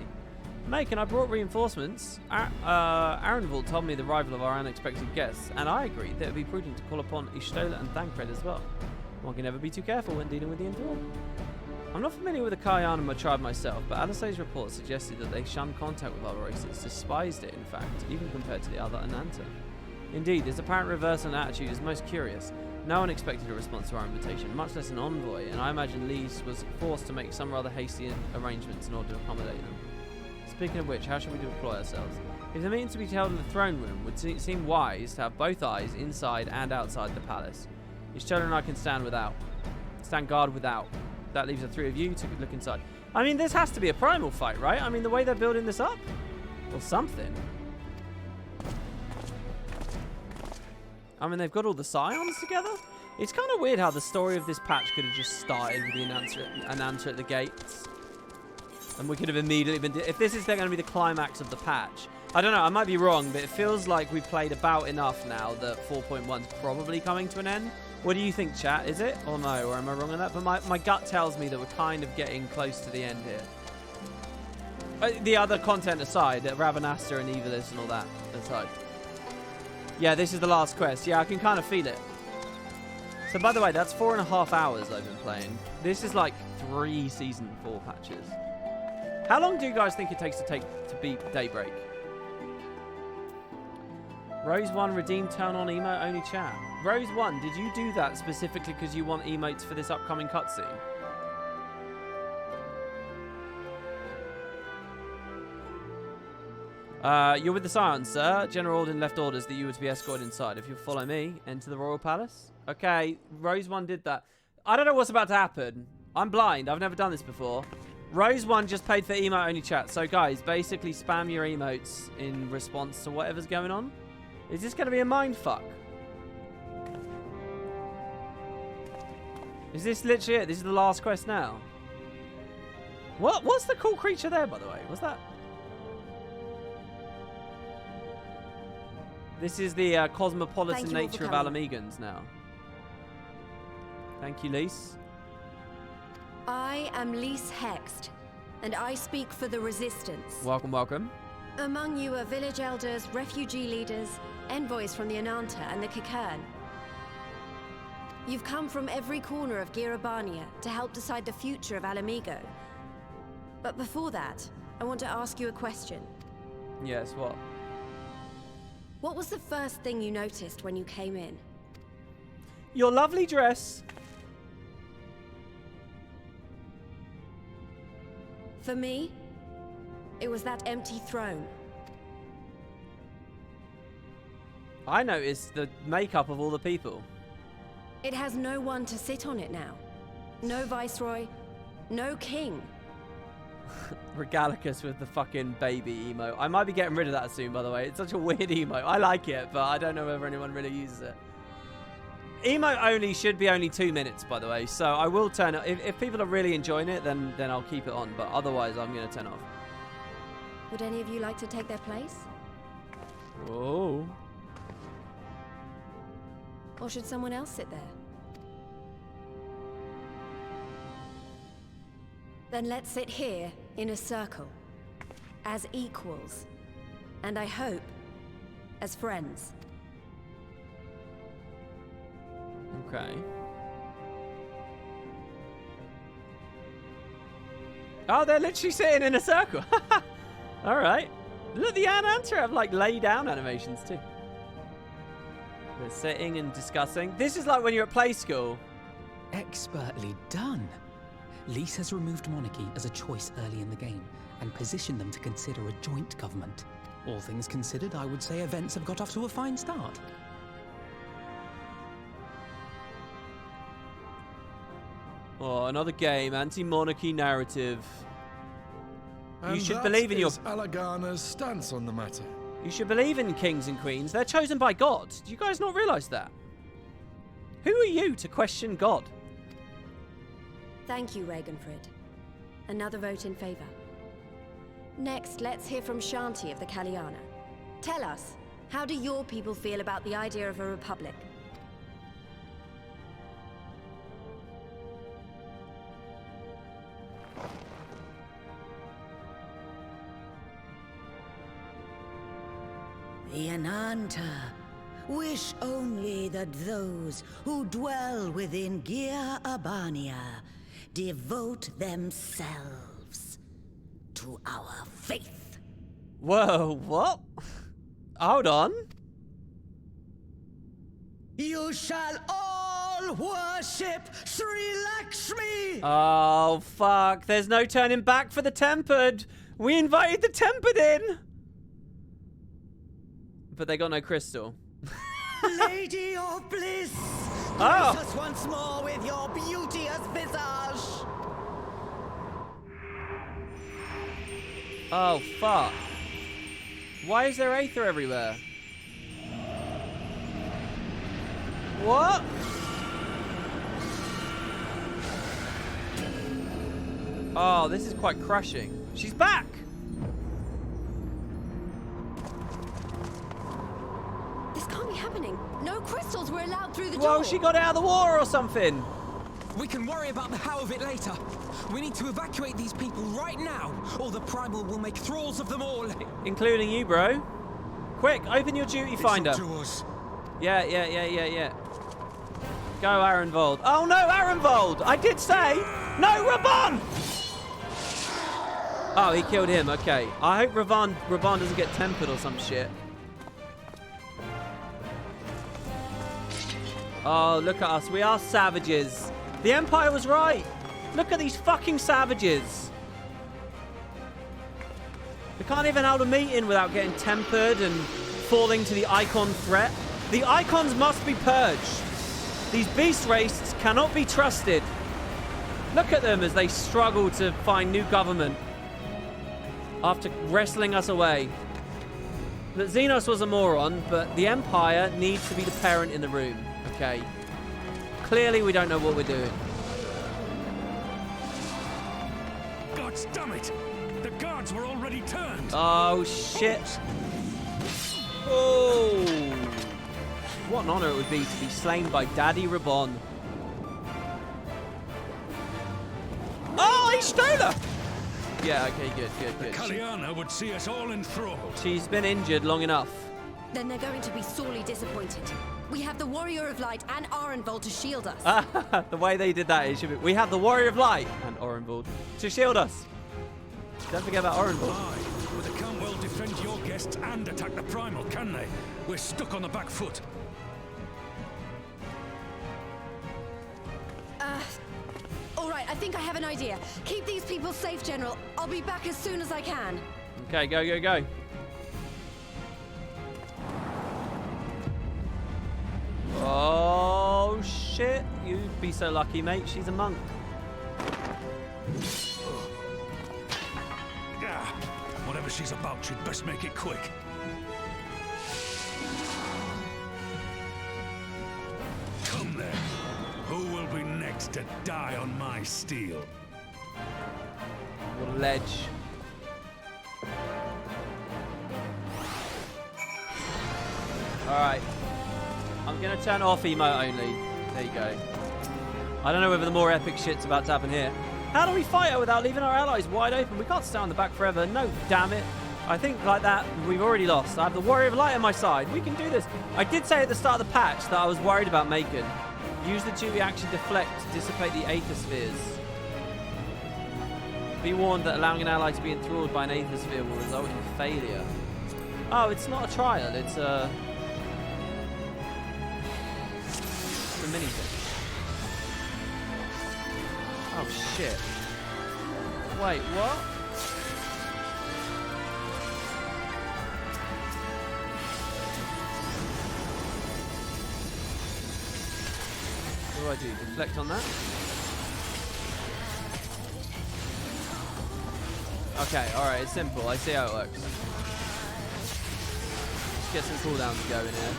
Macon, I brought reinforcements. Arenvald told me the arrival of our unexpected guests, and I agreed that it would be prudent to call upon Ishtola and Thancred as well. One can never be too careful when dealing with the enthralled. I'm not familiar with the Kayanama tribe myself, but Alisay's report suggested that they shunned contact with other races, despised it in fact, even compared to the other Ananta. Indeed, this apparent reversal in attitude is most curious. No one expected a response to our invitation, much less an envoy, and I imagine Lise was forced to make some rather hasty arrangements in order to accommodate them. Speaking of which, how should we deploy ourselves? If the meeting to be held in the throne room, would seem wise to have both eyes inside and outside the palace. Ishtola and I can stand guard without. That leaves the three of you to look inside. I mean, this has to be a primal fight, right? I mean, the way they're building this up? Or something. I mean, they've got all the scions together. It's kind of weird how the story of this patch could have just started with the announcer at the gates. And we could have immediately been... If this is going to be the climax of the patch. I don't know, I might be wrong, but it feels like we've played about enough now that 4.1's probably coming to an end. What do you think, chat? Is it? Or no? Or am I wrong on that? But my gut tells me that we're kind of getting close to the end here. The other content aside, Ravenasta and Evilis and all that aside. Yeah, this is the last quest. Yeah, I can kind of feel it. So, by the way, that's 4.5 hours I've been playing. This is like 3 Season 4 patches. How long do you guys think it takes to beat Daybreak? Rose 1, redeem turn on emote only chat. Rose 1, did you do that specifically because you want emotes for this upcoming cutscene? You're with the Scions, sir. General Alden left orders that you were to be escorted inside. If you'll follow me, enter the Royal Palace. Okay, Rose 1 did that. I don't know what's about to happen. I'm blind. I've never done this before. Rose 1 just paid for emote only chat. So, guys, basically spam your emotes in response to whatever's going on. Is this going to be a mindfuck? Is this literally it? This is the last quest now? What's the cool creature there, by the way? What's that? This is the cosmopolitan nature of Alamegans now. Thank you, Lise. I am Lise Hext, and I speak for the Resistance. Welcome, welcome. Among you are village elders, refugee leaders, envoys from the Ananta and the Kikern. You've come from every corner of Girabania to help decide the future of Alamigo. But before that, I want to ask you a question. Yes, what? What was the first thing you noticed when you came in? Your lovely dress. For me, it was that empty throne. I noticed the makeup of all the people. It has no one to sit on it now. No viceroy, no king. Regalicus with the fucking baby emote. I might be getting rid of that soon, by the way. It's such a weird emote. I like it, but I don't know whether anyone really uses it. Emote only should be only 2 minutes, by the way. So I will turn it. If people are really enjoying it, then I'll keep it on. But otherwise, I'm going to turn it off. Would any of you like to take their place? Oh. Or should someone else sit there? Then let's sit here in a circle, as equals, and I hope, as friends. Okay. Oh, they're literally sitting in a circle. All right. Look, the Ananta have like lay down animations too. They're sitting and discussing. This is like when you're at play school. Expertly done. Lise has removed monarchy as a choice early in the game and positioned them to consider a joint government. All things considered, I would say events have got off to a fine start. Oh, another game, anti-monarchy narrative. And you should believe in your... Alagana's stance on the matter. You should believe in kings and queens. They're chosen by God. Do you guys not realise that? Who are you to question God? Thank you, Ragenfrid. Another vote in favour. Next, let's hear from Shanti of the Kaliana. Tell us, how do your people feel about the idea of a republic? The Ananta wish only that those who dwell within Gir Abania devote themselves to our faith. Whoa, what? Hold on. You shall all worship Sri Lakshmi! Oh, fuck. There's no turning back for the Tempered. We invited the Tempered in. But they got no crystal. Lady of Bliss, grace us once more with your beauteous visage. Oh, fuck. Why is there Aether everywhere? What? Oh, this is quite crushing. She's back! This can't be happening. No crystals were allowed through the door. Whoa, she got out of the water or something. We can worry about the how of it later. We need to evacuate these people right now, or the Primal will make thralls of them all. Including you, bro. Quick, open your duty finder. It's up to us. Yeah. Go, Arenvold. Oh no, Arenvold! I did say no, Raban! Oh, he killed him. Okay. I hope Raban doesn't get tempered or some shit. Oh, look at us. We are savages. The Empire was right. Look at these fucking savages. We can't even hold a meeting without getting tempered and falling to the Icon threat. The Icons must be purged. These beast races cannot be trusted. Look at them as they struggle to find new government after wrestling us away. That Xenos was a moron, but the Empire needs to be the parent in the room. Okay. Clearly we don't know what we're doing. guards, damn it! The guards were already turned! Oh, shit. Oh! What an honor it would be to be slain by Daddy Rabon. Oh, he stole her! Yeah, okay, good. Kaliana would see us all enthralled. She's been injured long enough. Then they're going to be sorely disappointed. We have the Warrior of Light and Arenvold to shield us. The way they did that, it should be. We have the Warrior of Light and Arenvold to shield us. Don't forget about Arenvold. Aye, but they can't well defend your guests and attack the Primal, can they? We're stuck on the back foot. All right, I think I have an idea. Keep these people safe, General. I'll be back as soon as I can. Okay, go. Oh, shit. You'd be so lucky, mate. She's a monk. Whatever she's about, she'd best make it quick. Come then. Who will be next to die on my steel? What a ledge. Alright. I'm gonna turn off emote only. There you go. I don't know whether the more epic shit's about to happen here. How do we fight her without leaving our allies wide open? We can't stay on the back forever. No, damn it. I think like that, we've already lost. I have the Warrior of Light on my side. We can do this. I did say at the start of the patch that I was worried about Macon. Use the 2 action deflect to dissipate the Aether Spheres. Be warned that allowing an ally to be enthralled by an Aether Sphere will result in failure. Oh, it's not a trial. It's a mini thing. Oh, shit. Wait, what? What do I do? Deflect on that? Okay, alright, it's simple. I see how it works. Let's get some cooldowns going here.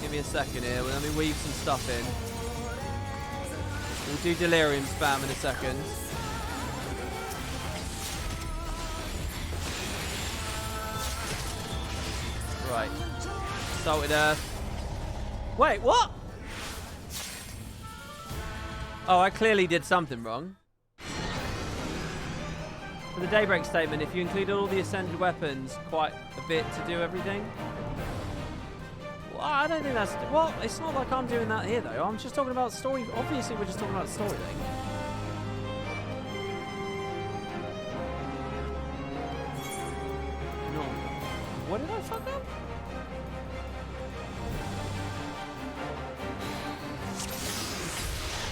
Give me a second here. Let me weave some stuff in. We'll do delirium spam in a second. Right. Salted Earth. Wait, what? Oh, I clearly did something wrong. For the Daybreak statement, if you included all the ascended weapons, quite a bit to do everything. Well, I don't think that's... Well, it's not like I'm doing that here, though. I'm just talking about story. Obviously, we're just talking about the story thing. No. What did I fuck up?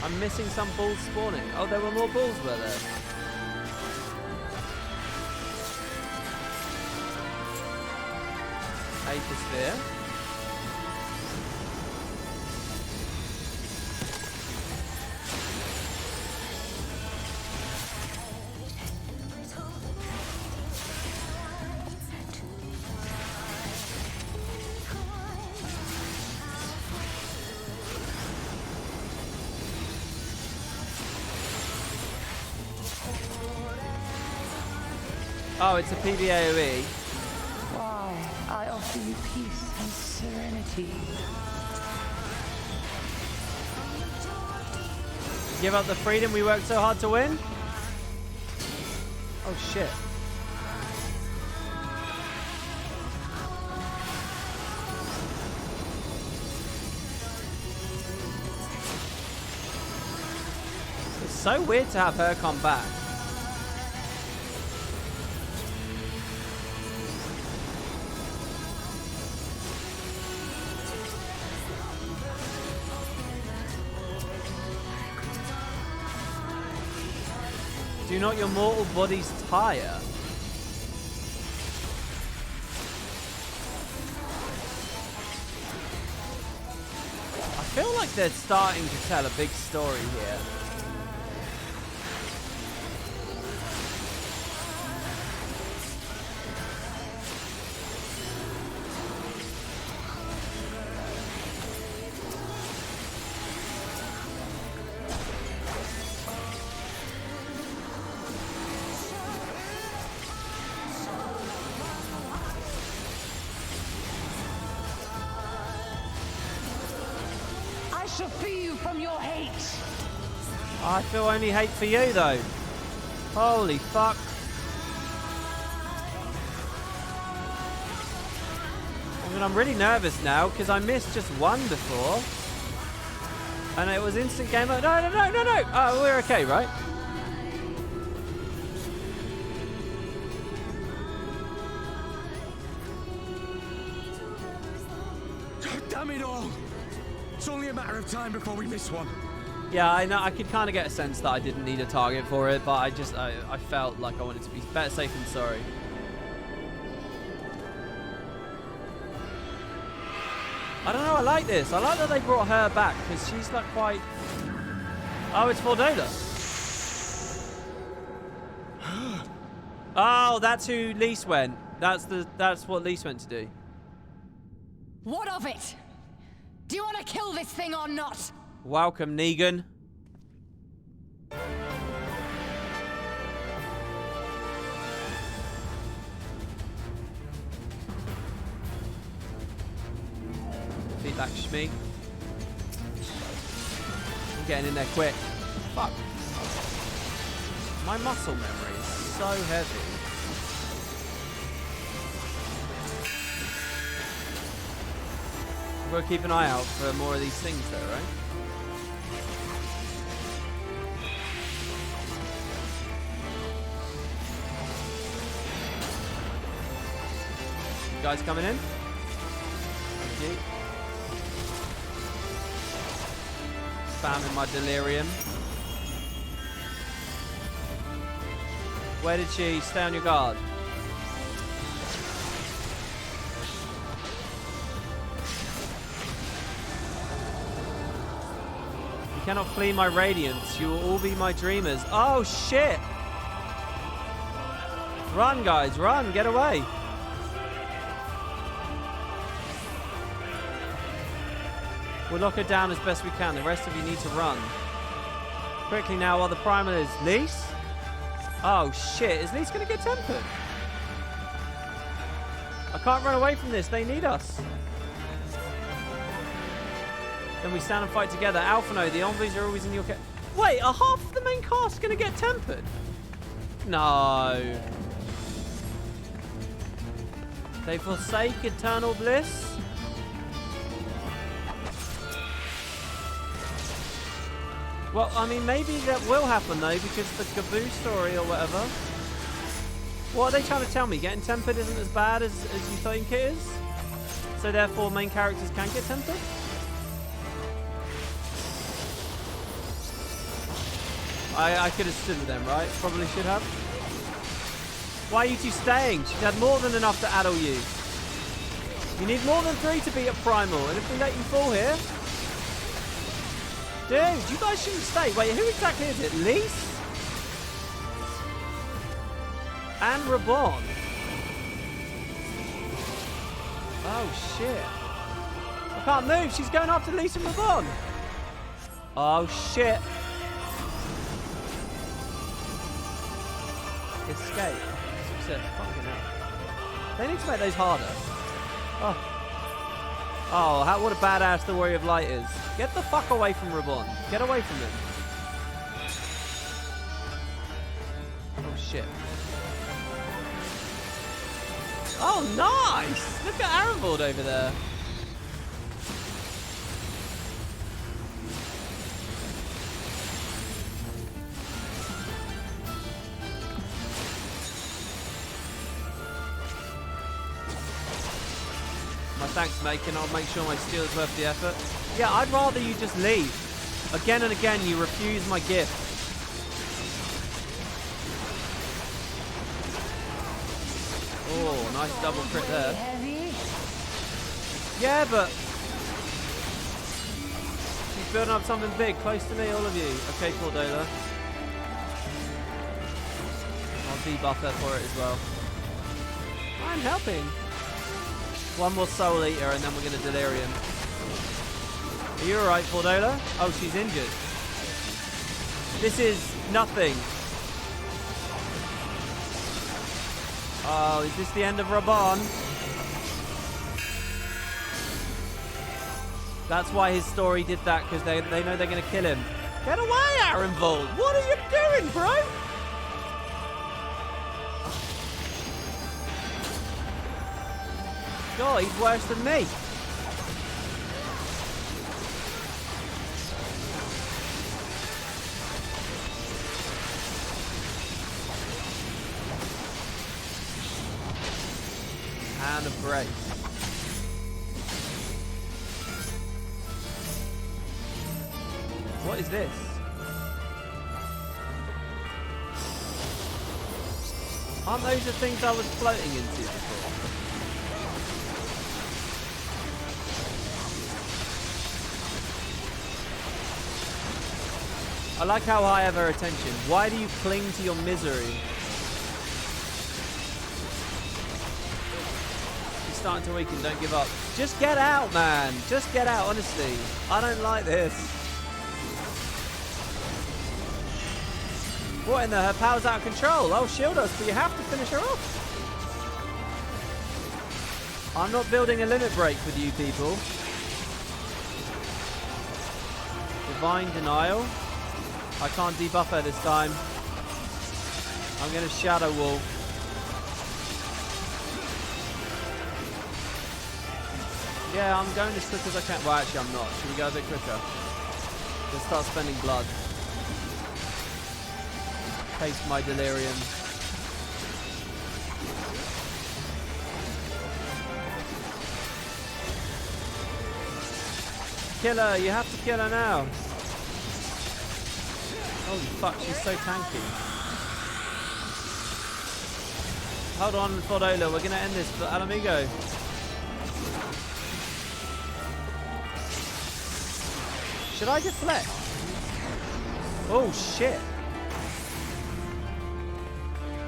I'm missing some bulls spawning. Oh, there were more bulls, were there? Aether Sphere. Oh, it's a PvAOE. Why, I offer you peace and serenity. Give up the freedom we worked so hard to win? Oh, shit. It's so weird to have her come back. Do not your mortal bodies tire? I feel like they're starting to tell a big story here. to free you from your hate. I feel only hate for you, though. Holy fuck. I mean, I'm really nervous now because I missed just one before. And it was instant game over. No. Oh, we're okay, right? Damn it all! It's only a matter of time before we miss one. Yeah, I know. I could kind of get a sense that I didn't need a target for it, but I felt like I wanted to be better safe than sorry. I don't know. I like this. I like that they brought her back because she's like quite. Oh, it's Fordola. Oh, that's who Lise went. That's what Lise went to do. What of it? Do you want to kill this thing or not? Welcome, Negan. Feedback Shmi. I'm getting in there quick. Fuck. My muscle memory is so heavy. We'll keep an eye out for more of these things though, right? You guys coming in? Thank you. Spamming my delirium. Where did she stay on your guard? You cannot flee my radiance. You will all be my dreamers. Oh, shit. Run, guys. Run. Get away. We'll lock her down as best we can. The rest of you need to run. Quickly now while the primal is. Lise? Oh, shit. Is Lise going to get tempered? I can't run away from this. They need us. Then we stand and fight together. Alphino, the envoys are always in your... Wait, are half of the main cast going to get tempered? No. They forsake eternal bliss? Well, I mean, maybe that will happen, though, because the Gaboo story or whatever. What are they trying to tell me? Getting tempered isn't as bad as you think it is? So, therefore, main characters can get tempered? I could have stood with them, right? Probably should have. Why are you two staying? She's had more than enough to addle you. You need more than 3 to beat a primal, and if we let you fall here... Dude, you guys shouldn't stay. Wait, who exactly is it? Lise? And Reborn. Oh, shit. I can't move. She's going after Lise and Reborn. Oh, shit. Escape. Success. Fucking hell. They need to make those harder. Oh. Oh, what a badass the Warrior of Light is. Get the fuck away from Reborn. Get away from him. Oh, shit. Oh, nice! Look at Arenvald over there. Thanks, mate. And I'll make sure my steel is worth the effort. Yeah, I'd rather you just leave. Again and again, you refuse my gift. Oh, nice double crit there. Yeah, but... she's building up something big. Close to me, all of you. Okay, Fordola. I'll debuff her for it as well. I'm helping. One more Soul Eater and then we're going to Delirium. Are you alright, Fordola? Oh, she's injured. This is nothing. Oh, is this the end of Raban? That's why his story did that, because they know they're going to kill him. Get away, Arenvold! What are you doing, bro? God, he's worse than me. And a brace. What is this? Aren't those the things I was floating into before? I like how I have her attention. Why do you cling to your misery? She's starting to weaken, don't give up. Just get out, man. Just get out, honestly. I don't like this. What in the? Her power's out of control. Oh, shield us, but you have to finish her off. I'm not building a limit break with you people. Divine Denial. I can't debuff her this time. I'm going to Shadow Wall. Yeah, I'm going as quick as I can. Well, actually, I'm not. Should we go a bit quicker? Let's start spending blood. Taste my delirium. Kill her. You have to kill her now. Holy fuck, she's so tanky. Hold on, Fordola. We're going to end this for Alamigo. Should I deflect? Oh, shit.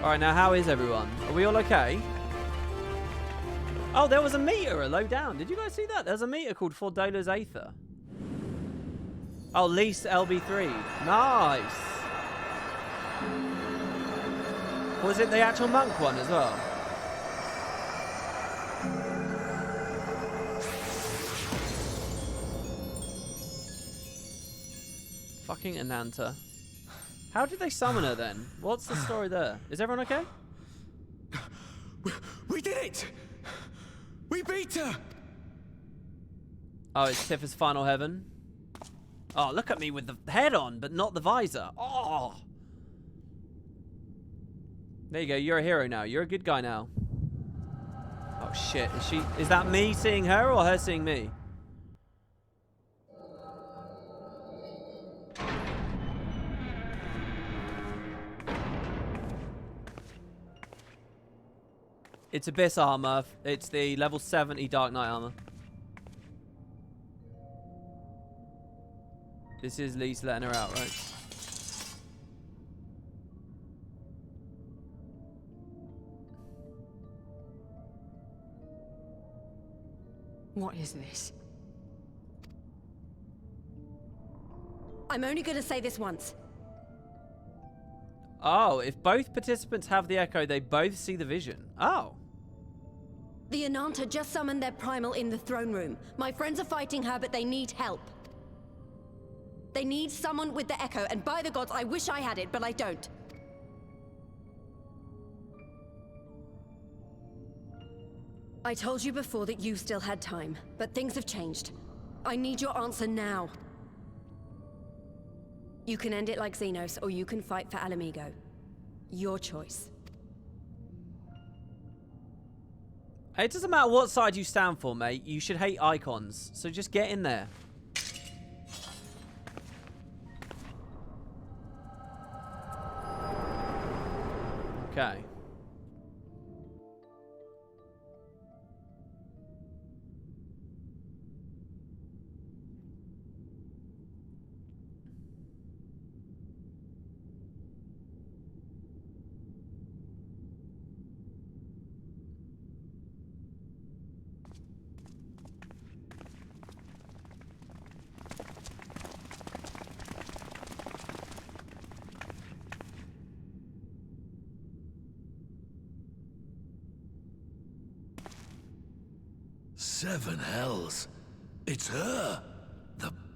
Alright, now how is everyone? Are we all okay? Oh, there was a meter low down. Did you guys see that? There's a meter called Fordola's Aether. Oh, lease LB3. Nice. Was it the actual monk one as well? Fucking Ananta. How did they summon her then? What's the story there? Is everyone okay? We did it! We beat her! Oh, it's Tifa's final heaven. Oh, look at me with the head on, but not the visor. Oh! There you go. You're a hero now. You're a good guy now. Oh, shit. Is that me seeing her or her seeing me? It's Abyss armor. It's the level 70 Dark Knight armor. This is Lise letting her out, right? What is this? I'm only going to say this once. Oh, if both participants have the echo, they both see the vision. Oh. The Ananta just summoned their primal in the throne room. My friends are fighting her, but they need help. They need someone with the echo, and by the gods, I wish I had it, but I don't. I told you before that you still had time, but things have changed. I need your answer now. You can end it like Xenos, or you can fight for Alamigo. Your choice. It doesn't matter what side you stand for, mate. You should hate icons, so just get in there. Okay. Seven hells. It's her.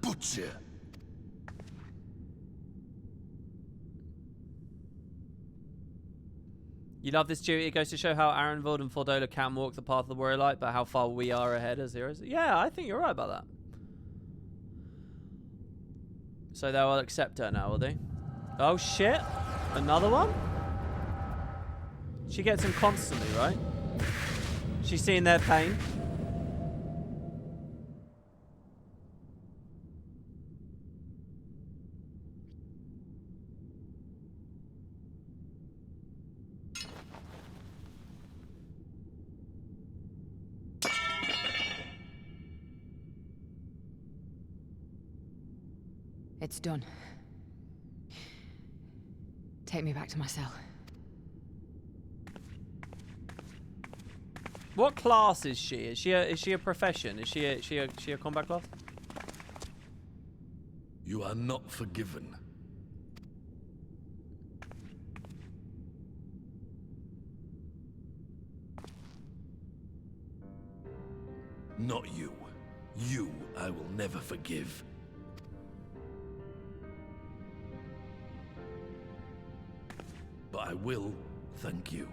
butcher. You love this duty. It goes to show how Arenvald and Fordola can walk the path of the warrior light, but how far we are ahead as heroes. Yeah, I think you're right about that. So they will accept her now, will they? Oh shit! Another one? She gets them constantly, right? She's seeing their pain. It's done. Take me back to my cell. What class is she? Is she a profession? Is she a combat class? You are not forgiven. Not you. You I will never forgive. But I will thank you.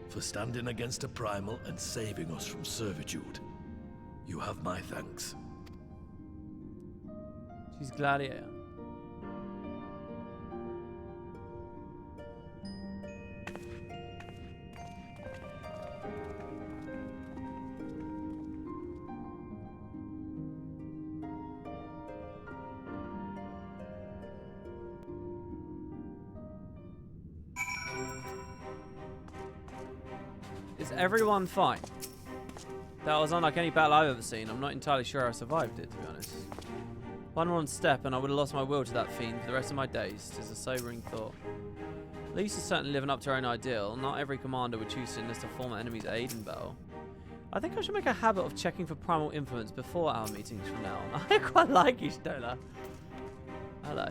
For standing against a primal and saving us from servitude. You have my thanks. She's gladiator. Is everyone fine? That was unlike any battle I've ever seen. I'm not entirely sure I survived it, to be honest. One wrong step and I would have lost my will to that fiend for the rest of my days. 'Tis a sobering thought. Lisa's certainly living up to her own ideal. Not every commander would choose to enlist a former enemy's aid in battle. I think I should make a habit of checking for primal influence before our meetings from now on. I quite like you, Stola. Hello.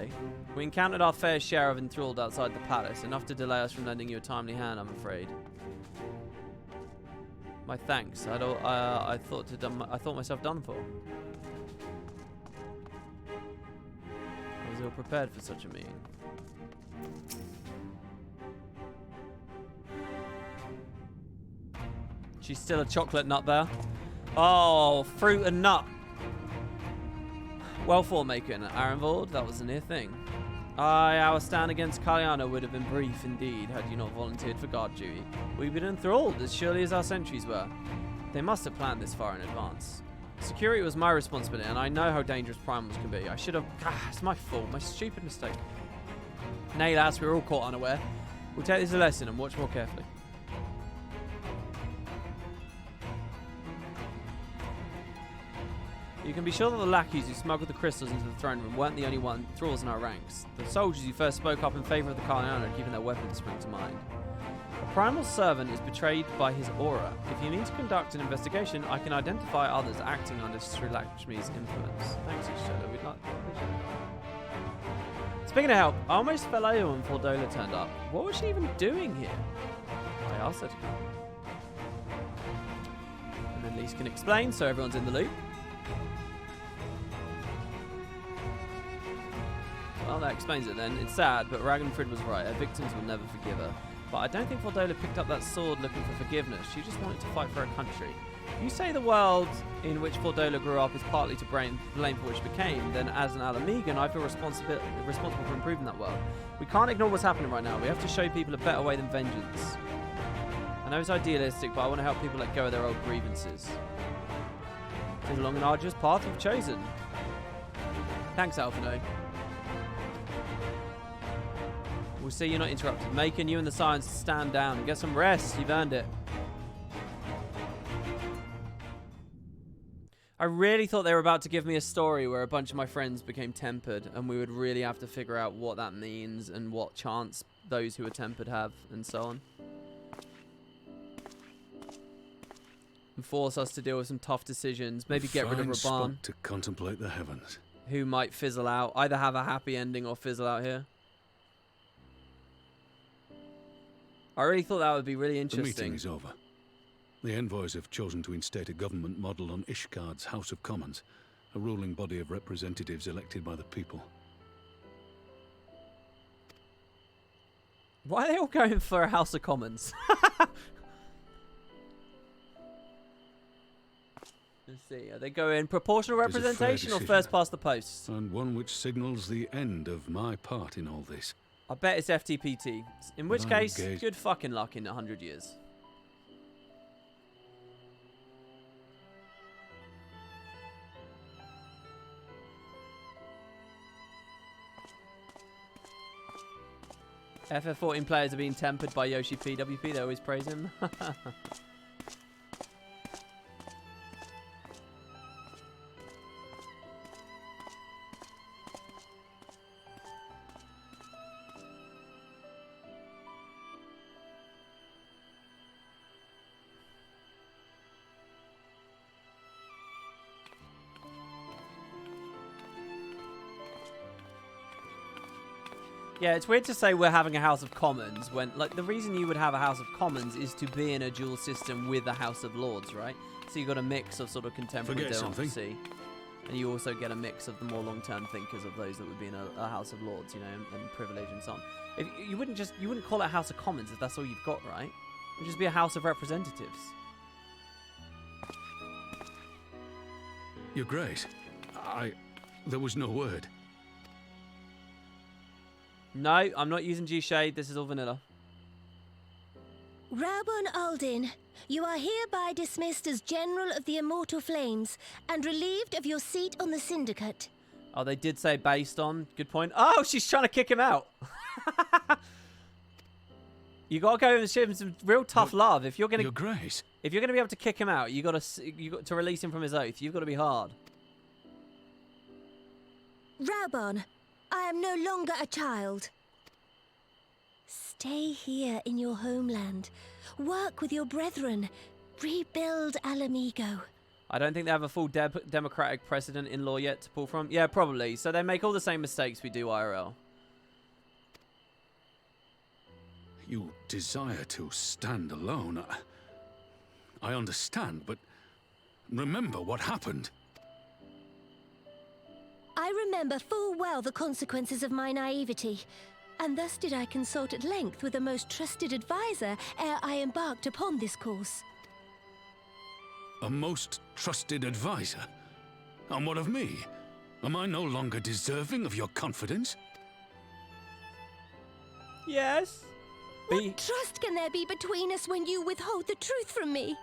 We encountered our fair share of enthralled outside the palace, enough to delay us from lending you a timely hand, I'm afraid. My thanks. I thought myself done for. I was ill prepared for such a meeting. She's still a chocolate nut there. Oh, fruit and nut. Well thought, Macon. Arenvald, that was a near thing. Aye, our stand against Kalyana would have been brief indeed had you not volunteered for guard duty. We've been enthralled as surely as our sentries were. They must have planned this far in advance. Security was my responsibility, and I know how dangerous primals can be. I should have... it's my fault. My stupid mistake. Nay, lads, we're all caught unaware. We'll take this as a lesson and watch more carefully. You can be sure that the lackeys who smuggled the crystals into the throne room weren't the only thralls in our ranks. The soldiers who first spoke up in favour of the Kalyana are keeping their weapons spring to mind. A primal servant is betrayed by his aura. If you need to conduct an investigation, I can identify others acting under Sri Lakshmi's influence. Thanks, Ishada. We'd like to appreciate that. Speaking of help, I almost fell over when Fordola turned up. What was she even doing here? I asked her to come. And then Lise can explain, so everyone's in the loop. Well, that explains it then. It's sad, but Ragnfrid was right. Her victims will never forgive her. But I don't think Fordola picked up that sword looking for forgiveness. She just wanted to fight for her country. If you say the world in which Fordola grew up is partly to blame for what she became, then as an Alamegan, I feel responsible for improving that world. We can't ignore what's happening right now. We have to show people a better way than vengeance. I know it's idealistic, but I want to help people let go of their old grievances. It's a long and arduous path you've chosen. Thanks, Alphino. We'll see you're not interrupted. Macon, you and the Science stand down and get some rest. You've earned it. I really thought they were about to give me a story where a bunch of my friends became tempered and we would really have to figure out what that means and what chance those who are tempered have and so on. And force us to deal with some tough decisions. Maybe get rid of Raban. Spot to contemplate the heavens. Who might fizzle out. Either have a happy ending or fizzle out here. I really thought that would be really interesting. The meeting is over. The envoys have chosen to instate a government modelled on Ishgard's House of Commons, a ruling body of representatives elected by the people. Why are they all going for a House of Commons? Let's see. Are they going proportional representation or first past the post? And one which signals the end of my part in all this. I bet it's FTPT. In which case, good fucking luck in 100 years. FF14 players are being tempered by Yoshi PWP. They always praise him. Yeah, it's weird to say we're having a House of Commons when, like, the reason you would have a House of Commons is to be in a dual system with the House of Lords, right? So you got a mix of sort of contemporary democracy, and you also get a mix of the more long-term thinkers of those that would be in a House of Lords, you know, and privilege and so on. If, you wouldn't call it a House of Commons if that's all you've got, right? It would just be a House of Representatives. Your Grace, there was no word. No, I'm not using G-Shade. This is all vanilla. Raubon Aldin, you are hereby dismissed as General of the Immortal Flames and relieved of your seat on the Syndicate. Oh, they did say based on. Good point. Oh, she's trying to kick him out. You got to go and show him some real tough love. If you're going to, Your Grace, if you're going to be able to kick him out, you got to release him from his oath. You've got to be hard. Raubon, I am no longer a child. Stay here in your homeland. Work with your brethren. Rebuild Alamigo. I don't think they have a full democratic precedent in law yet to pull from. Yeah, probably. So they make all the same mistakes we do IRL. you desire to stand alone. I understand, but remember what happened. I remember full well the consequences of my naivety, and thus did I consult at length with a most trusted advisor ere I embarked upon this course. A most trusted advisor? And what of me? Am I no longer deserving of your confidence? Yes. What trust can there be between us when you withhold the truth from me?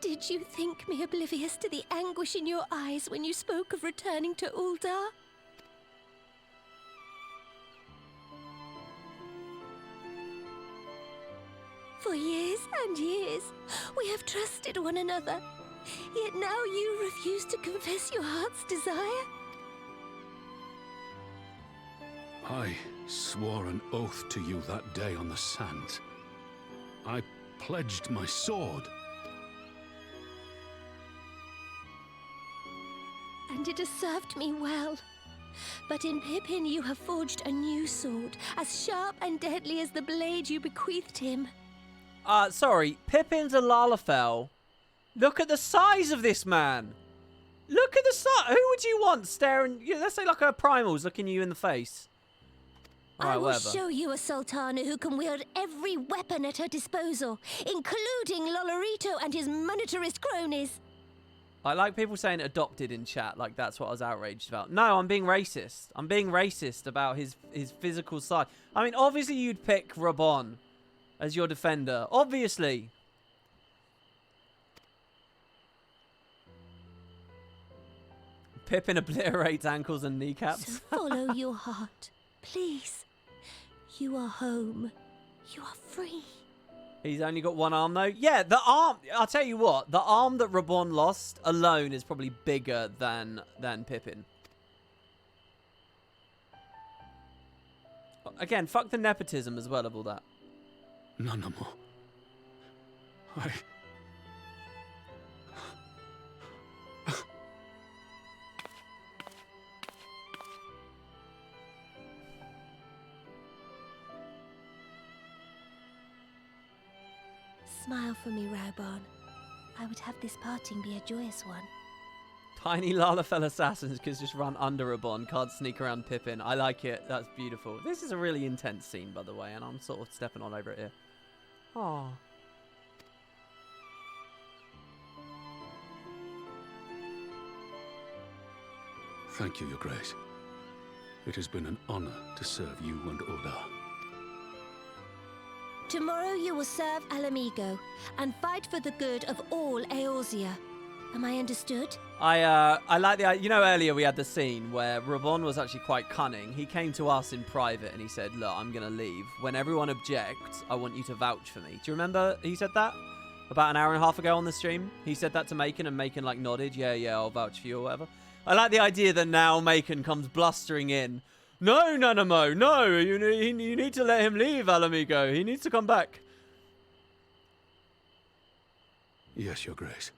Did you think me oblivious to the anguish in your eyes when you spoke of returning to Uldar? For years and years, we have trusted one another. Yet now you refuse to confess your heart's desire? I swore an oath to you that day on the sands. I pledged my sword. And it has served me well. But in Pippin you have forged a new sword, as sharp and deadly as the blade you bequeathed him. Sorry, Pippin's a Lalafell. Look at the size of this man. Look at the size. Who would you want staring? Let's say like a Primal's looking you in the face. I will show you a Sultana who can wield every weapon at her disposal, including Lolorito and his monetarist cronies. I like people saying adopted in chat, like that's what I was outraged about. No, I'm being racist. I'm being racist about his physical side. I mean, obviously you'd pick Rabon as your defender. Obviously. Pippin obliterates ankles and kneecaps. So follow your heart, please. You are home. You are free. He's only got one arm, though. Yeah, the arm... I'll tell you what. The arm that Rabon lost alone is probably bigger than Pippin. Again, fuck the nepotism as well of all that. None more. smile for me, Raubon. I would have this parting be a joyous one. Tiny Lalafell assassins can just run under a bond, can't sneak around Pippin. I like it. That's beautiful. This is a really intense scene, by the way, and I'm sort of stepping all over it here. Aww. Thank you, Your Grace. It has been an honor to serve you and Oda. Tomorrow you will serve Alamigo and fight for the good of all Eorzea. Am I understood? I like the... You know, earlier we had the scene where Rabon was actually quite cunning. He came to us in private and he said, look, I'm going to leave. When everyone objects, I want you to vouch for me. Do you remember he said that? About an hour and a half ago on the stream? He said that to Macon and Macon, like, nodded. Yeah, I'll vouch for you or whatever. I like the idea that now Macon comes blustering in. No, Nanamo, no. You need to let him leave, Alamigo. He needs to come back. Yes, Your Grace.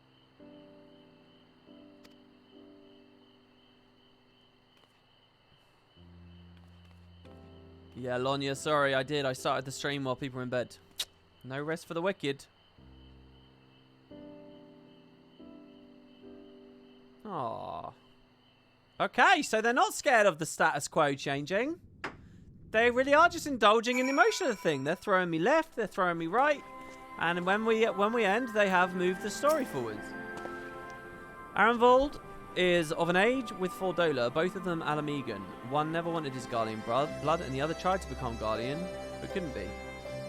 Yeah, Lonya, sorry, I did. I started the stream while people were in bed. No rest for the wicked. Aww. Okay, so they're not scared of the status quo changing. They really are just indulging in the emotion of the thing. They're throwing me left, they're throwing me right. And when we end, they have moved the story forwards. Arenvold is of an age with Fordola, both of them Alamigan. One never wanted his guardian blood, and the other tried to become guardian, but couldn't be.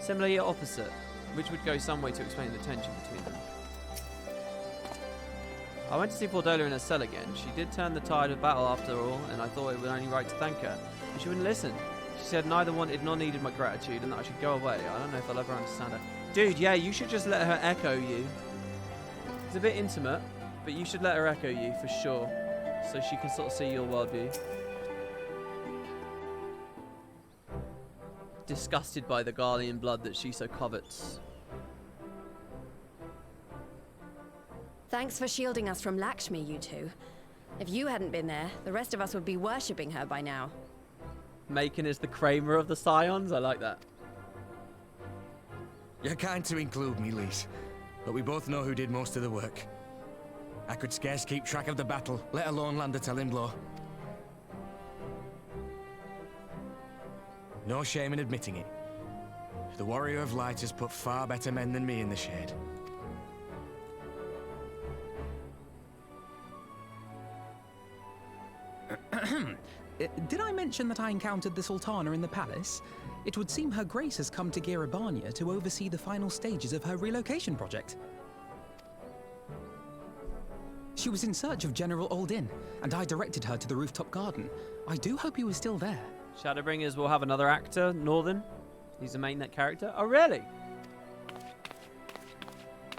Similarly, yet opposite, which would go some way to explain the tension between them. I went to see Fordola in her cell again. She did turn the tide of battle after all, and I thought it was only right to thank her. But she wouldn't listen. She said neither wanted nor needed my gratitude, and that I should go away. I don't know if I'll ever understand her. Dude, yeah, you should just let her echo you. It's a bit intimate, but you should let her echo you for sure, so she can sort of see your worldview. Disgusted by the Garlean blood that she so covets. Thanks for shielding us from Lakshmi, you two. If you hadn't been there, the rest of us would be worshipping her by now. Macon is the Kramer of the Scions. I like that. You're kind to include me, Lise, but we both know who did most of the work. I could scarce keep track of the battle, let alone land a telling blow. No shame in admitting it. The Warrior of Light has put far better men than me in the shade. Did I mention that I encountered the Sultana in the palace? It would seem Her Grace has come to Girabania to oversee the final stages of her relocation project. She was in search of General Oldin, and I directed her to the rooftop garden. I do hope he was still there. Shadowbringers will have another actor, Northern. He's the main net character. Oh, really?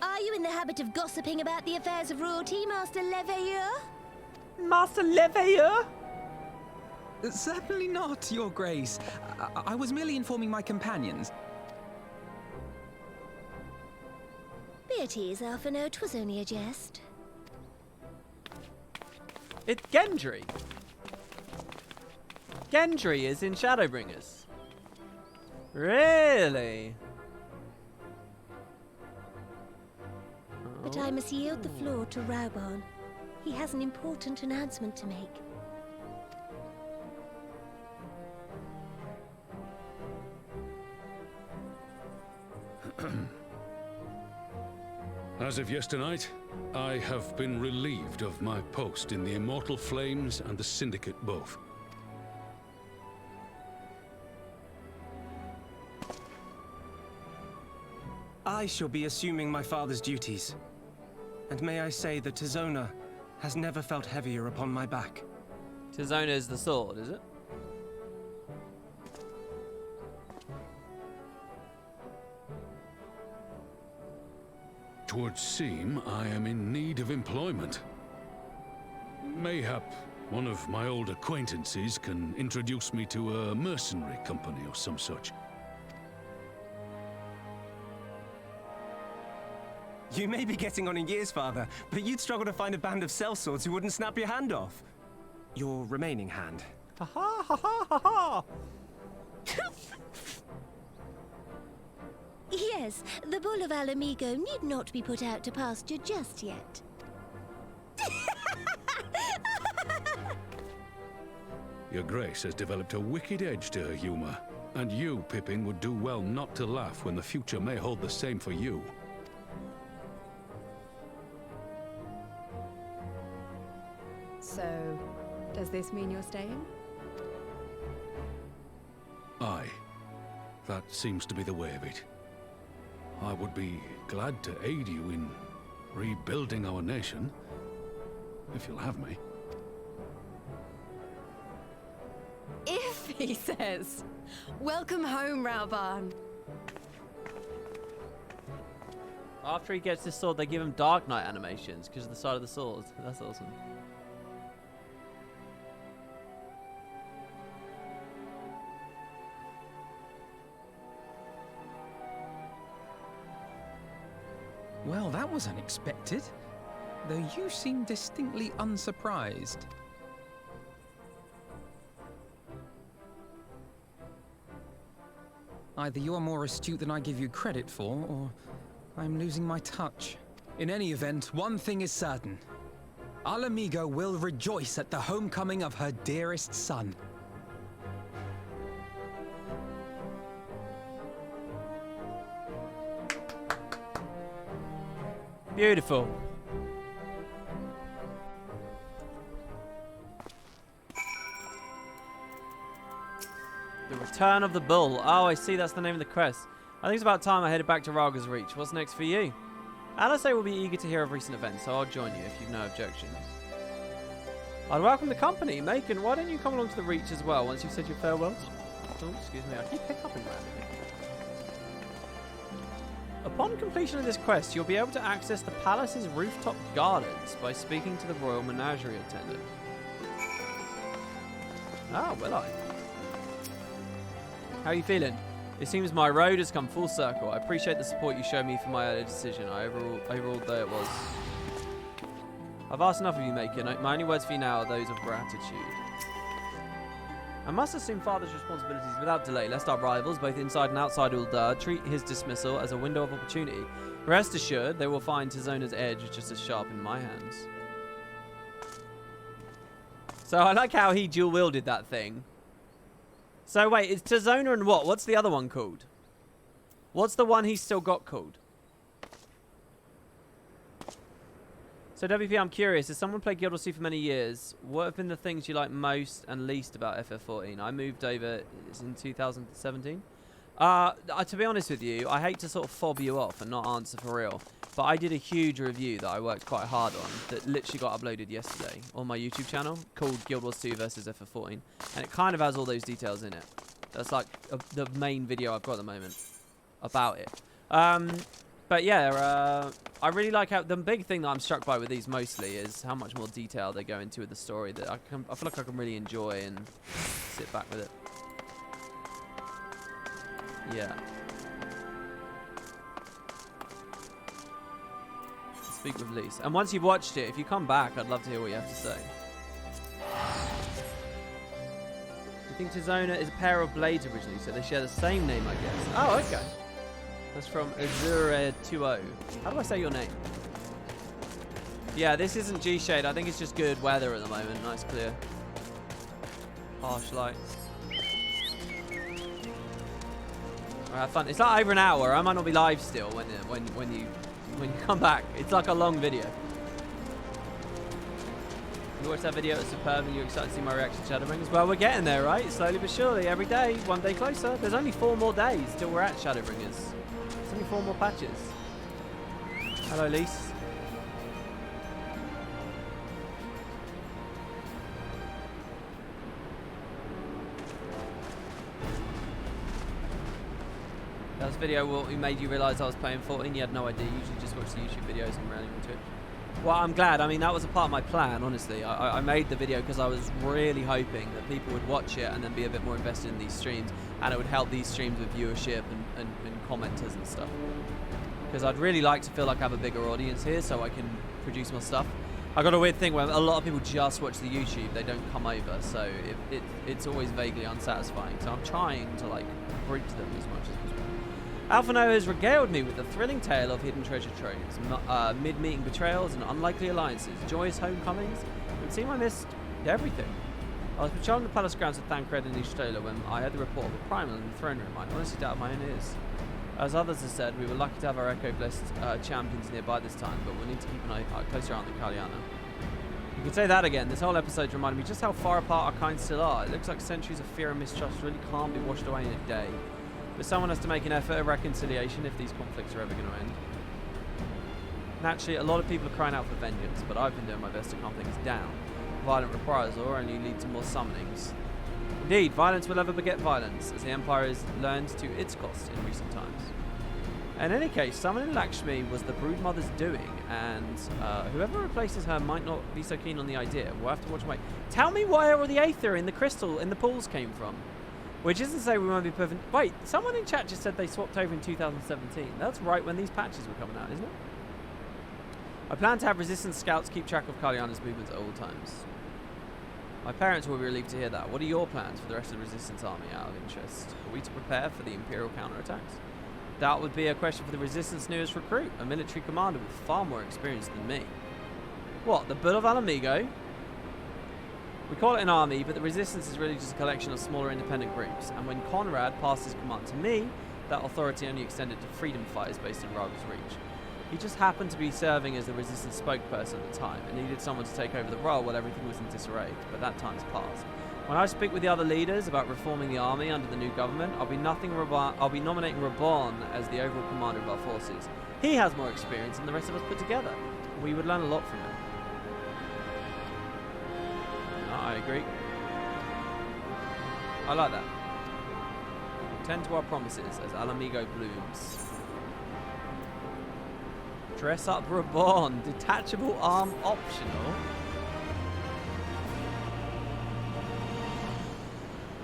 Are you in the habit of gossiping about the affairs of royalty, Master Leveilleur? Master Leveilleur? Certainly not, Your Grace. I was merely informing my companions. Beatrice, Alphino, 'twas only a jest. It's Gendry. Gendry is in Shadowbringers. Really? But I must yield the floor to Raubon. He has an important announcement to make. As of yesternight, I have been relieved of my post in the Immortal Flames and the Syndicate both. I shall be assuming my father's duties. And may I say that Tizona has never felt heavier upon my back. Tizona is the sword, is it? Twould seem I am in need of employment. Mayhap one of my old acquaintances can introduce me to a mercenary company or some such. You may be getting on in years, Father, but you'd struggle to find a band of sellswords who wouldn't snap your hand off. Your remaining hand. Ha ha ha ha ha ha! Yes, Yes, the bull of Alamigo need not be put out to pasture just yet. Your Grace has developed a wicked edge to her humor. And you, Pippin, would do well not to laugh when the future may hold the same for you. So, does this mean you're staying? Aye. That seems to be the way of it. I would be glad to aid you in rebuilding our nation, if you'll have me. If, he says. Welcome home, Rauban. After he gets his sword, they give him Dark Knight animations because of the side of the sword. That's awesome. Well, that was unexpected. Though you seem distinctly unsurprised. Either you're more astute than I give you credit for, or I'm losing my touch. In any event, one thing is certain. Alamigo will rejoice at the homecoming of her dearest son. Beautiful. The Return of the Bull. Oh, I see. That's the name of the quest. I think it's about time I headed back to Raga's Reach. What's next for you? Alice will be eager to hear of recent events, so I'll join you if you've no objections. I'd welcome the company. Macon, why don't you come along to the Reach as well once you've said your farewells? Oh, excuse me. I keep hiccuping randomly. Upon completion of this quest, you'll be able to access the palace's rooftop gardens by speaking to the Royal Menagerie attendant. Oh, will I? How are you feeling? It seems my road has come full circle. I appreciate the support you showed me for my earlier decision. I overruled though it was. I've asked enough of you, Macon. My only words for you now are those of gratitude. I must assume Father's responsibilities without delay, lest our rivals, both inside and outside Ul'dah, treat his dismissal as a window of opportunity. Rest assured, they will find Tizona's edge just as sharp in my hands. So I like how he dual-wielded that thing. So wait, it's Tizona and what? What's the other one called? What's the one he's still got called? So WP, I'm curious. As someone played Guild Wars 2 for many years, what have been the things you like most and least about FF14? I moved over in 2017. To be honest with you, I hate to sort of fob you off and not answer for real, but I did a huge review that I worked quite hard on that literally got uploaded yesterday on my YouTube channel called Guild Wars 2 versus FF14, and it kind of has all those details in it. That's like the main video I've got at the moment about it. But yeah, I really like how the big thing that I'm struck by with these mostly is how much more detail they go into with the story that I feel like I can really enjoy and sit back with it. Yeah. Speak with Lise. And once you've watched it, if you come back, I'd love to hear what you have to say. I think Tizona is a pair of blades originally, so they share the same name, I guess. Oh, okay. That's from Azure20. How do I say your name? Yeah, this isn't G-Shade. I think it's just good weather at the moment. Nice, clear. Harsh light. Have fun. It's like over an hour. I might not be live still when you come back. It's like a long video. You watched that video, it was superb, and you're excited to see my reaction to Shadowbringers. Well, we're getting there, right? Slowly but surely, every day, one day closer. There's only 4 more days till we're at Shadowbringers. There's only 4 more patches. Hello, Lise. That video made you realise I was playing 14. You had no idea. You usually just watch the YouTube videos and rarely on Twitch. Well, I'm glad. I mean, that was a part of my plan, honestly. I made the video because I was really hoping that people would watch it and then be a bit more invested in these streams, and it would help these streams with viewership and commenters and stuff. Because I'd really like to feel like I have a bigger audience here so I can produce more stuff. I got a weird thing where a lot of people just watch the YouTube, they don't come over, so it's always vaguely unsatisfying. So I'm trying to like reach them as much as possible. Alphano has regaled me with the thrilling tale of hidden treasure troves, mid-meeting betrayals and unlikely alliances, joyous homecomings. It would seem I missed everything. I was patrolling the palace grounds of Thancred and Ishtola when I heard the report of a primal in the throne room. I honestly doubt my own ears. As others have said, we were lucky to have our echo-blessed champions nearby this time, but we'll need to keep an closer eye on the Kalyana. You can say that again. This whole episode reminded me just how far apart our kind still are. It looks like centuries of fear and mistrust really can't be washed away in a day. But someone has to make an effort of reconciliation if these conflicts are ever going to end. Naturally, a lot of people are crying out for vengeance, but I've been doing my best to calm things down. Violent reprisal only lead to more summonings. Indeed, violence will ever beget violence, as the Empire has learned to its cost in recent times. In any case, summoning Lakshmi was the Broodmother's doing, and whoever replaces her might not be so keen on the idea. We'll have to watch and wait. Tell me where all the Aether in the crystal in the pools came from. Which isn't to say we won't be perfect. Wait, someone in chat just said they swapped over in 2017. That's right when these patches were coming out, isn't it? I plan to have Resistance scouts keep track of Kalyana's movements at all times. My parents will be relieved to hear that. What are your plans for the rest of the Resistance army out of interest? Are we to prepare for the Imperial counterattacks? That would be a question for the Resistance newest recruit, a military commander with far more experience than me. What, the Bull of Alamigo? We call it an army, but the Resistance is really just a collection of smaller independent groups, and when Conrad passed his command to me, that authority only extended to freedom fighters based in Ragu's Reach. He just happened to be serving as the Resistance spokesperson at the time, and needed someone to take over the role while everything was in disarray, but that time's passed. When I speak with the other leaders about reforming the army under the new government, I'll be nominating Raban as the overall commander of our forces. He has more experience than the rest of us put together. We would learn a lot from him. I agree. I like that. Tend to our promises as Alamigo blooms. Dress up Raban. Detachable arm optional.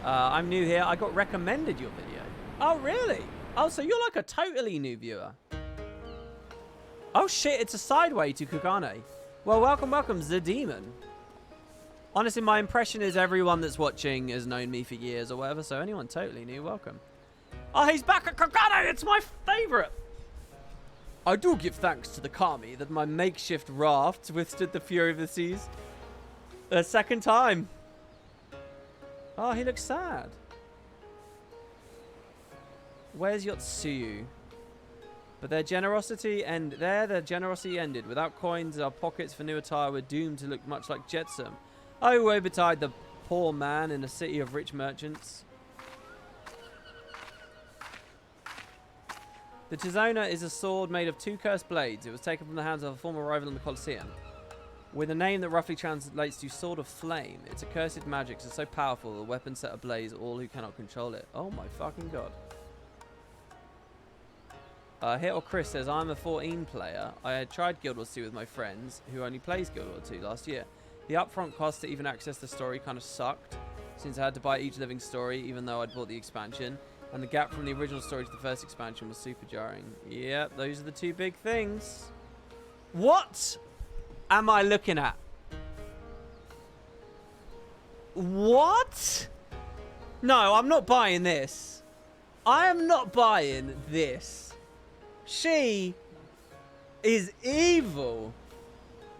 I'm new here. I got recommended your video. Oh, really? Oh, so you're like a totally new viewer. Oh, shit. It's a sideway to Kugane. Well, welcome, the demon. Honestly, my impression is everyone that's watching has known me for years or whatever, so anyone totally new, welcome. Oh, he's back at Kugane! It's my favourite! I do give thanks to the Kami that my makeshift raft withstood the fury of the seas a second time. Oh, he looks sad. Where's Yotsuyu? But their generosity ended. Without coins in our pockets for new attire, we're doomed to look much like Jetsam. Oh, woe betide the poor man in a city of rich merchants. The Tizona is a sword made of 2 cursed blades. It was taken from the hands of a former rival in the Colosseum, with a name that roughly translates to Sword of Flame. Its accursed magics are so powerful, the weapon set ablaze all who cannot control it. Oh my fucking god. Hit or Chris says, I'm a 14 player. I had tried Guild Wars 2 with my friends, who only plays Guild Wars 2 last year. The upfront cost to even access the story kind of sucked, since I had to buy each living story, even though I'd bought the expansion. And the gap from the original story to the first expansion was super jarring. Yep, those are the 2 big things. What am I looking at? What? No, I'm not buying this. I am not buying this. She is evil.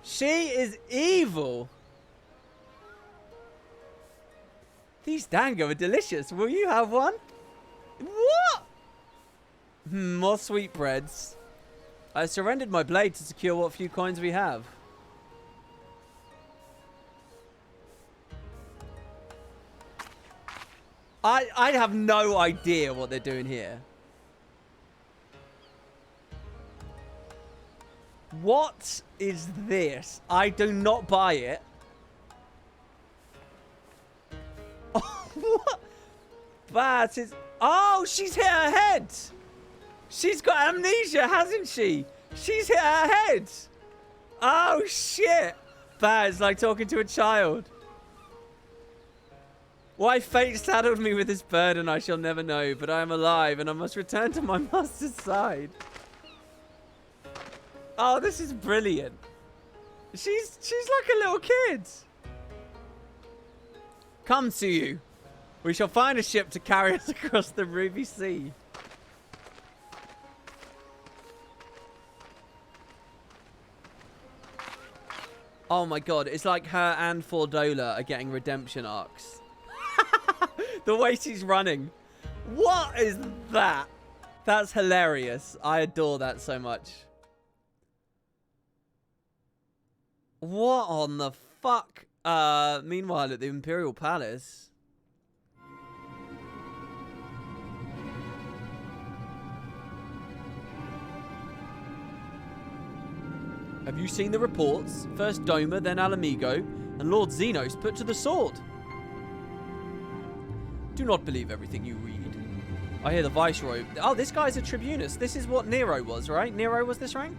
She is evil. These dango are delicious. Will you have one? What? More sweetbreads. I surrendered my blade to secure what few coins we have. I have no idea what they're doing here. What is this? I do not buy it. What? That is... Oh, she's hit her head. She's got amnesia, hasn't she? She's hit her head. Oh, shit. Baz, like talking to a child. Why fate saddled me with this burden I shall never know, but I am alive and I must return to my master's side. Oh, this is brilliant. She's like a little kid. Come to you. We shall find a ship to carry us across the Ruby Sea. Oh my god, it's like her and Fordola are getting redemption arcs. The way she's running. What is that? That's hilarious. I adore that so much. What on the fuck? Meanwhile, at the Imperial Palace. Have you seen the reports? First Doma, then Alamigo, and Lord Xenos put to the sword. Do not believe everything you read. I hear the Viceroy... Oh, this guy's a Tribunus. This is what Nero was, right? Nero was this rank?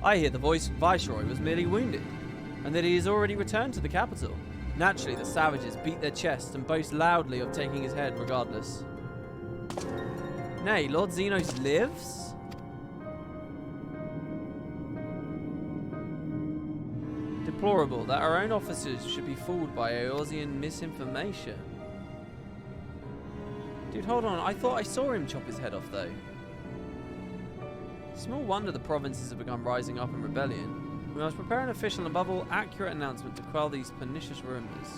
I hear the Viceroy was merely wounded, and that he has already returned to the capital. Naturally, the savages beat their chests and boast loudly of taking his head regardless. Nay, Lord Xenos lives? Deplorable that our own officers should be fooled by Eorzean misinformation. Dude, hold on. I thought I saw him chop his head off, though. Small wonder the provinces have begun rising up in rebellion. We must prepare an official and above all accurate announcement to quell these pernicious rumours.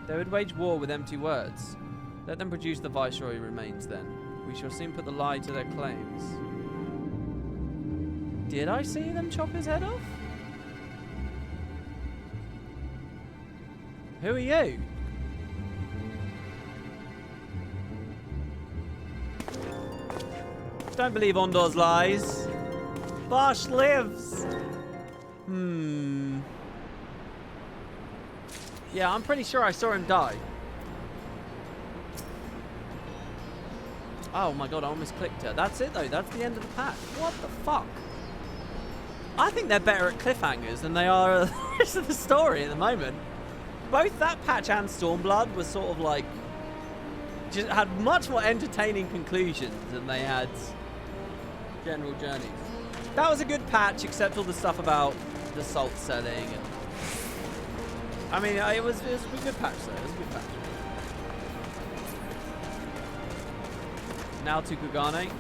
They would wage war with empty words. Let them produce the Viceroy remains then. We shall soon put the lie to their claims. Did I see them chop his head off? Who are you? Don't believe Ondor's lies. Bosch lives. Yeah, I'm pretty sure I saw him die. Oh my god, I almost clicked it. That's it though. That's the end of the patch. What the fuck? I think they're better at cliffhangers than they are the rest of the story at the moment. Both that patch and Stormblood was sort of like... just had much more entertaining conclusions than they had general journeys. That was a good patch, except all the stuff about the salt selling and... I mean, it was a good patch though. It was a good patch. Now to Kugane.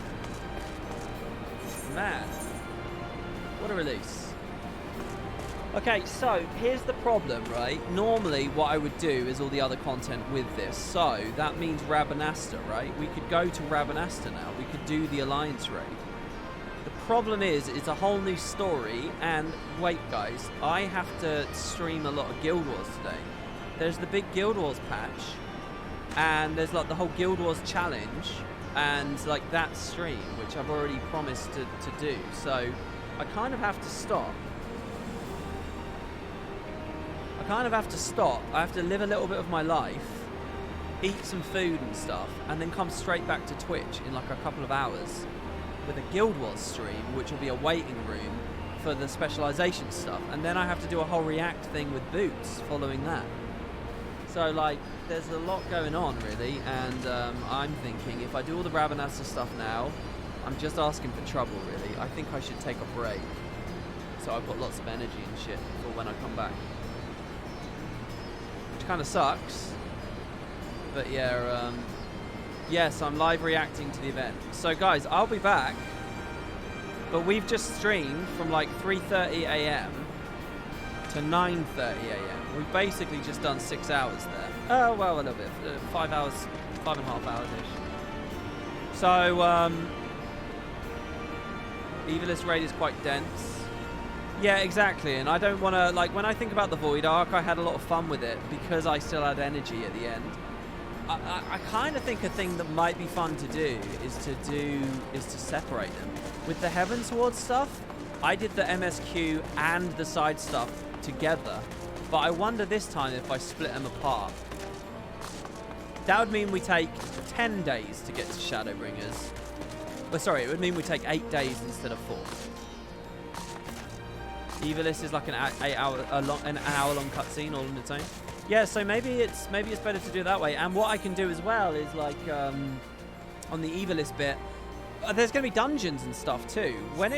Man. What a release. Okay, so here's the problem, right? Normally what I would do is all the other content with this. So that means Rabanasta, right? We could go to Rabanasta now. We could do the Alliance raid. The problem is, it's a whole new story. And wait, guys, I have to stream a lot of Guild Wars today. There's the big Guild Wars patch. And there's like the whole Guild Wars challenge. And like that stream, which I've already promised to do. So I kind of have to stop. I have to live a little bit of my life, eat some food and stuff, and then come straight back to Twitch in like a couple of hours with a Guild Wars stream, which will be a waiting room for the specialization stuff. And then I have to do a whole React thing with Boots following that. So like, there's a lot going on really, and I'm thinking if I do all the Rabanasta stuff now, I'm just asking for trouble really. I think I should take a break, so I've got lots of energy and shit for when I come back. Which kind of sucks, but yeah, yes, I'm live reacting to the event. So guys, I'll be back, but we've just streamed from like 3:30 a.m. to 9:30 a.m. We've basically just done 6 hours there. Oh, well, a little bit. 5 hours, 5.5 hours-ish. So, Evilist raid is quite dense. Yeah, exactly. And I don't want to, like, when I think about the Void Arc, I had a lot of fun with it because I still had energy at the end. I kind of think a thing that might be fun to do is to separate them. With the Heavensward stuff, I did the MSQ and the side stuff together. But I wonder this time if I split them apart. That would mean we take 10 days to get to Shadowbringers. Well, sorry, it would mean we take 8 days instead of 4. Evilist is like an hour long cutscene all on its own. Yeah, so maybe it's better to do it that way. And what I can do as well is like on the Evilist bit, there's going to be dungeons and stuff too. With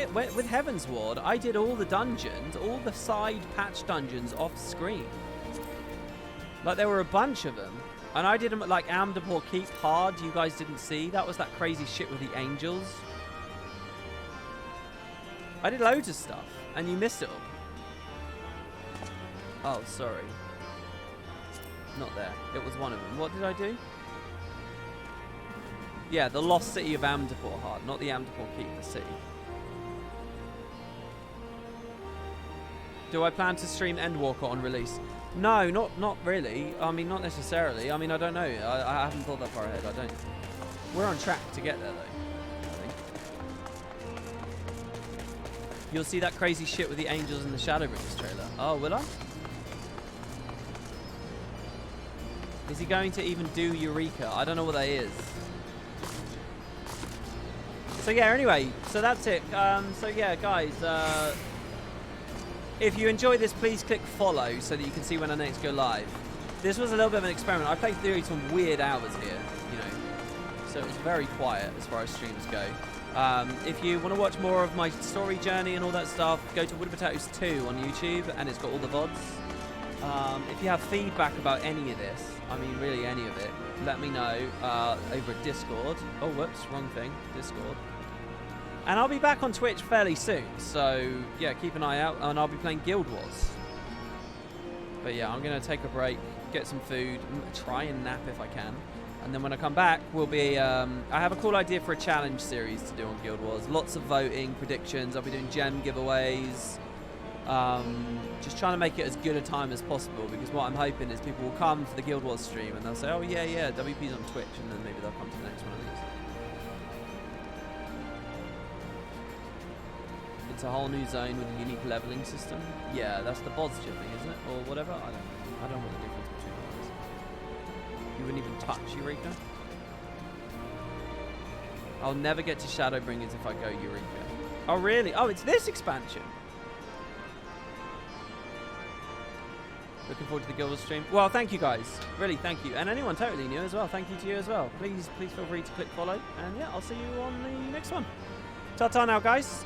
Heavensward, I did all the dungeons, all the side patch dungeons off screen. Like there were a bunch of them, and I did them at like Amdapor Keep hard. You guys didn't see that was that crazy shit with the angels. I did loads of stuff, and you missed it all. Oh, sorry. Not there. It was one of them. What did I do? Yeah, the lost city of Amdapor Heart, not the Amdapor Keep, the city. Do I plan to stream Endwalker on release? No, not really. I mean, not necessarily. I mean, I don't know. I haven't thought that far ahead. I don't. We're on track to get there, though. I think. You'll see that crazy shit with the Angels and the Shadowbringers trailer. Oh, will I? Is he going to even do Eureka? I don't know what that is. So yeah, anyway, so that's it. So yeah, guys, if you enjoy this, please click follow so that you can see when I next go live. This was a little bit of an experiment. I played through some weird hours here, you know, so it was very quiet as far as streams go. If you want to watch more of my story journey and all that stuff, go to Wood Potatoes 2 on YouTube, and it's got all the VODs. If you have feedback about any of this, I mean really any of it, let me know over at Discord. Oh, whoops, wrong thing. Discord. And I'll be back on Twitch fairly soon, so yeah, keep an eye out, and I'll be playing Guild Wars. But yeah, I'm going to take a break, get some food, try and nap if I can. And then when I come back, we'll be, I have a cool idea for a challenge series to do on Guild Wars. Lots of voting, predictions, I'll be doing gem giveaways. Just trying to make it as good a time as possible, because what I'm hoping is people will come for the Guild Wars stream and they'll say, oh yeah, WP's on Twitch, and then maybe they'll come to the next one of these. It's a whole new zone with a unique leveling system. Yeah, that's the boss thing, isn't it? Or whatever? I don't know. I don't know what the difference between all is. You wouldn't even touch Eureka? I'll never get to Shadowbringers if I go Eureka. Oh, really? Oh, it's this expansion. Looking forward to the Guild Wars stream. Well, thank you guys. Really, thank you. And anyone totally new as well. Thank you to you as well. Please feel free to click follow. And yeah, I'll see you on the next one. Ta-ta now, guys.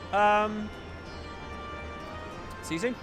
See you soon.